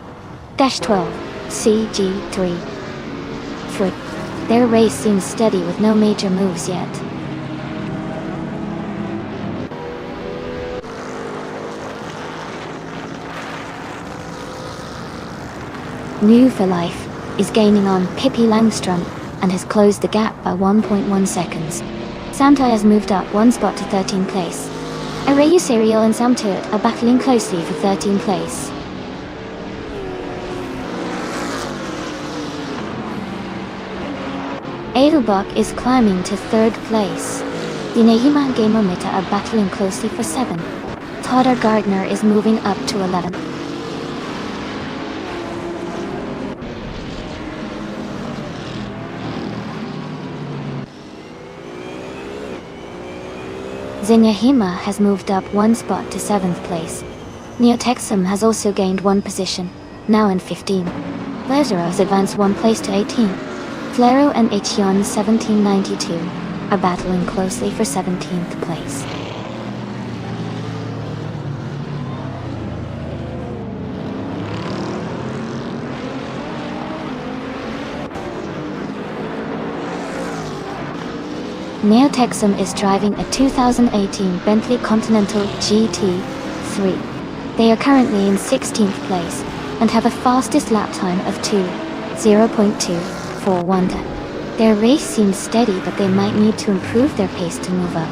CG3. For their race seems steady with no major moves yet. New for Life is gaining on Pippi Langstrumpf and has closed the gap by 1.1 seconds. Santa has moved up 1 spot to 13th place. Arayu Serial and Samtut are battling closely for 13th place. Edelbock is climbing to 3rd place. The Nehima and Game Emitter are battling closely for 7th. Todd R. Gardner is moving up to 11th. Zenyahima has moved up 1 spot to 7th place. Neotexum has also gained 1 position, now in 15. Lazaro has advanced 1 place to 18. Flero and Aetion 1792 are battling closely for 17th place. Neotexum is driving a 2018 Bentley Continental GT3. They are currently in 16th place and have a fastest lap time of 0.241. Their race seems steady, but they might need to improve their pace to move up.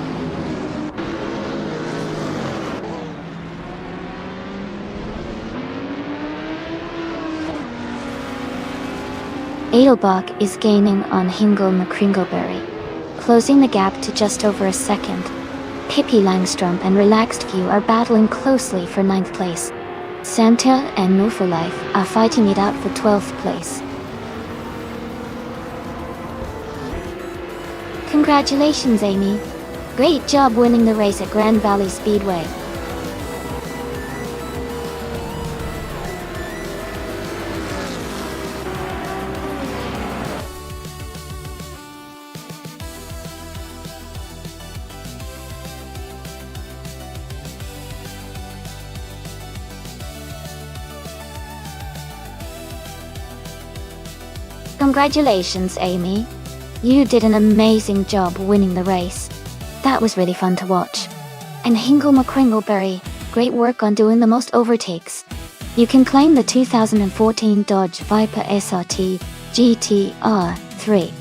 Edelbach is gaining on Hingle McCringleberry, closing the gap to just over a second. Pippi Langstrom and Relaxed View are battling closely for 9th place. Santa and No for Life are fighting it out for 12th place. Congratulations, Amy. Great job winning the race at Grand Valley Speedway. Congratulations, Amy. You did an amazing job winning the race. That was really fun to watch. And Hingle McCringleberry, great work on doing the most overtakes. You can claim the 2014 Dodge Viper SRT GTR3.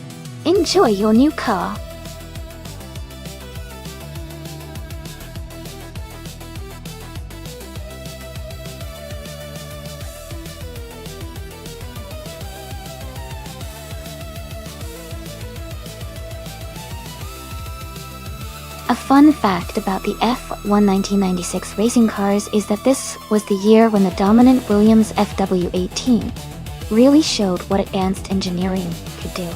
Enjoy your new car. A fun fact about the F1 1996 racing cars is that this was the year when the dominant Williams FW18 really showed what advanced engineering could do.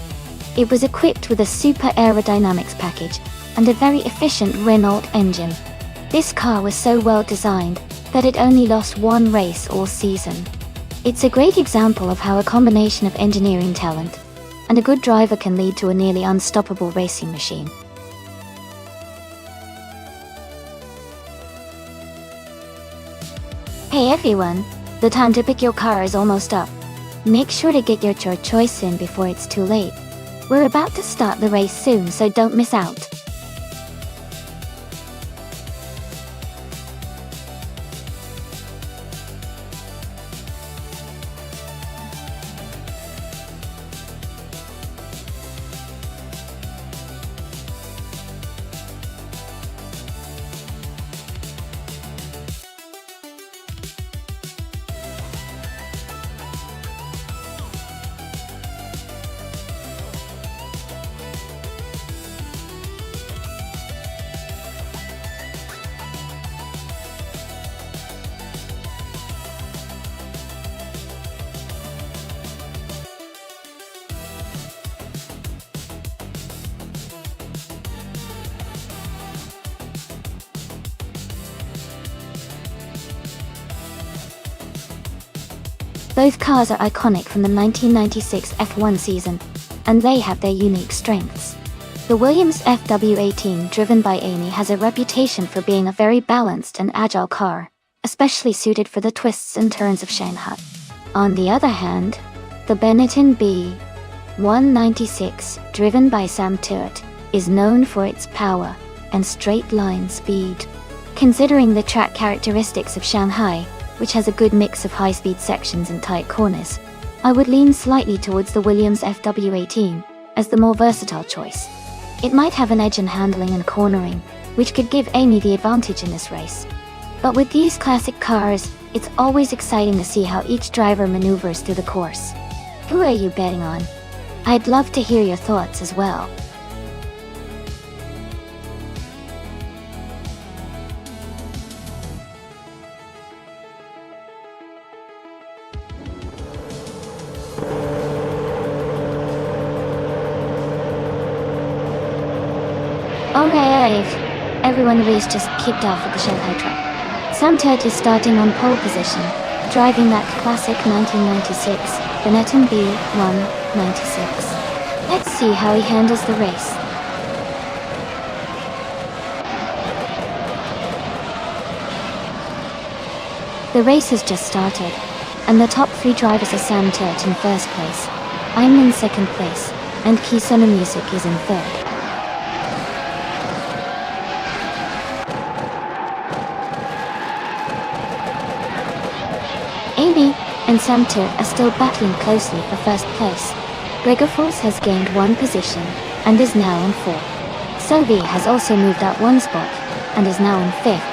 It was equipped with a super aerodynamics package and a very efficient Renault engine. This car was so well designed that it only lost one race all season. It's a great example of how a combination of engineering talent and a good driver can lead to a nearly unstoppable racing machine. Hey everyone, the time to pick your car is almost up. Make sure to get your choice in before it's too late. We're about to start the race soon, so don't miss out. Both cars are iconic from the 1996 F1 season, and they have their unique strengths. The Williams FW18 driven by Amy has a reputation for being a very balanced and agile car, especially suited for the twists and turns of Shanghai. On the other hand, the Benetton B196, driven by Sam Tuert, is known for its power and straight-line speed. Considering the track characteristics of Shanghai, which has a good mix of high-speed sections and tight corners, I would lean slightly towards the Williams FW18 as the more versatile choice. It might have an edge in handling and cornering, which could give Amy the advantage in this race. But with these classic cars, it's always exciting to see how each driver maneuvers through the course. Who are you betting on? I'd love to hear your thoughts as well. Alright, everyone, the race just kicked off at the Shanghai track. Sam Tuert is starting on pole position, driving that classic 1996 Benetton B196. Let's see how he handles the race. The race has just started, and the top 3 drivers are Sam Turt in first place, I'm in second place, and Kisono Music is in third. Amy and Sam Turt are still battling closely for first place. Bregaforce has gained 1 position and is now on 4. Sophie has also moved up 1 spot and is now on 5th.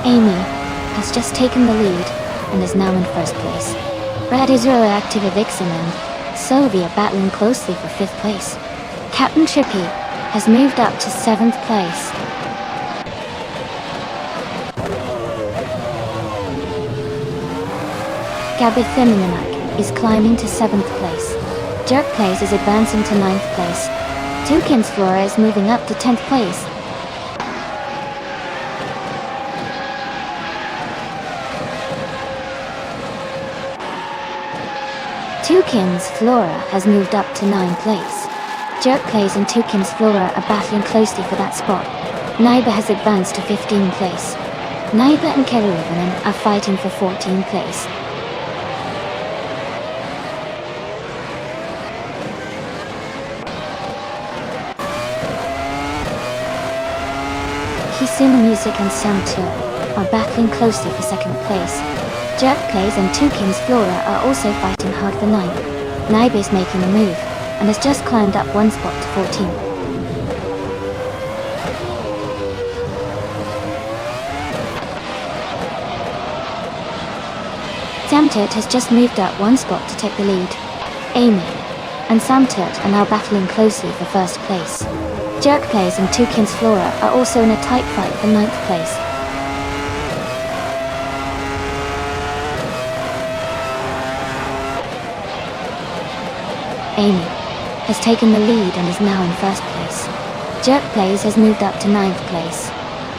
Amy has just taken the lead and is now in first place. Brad Israel Activa Vixen and Sophie are battling closely for 5th place. Captain Trippy has moved up to 7th place. Gabitheminak is climbing to 7th place. Jerk Plays is advancing to 9th place. Tukins Flora is moving up to 10th place. Tukins Flora has moved up to 9th place. Jerk Plays and Tukins Flora are battling closely for that spot. Naiba has advanced to 15th place. Naiba and Keruvanen are fighting for 14th place. Kisumu Music and Sam Turt are battling closely for 2nd place. Jerk Plays and Tukins Flora are also fighting hard for 9th. Naiba is making a move, and has just climbed up 1 spot to 14th. Sam Turt has just moved up 1 spot to take the lead. Amy and Sam Turt are now battling closely for 1st place. Jerk Plays and Tukins Flora are also in a tight fight for 9th place. Amy has taken the lead and is now in 1st place. Jerk Plays has moved up to 9th place.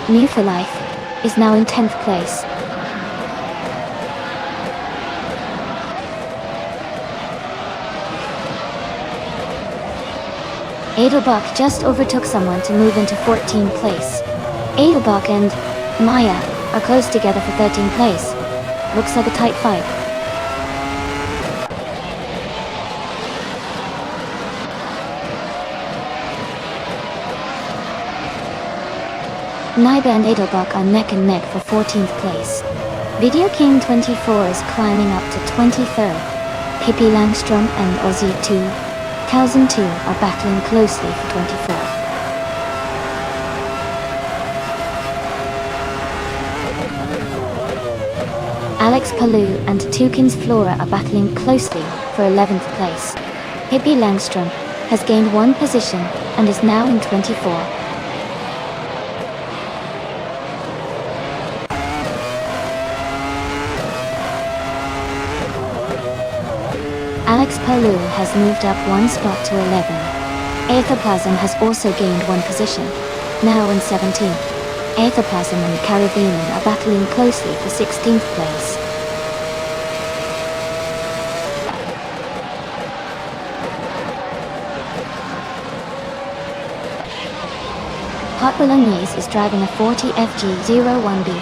New for Life is now in 10th place. Adelbach just overtook someone to move into 14th place. Adelbach and Maya are close together for 13th place. Looks like a tight fight. Naiba and Adelbach are neck and neck for 14th place. Video King 24 is climbing up to 23rd. Pippi Langstrom and Ozzy 2, Calzin 2 are battling closely for 24th. Alex Palou and Tukins Flora are battling closely for 11th place. Pippi Langstrom has gained 1 position and is now in 24. Alex Palou has moved up 1 spot to 11. Aethoplasm has also gained 1 position, now in 17th. Aethoplasm and Caribbean are battling closely for 16th place. Hot Bolognese is driving a 40 FG01B.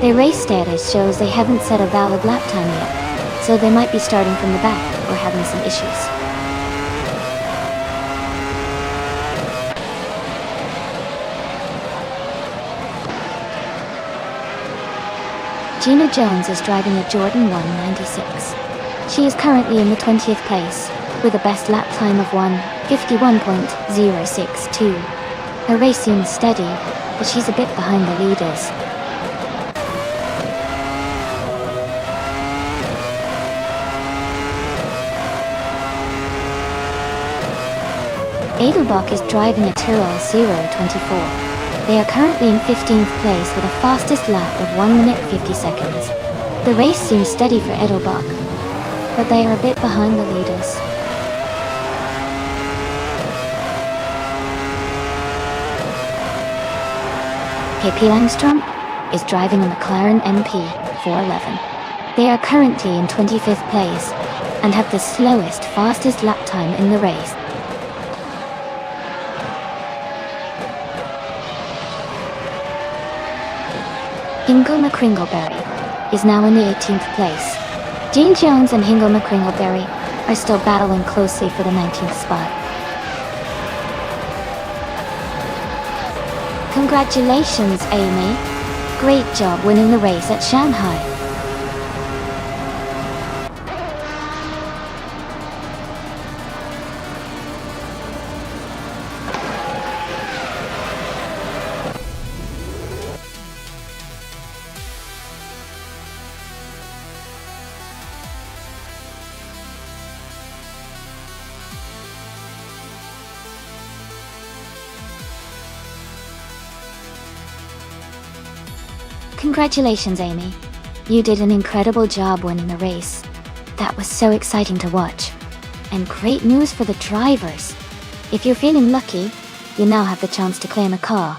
Their race status shows they haven't set a valid lap time yet, so they might be starting from the back or having some issues. Gina Jones is driving a Jordan 196. She is currently in the 20th place, with a best lap time of 1:51.062. Her race seems steady, but she's a bit behind the leaders. Adelbach is driving a Tyrrell 024. They are currently in 15th place with a fastest lap of 1 minute 50 seconds. The race seems steady for Adelbach, but they are a bit behind the leaders. Pippi Langstrom is driving a McLaren MP 411. They are currently in 25th place and have the slowest, fastest lap time in the race. Hingo McCringleberry is now in the 18th place. Gene Jones and Hingo McCringleberry are still battling closely for the 19th spot. Congratulations, Amy. Great job winning the race at Shanghai. Congratulations, Amy. You did an incredible job winning the race. That was so exciting to watch. And great news for the drivers. If you're feeling lucky, you now have the chance to claim a car.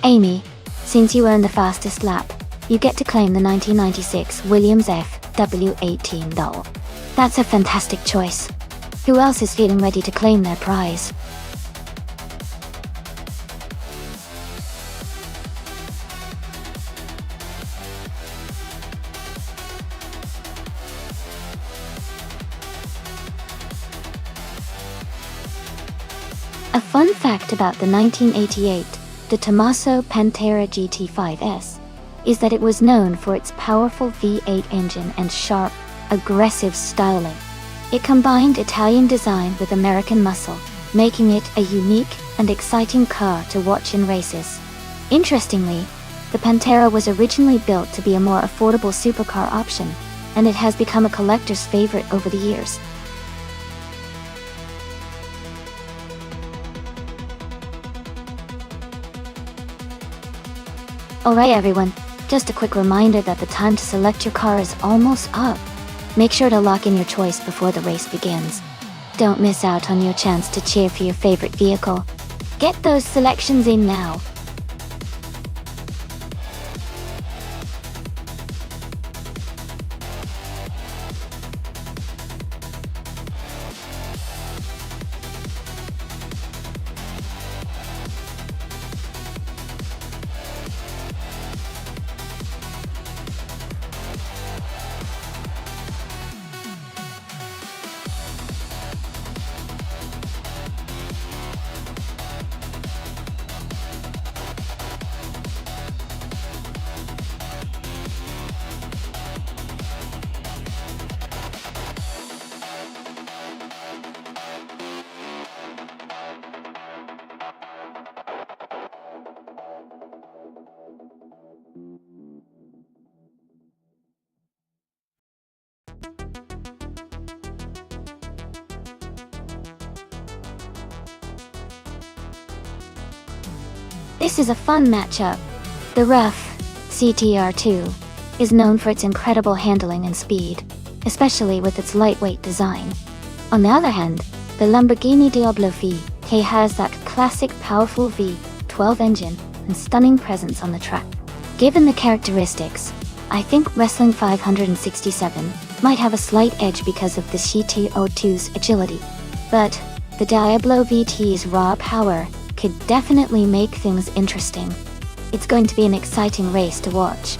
Amy, since you earned the fastest lap, you get to claim the 1996 Williams FW18 doll. That's a fantastic choice. Who else is feeling ready to claim their prize? A fun fact about the 1988 De Tomaso Pantera GT5S is that it was known for its powerful V8 engine and sharp, aggressive styling. It combined Italian design with American muscle, making it a unique and exciting car to watch in races. Interestingly, the Pantera was originally built to be a more affordable supercar option, and it has become a collector's favorite over the years. Alright everyone, just a quick reminder that the time to select your car is almost up. Make sure to lock in your choice before the race begins. Don't miss out on your chance to cheer for your favorite vehicle. Get those selections in now. This is a fun matchup. The rough CTR2 is known for its incredible handling and speed, especially with its lightweight design. On the other hand, the Lamborghini Diablo V has that classic powerful V12 engine and stunning presence on the track. Given the characteristics, I think Wrestling 567 might have a slight edge because of the CTO2's agility. But the Diablo VT's raw power could definitely make things interesting. It's going to be an exciting race to watch.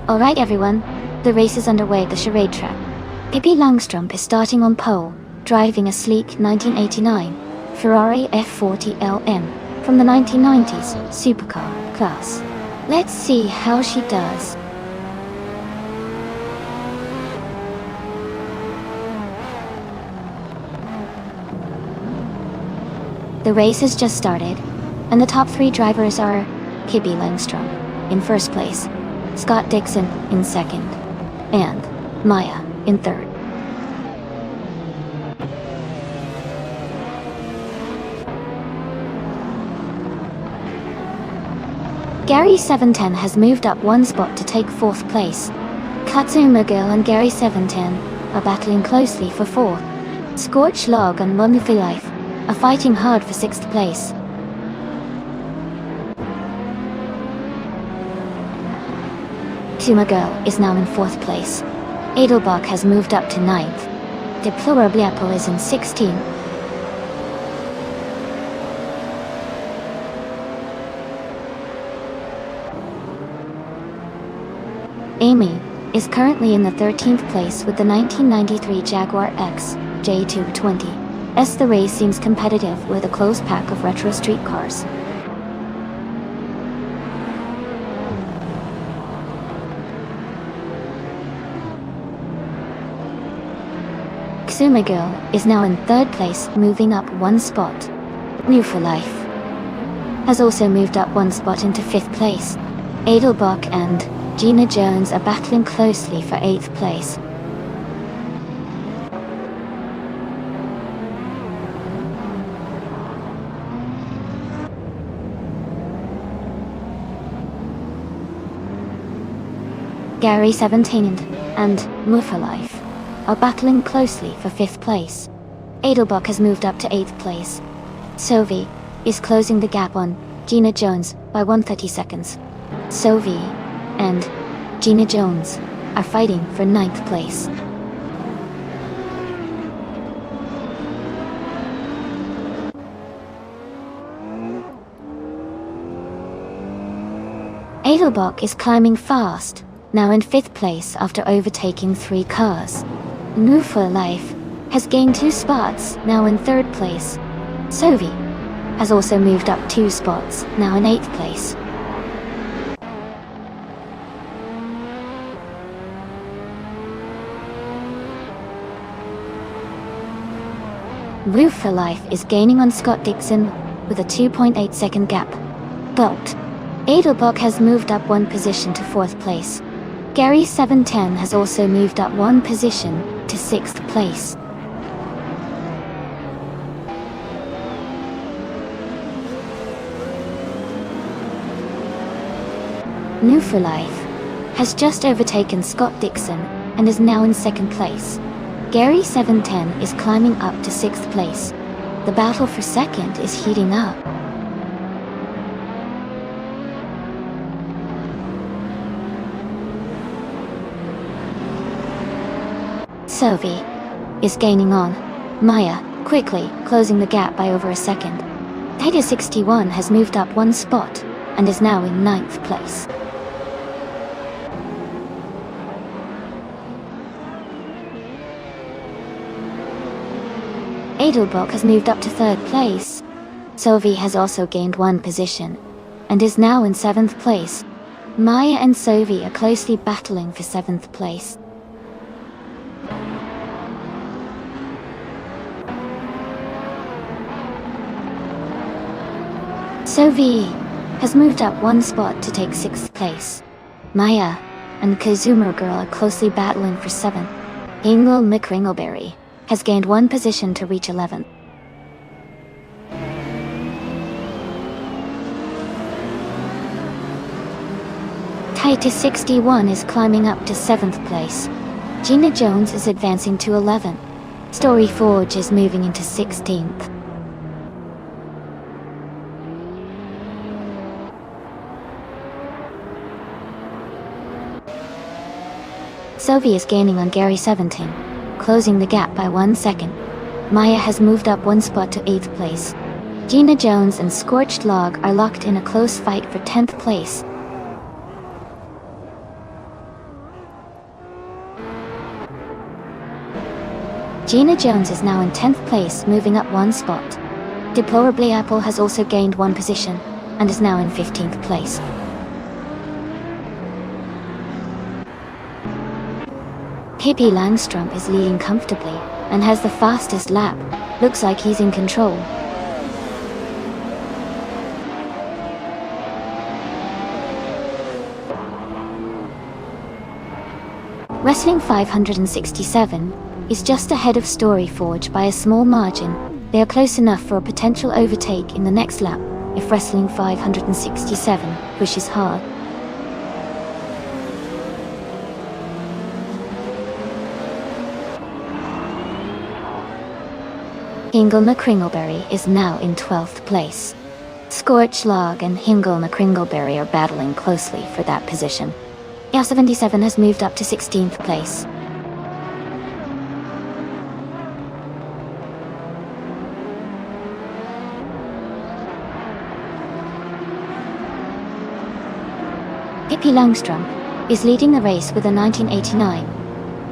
Alright everyone, the race is underway at the charade track. Pippi Langstrump is starting on pole, driving a sleek 1989 Ferrari F40 LM from the 1990s supercar class. Let's see how she does. The race has just started, and the top three drivers are Pippi Langstrump in first place, Scott Dixon in second, and Maya in third. Gary 710 has moved up one spot to take fourth place. Katsuma Girl and Gary 710 are battling closely for fourth. Scorched Log and Wonderful Life are fighting hard for sixth place. Katsuma Girl is now in fourth place. Edelbach has moved up to ninth. Deplorable Apple is in 16th. Amy is currently in the 13th place with the 1993 Jaguar X J220, as the race seems competitive with a close pack of retro street cars. Katsuma Girl is now in third place, moving up one spot. New for Life has also moved up one spot into fifth place. Edelbach and Gina Jones are battling closely for 8th place. Gary 17 and Move for Life are battling closely for 5th place. Edelbach has moved up to 8th place. Sophie is closing the gap on Gina Jones by 130 seconds. Sophie and Gina Jones are fighting for 9th place. Edelbach is climbing fast, now in 5th place after overtaking 3 cars. Move for Life has gained 2 spots, now in 3rd place. Sophie has also moved up 2 spots, now in 8th place. Move for Life is gaining on Scott Dixon with a 2.8 second gap. But Edelbach has moved up 1 position to 4th place. Gary 710 has also moved up 1 position to 6th place. New for Life has just overtaken Scott Dixon and is now in 2nd place. Gary 710 is climbing up to 6th place. The battle for 2nd is heating up. Sophie is gaining on Maya, quickly closing the gap by over a second. Tiger 61 has moved up 1 spot and is now in 9th place. Edelbach has moved up to 3rd place. Sophie has also gained 1 position and is now in 7th place. Maya and Sophie are closely battling for 7th place. Sophie has moved up 1 spot to take 6th place. Maya and Kazuma Girl are closely battling for 7th. Ingle McRingleberry has gained 1 position to reach 11th. Titus 61 is climbing up to 7th place. Gina Jones is advancing to 11th. Story Forge is moving into 16th. Sophie is gaining on Gary 17, closing the gap by 1 second. Maya has moved up 1 spot to 8th place. Gina Jones and Scorched Log are locked in a close fight for 10th place. Gina Jones is now in 10th place, moving up 1 spot. Deplorably Apple has also gained 1 position and is now in 15th place. Pippi Langstrom is leading comfortably and has the fastest lap. Looks like he's in control. Wrestling 567 is just ahead of Storyforge by a small margin. They are close enough for a potential overtake in the next lap if Wrestling 567 pushes hard. Hingelna Kringleberry is now in 12th place. Scorchlog and Hingelna Kringleberry are battling closely for that position. R77 has moved up to 16th place. Pippi Langstrom is leading the race with a 1989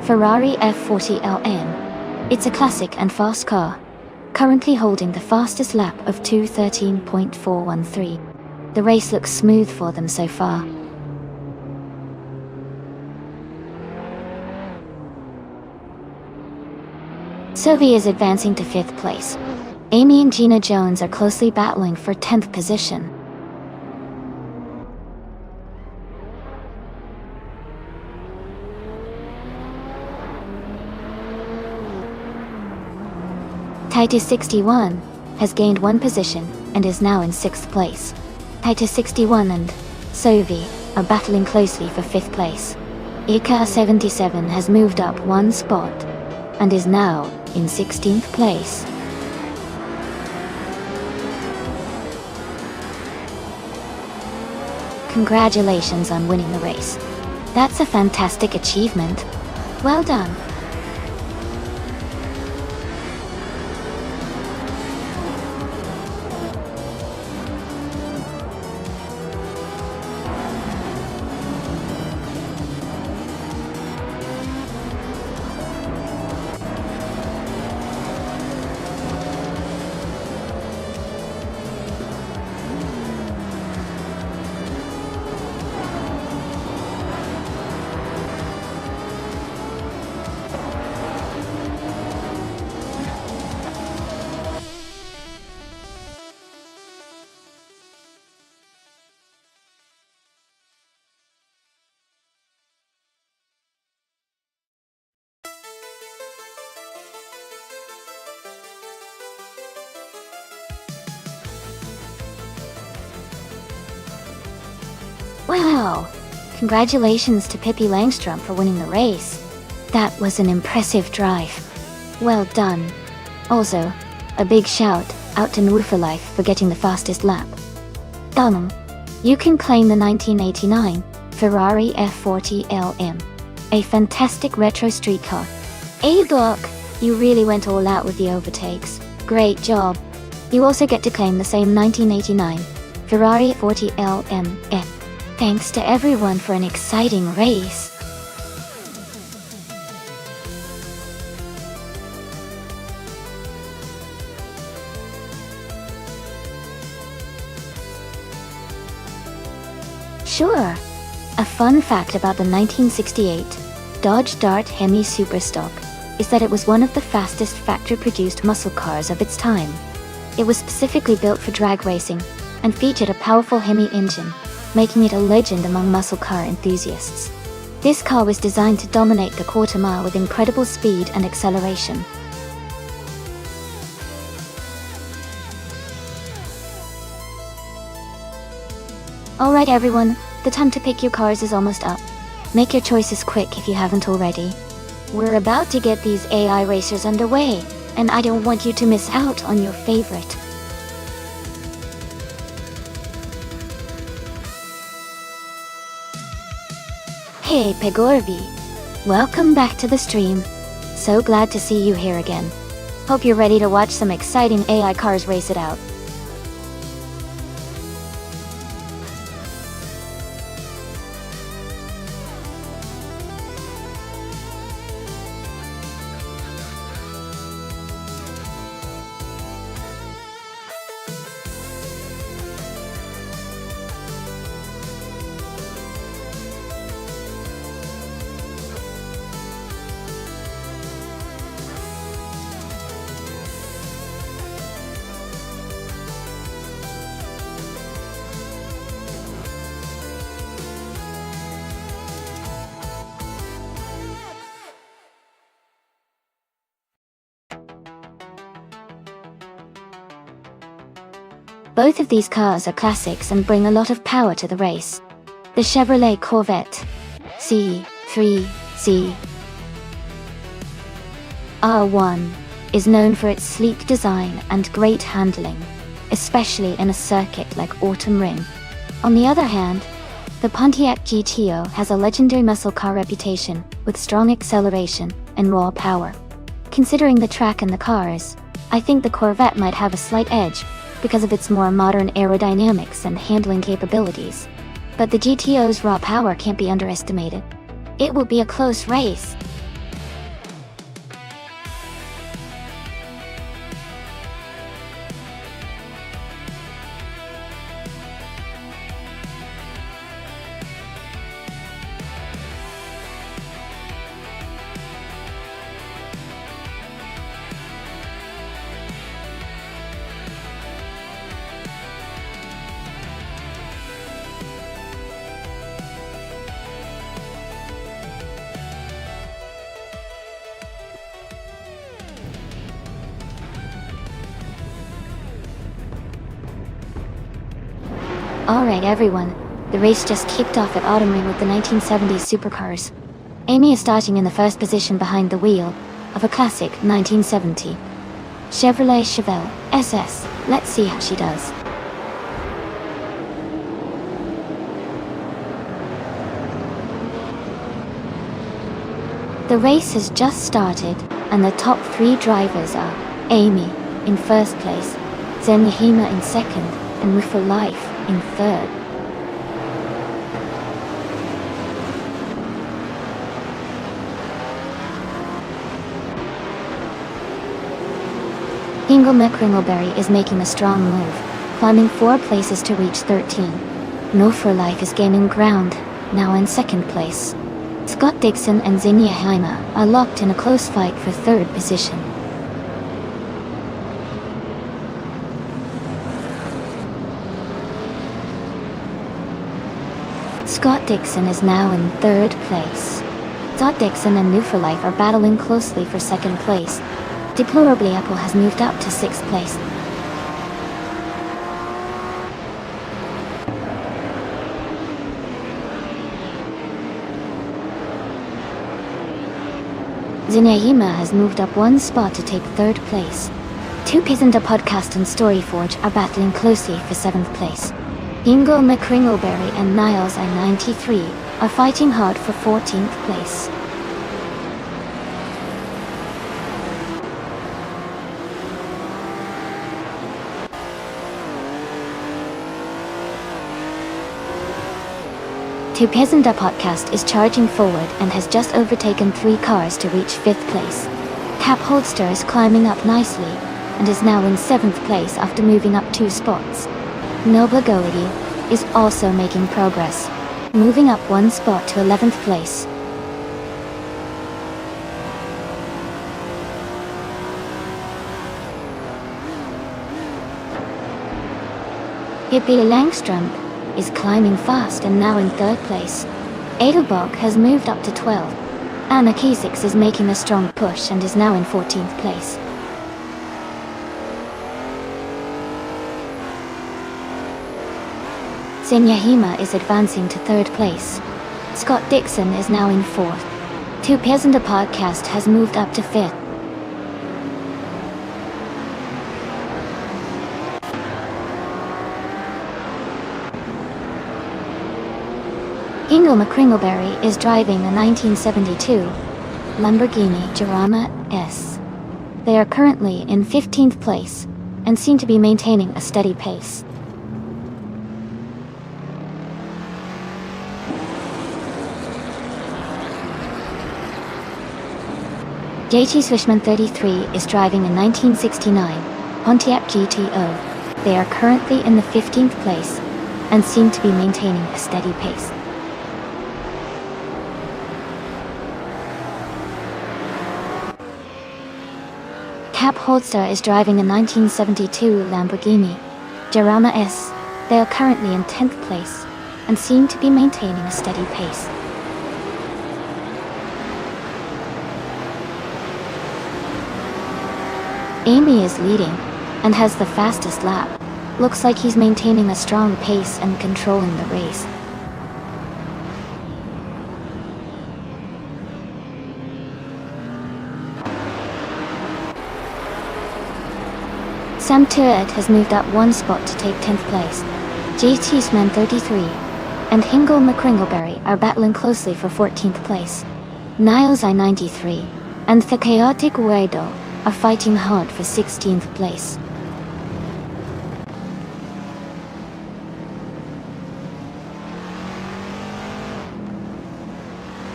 Ferrari F40LN. It's a classic and fast car, currently holding the fastest lap of 2:13.413. The race looks smooth for them so far. Sophie is advancing to 5th place. Amy and Gina Jones are closely battling for 10th position. Titus 61 has gained 1 position and is now in 6th place. Titus 61 and Sophie are battling closely for 5th place. Ika 77 has moved up 1 spot and is now in 16th place. Congratulations on winning the race. That's a fantastic achievement. Well done. Wow! Congratulations to Pippi Langstrom for winning the race. That was an impressive drive. Well done. Also, a big shout out to Noor for Life for getting the fastest lap. Dunham, you can claim the 1989 Ferrari F40 LM. A fantastic retro street car. Hey Doc, you really went all out with the overtakes. Great job. You also get to claim the same 1989 Ferrari 40 LMF. Thanks to everyone for an exciting race. Sure. A fun fact about the 1968 Dodge Dart Hemi Superstock is that it was one of the fastest factory-produced muscle cars of its time. It was specifically built for drag racing and featured a powerful Hemi engine, making it a legend among muscle car enthusiasts. This car was designed to dominate the quarter mile with incredible speed and acceleration. Alright everyone, the time to pick your cars is almost up. Make your choices quick if you haven't already. We're about to get these AI racers underway, and I don't want you to miss out on your favorite. Hey Pegorvi, welcome back to the stream. So glad to see you here again. Hope you're ready to watch some exciting AI cars race it out. Both of these cars are classics and bring a lot of power to the race. The Chevrolet Corvette C3 R1 is known for its sleek design and great handling, especially in a circuit like Autumn Ring. On the other hand, the Pontiac GTO has a legendary muscle car reputation with strong acceleration and raw power. Considering the track and the cars, I think the Corvette might have a slight edge because of its more modern aerodynamics and handling capabilities. But the GTO's raw power can't be underestimated. It will be a close race. Alright everyone, the race just kicked off at Autumn Ring with the 1970s supercars. Amy is starting in the first position behind the wheel of a classic 1970 Chevrolet Chevelle SS. Let's see how she does. The race has just started, and the top 3 drivers are Amy in first place, Zenyahima in second, and Move for Life in third. Hingle McCringleberry is making a strong move, climbing 4 places to reach 13. No for Life is gaining ground, now in second place. Scott Dixon and Zenyahima are locked in a close fight for third position. Scott Dixon is now in third place. Scott Dixon and New for Life are battling closely for second place. Deplorably, Apple has moved up to 6th place. Zenyahima has moved up 1 spot to take 3rd place. 2 Pisanda Podcast and Storyforge are battling closely for 7th place. Hingle McCringleberry and Niles I-93 are fighting hard for 14th place. Two Pisanda Podcast is charging forward and has just overtaken 3 cars to reach 5th place. Cap Holster is climbing up nicely and is now in 7th place after moving up 2 spots. Nobla Goity is also making progress, moving up 1 spot to 11th place. Hippie Langstrom is climbing fast and now in 3rd place. Edelbach has moved up to 12. Anna Kiesix is making a strong push and is now in 14th place. Zenyahima is advancing to 3rd place. Scott Dixon is now in 4th. Two Pisanda Podcast has moved up to 5th. Hingle McCringleberry is driving a 1972 Lamborghini Jarama S. They are currently in 15th place and seem to be maintaining a steady pace. JT Swishman 33 is driving a 1969 Pontiac GTO. They are currently in the 15th place and seem to be maintaining a steady pace. Cap Holster is driving a 1972 Lamborghini Jarama S. They are currently in 10th place and seem to be maintaining a steady pace. Amy is leading and has the fastest lap. Looks like he's maintaining a strong pace and controlling the race. Sam Turret has moved up one spot to take 10th place. JT Sman 33 and Hingle McCringleberry are battling closely for 14th place. Niles I-93 and The Chaotic Weirdo are fighting hard for 16th place.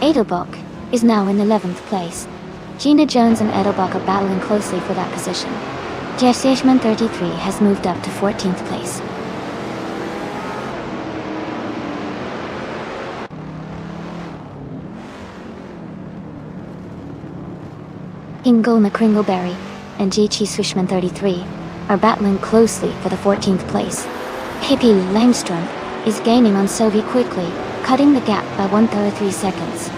Edelbach is now in 11th place. Gina Jones and Edelbach are battling closely for that position. Jeff Seichmann 33 has moved up to 14th place. Ingo McCringleberry and J.G. Swishman 33 are battling closely for the 14th place. Hippie Langstrom is gaining on Sovi quickly, cutting the gap by 133 seconds.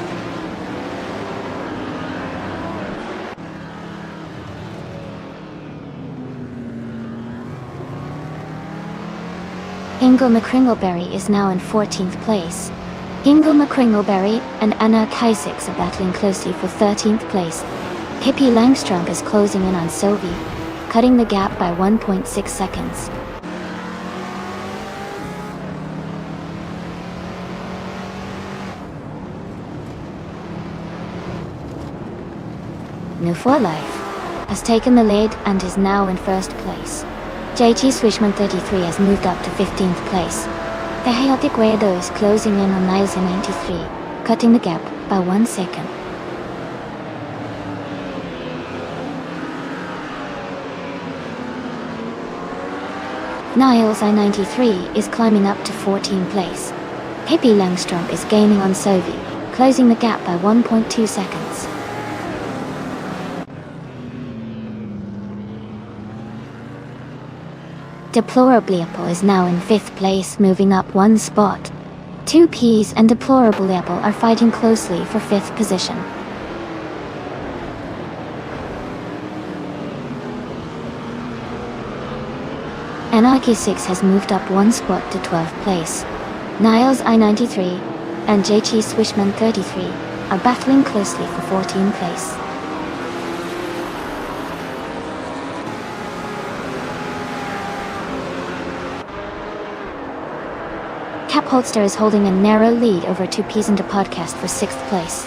Ingo McCringleberry is now in 14th place. Ingo McCringleberry and Anna Kaisix are battling closely for 13th place. Hippie Langstrom is closing in on Sovi, cutting the gap by 1.6 seconds. New for Life has taken the lead and is now in first place. JT Swishman 33 has moved up to 15th place. The Chaotic Weirdo is closing in on Niles I-93, cutting the gap by 1 second. Niles I-93 is climbing up to 14th place. Hippie Langstrom is gaining on Sovi, closing the gap by 1.2 seconds. Deplorably Apple is now in 5th place, moving up one spot. 2Ps and Deplorably Apple are fighting closely for 5th position. Anarchy 6 has moved up one spot to 12th place. Niles I-93 and JT Swishman 33 are battling closely for 14th place. Capholster is holding a narrow lead over 2Ps and a podcast for 6th place.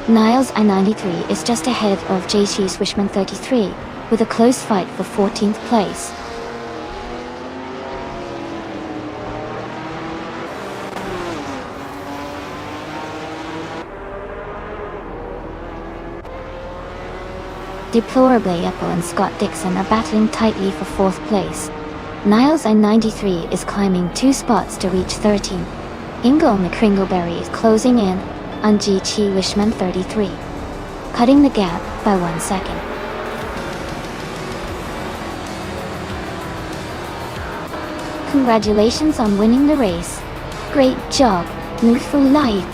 Niles I-93 is just ahead of JT Swishman 33 with a close fight for 14th place. Deplorably Apple and Scott Dixon are battling tightly for 4th place. Niles I-93 is climbing 2 spots to reach 13. Ingo McCringleberry is closing in on G.T. Wishman 33, cutting the gap by 1 second. Congratulations on winning the race. Great job, Move for Life.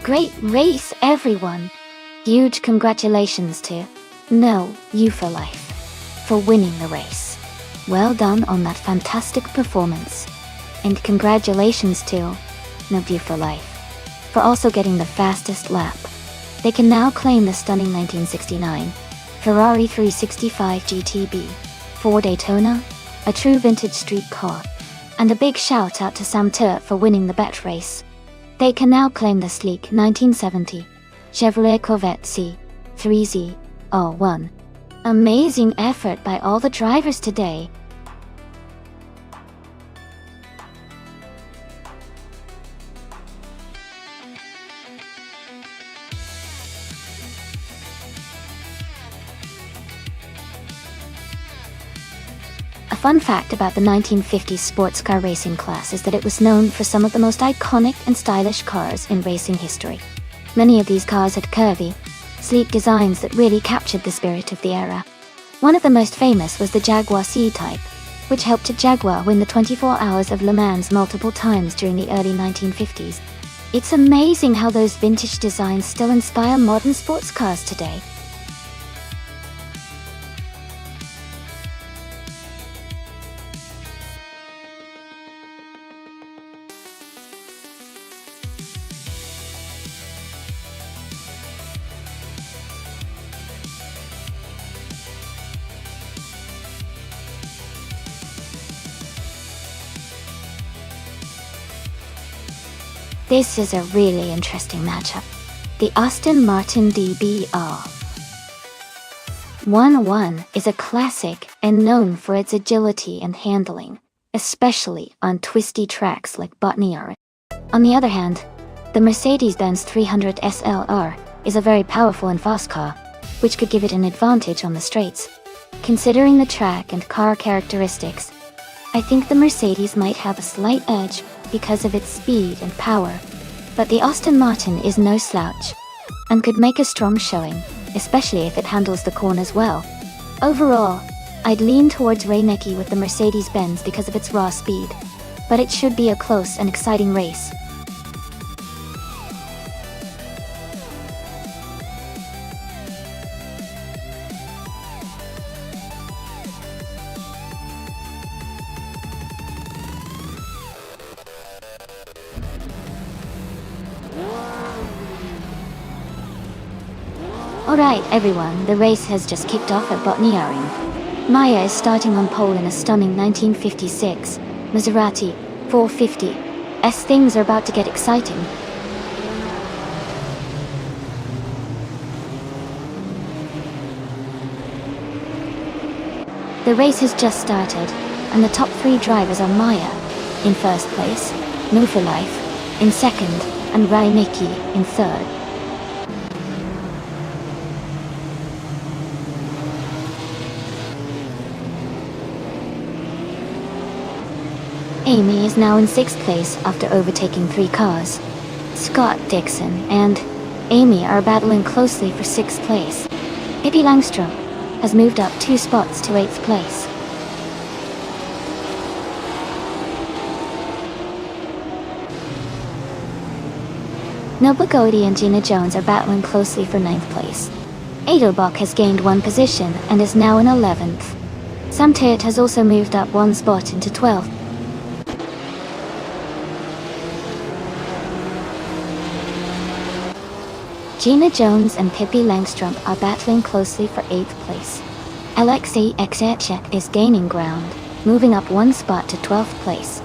Great race, everyone! Huge congratulations to You for Life for winning the race. Well done on that fantastic performance. And congratulations to You for Life for also getting the fastest lap. They can now claim the stunning 1969 Ferrari 365 GTB for Daytona, a true vintage street car. And a big shout out to Sam Turret for winning the bet race. They can now claim the sleek 1970 Chevrolet Corvette C3Z R1 Amazing effort by all the drivers today. A fun fact about the 1950s sports car racing class is that it was known for some of the most iconic and stylish cars in racing history. Many of these cars had curvy, sleek designs that really captured the spirit of the era. One of the most famous was the Jaguar C-Type, which helped Jaguar win the 24 Hours of Le Mans multiple times during the early 1950s. It's amazing how those vintage designs still inspire modern sports cars today. This is a really interesting matchup. The Aston Martin DBR 101 is a classic and known for its agility and handling, especially on twisty tracks like Botniara. On the other hand, the Mercedes-Benz 300 SLR is a very powerful and fast car, which could give it an advantage on the straights. Considering the track and car characteristics, I think the Mercedes might have a slight edge because of its speed and power, but the Aston Martin is no slouch and could make a strong showing, especially if it handles the corners well. Overall, I'd lean towards Reinecke with the Mercedes-Benz because of its raw speed, but it should be a close and exciting race. Alright everyone, the race has just kicked off at Botniaring. Maya is starting on pole in a stunning 1956 Maserati 450. As things are about to get exciting. The race has just started, and the top three drivers are Maya in first place, No for Life in second, and Reinecke in third. Amy is now in sixth place after overtaking three cars. Scott Dixon and Amy are battling closely for sixth place. Pippi Langstrom has moved up 2 spots to 8th place. Noble Godi and Gina Jones are battling closely for 9th place. Edelbach has gained 1 position and is now in 11th. Sam Teat has also moved up 1 spot into 12th. Gina Jones and Pippi Langstrom are battling closely for 8th place. Alexei Exechek is gaining ground, moving up 1 spot to 12th place.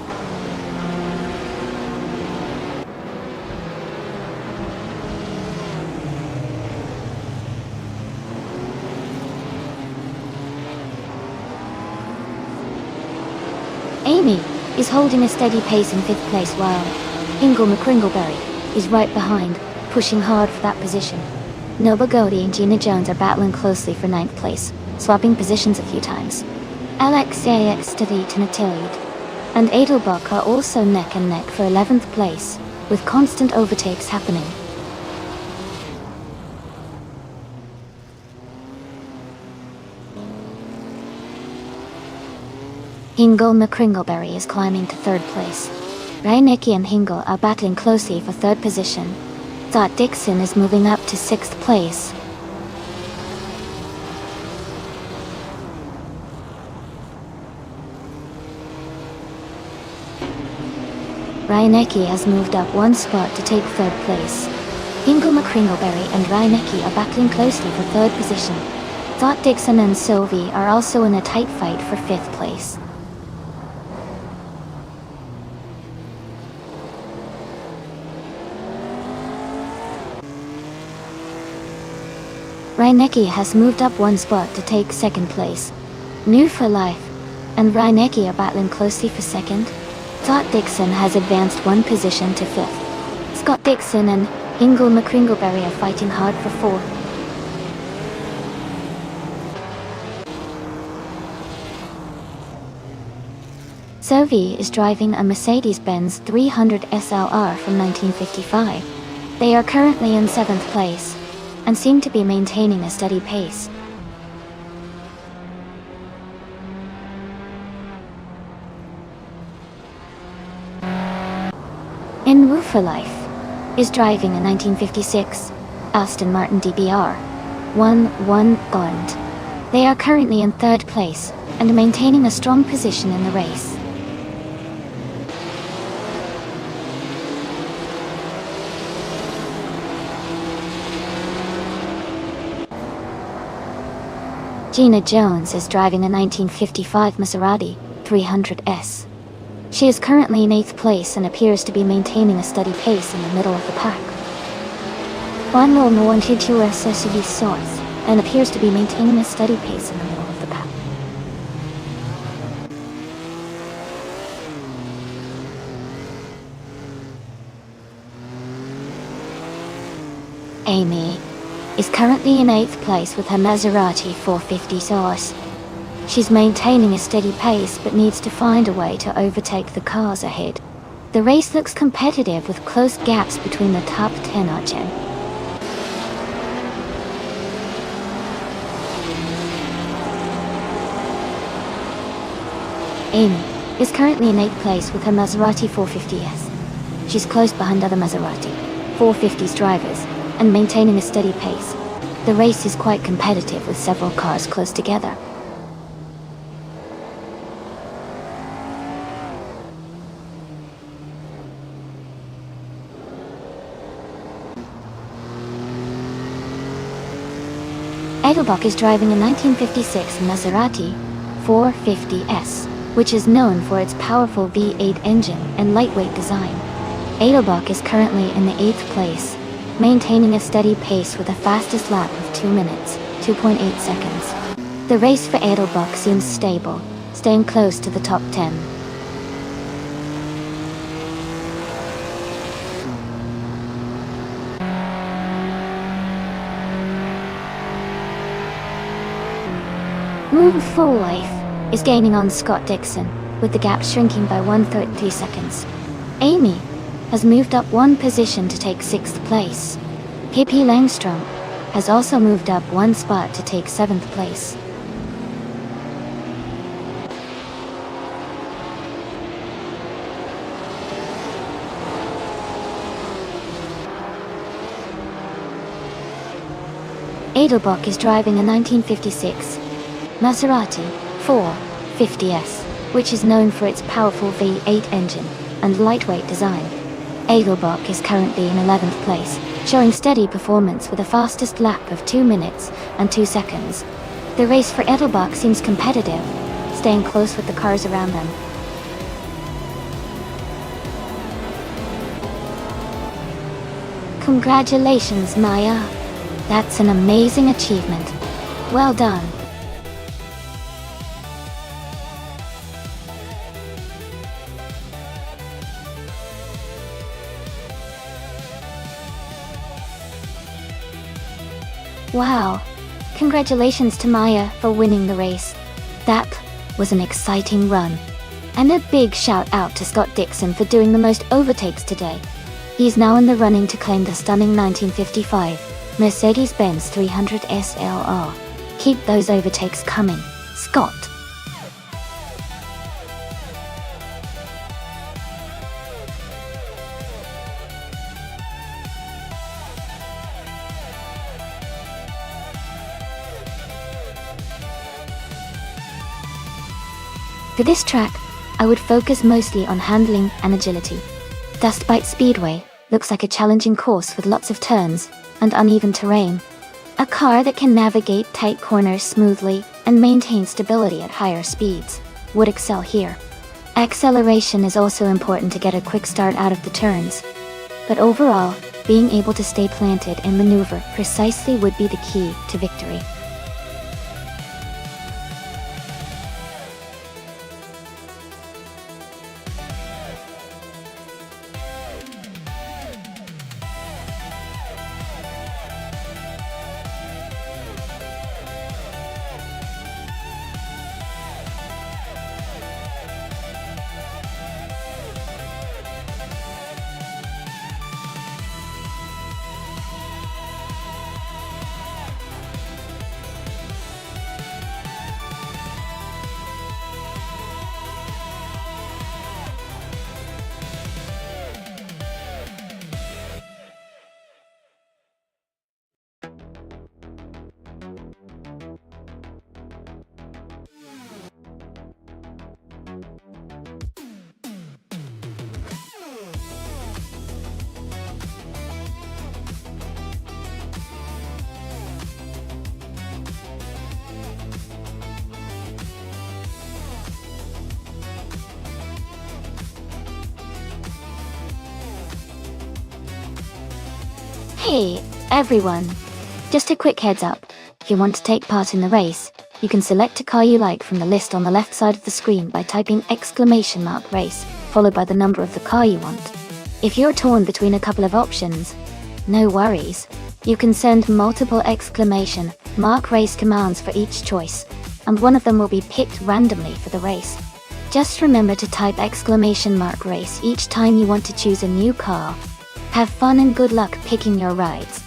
Amy is holding a steady pace in 5th place while Ingle McCringleberry is right behind, pushing hard for that position. Noble Godi and Gina Jones are battling closely for 9th place, swapping positions a few times. Alexei Extavit and Attilid and Edelbach are also neck and neck for 11th place, with constant overtakes happening. Hingle McCringleberry is climbing to 3rd place. Reinecke and Hingle are battling closely for 3rd position. Scott Dixon is moving up to 6th place. Reinecke has moved up 1 spot to take 3rd place. Hingle McCringleberry and Reinecke are battling closely for 3rd position. Scott Dixon and Sylvie are also in a tight fight for 5th place. Reinecke has moved up one spot to take second place. New for Life and Reinecke are battling closely for second. Scott Dixon has advanced one position to fifth. Scott Dixon and Ingle McCringleberry are fighting hard for fourth. Sophie is driving a Mercedes-Benz 300 SLR from 1955. They are currently in 7th place and seem to be maintaining a steady pace. In Woo for Life is driving a 1956 Aston Martin DBR 1-1 Gond. They are currently in 3rd place and maintaining a strong position in the race. Gina Jones is driving a 1955 Maserati 300S. She is currently in 8th place and appears to be maintaining a steady pace in the middle of the pack. Juan Wilmer wanted to SSUV source and appears to be maintaining a steady pace in the middle of the pack. Amy is currently in 8th place with her Maserati 450 Source. She's maintaining a steady pace but needs to find a way to overtake the cars ahead. The race looks competitive with close gaps between the top 10 archers. Amy is currently in 8th place with her Maserati 450S. She's close behind other Maserati 450s drivers and maintaining a steady pace. The race is quite competitive with several cars close together. Edelbach is driving a 1956 Maserati 450S, which is known for its powerful V8 engine and lightweight design. Edelbach is currently in the 8th place, maintaining a steady pace with a fastest lap of 2 minutes, 2.8 seconds. The race for Edelbach seems stable, staying close to the top 10. Move for Life is gaining on Scott Dixon, with the gap shrinking by 1/33 seconds. Amy has moved up one position to take 6th place. Pippi Langstrom has also moved up one spot to take 7th place. Edelbach is driving a 1956 Maserati 450S, which is known for its powerful V8 engine and lightweight design. Edelbach is currently in 11th place, showing steady performance with a fastest lap of 2 minutes and 2 seconds. The race for Edelbach seems competitive, staying close with the cars around them. Congratulations, Maya. That's an amazing achievement. Well done. Wow. Congratulations to Maya for winning the race. That was an exciting run. And a big shout out to Scott Dixon for doing the most overtakes today. He's now in the running to claim the stunning 1955 Mercedes-Benz 300 SLR. Keep those overtakes coming, Scott. For this track, I would focus mostly on handling and agility. Dustbite Speedway looks like a challenging course with lots of turns and uneven terrain. A car that can navigate tight corners smoothly and maintain stability at higher speeds would excel here. Acceleration is also important to get a quick start out of the turns. But overall, being able to stay planted and maneuver precisely would be the key to victory. Hey, everyone! Just a quick heads up. If you want to take part in the race, you can select a car you like from the list on the left side of the screen by typing !race, followed by the number of the car you want. If you're torn between a couple of options, no worries. You can send multiple !race commands for each choice, and one of them will be picked randomly for the race. Just remember to type !race each time you want to choose a new car. Have fun and good luck picking your rides.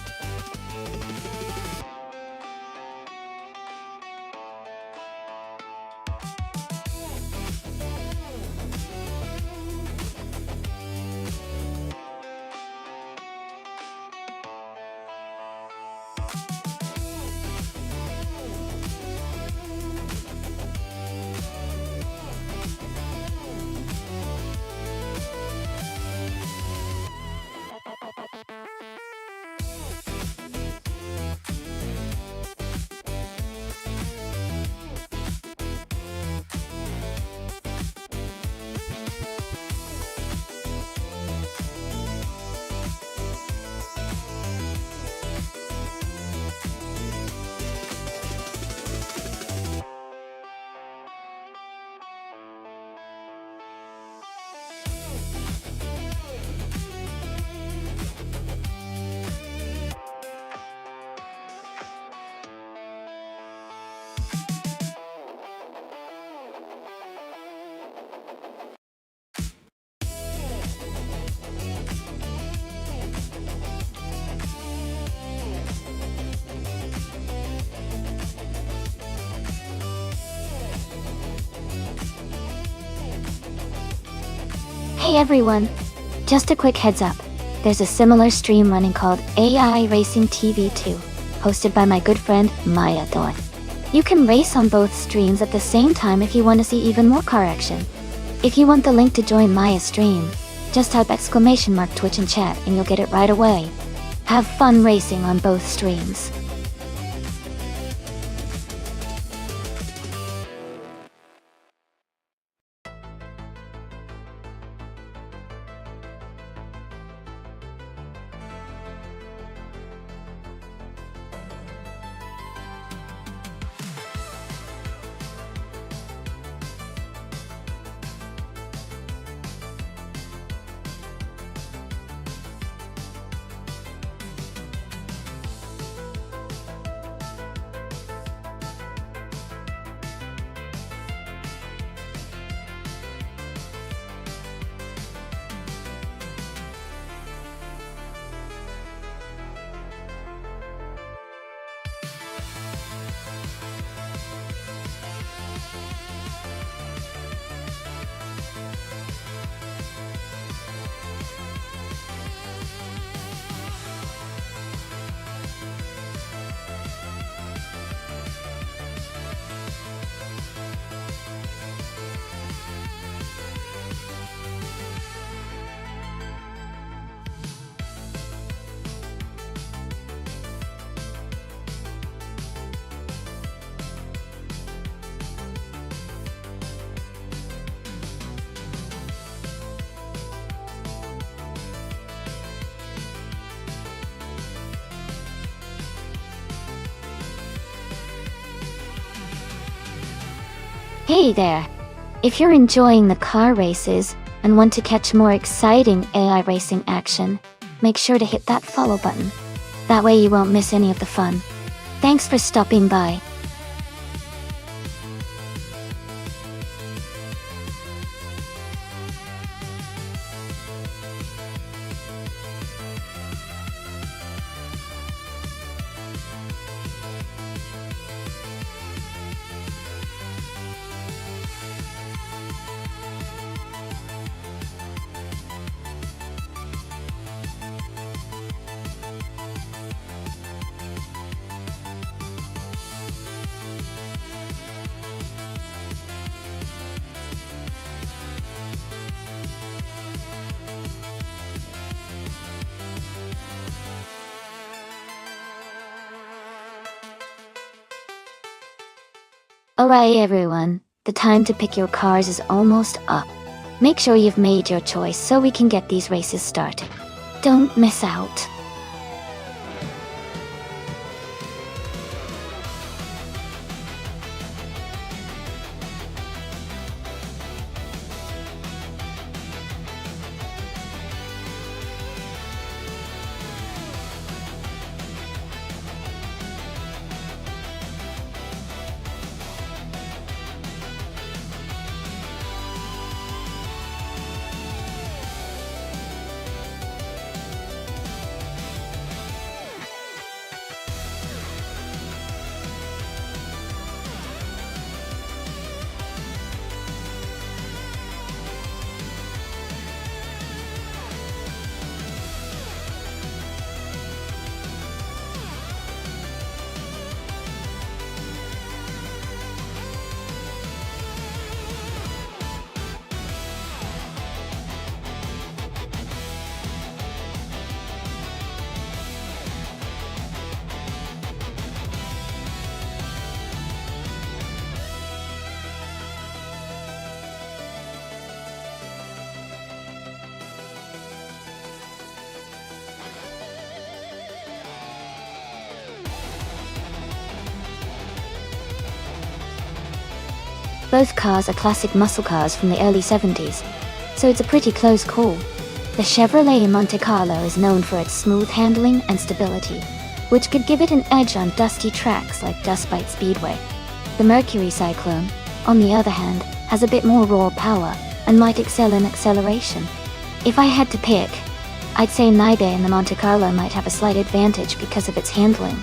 Hey everyone! Just a quick heads up. There's a similar stream running called AI Racing TV 2, hosted by my good friend Maya Dorn. You can race on both streams at the same time if you want to see even more car action. If you want the link to join Maya's stream, just type !Twitch in chat and you'll get it right away. Have fun racing on both streams. Hey there! If you're enjoying the car races and want to catch more exciting AI racing action, make sure to hit that follow button. That way you won't miss any of the fun. Thanks for stopping by. Alright everyone, the time to pick your cars is almost up. Make sure you've made your choice so we can get these races started. Don't miss out. Both cars are classic muscle cars from the early 70s, so it's a pretty close call. The Chevrolet Monte Carlo is known for its smooth handling and stability, which could give it an edge on dusty tracks like Dust Bite Speedway. The Mercury Cyclone, on the other hand, has a bit more raw power and might excel in acceleration. If I had to pick, I'd say neither, and the Monte Carlo might have a slight advantage because of its handling,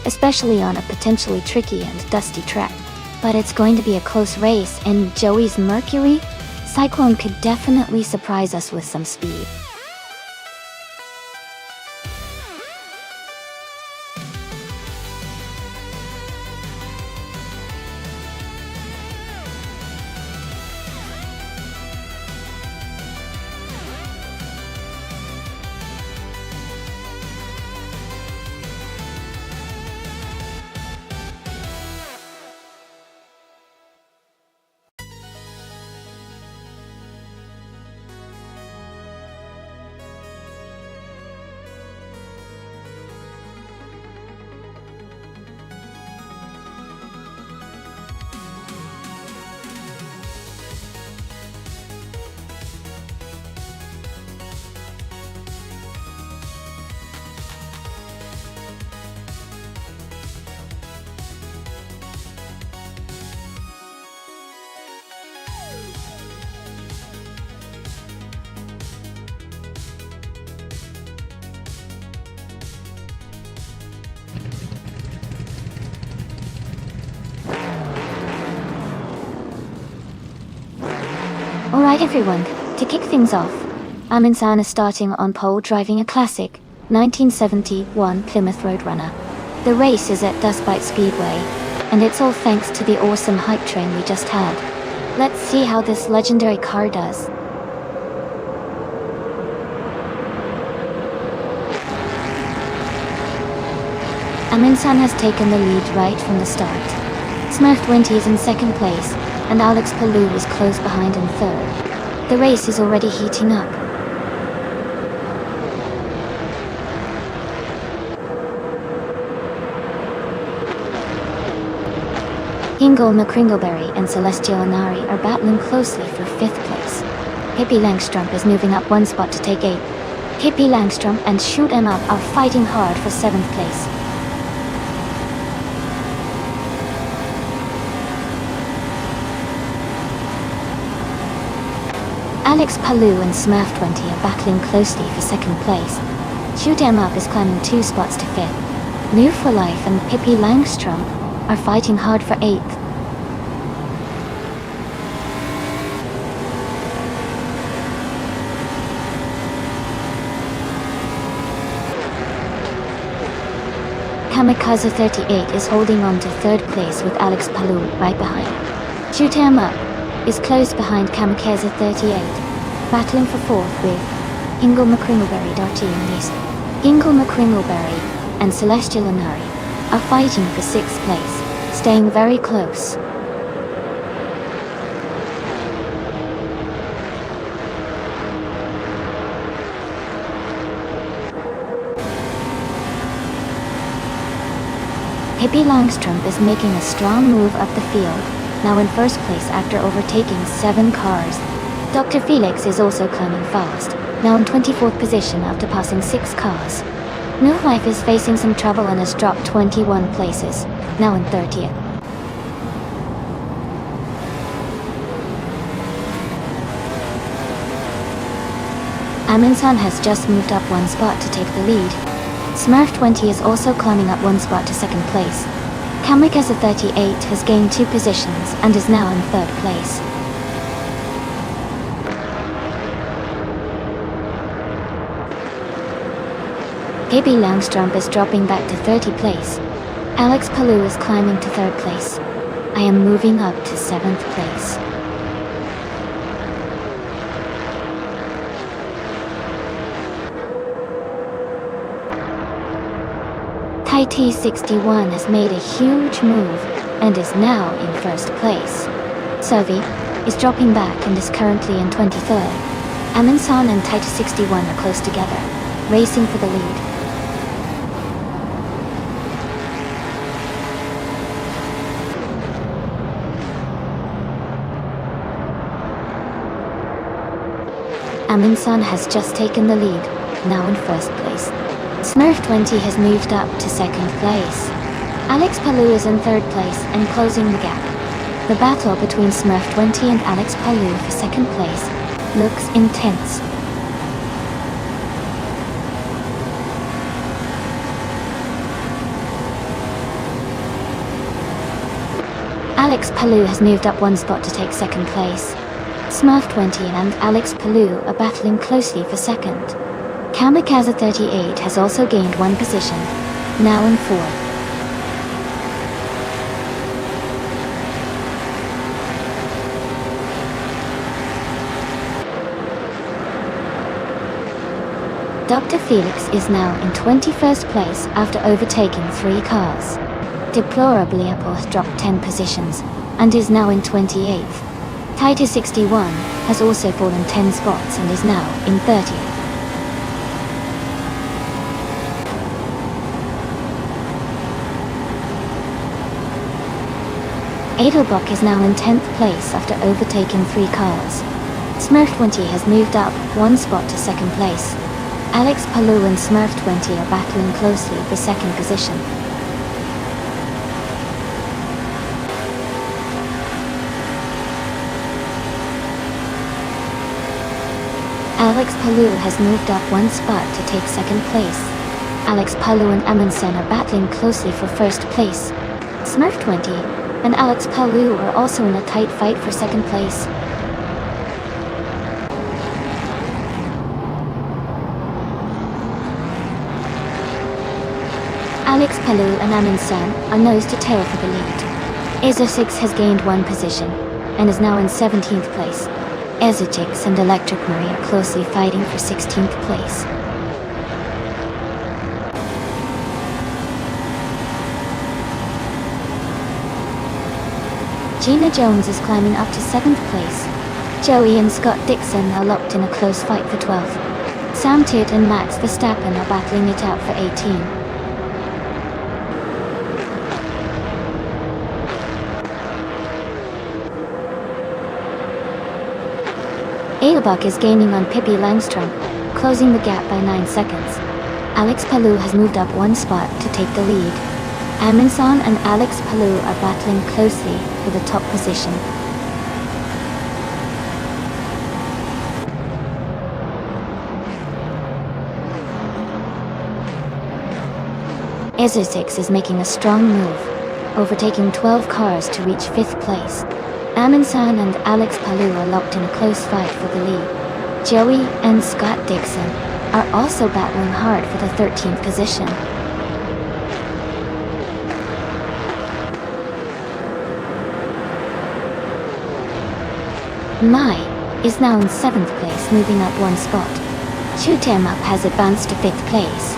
especially on a potentially tricky and dusty track. But it's going to be a close race, and Joey's Mercury Cyclone could definitely surprise us with some speed. Alright everyone, to kick things off, Amin-san is starting on pole driving a classic 1971 Plymouth Roadrunner. The race is at Dust Bite Speedway, and it's all thanks to the awesome hype train we just had. Let's see how this legendary car does. Amin-san has taken the lead right from the start. Smurfed Winty is in second place, and Alex Palou is close behind in third. The race is already heating up. Hingle McCringleberry and Celestial Inari are battling closely for 5th place. Hippie Langstrom is moving up 1 spot to take 8th. Hippie Langstrom and Shoot 'em Up are fighting hard for 7th place. Alex Palou and Smurf20 are battling closely for 2nd place. Shoot 'em Up is climbing 2 spots to 5th. New for Life and Pippi Langstrom are fighting hard for 8th. Kamikaze 38 is holding on to 3rd place with Alex Palou right behind. Shoot 'em Up is close behind Kamikaze 38, battling for 4th with Hingle McCringleberry and East. Hingle McCringleberry and Celestial Inari are fighting for 6th place, staying very close. Hippie Langstrom is making a strong move up the field, now in 1st place after overtaking 7 cars. Dr. Felix is also climbing fast, now in 24th position after passing 6 cars. New Life is facing some trouble and has dropped 21 places, now in 30th. Aminsan has just moved up 1 spot to take the lead. Smurf20 is also climbing up 1 spot to 2nd place. Kamikaze 38 has gained 2 positions and is now in 3rd place. Hippie Langstrom is dropping back to 30th place. Alex Palou is climbing to 3rd place. I am moving up to 7th place. T61 has made a huge move and is now in 1st place. Sovi is dropping back and is currently in 23rd. Aminsan and T61 are close together, racing for the lead. Aminsan has just taken the lead, now in 1st place. Smurf20 has moved up to 2nd place. Alex Palou is in 3rd place and closing the gap. The battle between Smurf20 and Alex Palou for 2nd place looks intense. Alex Palou has moved up 1 spot to take 2nd place. Smurf20 and Alex Palou are battling closely for 2nd. Kamikaze 38 has also gained 1 position, now in 4th. Dr. Felix is now in 21st place after overtaking 3 cars. Deplorably Apple has dropped 10 positions and is now in 28th. Titus 61 has also fallen 10 spots and is now in 30th. Edelbrock is now in 10th place after overtaking 3 cars. Smurf20 has moved up 1 spot to 2nd place. Alex Palou and Smurf20 are battling closely for 2nd position. Alex Palou has moved up 1 spot to take 2nd place. Alex Palou and Amundsen are battling closely for 1st place. Smurf20 and Alex Palou are also in a tight fight for 2nd place. Alex Palou and Amundsen are nose to tail for the lead. Ezra6 has gained 1 position and is now in 17th place. Ezra6 and Electric Marie are closely fighting for 16th place. Gina Jones is climbing up to 7th place. Joey and Scott Dixon are locked in a close fight for 12th. Sam Titt and Max Verstappen are battling it out for 18. Eilbach is gaining on Pippi Langstrom, closing the gap by 9 seconds. Alex Palou has moved up 1 spot to take the lead. Amundsen and Alex Palou are battling closely for the top position. Ezo6 is making a strong move, overtaking 12 cars to reach 5th place. Amundsen and Alex Palou are locked in a close fight for the lead. Joey and Scott Dixon are also battling hard for the 13th position. Mai is now in 7th place, moving up 1 spot. Shoot 'em Up has advanced to 5th place.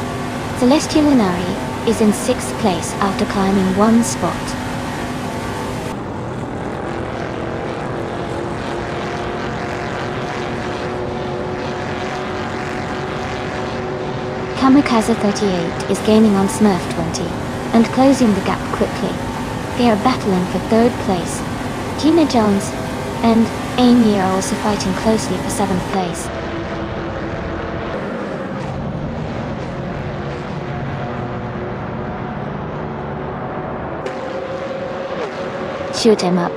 Celestia Lunari is in 6th place after climbing 1 spot. Kamikaze 38 is gaining on Smurf 20 and closing the gap quickly. They are battling for 3rd place. Gina Jones and Amy are also fighting closely for 7th place. Shoot 'em Up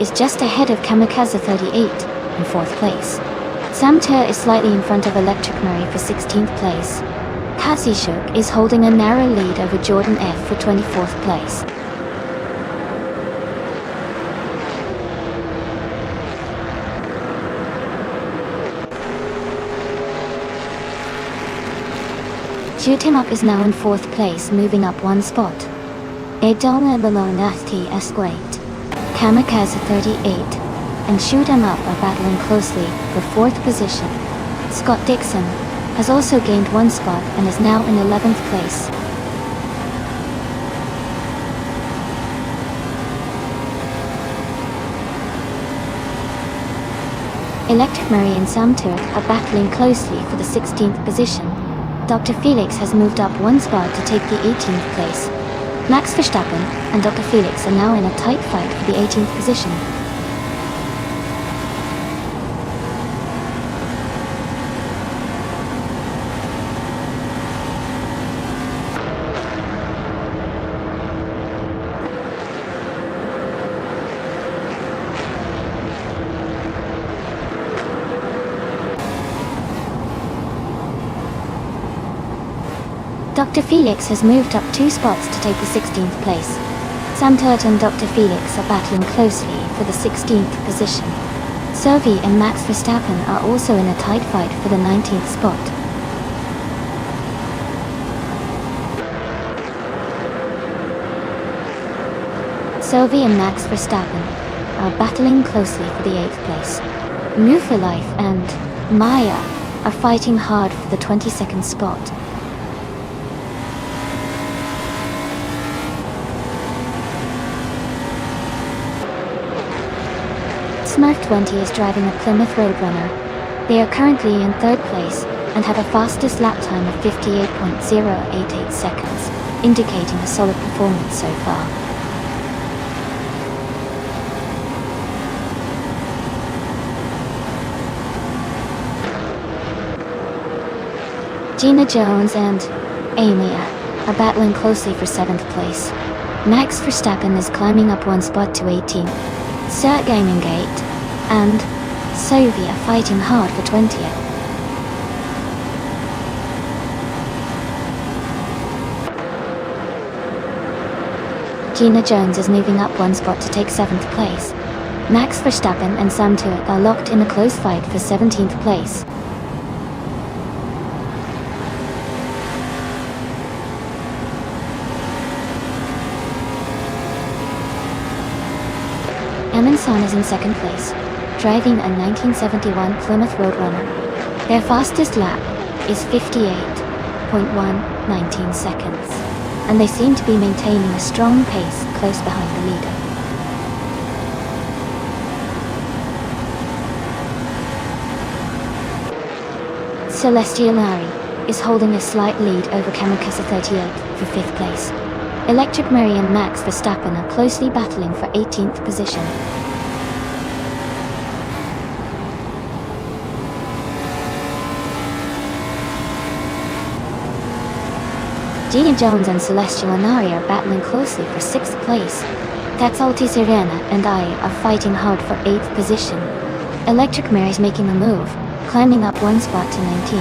is just ahead of Kamikaze 38 in 4th place. Sam Tur is slightly in front of Electric Murray for 16th place. Cassie Shook is holding a narrow lead over Jordan F for 24th place. Shoot 'em Up is now in 4th place, moving up 1 spot. Edona Belonati Esquate, Kamikaze 38, and Shoot 'em Up are battling closely for 4th position. Scott Dixon has also gained 1 spot and is now in 11th place. Electric Murray and Sam Turk are battling closely for the 16th position. Dr. Felix has moved up 1 spot to take the 18th place. Max Verstappen and Dr. Felix are now in a tight fight for the 18th position. Dr. Felix has moved up 2 spots to take the 16th place. Sam Turt and Dr. Felix are battling closely for the 16th position. Sophie and Max Verstappen are also in a tight fight for the 19th spot. Sophie and Max Verstappen are battling closely for the 8th place. Move for Life and Maya are fighting hard for the 22nd spot. Smurf 20 is driving a Plymouth Roadrunner. They are currently in 3rd place and have a fastest lap time of 58.088 seconds, indicating a solid performance so far. Gina Jones and Amy are battling closely for 7th place. Max Verstappen is climbing up 1 spot to 18th. Cert Gaming Gate and Sophie are fighting hard for 20th. Gina Jones is moving up 1 spot to take 7th place. Max Verstappen and Sam Turk are locked in a close fight for 17th place. Amundsen is in 2nd place, driving a 1971 Plymouth Roadrunner. Their fastest lap is 58.119 seconds, and they seem to be maintaining a strong pace close behind the leader. Celestia Lari is holding a slight lead over Kamikaze 38 for 5th place. Electric Murray and Max Verstappen are closely battling for 18th position. Gina Jones and Celestial Inari are battling closely for 6th place. That's Alti Sirena and I are fighting hard for 8th position. Electric Mare is making a move, climbing up 1 spot to 19.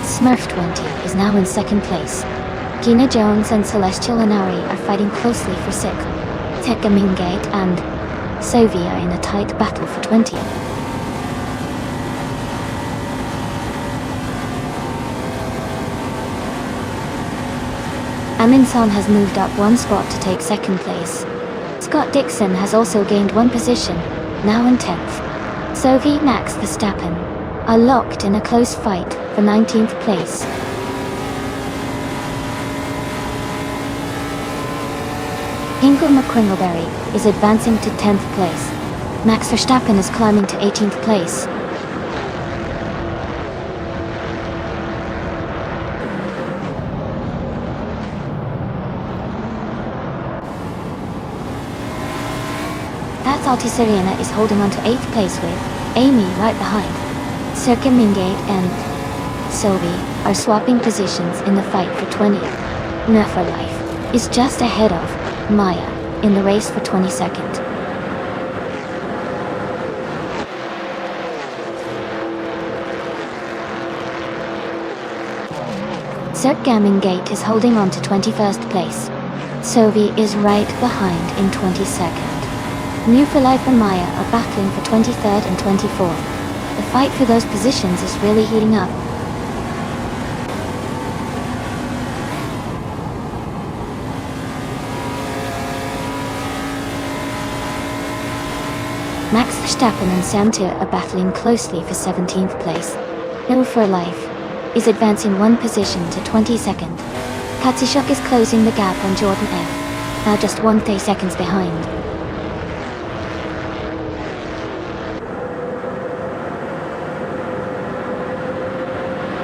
Smurf 20 is now in 2nd place. Gina Jones and Celestial Inari are fighting closely for 6th. Tekamingate and Sovi are in a tight battle for 20th. Aminson has moved up 1 spot to take 2nd place. Scott Dixon has also gained 1 position, now in 10th. Sovi Max Verstappen are locked in a close fight for 19th place. Ingo McCringleberry is advancing to 10th place. Max Verstappen is climbing to 18th place. That's Alti Serena is holding on to 8th place with Amy right behind. Circa Mingate and Sylvie are swapping positions in the fight for 20th. Neferlife is just ahead of Maya in the race for 22nd. Cirque Gammon Gate is holding on to 21st place. Sovi is right behind in 22nd. New for Life and Maya are battling for 23rd and 24th. The fight for those positions is really heating up. Max Verstappen and Santur are battling closely for 17th place. New for Life is advancing 1 position to 22nd. Katsushuk is closing the gap on Jordan F, now just 1 seconds behind.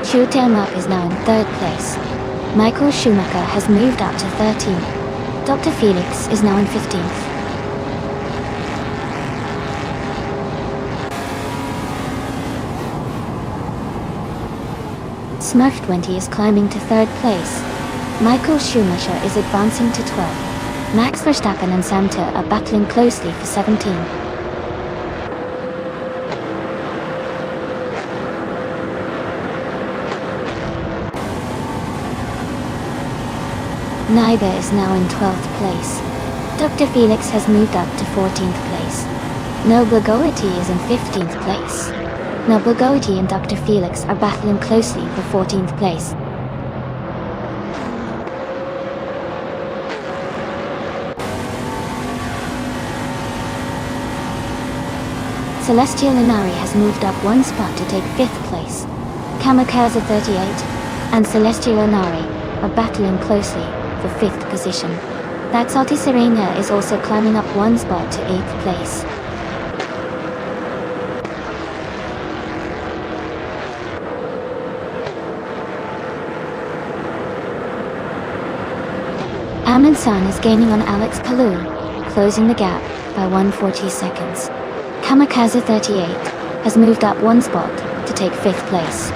Shoot 'em Up is now in 3rd place. Michael Schumacher has moved up to 13th. Dr. Felix is now in 15th. Smurf 20 is climbing to 3rd place. Michael Schumacher is advancing to 12th. Max Verstappen and Santa are battling closely for 17. Naiba is now in 12th place. Dr. Felix has moved up to 14th place. Noble Goethe is in 15th place. Noble Goethe and Dr. Felix are battling closely for 14th place. Celestial Inari has moved up 1 spot to take 5th place. Kamikaze 38 and Celestial Inari are battling closely for 5th position. That Salty Serena is also climbing up 1 spot to 8th place. Amundsen is gaining on Alex Palou, closing the gap by 140 seconds. Kamikaze 38 has moved up 1 spot to take 5th place.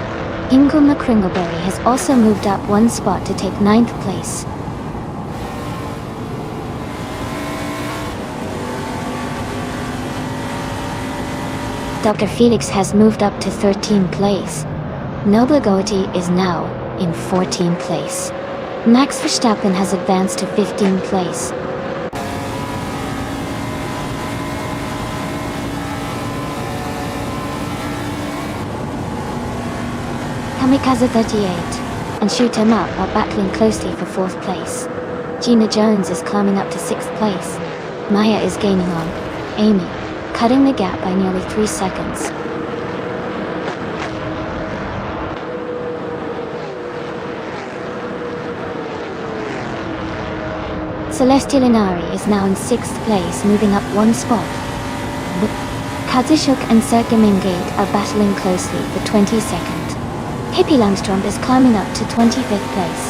Ingo McCringleberry has also moved up 1 spot to take 9th place. Dr. Felix has moved up to 13th place. Noble Goethe is now in 14th place. Max Verstappen has advanced to 15th place. Kamikaze 38 and Shoot 'em Up are battling closely for 4th place. Gina Jones is climbing up to 6th place. Maya is gaining on Amy, cutting the gap by nearly 3 seconds. Celestial Inari is now in 6th place, moving up 1 spot. Kazushuk and Cirque Mingate are battling closely for 22nd. Hippie Landstrom is climbing up to 25th place.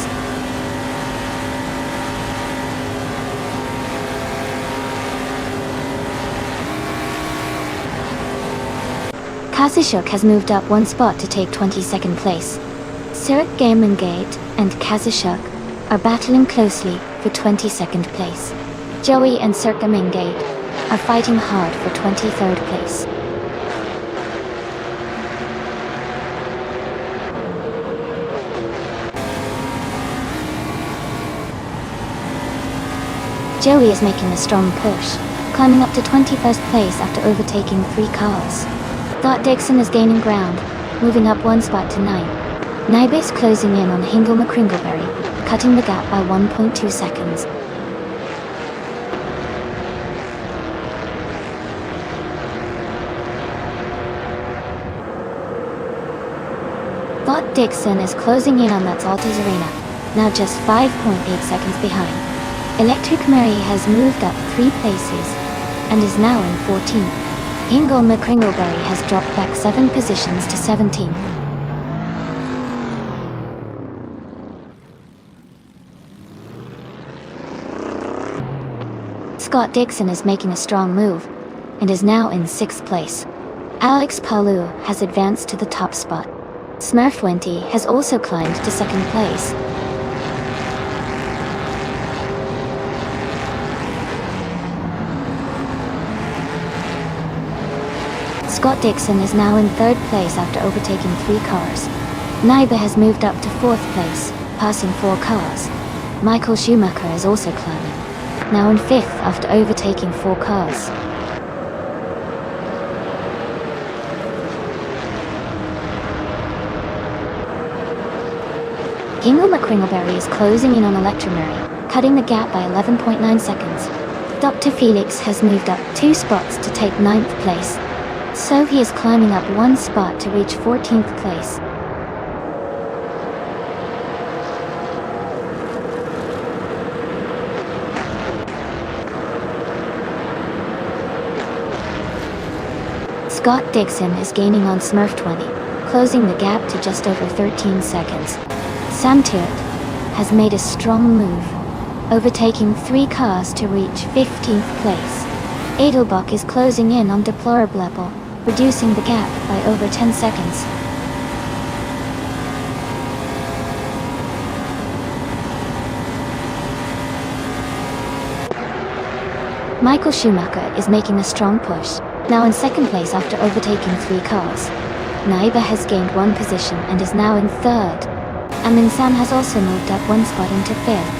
Kazashuk has moved up one spot to take 22nd place. Sirik Gamengate and Kazashuk are battling closely for 22nd place. Joey and Sirka Mingate are fighting hard for 23rd place. Joey is making a strong push, climbing up to 21st place after overtaking 3 cars. Dot Dixon is gaining ground, moving up one spot to 9. Naiba is closing in on Hingle McCringleberry, cutting the gap by 1.2 seconds. Dot Dixon is closing in on That's Alta's Arena, now just 5.8 seconds behind. Electric Mary has moved up 3 places and is now in 14th. Hingle McCringleberry has dropped back 7 positions to 17th. Scott Dixon is making a strong move and is now in 6th place. Alex Palu has advanced to the top spot. Smurf20 has also climbed to 2nd place. Scott Dixon is now in 3rd place after overtaking 3 cars. Naiba has moved up to 4th place, passing 4 cars. Michael Schumacher is also climbing, now in 5th after overtaking 4 cars. Hingle McCringleberry is closing in on Electromary, cutting the gap by 11.9 seconds. Dr. Felix has moved up 2 spots to take 9th place, so he is climbing up 1 spot to reach 14th place. Scott Dixon is gaining on Smurf20, closing the gap to just over 13 seconds. Sam Turret has made a strong move, overtaking 3 cars to reach 15th place. Edelbach is closing in on Deplorable, reducing the gap by over 10 seconds. Michael Schumacher is making a strong push, now in 2nd place after overtaking 3 cars. Naiba has gained 1 position and is now in 3rd. Amin Sam has also moved up 1 spot into 5th.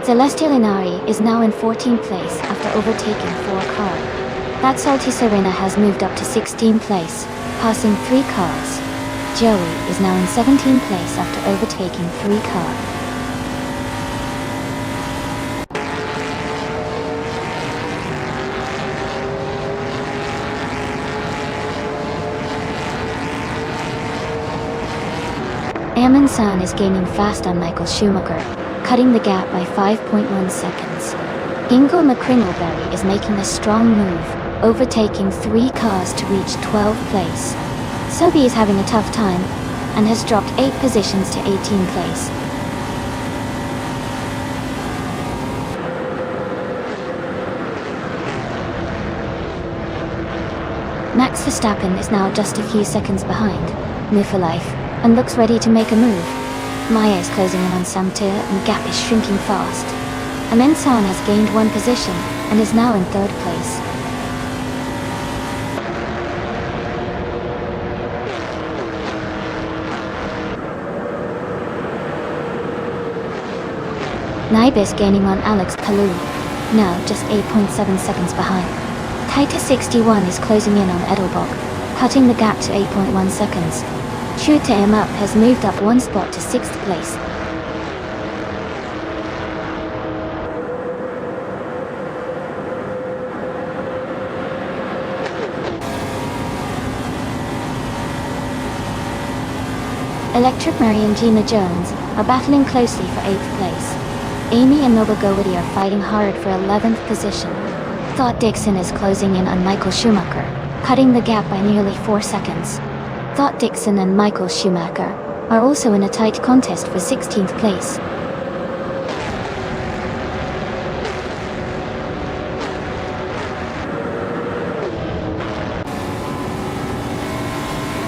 Celestial Inari is now in 14th place after overtaking 4 cars. That Salty Serena has moved up to 16th place, passing 3 cars. Joey is now in 17th place after overtaking 3 cars. Amin San is gaining fast on Michael Schumacher, cutting the gap by 5.1 seconds. Hingle McCringleberry is making a strong move, overtaking 3 cars to reach 12th place. Sobi is having a tough time and has dropped 8 positions to 18th place. Max Verstappen is now just a few seconds behind, new for life, and looks ready to make a move. Maya is closing in on Samtir and the gap is shrinking fast. Amin San has gained 1 position and is now in 3rd place. Naiba is gaining on Alex Palou, now just 8.7 seconds behind. Taita 61 is closing in on Edelbach, cutting the gap to 8.1 seconds. Shuta Emup has moved up 1 spot to 6th place. Electric Mary and Gina Jones are battling closely for 8th place. Amy and Noble Gowity are fighting hard for 11th position. Thought Dixon is closing in on Michael Schumacher, cutting the gap by nearly 4 seconds. Thought Dixon and Michael Schumacher are also in a tight contest for 16th place.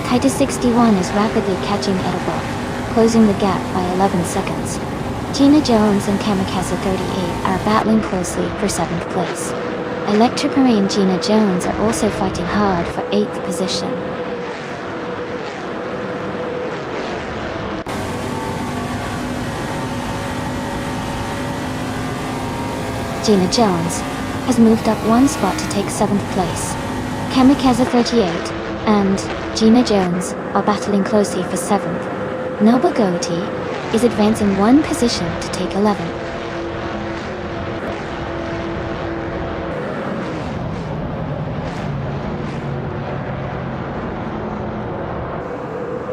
Titus 61 is rapidly catching Edelbrock, closing the gap by 11 seconds. Gina Jones and Kamikaze 38 are battling closely for 7th place. Electric Marie and Gina Jones are also fighting hard for 8th position. Gina Jones has moved up one spot to take 7th place. Kamikaze 38 and Gina Jones are battling closely for 7th. Noble Goatee is advancing one position to take 11th.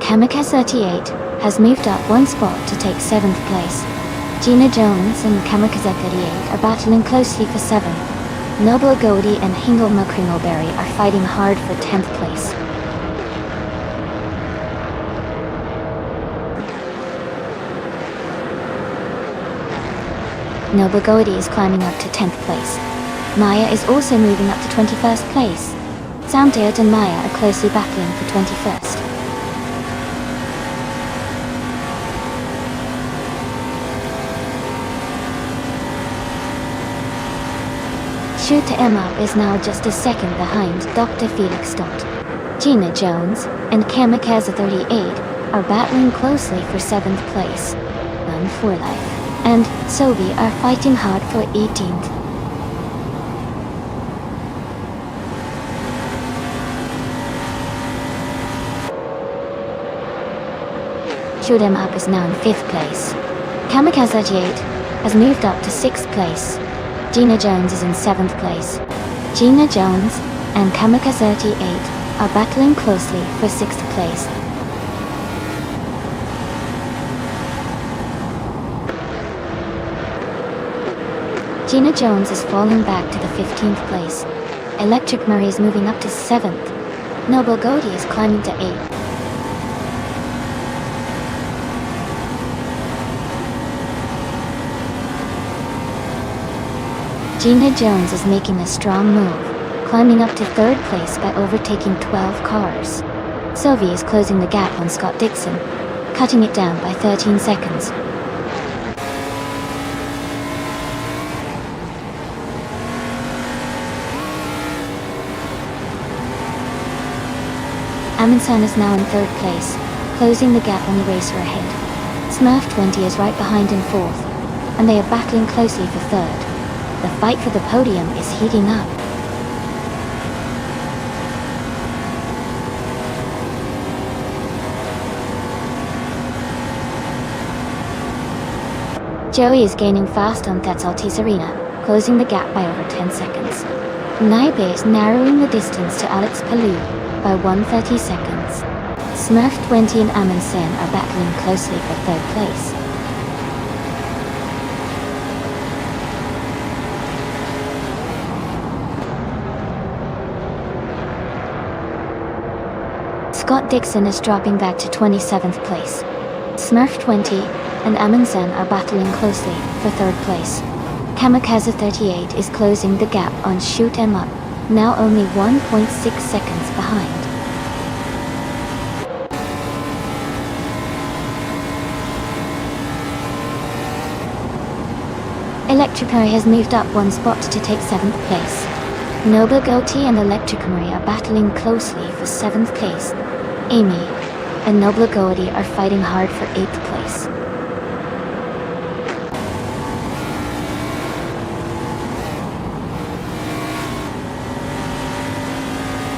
Kamikaze 38 has moved up one spot to take 7th place. Gina Jones and Kamikaze 38 are battling closely for 7th. Noble Goatee and Hingle McCringleberry are fighting hard for 10th place. Noble Goatee is climbing up to 10th place. Maya is also moving up to 21st place. Soundteard and Maya are closely battling for 21st. Shoot to Emma is now just a second behind Dr. Felix Stott. Gina Jones and Kamikaze 38 are battling closely for 7th place. None for Life and Sovi are fighting hard for 18th. Shoot 'em Up is now in 5th place. Kamikaze 38 has moved up to 6th place. Gina Jones is in 7th place. Gina Jones and Kamikaze 38 are battling closely for 6th place. Gina Jones is falling back to the 15th place. Electric Marie is moving up to 7th. Noble Goatee is climbing to 8th. Gina Jones is making a strong move, climbing up to 3rd place by overtaking 12 cars. Sylvie is closing the gap on Scott Dixon, cutting it down by 13 seconds. Amundsen is now in 3rd place, closing the gap on the racer ahead. Smurf 20 is right behind in 4th, and they are battling closely for 3rd. The fight for the podium is heating up. Joey is gaining fast on Tetsaltis Arena, closing the gap by over 10 seconds. Naibe is narrowing the distance to Alex Palou by 130 seconds. Smurf 20 and Amundsen are battling closely for 3rd place. Scott Dixon is dropping back to 27th place. Smurf 20 and Amundsen are battling closely for 3rd place. Kamikaze 38 is closing the gap on Shoot 'em Up, now only 1.6 seconds behind. Electric Marie has moved up one spot to take 7th place. Noble Goatee and Electric Marie are battling closely for 7th place. Amy and Noble Goatee are fighting hard for 8th place.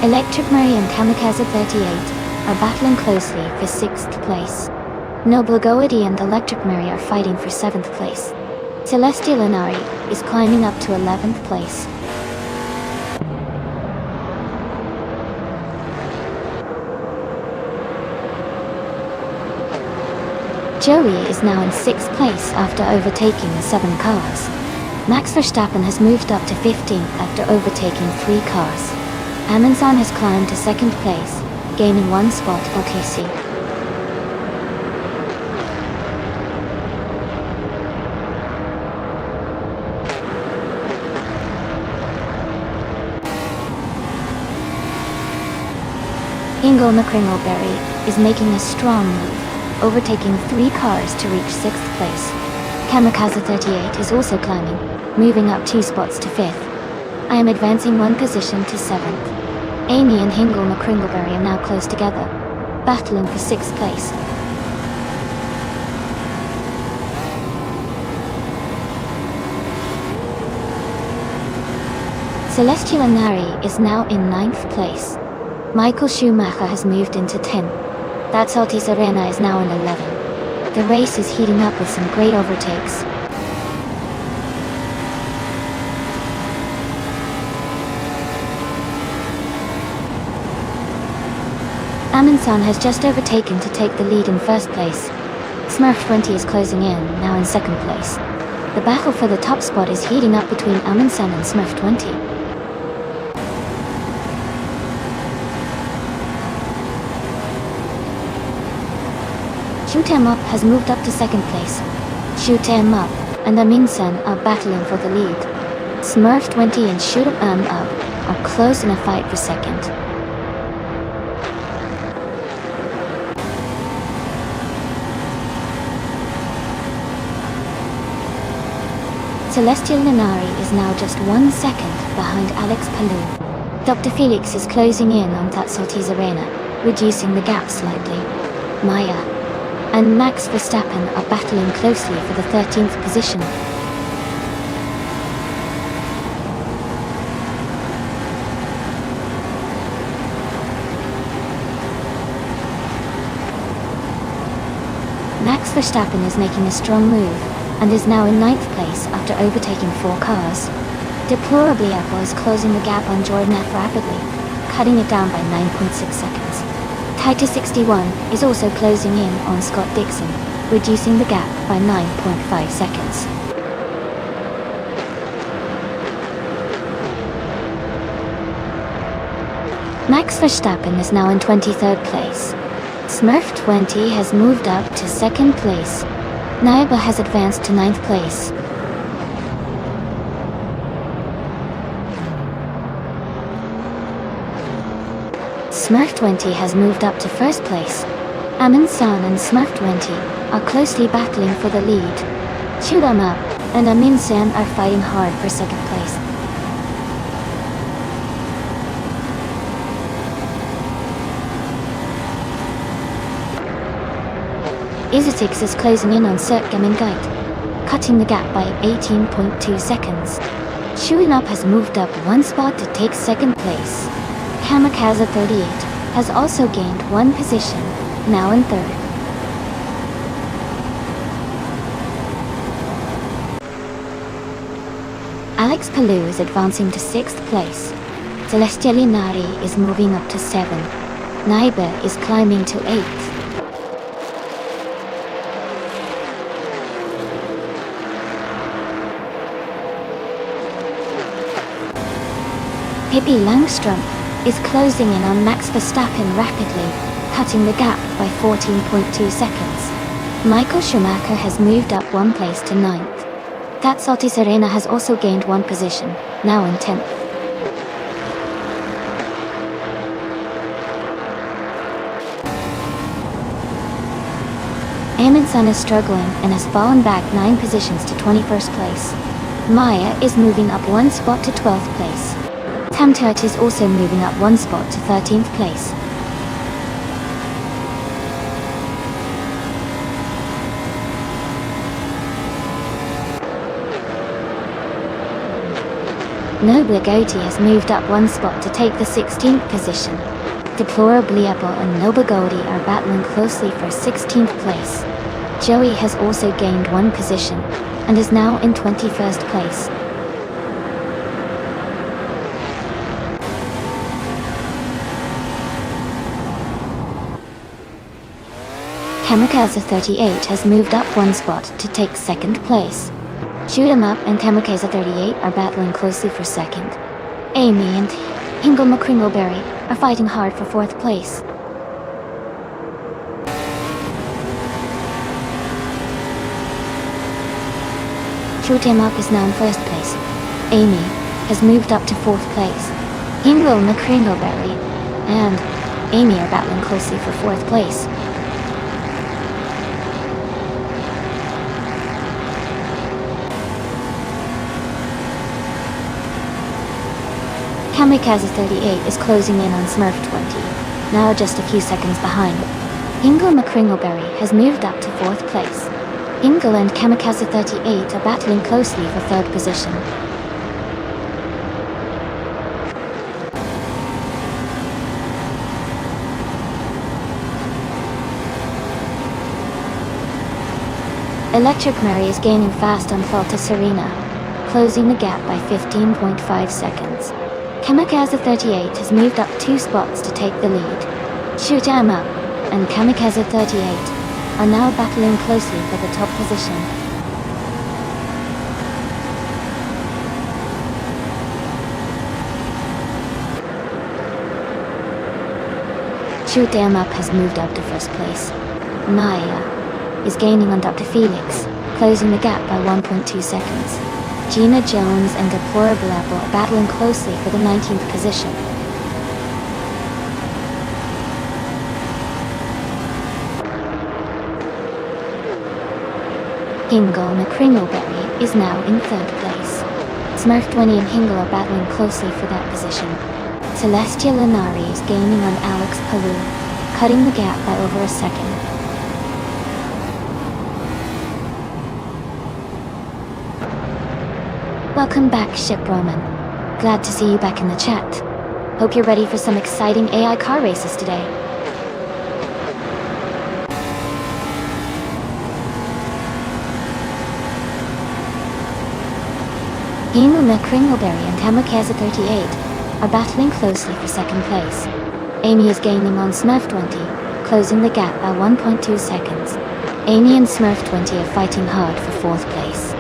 Electric Marie and Kamikaze 38 are battling closely for 6th place. Noble Goatee and Electric Marie are fighting for 7th place. Celestial Inari is climbing up to 11th place. Joey is now in 6th place after overtaking 7 cars. Max Verstappen has moved up to 15th after overtaking 3 cars. Amundsen has climbed to 2nd place, gaining 1 spot for KC. Ingle McCringleberry is making a strong move, overtaking 3 cars to reach 6th place. Kamikaze 38 is also climbing, moving up 2 spots to 5th. I am advancing 1 position to 7th. Amy and Hingle McCringleberry are now close together, battling for 6th place. Celestial Inari is now in 9th place. Michael Schumacher has moved into 10th. That Saltis Arena is now in 11th. The race is heating up with some great overtakes. Amundsen has just overtaken to take the lead in 1st place. Smurf 20 is closing in, now in 2nd place. The battle for the top spot is heating up between Amundsen and Smurf 20. Shoot 'em Up has moved up to 2nd place. Shoot 'em Up and Amundsen are battling for the lead. Smurf 20 and Shoot 'em Up are close in a fight for 2nd. Celestial Ninari is now just 1 second behind Alex Palou. Dr. Felix is closing in on Tatsalti's Arena, reducing the gap slightly. Maya and Max Verstappen are battling closely for the 13th position. Max Verstappen is making a strong move and is now in 9th place after overtaking 4 cars. Deplorably Apple is closing the gap on Jordan F rapidly, cutting it down by 9.6 seconds. Titus 61 is also closing in on Scott Dixon, reducing the gap by 9.5 seconds. Max Verstappen is now in 23rd place. Smurf 20 has moved up to 2nd place. Naiba has advanced to 9th place. Smurf 20 has moved up to 1st place. Amundsen and Smurf 20 are closely battling for the lead. Shoot 'em Up and Amundsen are fighting hard for 2nd place. Isotix is closing in on Sertgamingite, cutting the gap by 18.2 seconds. Shoot 'em Up has moved up 1 spot to take 2nd place. Kamikaze 38 has also gained 1 position, now in 3rd. Alex Palou is advancing to 6th place. Celestial Inari is moving up to 7. Naiba is climbing to 8th. Pippi Langstrom is closing in on Max Verstappen rapidly, cutting the gap by 14.2 seconds. Michael Schumacher has moved up 1 place to 9th. Tatsaltis Arena has also gained 1 position, now in 10th. Amundsen is struggling and has fallen back 9 positions to 21st place. Maya is moving up 1 spot to 12th place. Tamtert is also moving up 1 spot to 13th place. Noble Goatee has moved up 1 spot to take the 16th position. Deplorably Apple and Noble Goatee are battling closely for 16th place. Joey has also gained 1 position and is now in 21st place. Kamikaze 38 has moved up 1 spot to take 2nd place. Shoot 'em Up and Kamikaze 38 are battling closely for 2nd. Amy and Hingle McCringleberry are fighting hard for 4th place. Shoot 'em Up is now in 1st place. Amy has moved up to 4th place. Hingle McCringleberry and Amy are battling closely for 4th place. Kamikaze 38 is closing in on Smurf 20, now just a few seconds behind. Ingle McCringleberry has moved up to 4th place. Ingle and Kamikaze 38 are battling closely for 3rd position. Electric Mary is gaining fast on Falta Serena, closing the gap by 15.5 seconds. Kamikaze 38 has moved up 2 spots to take the lead. Shoot 'em up and Kamikaze 38 are now battling closely for the top position. Shoot 'em up has moved up to 1st place. Maya is gaining on Dr. Felix, closing the gap by 1.2 seconds. Gina Jones and Deplorable Apple are battling closely for the 19th position. Hingle McCringleberry is now in 3rd place. Smurf 20 and Hingle are battling closely for that position. Celestia Linari is gaining on Alex Palou, cutting the gap by over a second. Welcome back, Ship Roman. Glad to see you back in the chat. Hope you're ready for some exciting AI car races today. Hingle McCringleberry and Kamikaze 38 are battling closely for 2nd place. Amy is gaining on Smurf 20, closing the gap by 1.2 seconds. Amy and Smurf 20 are fighting hard for 4th place.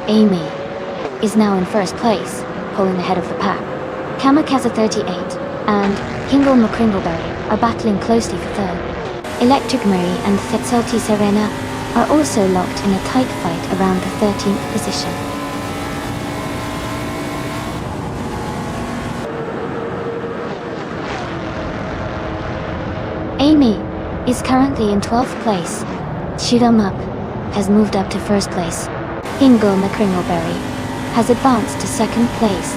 Amy is now in 1st place, pulling ahead of the pack. Kamikaze 38 and Hingle McCringleberry are battling closely for 3rd. Electric Mary and Fetsalti Serena are also locked in a tight fight around the 13th position. Amy is currently in 12th place. Shoot 'em up has moved up to 1st place. Hingle McCringleberry has advanced to 2nd place.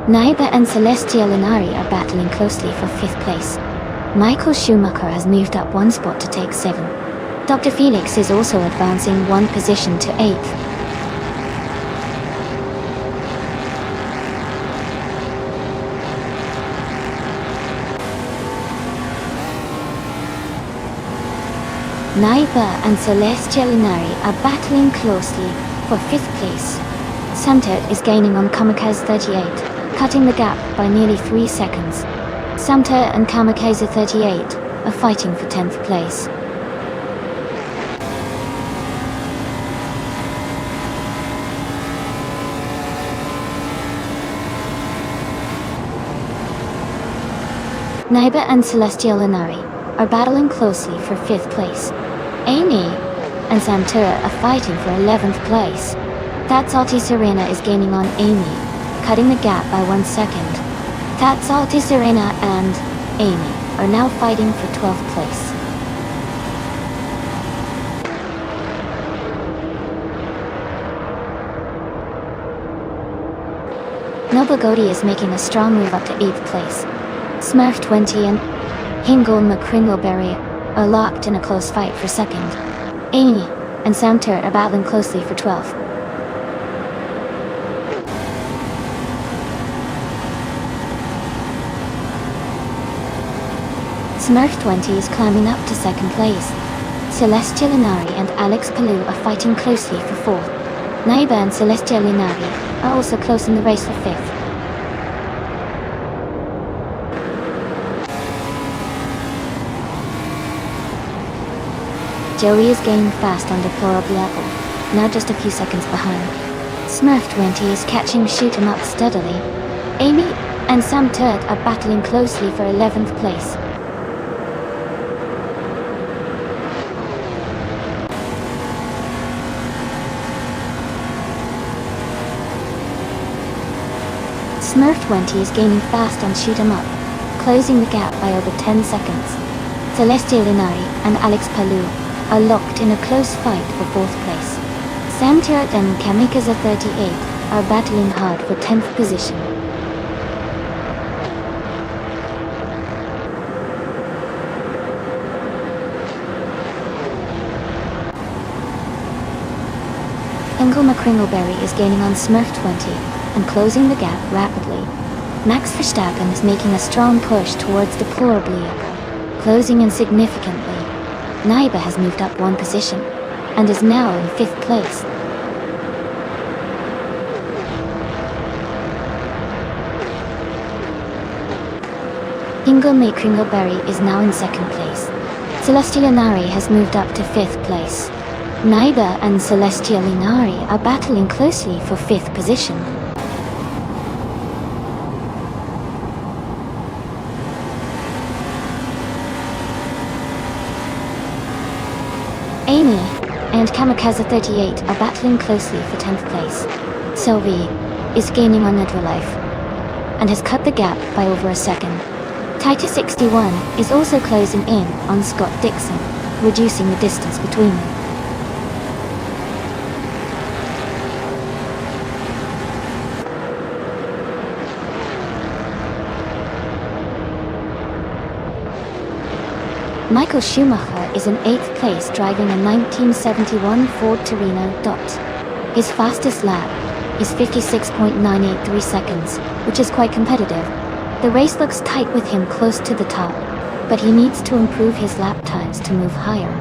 Naiba and Celestia Linari are battling closely for 5th place. Michael Schumacher has moved up 1 spot to take 7. Dr. Felix is also advancing 1 position to 8th. Naiba and Celestia Linari are battling closely for 5th place. Samtet is gaining on Kamikaze 38, cutting the gap by nearly 3 seconds. Samtet and Kamikaze 38 are fighting for 10th place. Naiba and Celestial Linari are battling closely for 5th place. Amy and Samtura are fighting for 11th place. That's Alti Serena is gaining on Amy, cutting the gap by 1 second. That's Alti Serena and Amy are now fighting for 12th place. Nobagodi is making a strong move up to 8th place. Smurf 20 and Hingle McCringleberry are locked in a close fight for 2nd. Amy and Samter are battling closely for 12th. Smurf 20 is climbing up to 2nd place. Celestia Linari and Alex Palou are fighting closely for 4th. Naiba and Celestia Linari are also close in the race for 5th. Joey is gaining fast on deplorable level, now just a few seconds behind. Smurf 20 is catching shoot 'em up steadily. Amy and Sam Turret are battling closely for 11th place. Smurf20 is gaining fast on Shoot 'em Up, closing the gap by over 10 seconds. Celestia Linari and Alex Palou are locked in a close fight for 4th place. Sam Turret and Kamikaze38 are battling hard for 10th position. Ingle McCringleberry is gaining on Smurf20 and closing the gap rapidly. Max Verstappen is making a strong push towards Deplorably, closing in significantly. Naiba has moved up 1 position and is now in 5th place. Ingle McCringleberry is now in 2nd place. Celestia Linari has moved up to 5th place. Naiba and Celestia Linari are battling closely for 5th position. Amy and Kamikaze38 are battling closely for 10th place. Sylvie is gaining on Netralife and has cut the gap by over a second. Titus61 is also closing in on Scott Dixon, reducing the distance between them. Michael Schumacher is in 8th place driving a 1971 Ford Torino Dot. His fastest lap is 56.983 seconds, which is quite competitive. The race looks tight with him close to the top, but he needs to improve his lap times to move higher.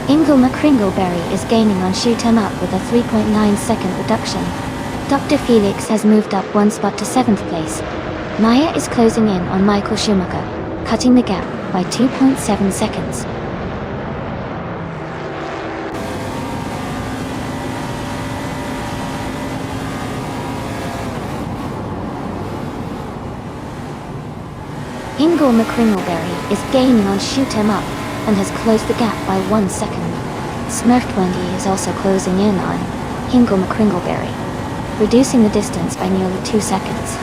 Ingle McCringleberry is gaining on Shoot 'em Up with a 3.9 second reduction. Dr. Felix has moved up 1 spot to 7th place. Maya is closing in on Michael Schumacher, cutting the gap by 2.7 seconds. Ingle McCringleberry is gaining on Shoot 'em Up and has closed the gap by 1 second. Smurf20 is also closing in on Ingle McCringleberry, reducing the distance by nearly 2 seconds.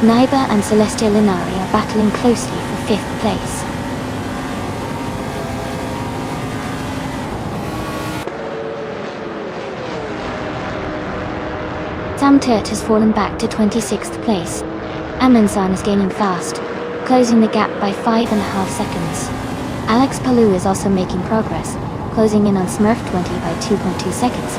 Naiba and Celestia Linari are battling closely for 5th place. Sam Turt has fallen back to 26th place. Amundsen is gaining fast, closing the gap by 5.5 seconds. Alex Palou is also making progress, closing in on Smurf20 by 2.2 seconds.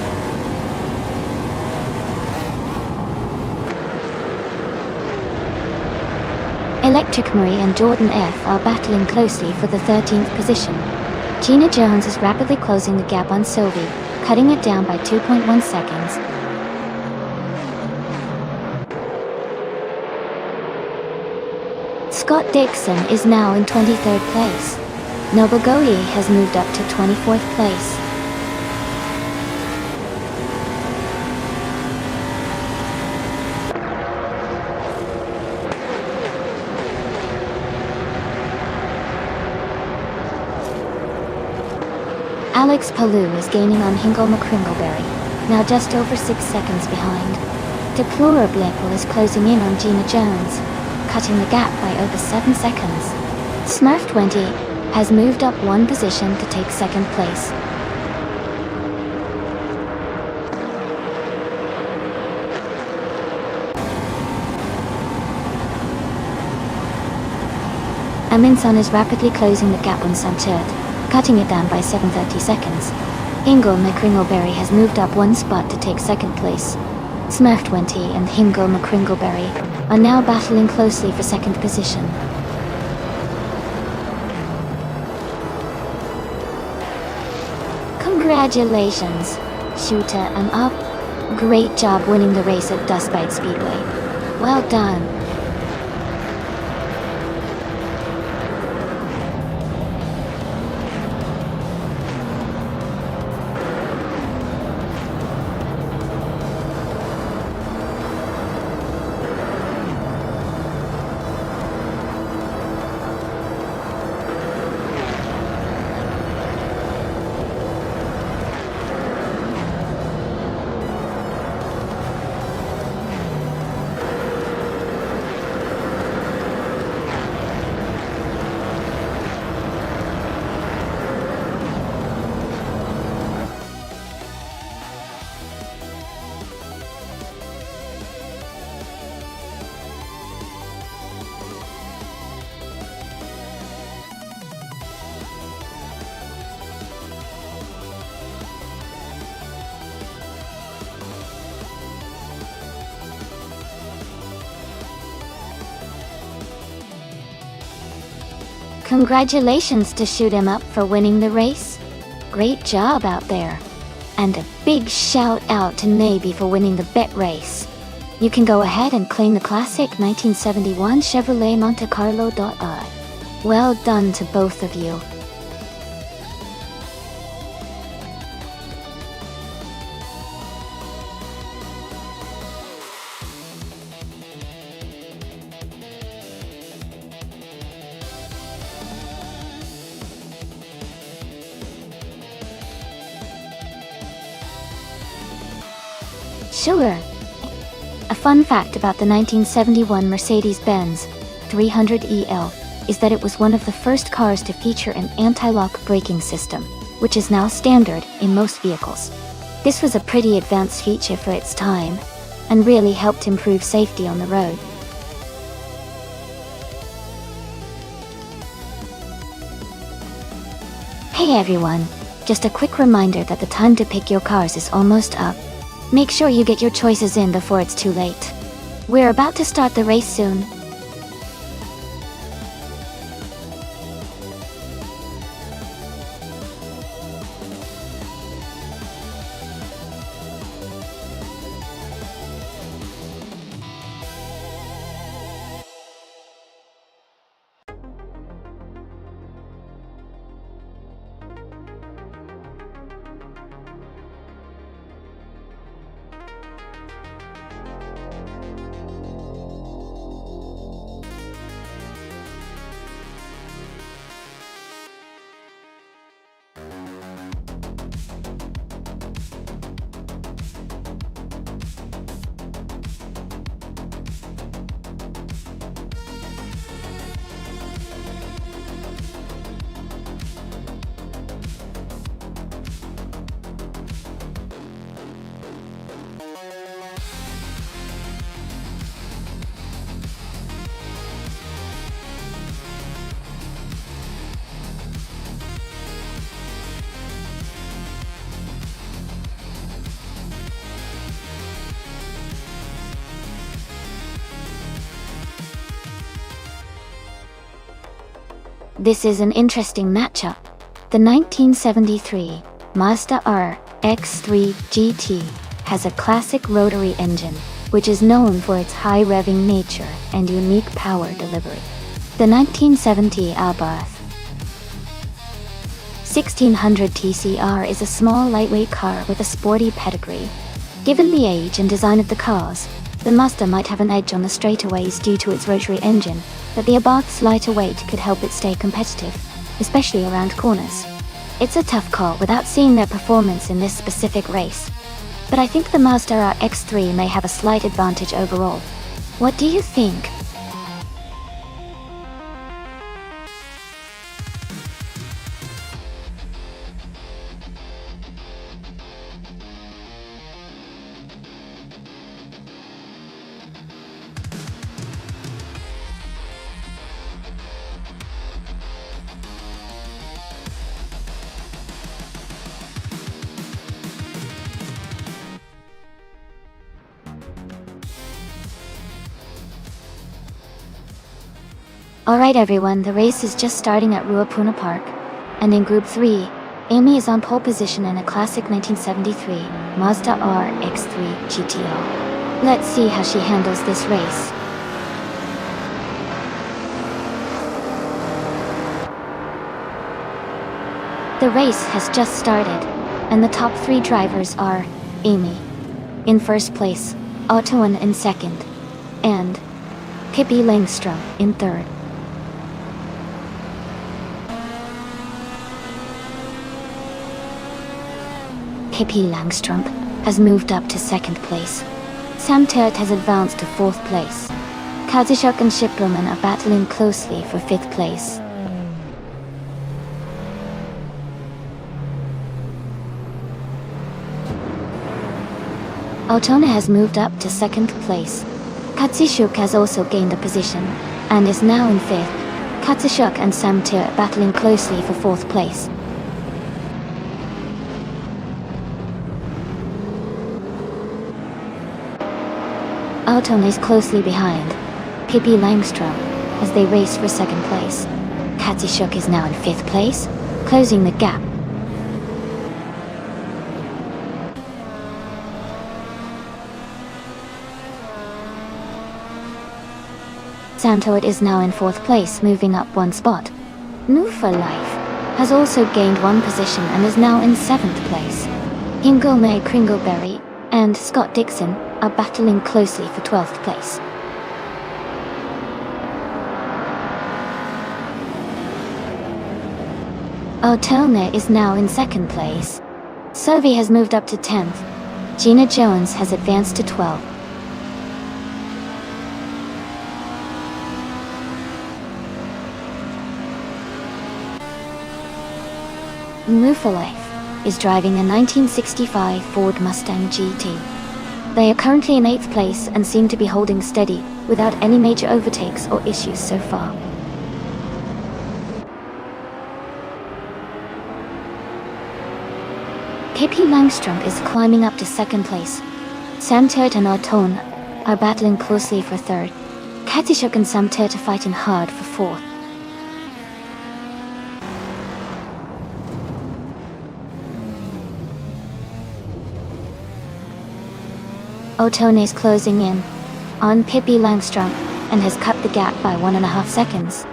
Electric Marie and Jordan F are battling closely for the 13th position. Gina Jones is rapidly closing the gap on Sylvie, cutting it down by 2.1 seconds. Scott Dixon is now in 23rd place. Nobogoli has moved up to 24th place. Alex Palou is gaining on Ingle McCringleberry, now just over 6 seconds behind. Deplorably is closing in on Gina Jones, cutting the gap by over 7 seconds. Smurf20 has moved up 1 position to take 2nd place. Amundsen is rapidly closing the gap on Sanchert, cutting it down by 7.30 seconds. Ingle McCringleberry has moved up 1 spot to take 2nd place. Smurf20 and Ingle McCringleberry are now battling closely for 2nd position. Congratulations, Shoot 'em Up. Great job winning the race at Dustbite Speedway. Well done. Congratulations to Shoot 'em Up for winning the race. Great job out there. And a big shout out to Naby for winning the bet race. You can go ahead and claim the classic 1971 Chevrolet Monte Carlo.I. Well done to both of you. Sure. A fun fact about the 1971 Mercedes-Benz 300EL is that it was one of the first cars to feature an anti-lock braking system, which is now standard in most vehicles. This was a pretty advanced feature for its time, and really helped improve safety on the road. Hey everyone, just a quick reminder that the time to pick your cars is almost up. Make sure you get your choices in before it's too late. We're about to start the race soon. This is an interesting matchup. The 1973 Mazda RX-3 GT has a classic rotary engine, which is known for its high revving nature and unique power delivery. The 1970 Abarth 1600 TCR is a small lightweight car with a sporty pedigree. Given the age and design of the cars, the Mazda might have an edge on the straightaways due to its rotary engine, but the Abarth's lighter weight could help it stay competitive, especially around corners. It's a tough call without seeing their performance in this specific race, but I think the Mazda RX-3 may have a slight advantage overall. What do you think? Alright everyone, the race is just starting at Ruapuna Park, and in Group 3, Amy is on pole position in a classic 1973 Mazda RX-3 GTO. Let's see how she handles this race. The race has just started, and the top 3 drivers are Amy in first place, Ottowan in second, and Pippi Langstrom in third. Pippi Langstrom has moved up to second place. Sam Tert has advanced to fourth place. Kazishuk and Shipperman are battling closely for fifth place. Altona has moved up to second place. Katsishuk has also gained a position, and is now in fifth. Katsishuk and Sam Tert battling closely for fourth place. Altona is closely behind Pippi Langstrom as they race for second place. Katsishuk is now in 5th place, closing the gap. Samtoet is now in 4th place, moving up 1 spot. Nufa Life has also gained 1 position and is now in 7th place. Ingolme Kringleberry and Scott Dixon are battling closely for 12th place. Otone is now in 2nd place. Sophie has moved up to 10th. Gina Jones has advanced to 12th. Life is driving a 1965 Ford Mustang GT. They are currently in 8th place and seem to be holding steady without any major overtakes or issues so far. Pippi Langstrom is climbing up to 2nd place. Samtoet and Otone are battling closely for 3rd. Katsishuk and Samtoet are fighting hard for 4th. Otone is closing in on Pippi Langstrom and has cut the gap by 1.5 seconds.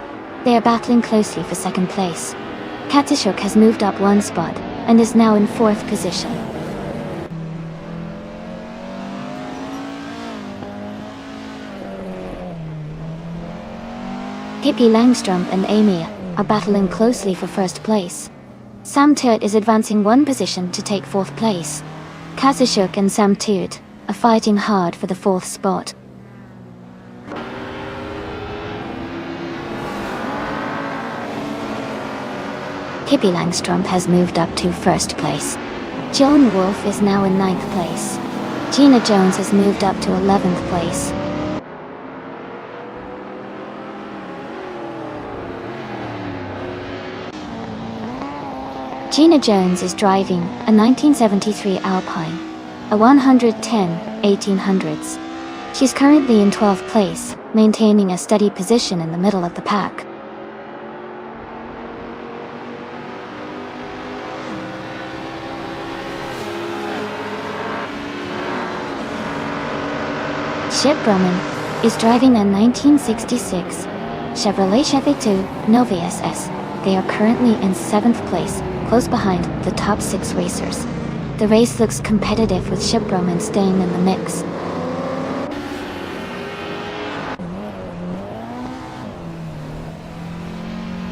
They are battling closely for 2nd place. Katsishuk has moved up 1 spot and is now in 4th position. Pippi Langstrom and Amy are battling closely for 1st place. Samtoet is advancing 1 position to take 4th place. Katsishuk and Samtoet are fighting hard for the 4th spot. Pippi Langstrom has moved up to 1st place. Joan Wolfe is now in 9th place. Gina Jones has moved up to 11th place. Gina Jones is driving a 1973 Alpine, a 110/1800s. She's currently in 12th place, maintaining a steady position in the middle of the pack. Chip Broman is driving a 1966 Chevrolet Chevy 2 Nova SS. They are currently in 7th place, close behind the top 6 racers. The race looks competitive with Chip Broman staying in the mix.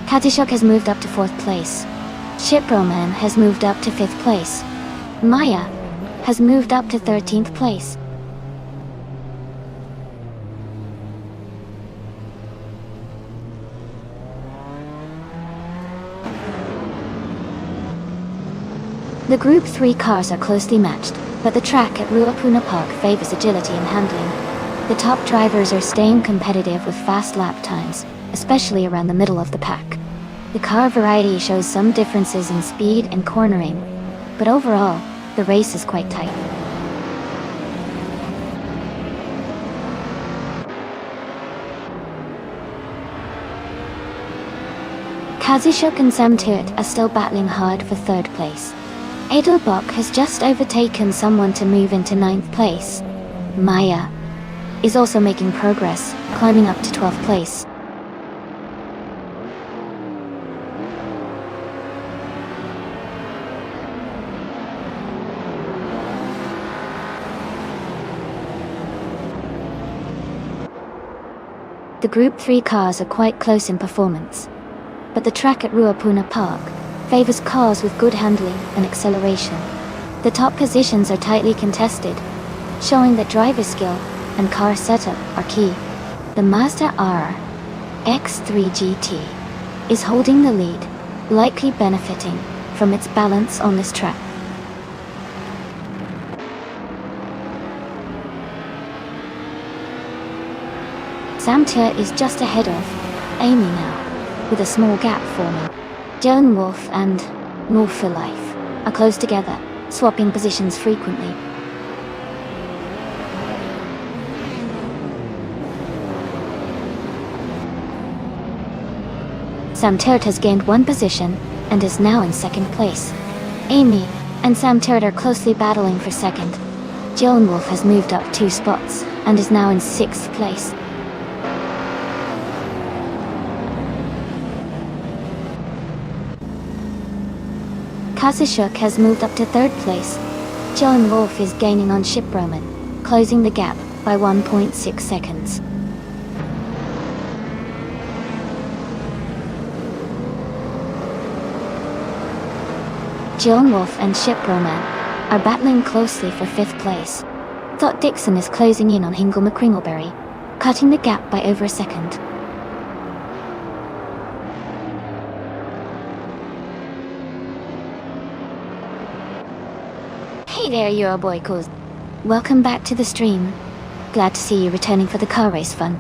Katsishuk has moved up to 4th place. Chip Broman has moved up to 5th place. Maya has moved up to 13th place. The Group 3 cars are closely matched, but the track at Ruapuna Park favors agility and handling. The top drivers are staying competitive with fast lap times, especially around the middle of the pack. The car variety shows some differences in speed and cornering, but overall, the race is quite tight. Katsishuk and Samtoet are still battling hard for 3rd place. Edelbach has just overtaken someone to move into 9th place. Maya is also making progress, climbing up to 12th place. The Group 3 cars are quite close in performance, but the track at Ruapuna Park favors cars with good handling and acceleration. The top positions are tightly contested, showing that driver skill and car setup are key. The Mazda RX-3 GT is holding the lead, likely benefiting from its balance on this track. Samtoet is just ahead of Amy now, with a small gap forming. Joan Wolfe and North Life are close together, swapping positions frequently. Sam Tert has gained one position and is now in second place. Amy and Sam Tert are closely battling for second. Dylan Wolf has moved up 2 spots and is now in 6th place. Kazashuk has moved up to 3rd place. Dylan Wolf is gaining on Ship Roman, closing the gap by 1.6 seconds. Dylan Wolf and Ship Roman are battling closely for 5th place. Thought Dixon is closing in on Hingle McCringleberry, cutting the gap by over a second. Hey there, Euroboykos. Welcome back to the stream. Glad to see you returning for the car race fun.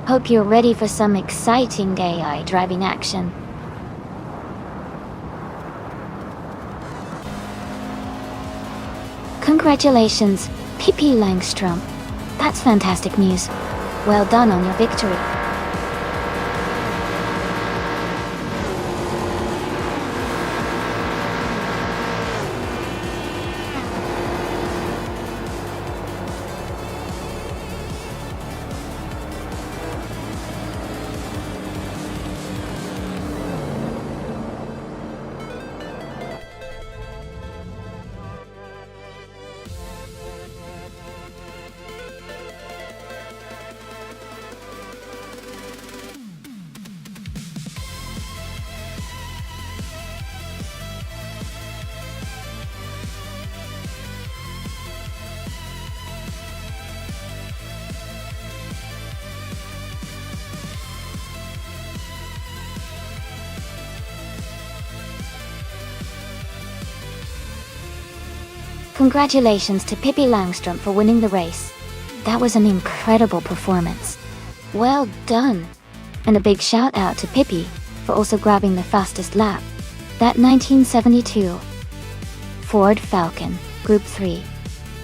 Hope you're ready for some exciting AI driving action. Congratulations, Pippi Langstrom. That's fantastic news. Well done on your victory. Congratulations to Pippi Langstrom for winning the race. That was an incredible performance. Well done! And a big shout out to Pippi for also grabbing the fastest lap. That 1972 Ford Falcon Group 3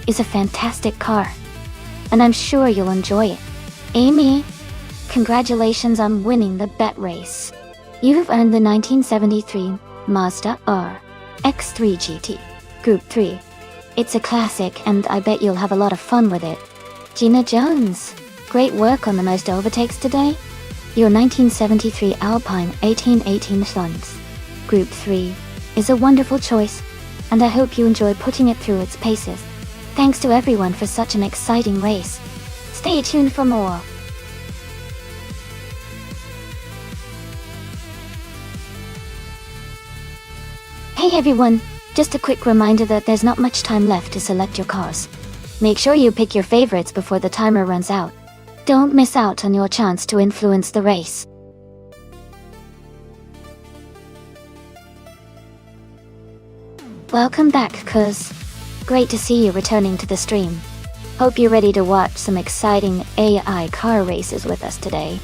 is a fantastic car, and I'm sure you'll enjoy it. Amy, congratulations on winning the bet race. You have earned the 1973 Mazda R X3 GT Group 3. It's a classic, and I bet you'll have a lot of fun with it. Gina Jones, great work on the most overtakes today. Your 1973 Alpine 1818 Sons Group 3 is a wonderful choice, and I hope you enjoy putting it through its paces. Thanks to everyone for such an exciting race. Stay tuned for more. Hey everyone! Just a quick reminder that there's not much time left to select your cars. Make sure you pick your favorites before the timer runs out. Don't miss out on your chance to influence the race. Welcome back, cuz. Great to see you returning to the stream. Hope you're ready to watch some exciting AI car races with us today.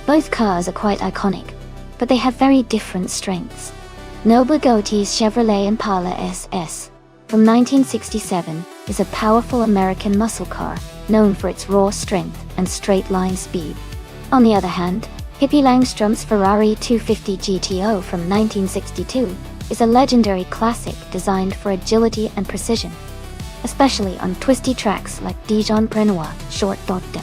Both cars are quite iconic, but they have very different strengths. No Bugatti's Chevrolet Impala SS from 1967 is a powerful American muscle car known for its raw strength and straight-line speed. On the other hand, Pippi Langstrom's Ferrari 250 GTO from 1962 is a legendary classic designed for agility and precision, especially on twisty tracks like Dijon-Prenois Short Doctor.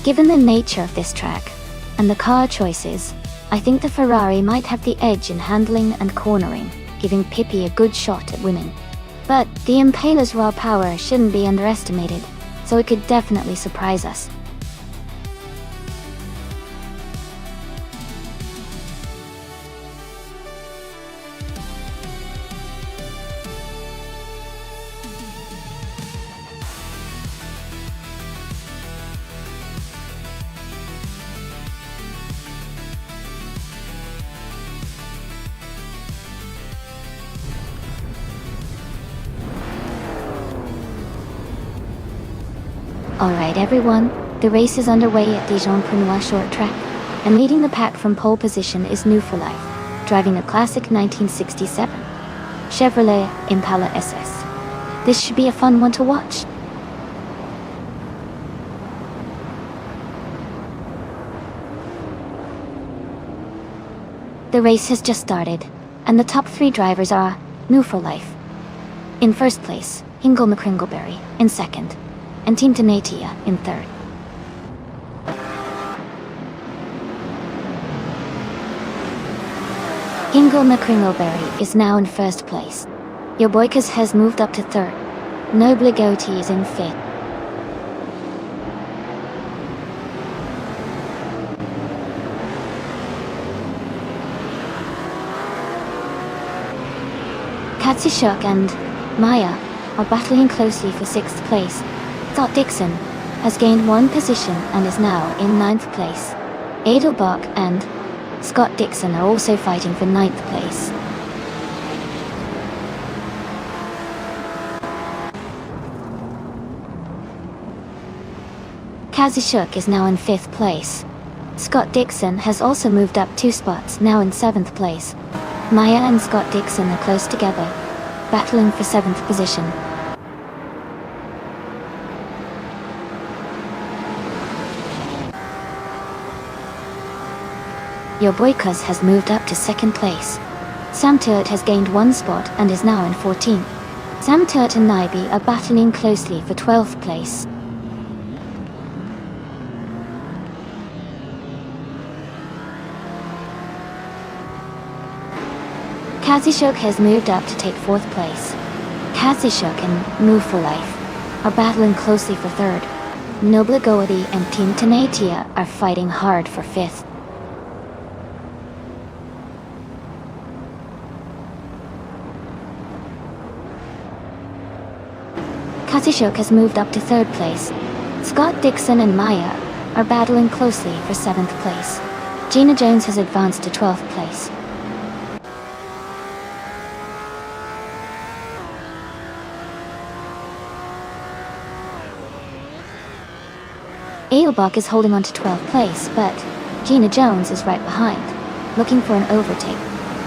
Given the nature of this track and the car choices, I think the Ferrari might have the edge in handling and cornering. giving Pippi a good shot at winning. But the Impaler's raw power shouldn't be underestimated, so it could definitely surprise us. Alright everyone, the race is underway at Dijon-Prenois short track, and leading the pack from pole position is New for Life, driving a classic 1967 Chevrolet Impala SS. This should be a fun one to watch. The race has just started, and the top 3 drivers are New for Life. In first place, Hingle McCringleberry in second, and Team Tenatia in third. Hingle McCringleberry is now in first place. Yoboikas has moved up to third. Noble Goatee is in fifth. Katsishuk and Maya are battling closely for 6th place. Scott Dixon has gained 1 position and is now in 9th place. Edelbach and Scott Dixon are also fighting for 9th place. Kazishuk is now in 5th place. Scott Dixon has also moved up 2 spots, now in 7th place. Maya and Scott Dixon are close together, battling for 7th position. Yoboikas has moved up to 2nd place. Sam Turt has gained 1 spot and is now in 14th. Sam Turt and Naibi are battling closely for 12th place. Kazishuk has moved up to take 4th place. Kazishuk and Move for Life are battling closely for 3rd. Noble Goatee and Team Tenatia are fighting hard for 5th. Kazishuk has moved up to 3rd place. Scott Dixon and Maya are battling closely for 7th place. Gina Jones has advanced to 12th place. Edelbach is holding on to 12th place, but Gina Jones is right behind, looking for an overtake.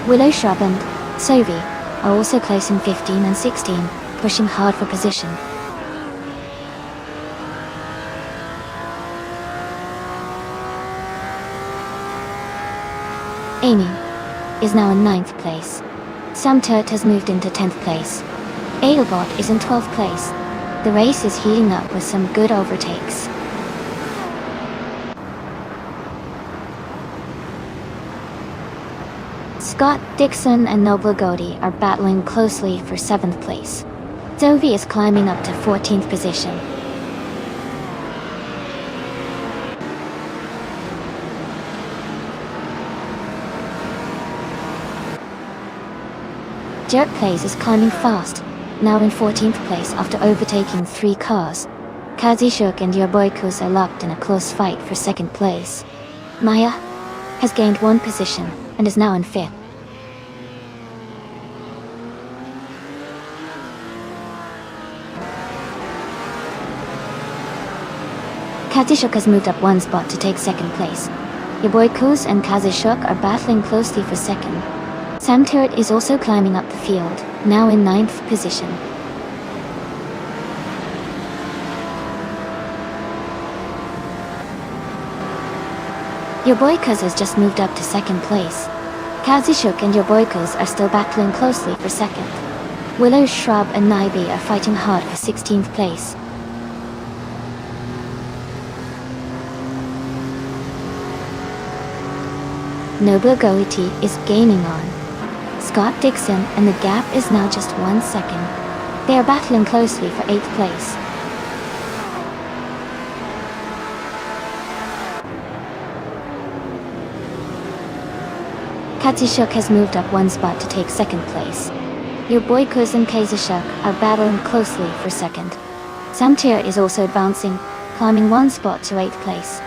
Willow Shrub and Sovi are also close in 15 and 16, pushing hard for position. Amy is now in 9th place. Sam Turt has moved into 10th place. Edelbach is in 12th place. The race is heating up with some good overtakes. Scott Dixon and Noble Goatee are battling closely for 7th place. Sovi is climbing up to 14th position. Jerk Plays is climbing fast, now in 14th place after overtaking 3 cars. Kazishuk and Yoboikus are locked in a close fight for 2nd place. Maya has gained 1 position and is now in 5th. Kazishuk has moved up 1 spot to take 2nd place. Yoboikus and Kazishuk are battling closely for 2nd. Sam Turt is also climbing up the field, now in 9th position. Yoboikus has just moved up to 2nd place. Kazishuk and Yoboikus are still battling closely for 2nd. Willow Shrub and Naibi are fighting hard for 16th place. Noble Goatee is gaining on Scott Dixon, and the gap is now just 1 second. They are battling closely for 8th place. Kazushuk has moved up 1 spot to take 2nd place. Your Boykos and Kazushuk are battling closely for 2nd. Samtir is also advancing, climbing 1 spot to 8th place.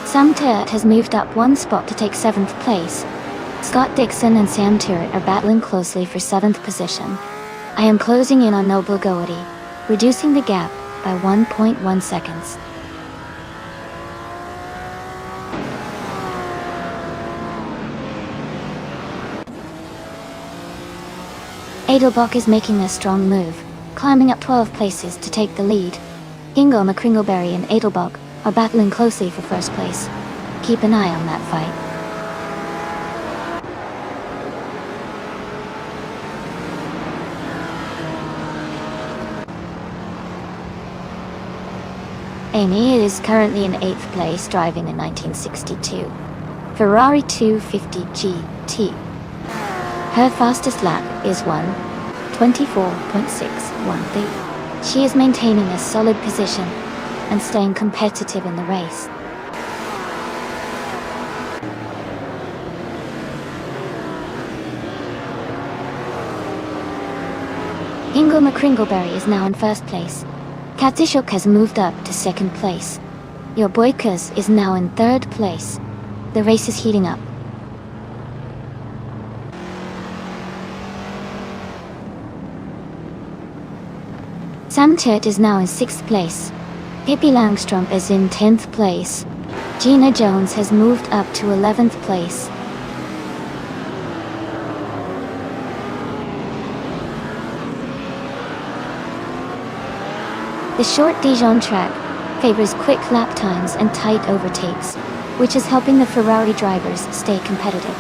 Samtir has moved up 1 spot to take 7th place. Scott Dixon and Sam Turret are battling closely for 7th position. I am closing in on Noble Goety, reducing the gap by 1.1 seconds. Adelbach is making a strong move, climbing up 12 places to take the lead. Ingo McCringleberry and Adelbach are battling closely for 1st place. Keep an eye on that fight. Amy is currently in 8th place, driving a 1962 Ferrari 250 GT. Her fastest lap is 1:24.613. She is maintaining a solid position and staying competitive in the race. Ingo McCringleberry is now in 1st place. Kazushuk has moved up to 2nd place. Your Boykos is now in 3rd place. The race is heating up. Samtet is now in 6th place. Pippi Langstrom is in 10th place. Gina Jones has moved up to 11th place. The short Dijon track favors quick lap times and tight overtakes, which is helping the Ferrari drivers stay competitive.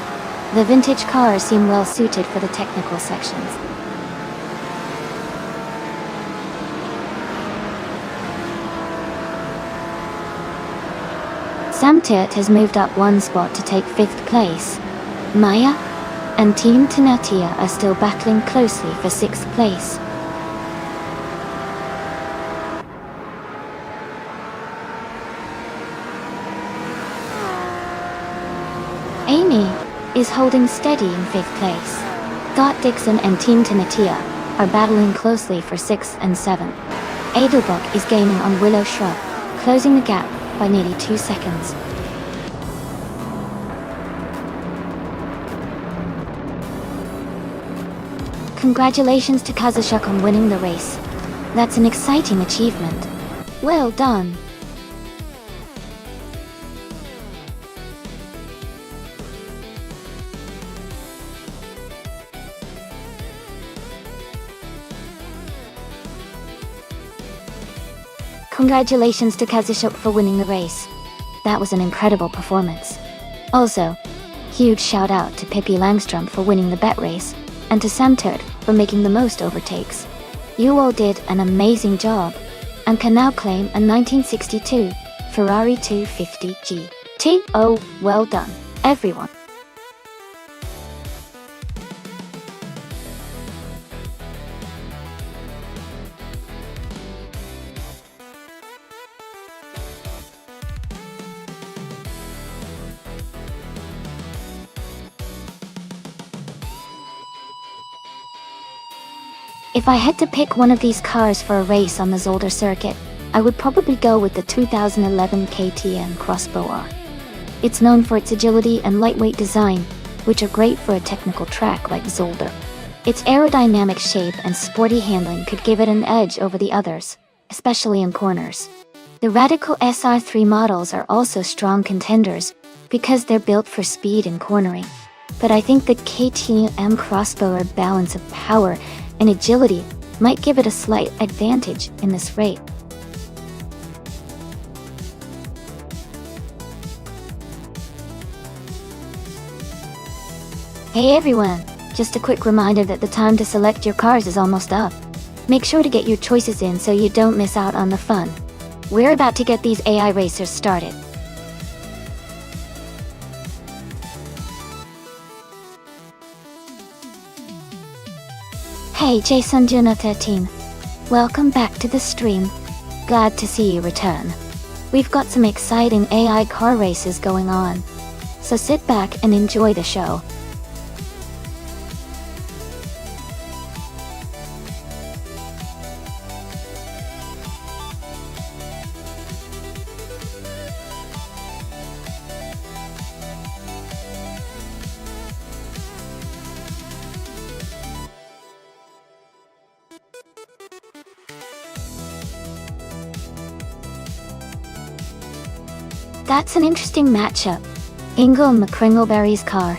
The vintage cars seem well suited for the technical sections. Samtet has moved up 1 spot to take 5th place. Maya and Team Tenatia are still battling closely for 6th place. Amy is holding steady in 5th place. Scott Dixon and Team Tenatia are battling closely for 6th and 7th. Adelbach is gaining on Willow Shrub, closing the gap by nearly 2 seconds. Congratulations to Kazushuk on winning the race. That's an exciting achievement. Well done. Congratulations to Kazushuk for winning the race. That was an incredible performance. Also, huge shout out to Pippi Langstrom for winning the bet race, and to Samtert for making the most overtakes. You all did an amazing job, and can now claim a 1962 Ferrari 250 GT. Oh, well done, everyone. If I had to pick one of these cars for a race on the Zolder circuit, I would probably go with the 2011 KTM Crossbow R. It's known for its agility and lightweight design, which are great for a technical track like Zolder. Its aerodynamic shape and sporty handling could give it an edge over the others, especially in corners. The Radical SR3 models are also strong contenders because they're built for speed and cornering. But I think the KTM Crossbow R balance of power and agility might give it a slight advantage in this race. Hey everyone, just a quick reminder that the time to select your cars is almost up. Make sure to get your choices in so you don't miss out on the fun. We're about to get these AI racers started. Hey Jason Juno 13. Welcome back to the stream. Glad to see you return. We've got some exciting AI car races going on. So sit back and enjoy the show. That's an interesting matchup. Ingle McCringleberry's car,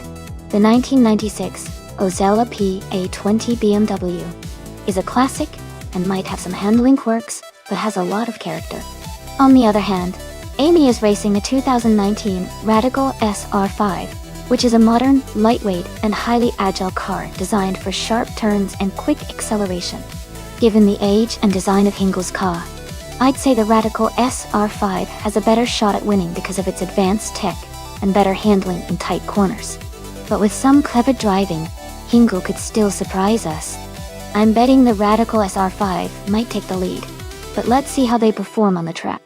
the 1996 Ozella PA20 BMW, is a classic and might have some handling quirks, but has a lot of character. On the other hand, Amy is racing a 2019 Radical SR5, which is a modern, lightweight, and highly agile car designed for sharp turns and quick acceleration. Given the age and design of Hingle's car, I'd say the Radical SR5 has a better shot at winning because of its advanced tech and better handling in tight corners. But with some clever driving, Hingle could still surprise us. I'm betting the Radical SR5 might take the lead, but let's see how they perform on the track.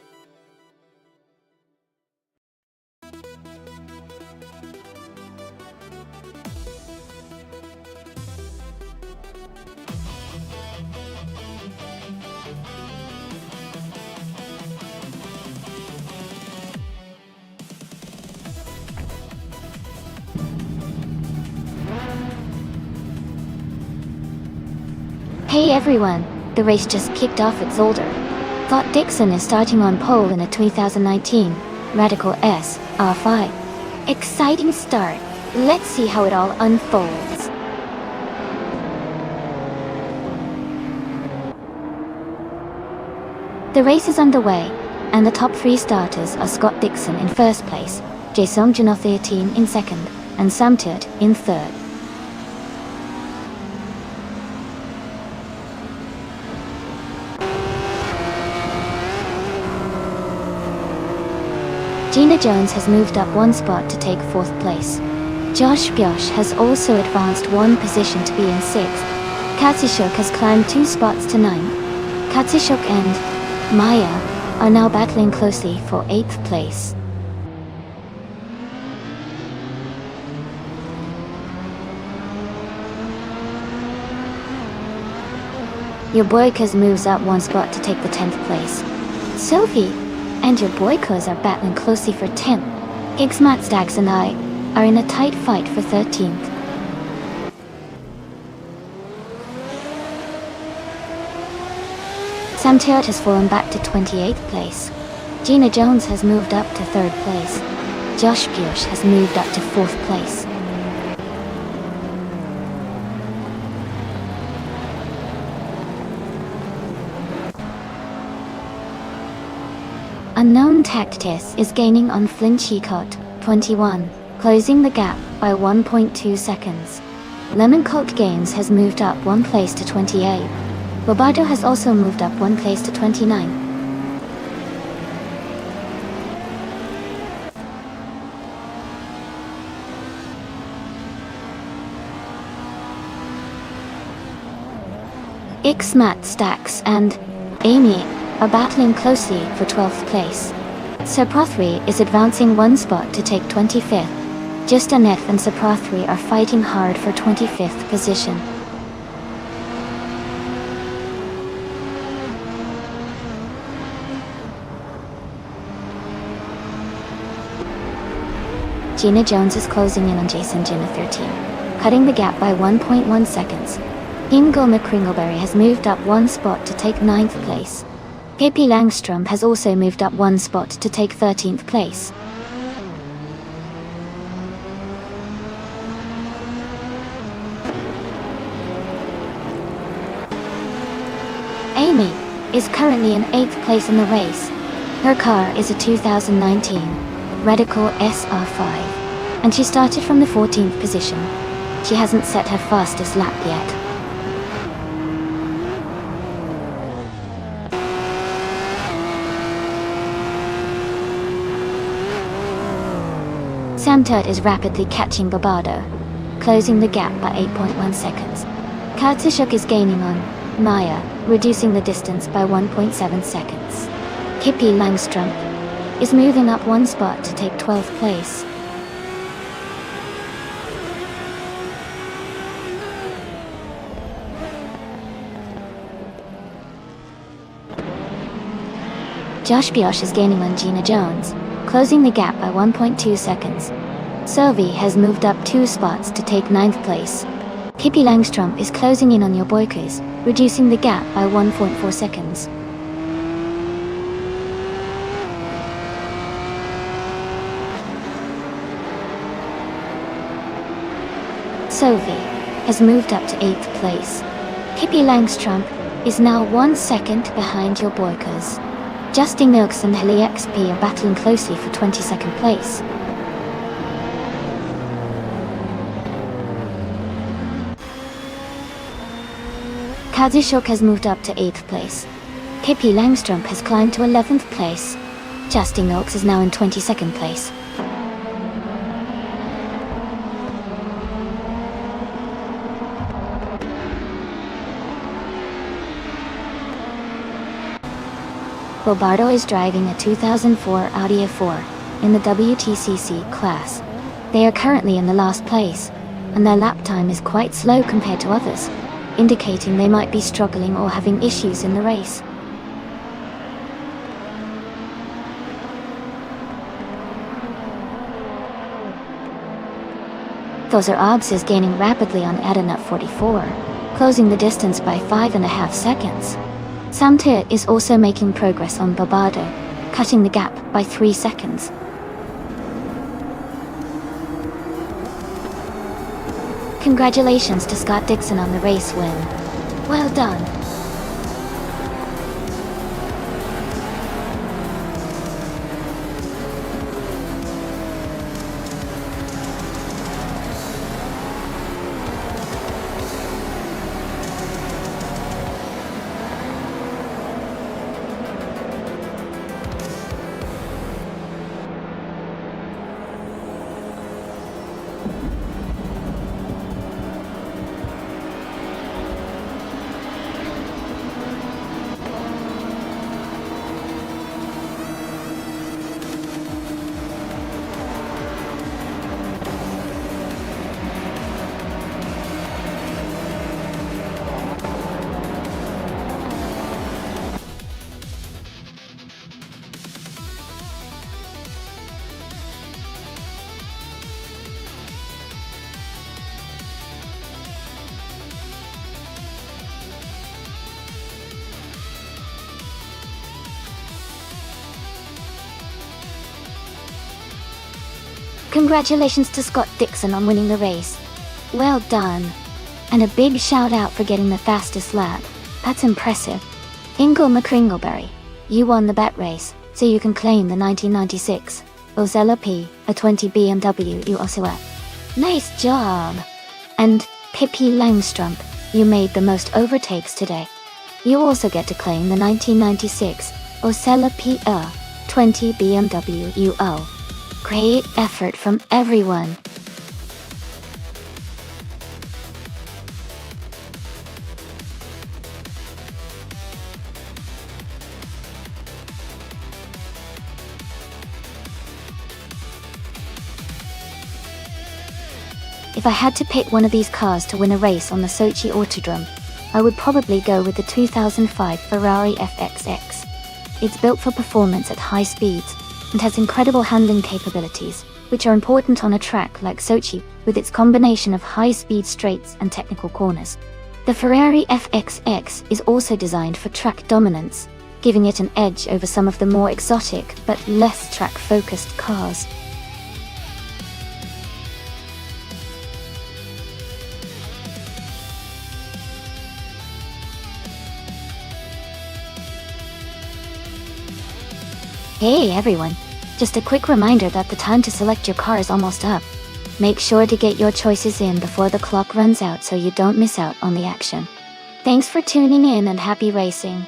Hey everyone, the race just kicked off its older. Thought Dixon is starting on pole in a 2019 Radical S R5. Exciting start. Let's see how it all unfolds. The race is underway, and the top three starters are Scott Dixon in first place, Jason Juno 13 in second, and Sam Turt in third. Gina Jones has moved up one spot to take fourth place. Josh Biosh has also advanced one position to be in sixth. Katsishuk has climbed 2 spots to ninth. Katsishuk and Maya are now battling closely for 8th place. Your Boykas moves up 1 spot to take the 10th place. Sophie and your Boykas are battling closely for 10th. Ixmat Stags and I are in a tight fight for 13th. Sam Turt has fallen back to 28th place. Gina Jones has moved up to 3rd place. Josh Biosh has moved up to 4th place. Unknown Tactis is gaining on Flynn Chicot, 21, closing the gap by 1.2 seconds. Lemon Colt Games has moved up 1 place to 28. Roberto has also moved up 1 place to 29. Ixmat Stacks and Amy are battling closely for 12th place. Sir Prothry is advancing 1 spot to take 25th. Just Annette and Sir Prothry are fighting hard for 25th position. Gina Jones is closing in on Jason Juno 13, cutting the gap by 1.1 seconds. Ingle McCringleberry has moved up 1 spot to take 9th place. Pippi Langstrom has also moved up 1 spot to take 13th place. Amy is currently in 8th place in the race. Her car is a 2019 Radical SR5, and she started from the 14th position. She hasn't set her fastest lap yet. Sam Turt is rapidly catching Barbardo, closing the gap by 8.1 seconds. Kazushuk is gaining on Maya, reducing the distance by 1.7 seconds. Pippi Langstrup is moving up one spot to take 12th place. Josh Biosh is gaining on Gina Jones, closing the gap by 1.2 seconds. Sylvie has moved up 2 spots to take 9th place. Pippi Langstrup is closing in on your boykers, reducing the gap by 1.4 seconds. Sylvie has moved up to 8th place. Pippi Langstrup is now 1 second behind your boykers. Justin Milks and Hilly XP are battling closely for 22nd place. Kazushuk has moved up to 8th place. Pippi Langstrup has climbed to 11th place. Justin Milks is now in 22nd place. Bobardo is driving a 2004 Audi A4 in the WTCC class. They are currently in the last place, and their lap time is quite slow compared to others, indicating they might be struggling or having issues in the race. Those are Obbs is gaining rapidly on Adanut 44, closing the distance by 5.5 seconds. Sam Turt is also making progress on Barbardo, cutting the gap by 3 seconds. Congratulations to Scott Dixon on the race win. Well done. Congratulations to Scott Dixon on winning the race. Well done. And a big shout out for getting the fastest lap. That's impressive. Ingle McCringleberry, you won the bet race, so you can claim the 1996 Ozella P20 BMW you also have. Nice job. And Pippi Langstrup, you made the most overtakes today. You also get to claim the 1996 Ozella P20 BMW UO. Great effort from everyone. If I had to pick one of these cars to win a race on the Sochi Autodrome, I would probably go with the 2005 Ferrari FXX. It's built for performance at high speeds and has incredible handling capabilities, which are important on a track like Sochi with its combination of high-speed straights and technical corners. The Ferrari FXX is also designed for track dominance, giving it an edge over some of the more exotic but less track-focused cars. Hey everyone, just a quick reminder that the time to select your car is almost up. Make sure to get your choices in before the clock runs out so you don't miss out on the action. Thanks for tuning in and happy racing.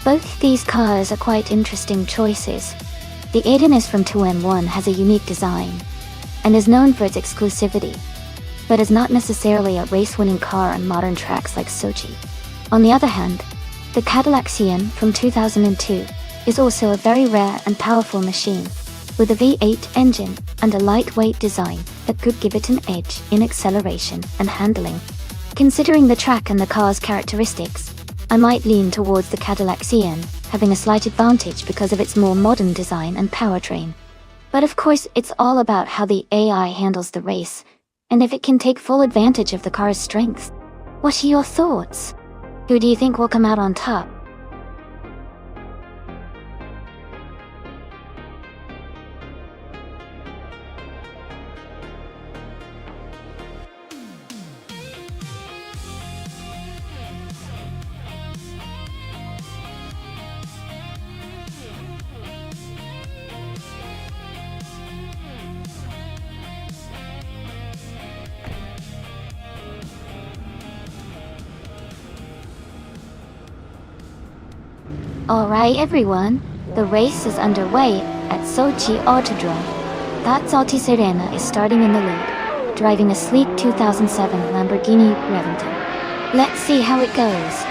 Both these cars are quite interesting choices. The Aiden is from 2M1 has a unique design, and is known for its exclusivity, but is not necessarily a race-winning car on modern tracks like Sochi. On the other hand, the Cadillac Cian from 2002 is also a very rare and powerful machine, with a V8 engine and a lightweight design that could give it an edge in acceleration and handling. Considering the track and the car's characteristics, I might lean towards the Cadillac Cian, having a slight advantage because of its more modern design and powertrain. But of course, it's all about how the AI handles the race, and if it can take full advantage of the car's strengths. What are your thoughts? Who do you think will come out on top? Alright everyone, the race is underway at Sochi Autodrome. That's Alti Serena is starting in the lead, driving a sleek 2007 Lamborghini Reventon. Let's see how it goes.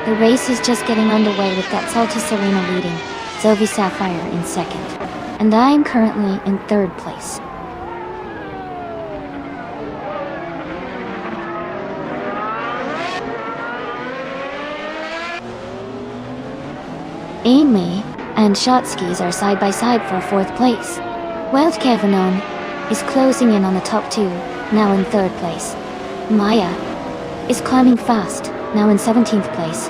The race is just getting underway with that Alti Serena leading, Zoe Sapphire in second, and I'm currently in third place. Amy and Shotskis are side by side for fourth place. Wild Kevinon is closing in on the top two, now in third place. Maya is climbing fast, now in 17th place.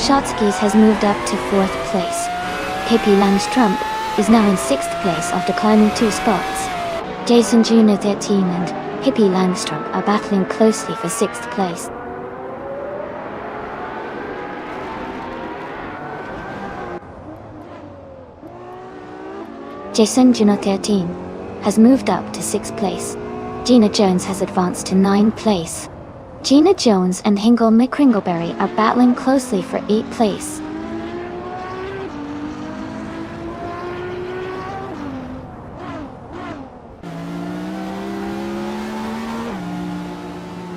Shotskis has moved up to fourth place. Pippi Langstrump is now in sixth place after climbing 2 spots. Jason Jr. 13 and Pippi Langstrump are battling closely for 6th place. Jason Juno 13 has moved up to 6th place. Gina Jones has advanced to 9th place. Gina Jones and Hingle McCringleberry are battling closely for 8th place.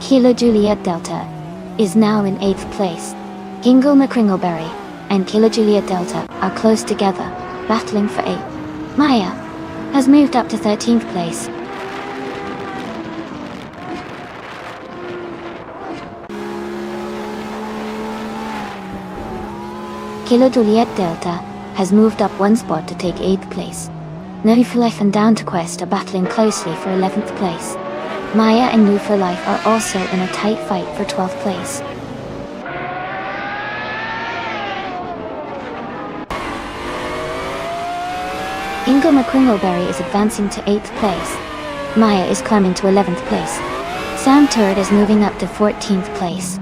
Kilo Juliet Delta is now in 8th place. Hingle McCringleberry and Kilo Juliet Delta are close together, battling for 8th. Maya has moved up to 13th place. Kilo Juliet Delta has moved up 1 spot to take 8th place. No for Life and Down to Quest are battling closely for 11th place. Maya and New for Life are also in a tight fight for 12th place. Ingo McCringleberry is advancing to 8th place. Maya is climbing to 11th place. Sam Turd is moving up to 14th place.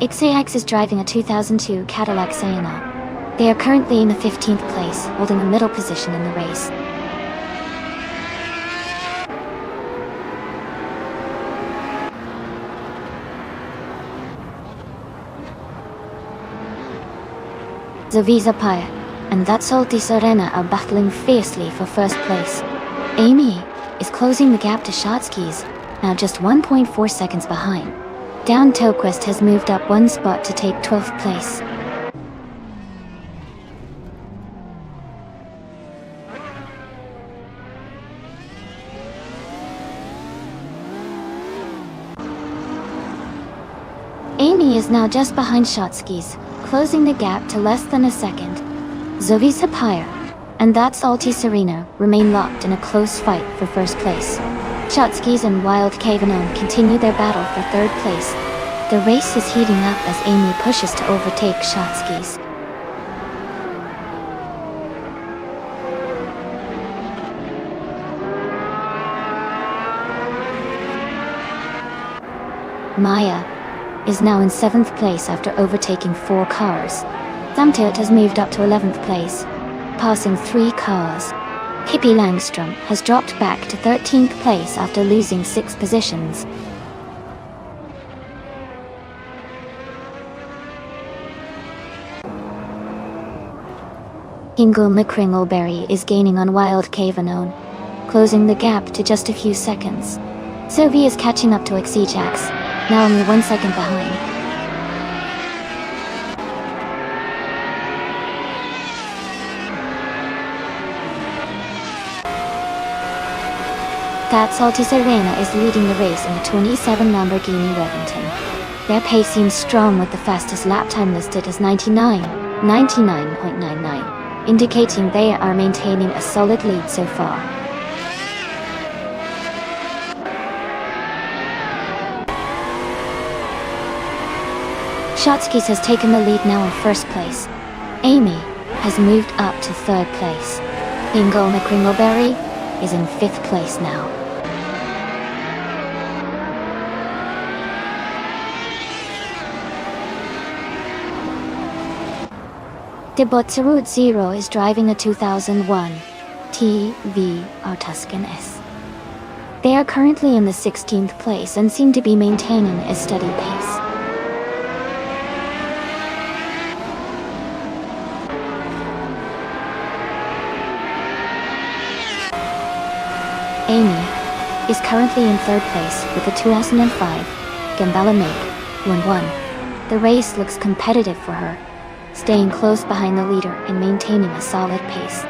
XAX is driving a 2002 Cadillac Sienna. They are currently in the 15th place, holding a middle position in the race. Zavisa Paya and That's Salty Serena are battling fiercely for first place. Amy is closing the gap to Shotskis, now just 1.4 seconds behind. Down Toquest has moved up 1 spot to take 12th place. Amy is now just behind Shotskis, closing the gap to less than a second. Zoe Sapphire and That's Alti Serena remain locked in a close fight for first place. Shotskis and Wild Kavanagh continue their battle for third place. The race is heating up as Amy pushes to overtake Shotskis. Maya is now in 7th place after overtaking 4 cars. Samtiert has moved up to 11th place, passing 3 cars. Pippi Langström has dropped back to 13th place after losing 6 positions. Ingo McCringleberry is gaining on Wild Cavenon, closing the gap to just a few seconds. Sophie is catching up to Exijax, now only 1 second behind. That's Altis Arena is leading the race in the 27 Lamborghini Reventon. Their pace seems strong with the fastest lap time listed as 99.99, indicating they are maintaining a solid lead so far. Shotskis has taken the lead now in 1st place. Amy has moved up to 3rd place. Ingo McCringleberry is in 5th place now. Debotsarud Zero is driving a 2001 TVR Tuscan S. They are currently in the 16th place and seem to be maintaining a steady pace. Amy is currently in 3rd place with the 2005 Gambella Make 1-1. The race looks competitive for her, staying close behind the leader and maintaining a solid pace.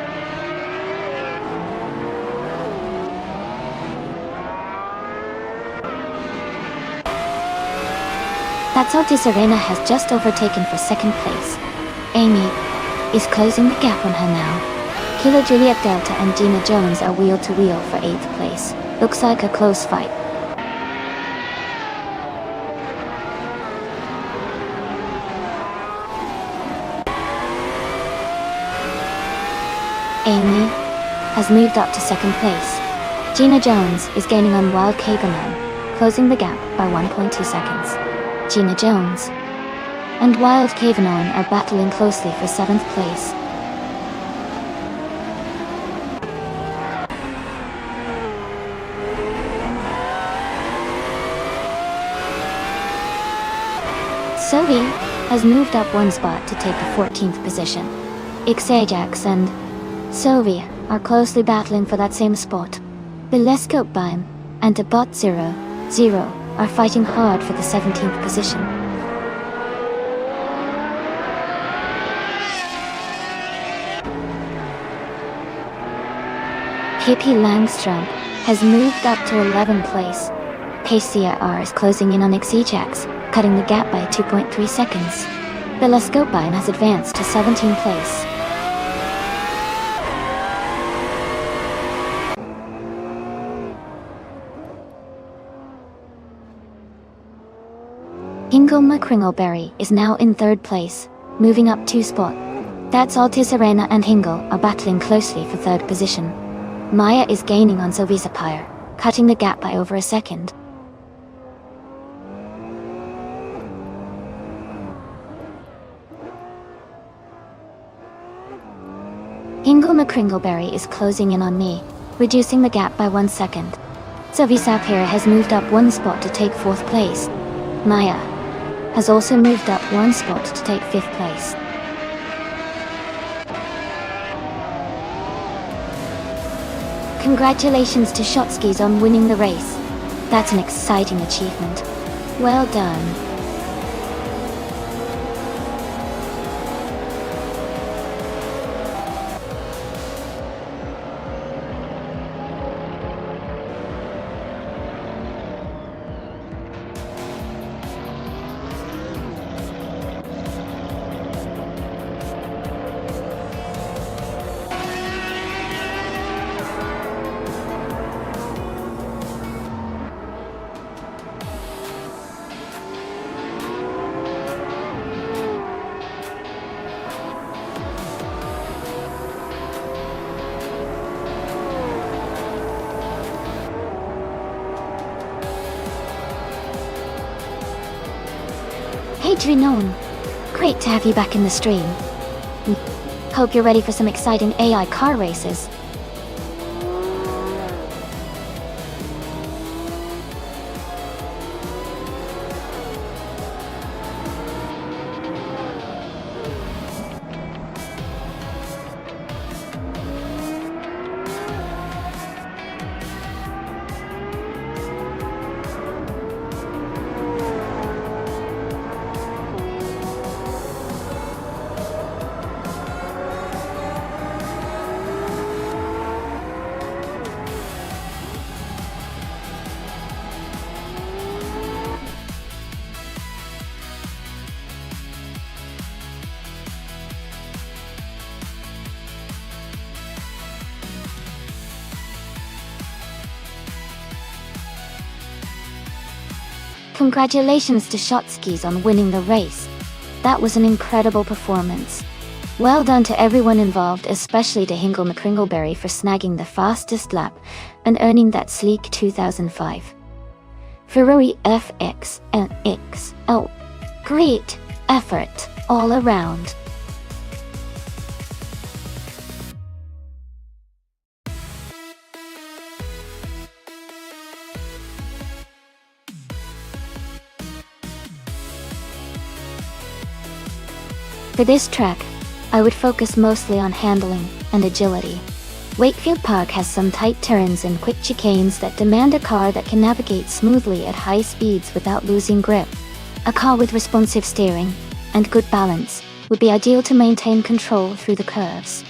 That's Altis Arena has just overtaken for 2nd place. Amy is closing the gap on her now. Kilo Juliet Delta and Gina Jones are wheel to wheel for 8th place. Looks like a close fight. Amy has moved up to 2nd place. Gina Jones is gaining on Wild Caveman, closing the gap by 1.2 seconds. Gina Jones and Wild Caveman are battling closely for 7th place. Sophie has moved up 1 spot to take the 14th position. Exijax and Sophie are closely battling for that same spot. Bileskopbeim and Debot 0 are fighting hard for the 17th position. Pippi Langström has moved up to 11th place. PCIR is closing in on Exijax, cutting the gap by 2.3 seconds. Bileskopbeim has advanced to 17th place. Ingo McCringleberry is now in 3rd place, moving up 2 spots. That's Altis Arena and Hingle are battling closely for 3rd position. Maya is gaining on Sophie Sapphire, cutting the gap by over a second. Ingo McCringleberry is closing in on me, reducing the gap by 1 second. Sophie Sapphire has moved up 1 spot to take 4th place. Maya has also moved up 1 spot to take 5th place. Congratulations to Shotskis on winning the race. That's an exciting achievement. Well done. Hey Drinon, great to have you back in the stream. Hope you're ready for some exciting AI car races. Congratulations to Shotskis on winning the race. That was an incredible performance. Well done to everyone involved, especially to Hingle McCringleberry for snagging the fastest lap and earning that sleek 2005 Ferrari FXNXL. Great effort all around. For this track, I would focus mostly on handling and agility. Wakefield Park has some tight turns and quick chicanes that demand a car that can navigate smoothly at high speeds without losing grip. A car with responsive steering and good balance would be ideal to maintain control through the curves.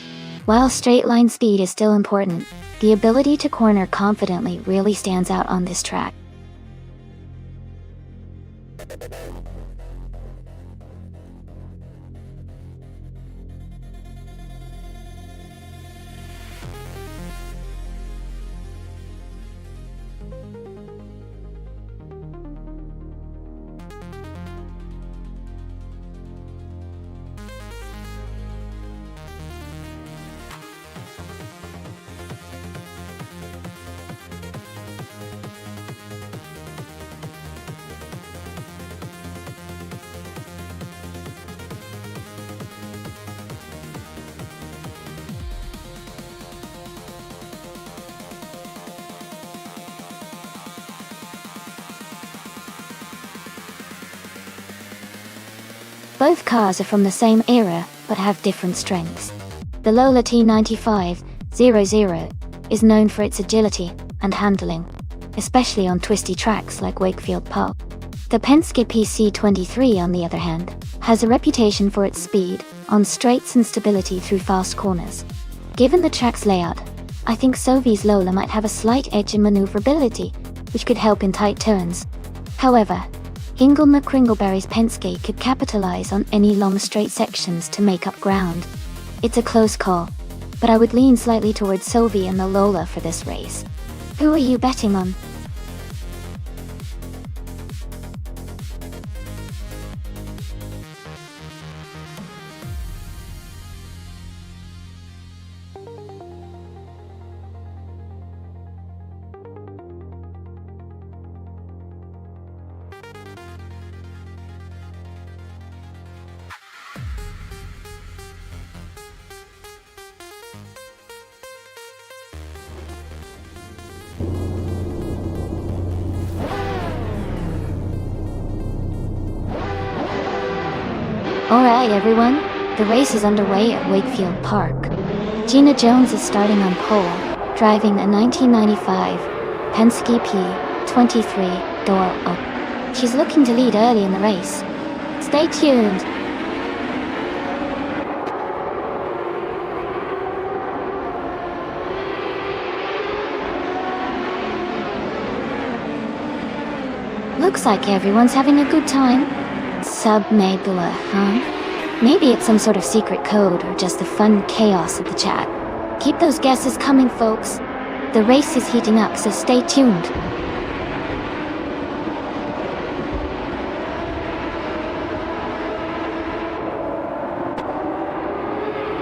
While straight line speed is still important, the ability to corner confidently really stands out on this track. Both cars are from the same era, but have different strengths. The Lola T9500 is known for its agility and handling, especially on twisty tracks like Wakefield Park. The Penske PC23, on the other hand, has a reputation for its speed on straights and stability through fast corners. Given the track's layout, I think Sovi's Lola might have a slight edge in maneuverability, which could help in tight turns. However, Hingle McCringleberry's Penske could capitalize on any long straight sections to make up ground. It's a close call, but I would lean slightly towards Sovi and the Lola for this race. Who are you betting on? Alright everyone, the race is underway at Wakefield Park. Gina Jones is starting on pole, driving a 1995 Penske P23 door up. She's looking to lead early in the race. Stay tuned! Looks like everyone's having a good time. Submebula, huh? Maybe it's some sort of secret code or just the fun chaos of the chat. Keep those guesses coming, folks. The race is heating up, so stay tuned.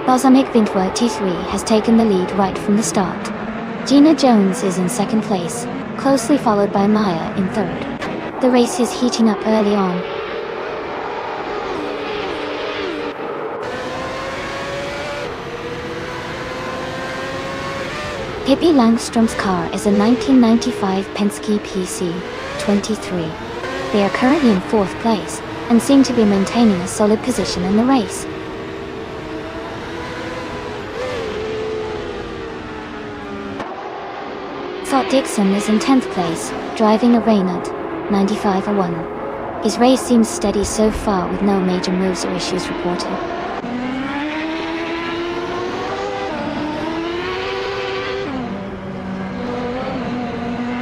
Balsamic Vintwer T3 has taken the lead right from the start. Gina Jones is in second place, closely followed by Maya in third. The race is heating up early on. Pippi Langstrom's car is a 1995 Penske PC-23. They are currently in 4th place and seem to be maintaining a solid position in the race. Scott Dixon is in 10th place, driving a Reynard 9501. His race seems steady so far with no major moves or issues reported.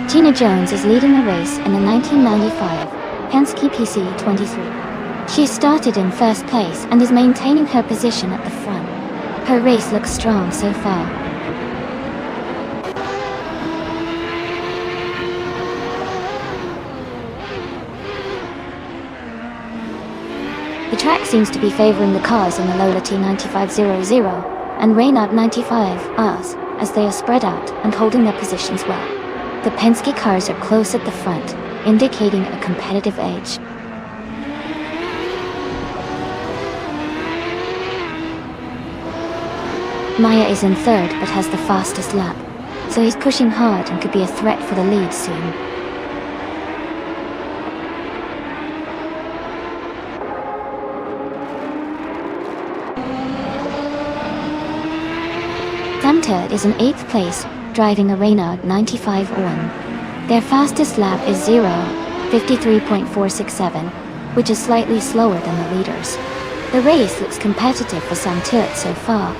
Tina Jones is leading the race in the 1995 Penske PC-23. She started in 1st place and is maintaining her position at the front. Her race looks strong so far. The track seems to be favoring the cars in the Lola T9500 and Reynard 95Rs as they are spread out and holding their positions well. The Penske cars are close at the front, indicating a competitive edge. Maya is in 3rd but has the fastest lap, so he's pushing hard and could be a threat for the lead soon. Sam Turd is in 8th place, driving a Reynard 9501. Their fastest lap is 53.467, which is slightly slower than the leaders. The race looks competitive for Sam Turd so far.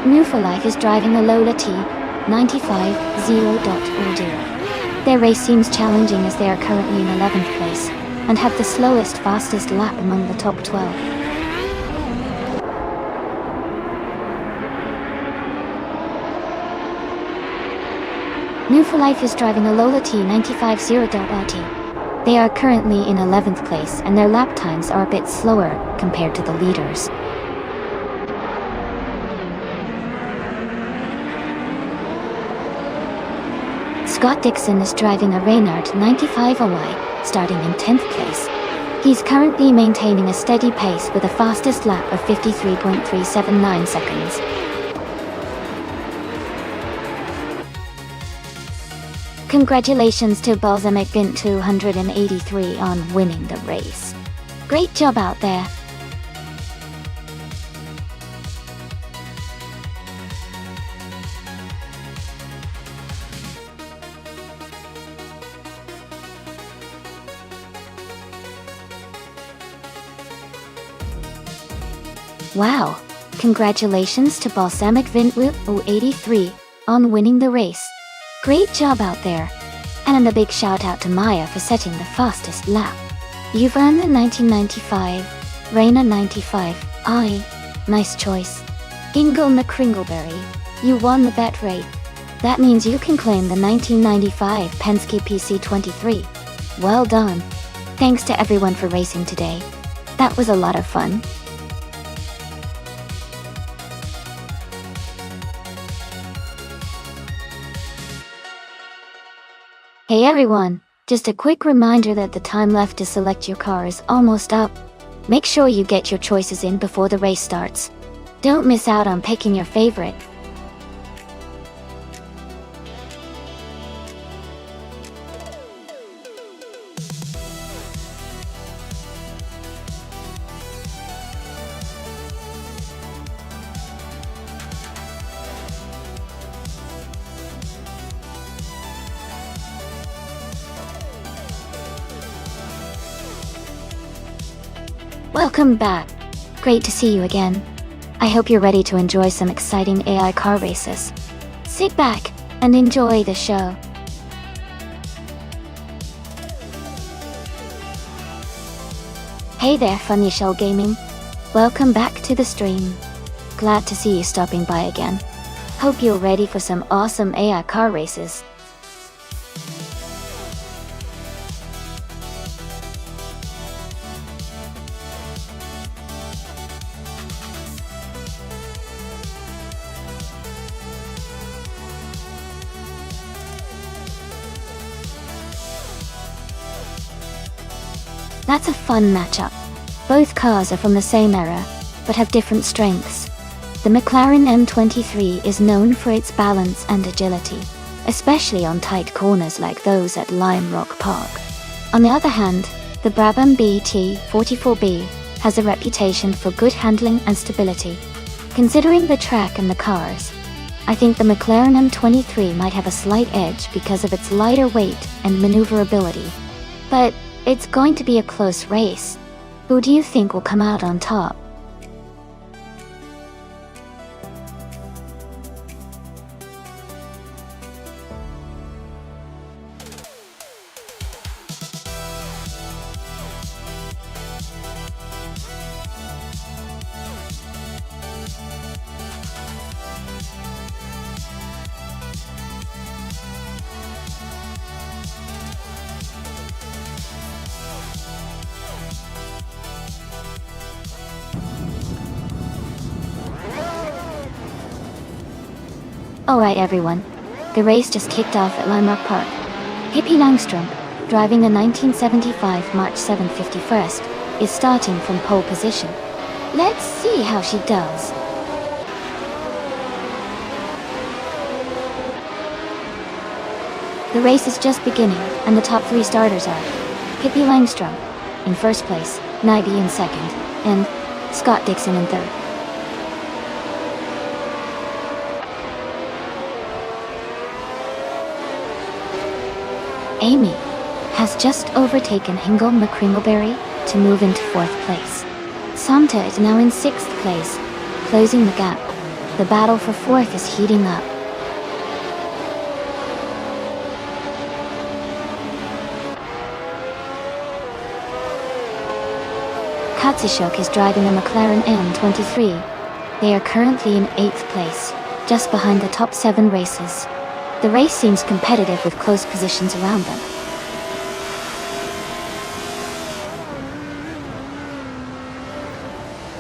New for Life is driving a Lola T95.0.0. Their race seems challenging as they are currently in 11th place and have the slowest, fastest lap among the top 12. New for Life is driving a Lola T95.0.RT. They are currently in 11th place and their lap times are a bit slower compared to the leaders. Scott Dixon is driving a Reynard 95OY, starting in 10th place. He's currently maintaining a steady pace with a fastest lap of 53.379 seconds. Congratulations to Balsamic Vint 283 on winning the race. Great job out there. Wow! Congratulations to Balsamic Vint 083 on winning the race. Great job out there. And a big shout out to Maya for setting the fastest lap. You've earned the 1995 Reynard 95i. Nice choice. Ingle McCringleberry, you won the bet rate. That means you can claim the 1995 Penske PC-23. Well done. Thanks to everyone for racing today. That was a lot of fun. Hey everyone, just a quick reminder that the time left to select your car is almost up. Make sure you get your choices in before the race starts. Don't miss out on picking your favorite. Welcome back. Great to see you again. I hope you're ready to enjoy some exciting AI car races. Sit back and enjoy the show. Hey there, Funny Shell Gaming. Welcome back to the stream. Glad to see you stopping by again. Hope you're ready for some awesome AI car races. That's a fun matchup. Both cars are from the same era, but have different strengths. The McLaren M23 is known for its balance and agility, especially on tight corners like those at Lime Rock Park. On the other hand, the Brabham BT44B has a reputation for good handling and stability. Considering the track and the cars, I think the McLaren M23 might have a slight edge because of its lighter weight and maneuverability. But it's going to be a close race. Who do you think will come out on top? Alright everyone, the race just kicked off at Lime Rock Park. Pippi Langström, driving the 1975 March 751st, is starting from pole position. Let's see how she does. The race is just beginning, and the top three starters are Pippi Langström in first place, Nibby in second, and Scott Dixon in third. Amy has just overtaken Hingle McCringleberry to move into fourth place. Samta is now in sixth place, closing the gap. The battle for fourth is heating up. Katsishok is driving a McLaren M23. They are currently in eighth place, just behind the top 7 racers. The race seems competitive with close positions around them.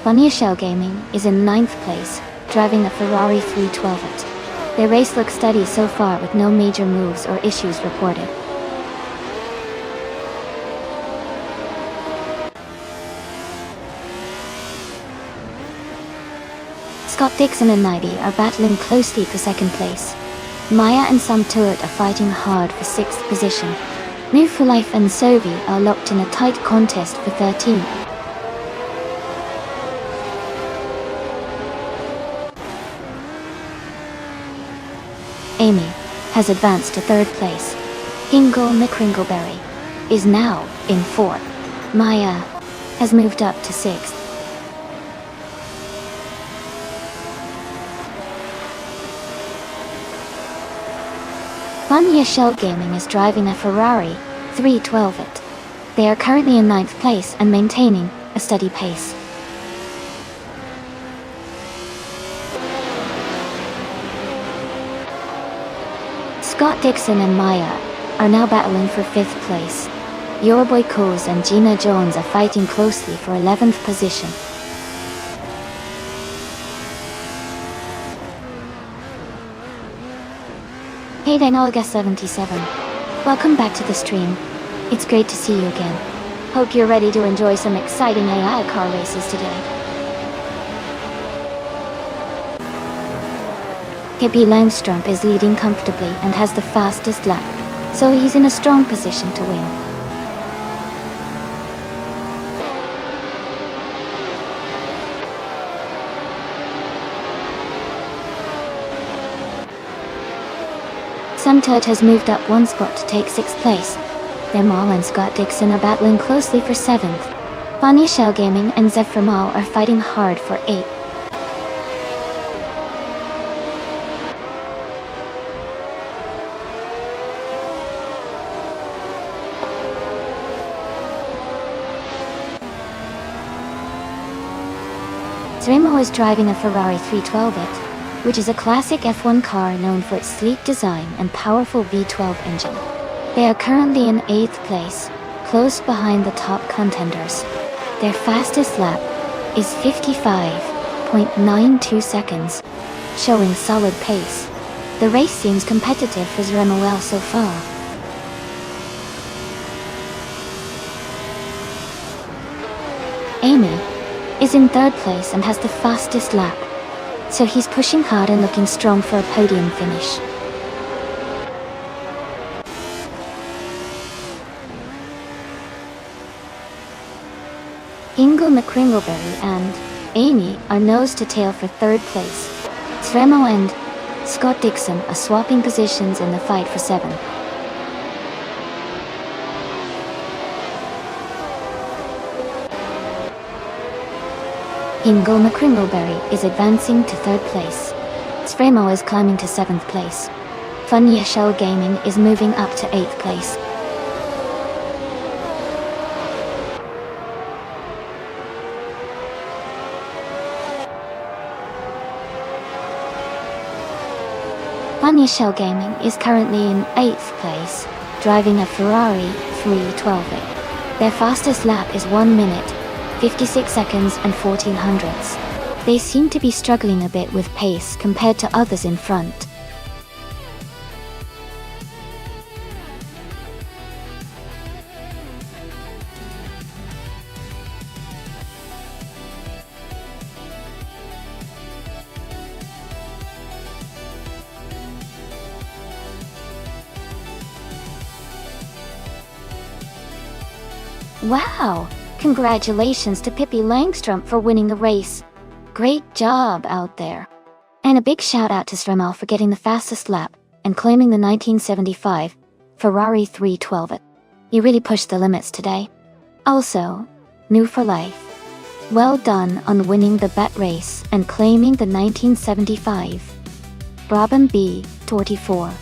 Vanya Shell Gaming is in 9th place, driving a Ferrari 312. Their race looks steady so far with no major moves or issues reported. Scott Dixon and Nibby are battling closely for second place. Maya and Sam Tuat are fighting hard for 6th position. Move for Life and Sovi are locked in a tight contest for 13th. Amy has advanced to 3rd place. Hingle McCringleberry is now in 4th. Maya has moved up to 6th. Vanya Shell Gaming is driving a Ferrari 312. They are currently in 9th place and maintaining a steady pace. Scott Dixon and Maya are now battling for 5th place. Yorboy Koz and Gina Jones are fighting closely for 11th position. Hey Dynolga77, welcome back to the stream. It's great to see you again. Hope you're ready to enjoy some exciting AI car races today. Pippi Langström is leading comfortably and has the fastest lap, so he's in a strong position to win. Samtut has moved up 1 spot to take 6th place. Their Mal and Scott Dixon are battling closely for 7th. Vanya Shell Gaming and Zephyr Mal are fighting hard for 8th. Zrimo is driving a Ferrari 312, which is a classic F1 car known for its sleek design and powerful V12 engine. They are currently in 8th place, close behind the top contenders. Their fastest lap is 55.92 seconds, showing solid pace. The race seems competitive for Zremoel so far. Amy, is in third place and has the fastest lap. So he's pushing hard and looking strong for a podium finish. Ingo McCringleberry and Amy are nose to tail for third place. Sremo and Scott Dixon are swapping positions in the fight for 7. Ingo McCringleberry is advancing to third place. Sremo is climbing to 7th place. Funya Shell Gaming is moving up to 8th place. Funya Shell Gaming is currently in 8th place, driving a Ferrari 312. Their fastest lap is 1 minute, 56 seconds and 14 hundredths. They seem to be struggling a bit with pace compared to others in front. Wow! Congratulations to Pippi Langstrom for winning the race. Great job out there. And a big shout out to Sremo for getting the fastest lap and claiming the 1975 Ferrari 312. You really pushed the limits today. Also, new for life. Well done on winning the bet race and claiming the 1975 Brabham B24.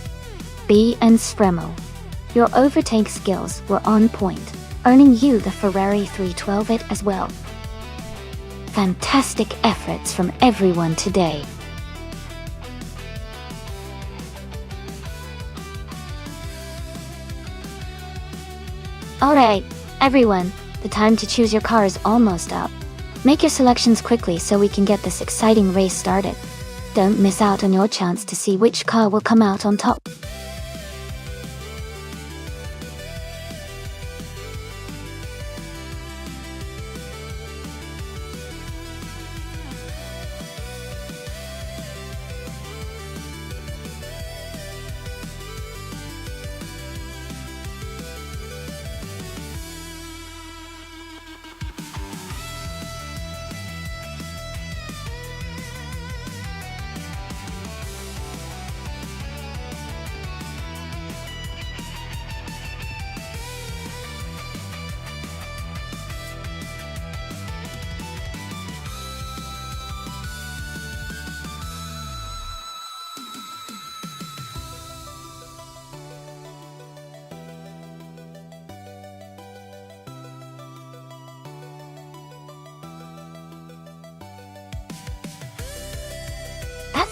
B and Sremo. Your overtake skills were on point, earning you the Ferrari 312 as well. Fantastic efforts from everyone today. Alright, everyone, the time to choose your car is almost up. Make your selections quickly so we can get this exciting race started. Don't miss out on your chance to see which car will come out on top.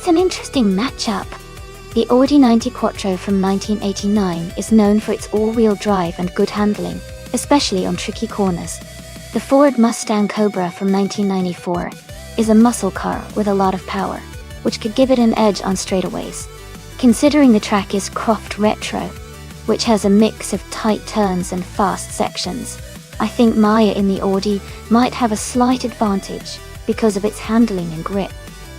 That's an interesting matchup. The Audi 90 Quattro from 1989 is known for its all-wheel drive and good handling, especially on tricky corners. The Ford Mustang Cobra from 1994 is a muscle car with a lot of power, which could give it an edge on straightaways. Considering the track is Croft Retro, which has a mix of tight turns and fast sections, I think Maya in the Audi might have a slight advantage because of its handling and grip.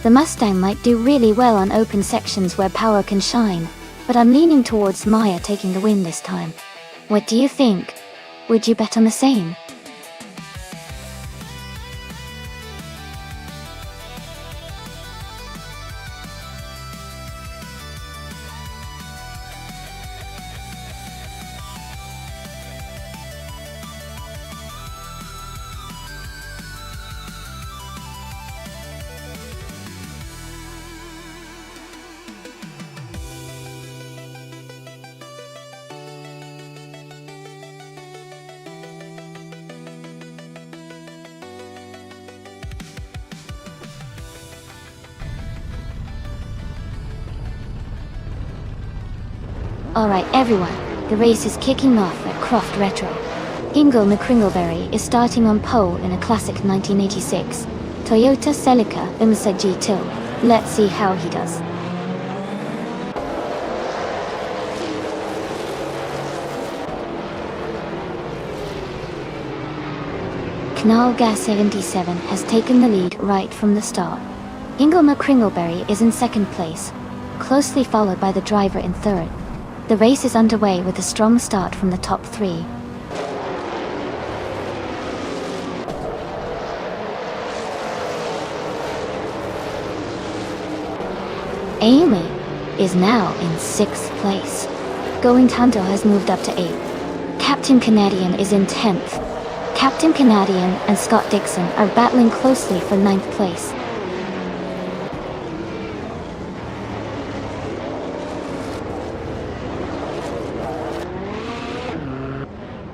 The Mustang might do really well on open sections where power can shine, but I'm leaning towards Maya taking the win this time. What do you think? Would you bet on the same? Alright everyone, the race is kicking off at Croft Retro. Ingo McCringleberry is starting on pole in a classic 1986 Toyota Celica IMSA G2. Let's see how he does. Knallgas 77 has taken the lead right from the start. Ingelma Kringleberry is in second place, closely followed by the driver in third. The race is underway with a strong start from the top three. Amy is now in 6th place. Going Tanto has moved up to 8th. Captain Canadian is in 10th. Captain Canadian and Scott Dixon are battling closely for 9th place.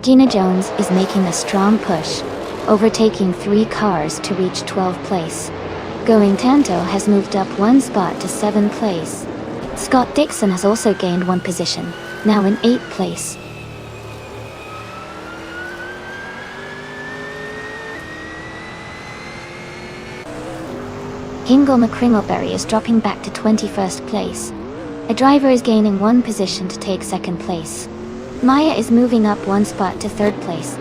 Gina Jones is making a strong push, overtaking 3 cars to reach 12th place. Going Tanto has moved up 1 spot to 7th place. Scott Dixon has also gained 1 position, now in 8th place. Hingle McCringleberry is dropping back to 21st place. A driver is gaining 1 position to take 2nd place. Maya is moving up 1 spot to 3rd place.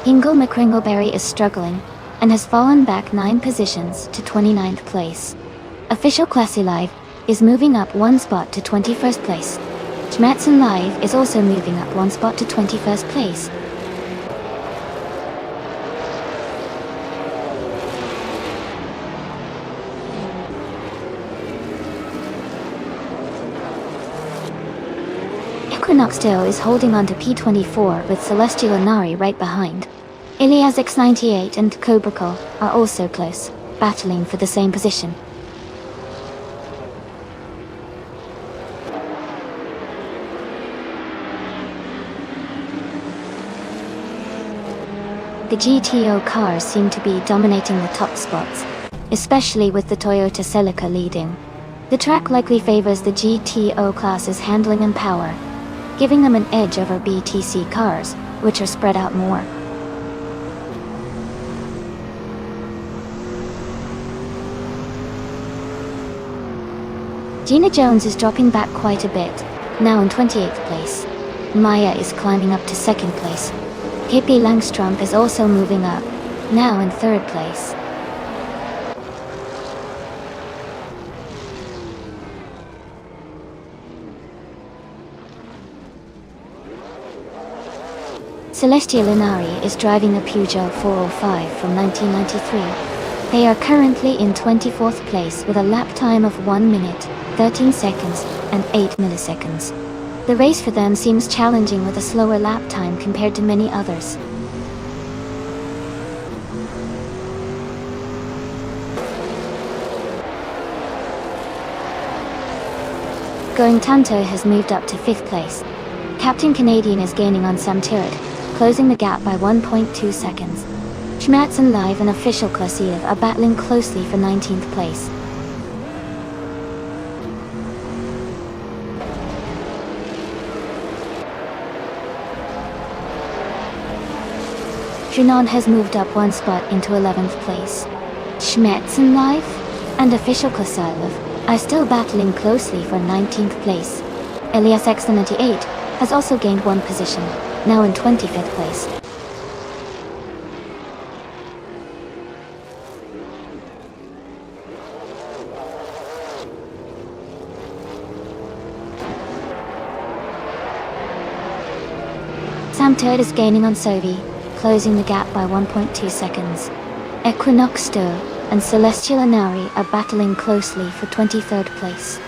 Hingle McCringleberry is struggling and has fallen back 9 positions to 29th place. Official Classy Live is moving up 1 spot to 21st place. Schmatzen Live is also moving up 1 spot to 21st place. Equinox Dill is holding on to P24 with Celestial Inari right behind. Ilias X98 and Cobracle are also close, battling for the same position. The GTO cars seem to be dominating the top spots, especially with the Toyota Celica leading. The track likely favors the GTO class's handling and power, giving them an edge over BTC cars, which are spread out more. Gina Jones is dropping back quite a bit, now in 28th place. Maya is climbing up to 2nd place. Hippie Langstrom is also moving up, now in 3rd place. Celestial Inari is driving a Peugeot 405 from 1993. They are currently in 24th place with a lap time of 1 minute, 13 seconds, and 8 milliseconds. The race for them seems challenging with a slower lap time compared to many others. Going Tanto has moved up to 5th place. Captain Canadian is gaining on Sam Tirrett, closing the gap by 1.2 seconds. Schmatzen Live and Official Klassiev are battling closely for 19th place. Junon has moved up 1 spot into 11th place. Schmatzen Live and Official Klassiev are still battling closely for 19th place. Elias X98 has also gained 1 position, now in 25th place. Sam Tirrett is gaining on Sovi, closing the gap by 1.2 seconds. Equinox Sto and Celestial Inari are battling closely for 23rd place.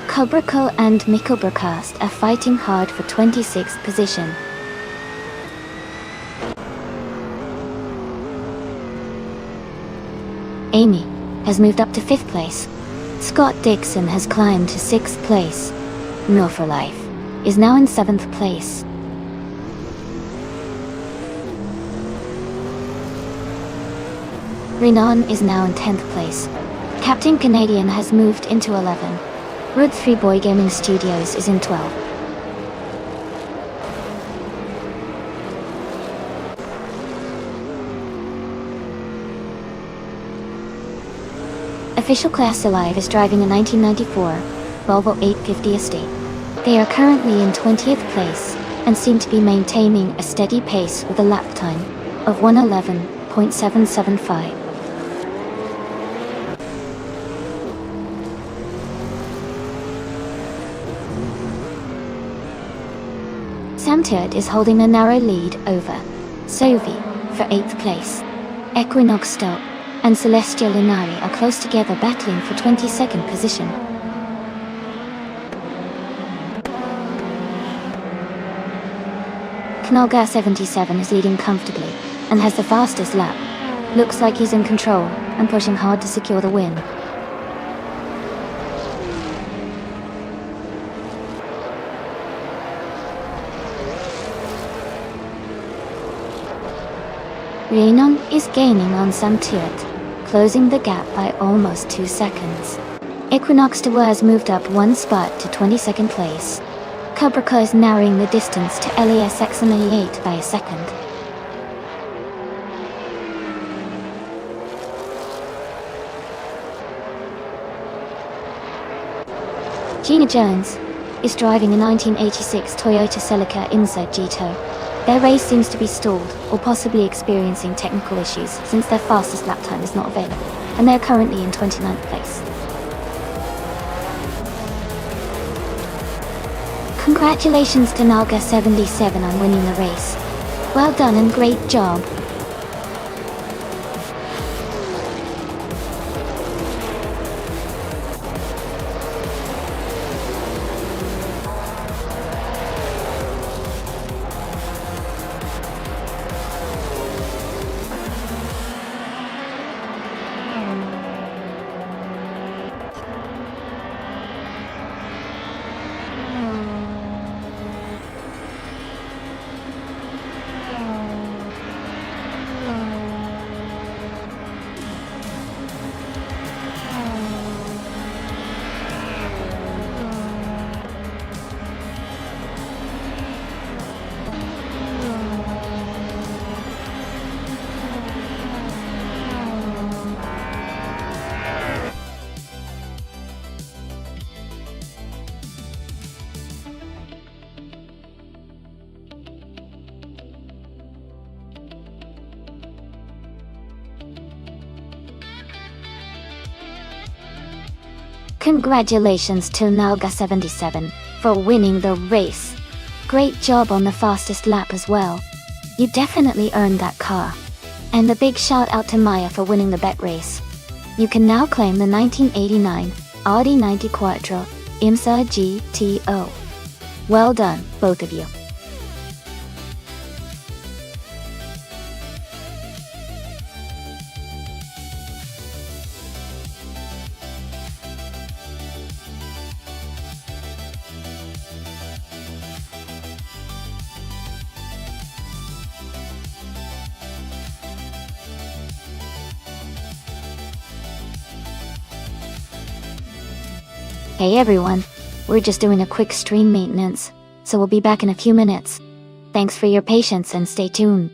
Cobraco and Mikkelbercast are fighting hard for 26th position. Amy has moved up to 5th place. Scott Dixon has climbed to 6th place. No for Life is now in 7th place. Renan is now in 10th place. Captain Canadian has moved into 11. Road 3 Boy Gaming Studios is in 12. Official class alive is driving a 1994 Volvo 850 ST. They are currently in 20th place and seem to be maintaining a steady pace with a lap time of 111.775. Samtirt is holding a narrow lead over Sovi for 8th place. Nonstop and Celestial Lunari are close together battling for 22nd position. Knolga 77 is leading comfortably and has the fastest lap. Looks like he's in control and pushing hard to secure the win. Rhenon is gaining on Samtirt, closing the gap by almost 2 seconds. Equinox Tower has moved up 1 spot to 22nd place. Kubrika is narrowing the distance to LAS X88 by a second. Gina Jones is driving a 1986 Toyota Celica Inside Gito. Their race seems to be stalled, or possibly experiencing technical issues since their fastest lap time is not available, and they are currently in 29th place. Congratulations to Nalga 77 on winning the race. Well done and great job. Congratulations to Nalga 77 for winning the race. Great job on the fastest lap as well. You definitely earned that car. And a big shout out to Maya for winning the bet race. You can now claim the 1989 Audi 90 Quattro IMSA GTO. Well done, both of you. Hey everyone, we're just doing a quick stream maintenance, so we'll be back in a few minutes. Thanks for your patience and stay tuned.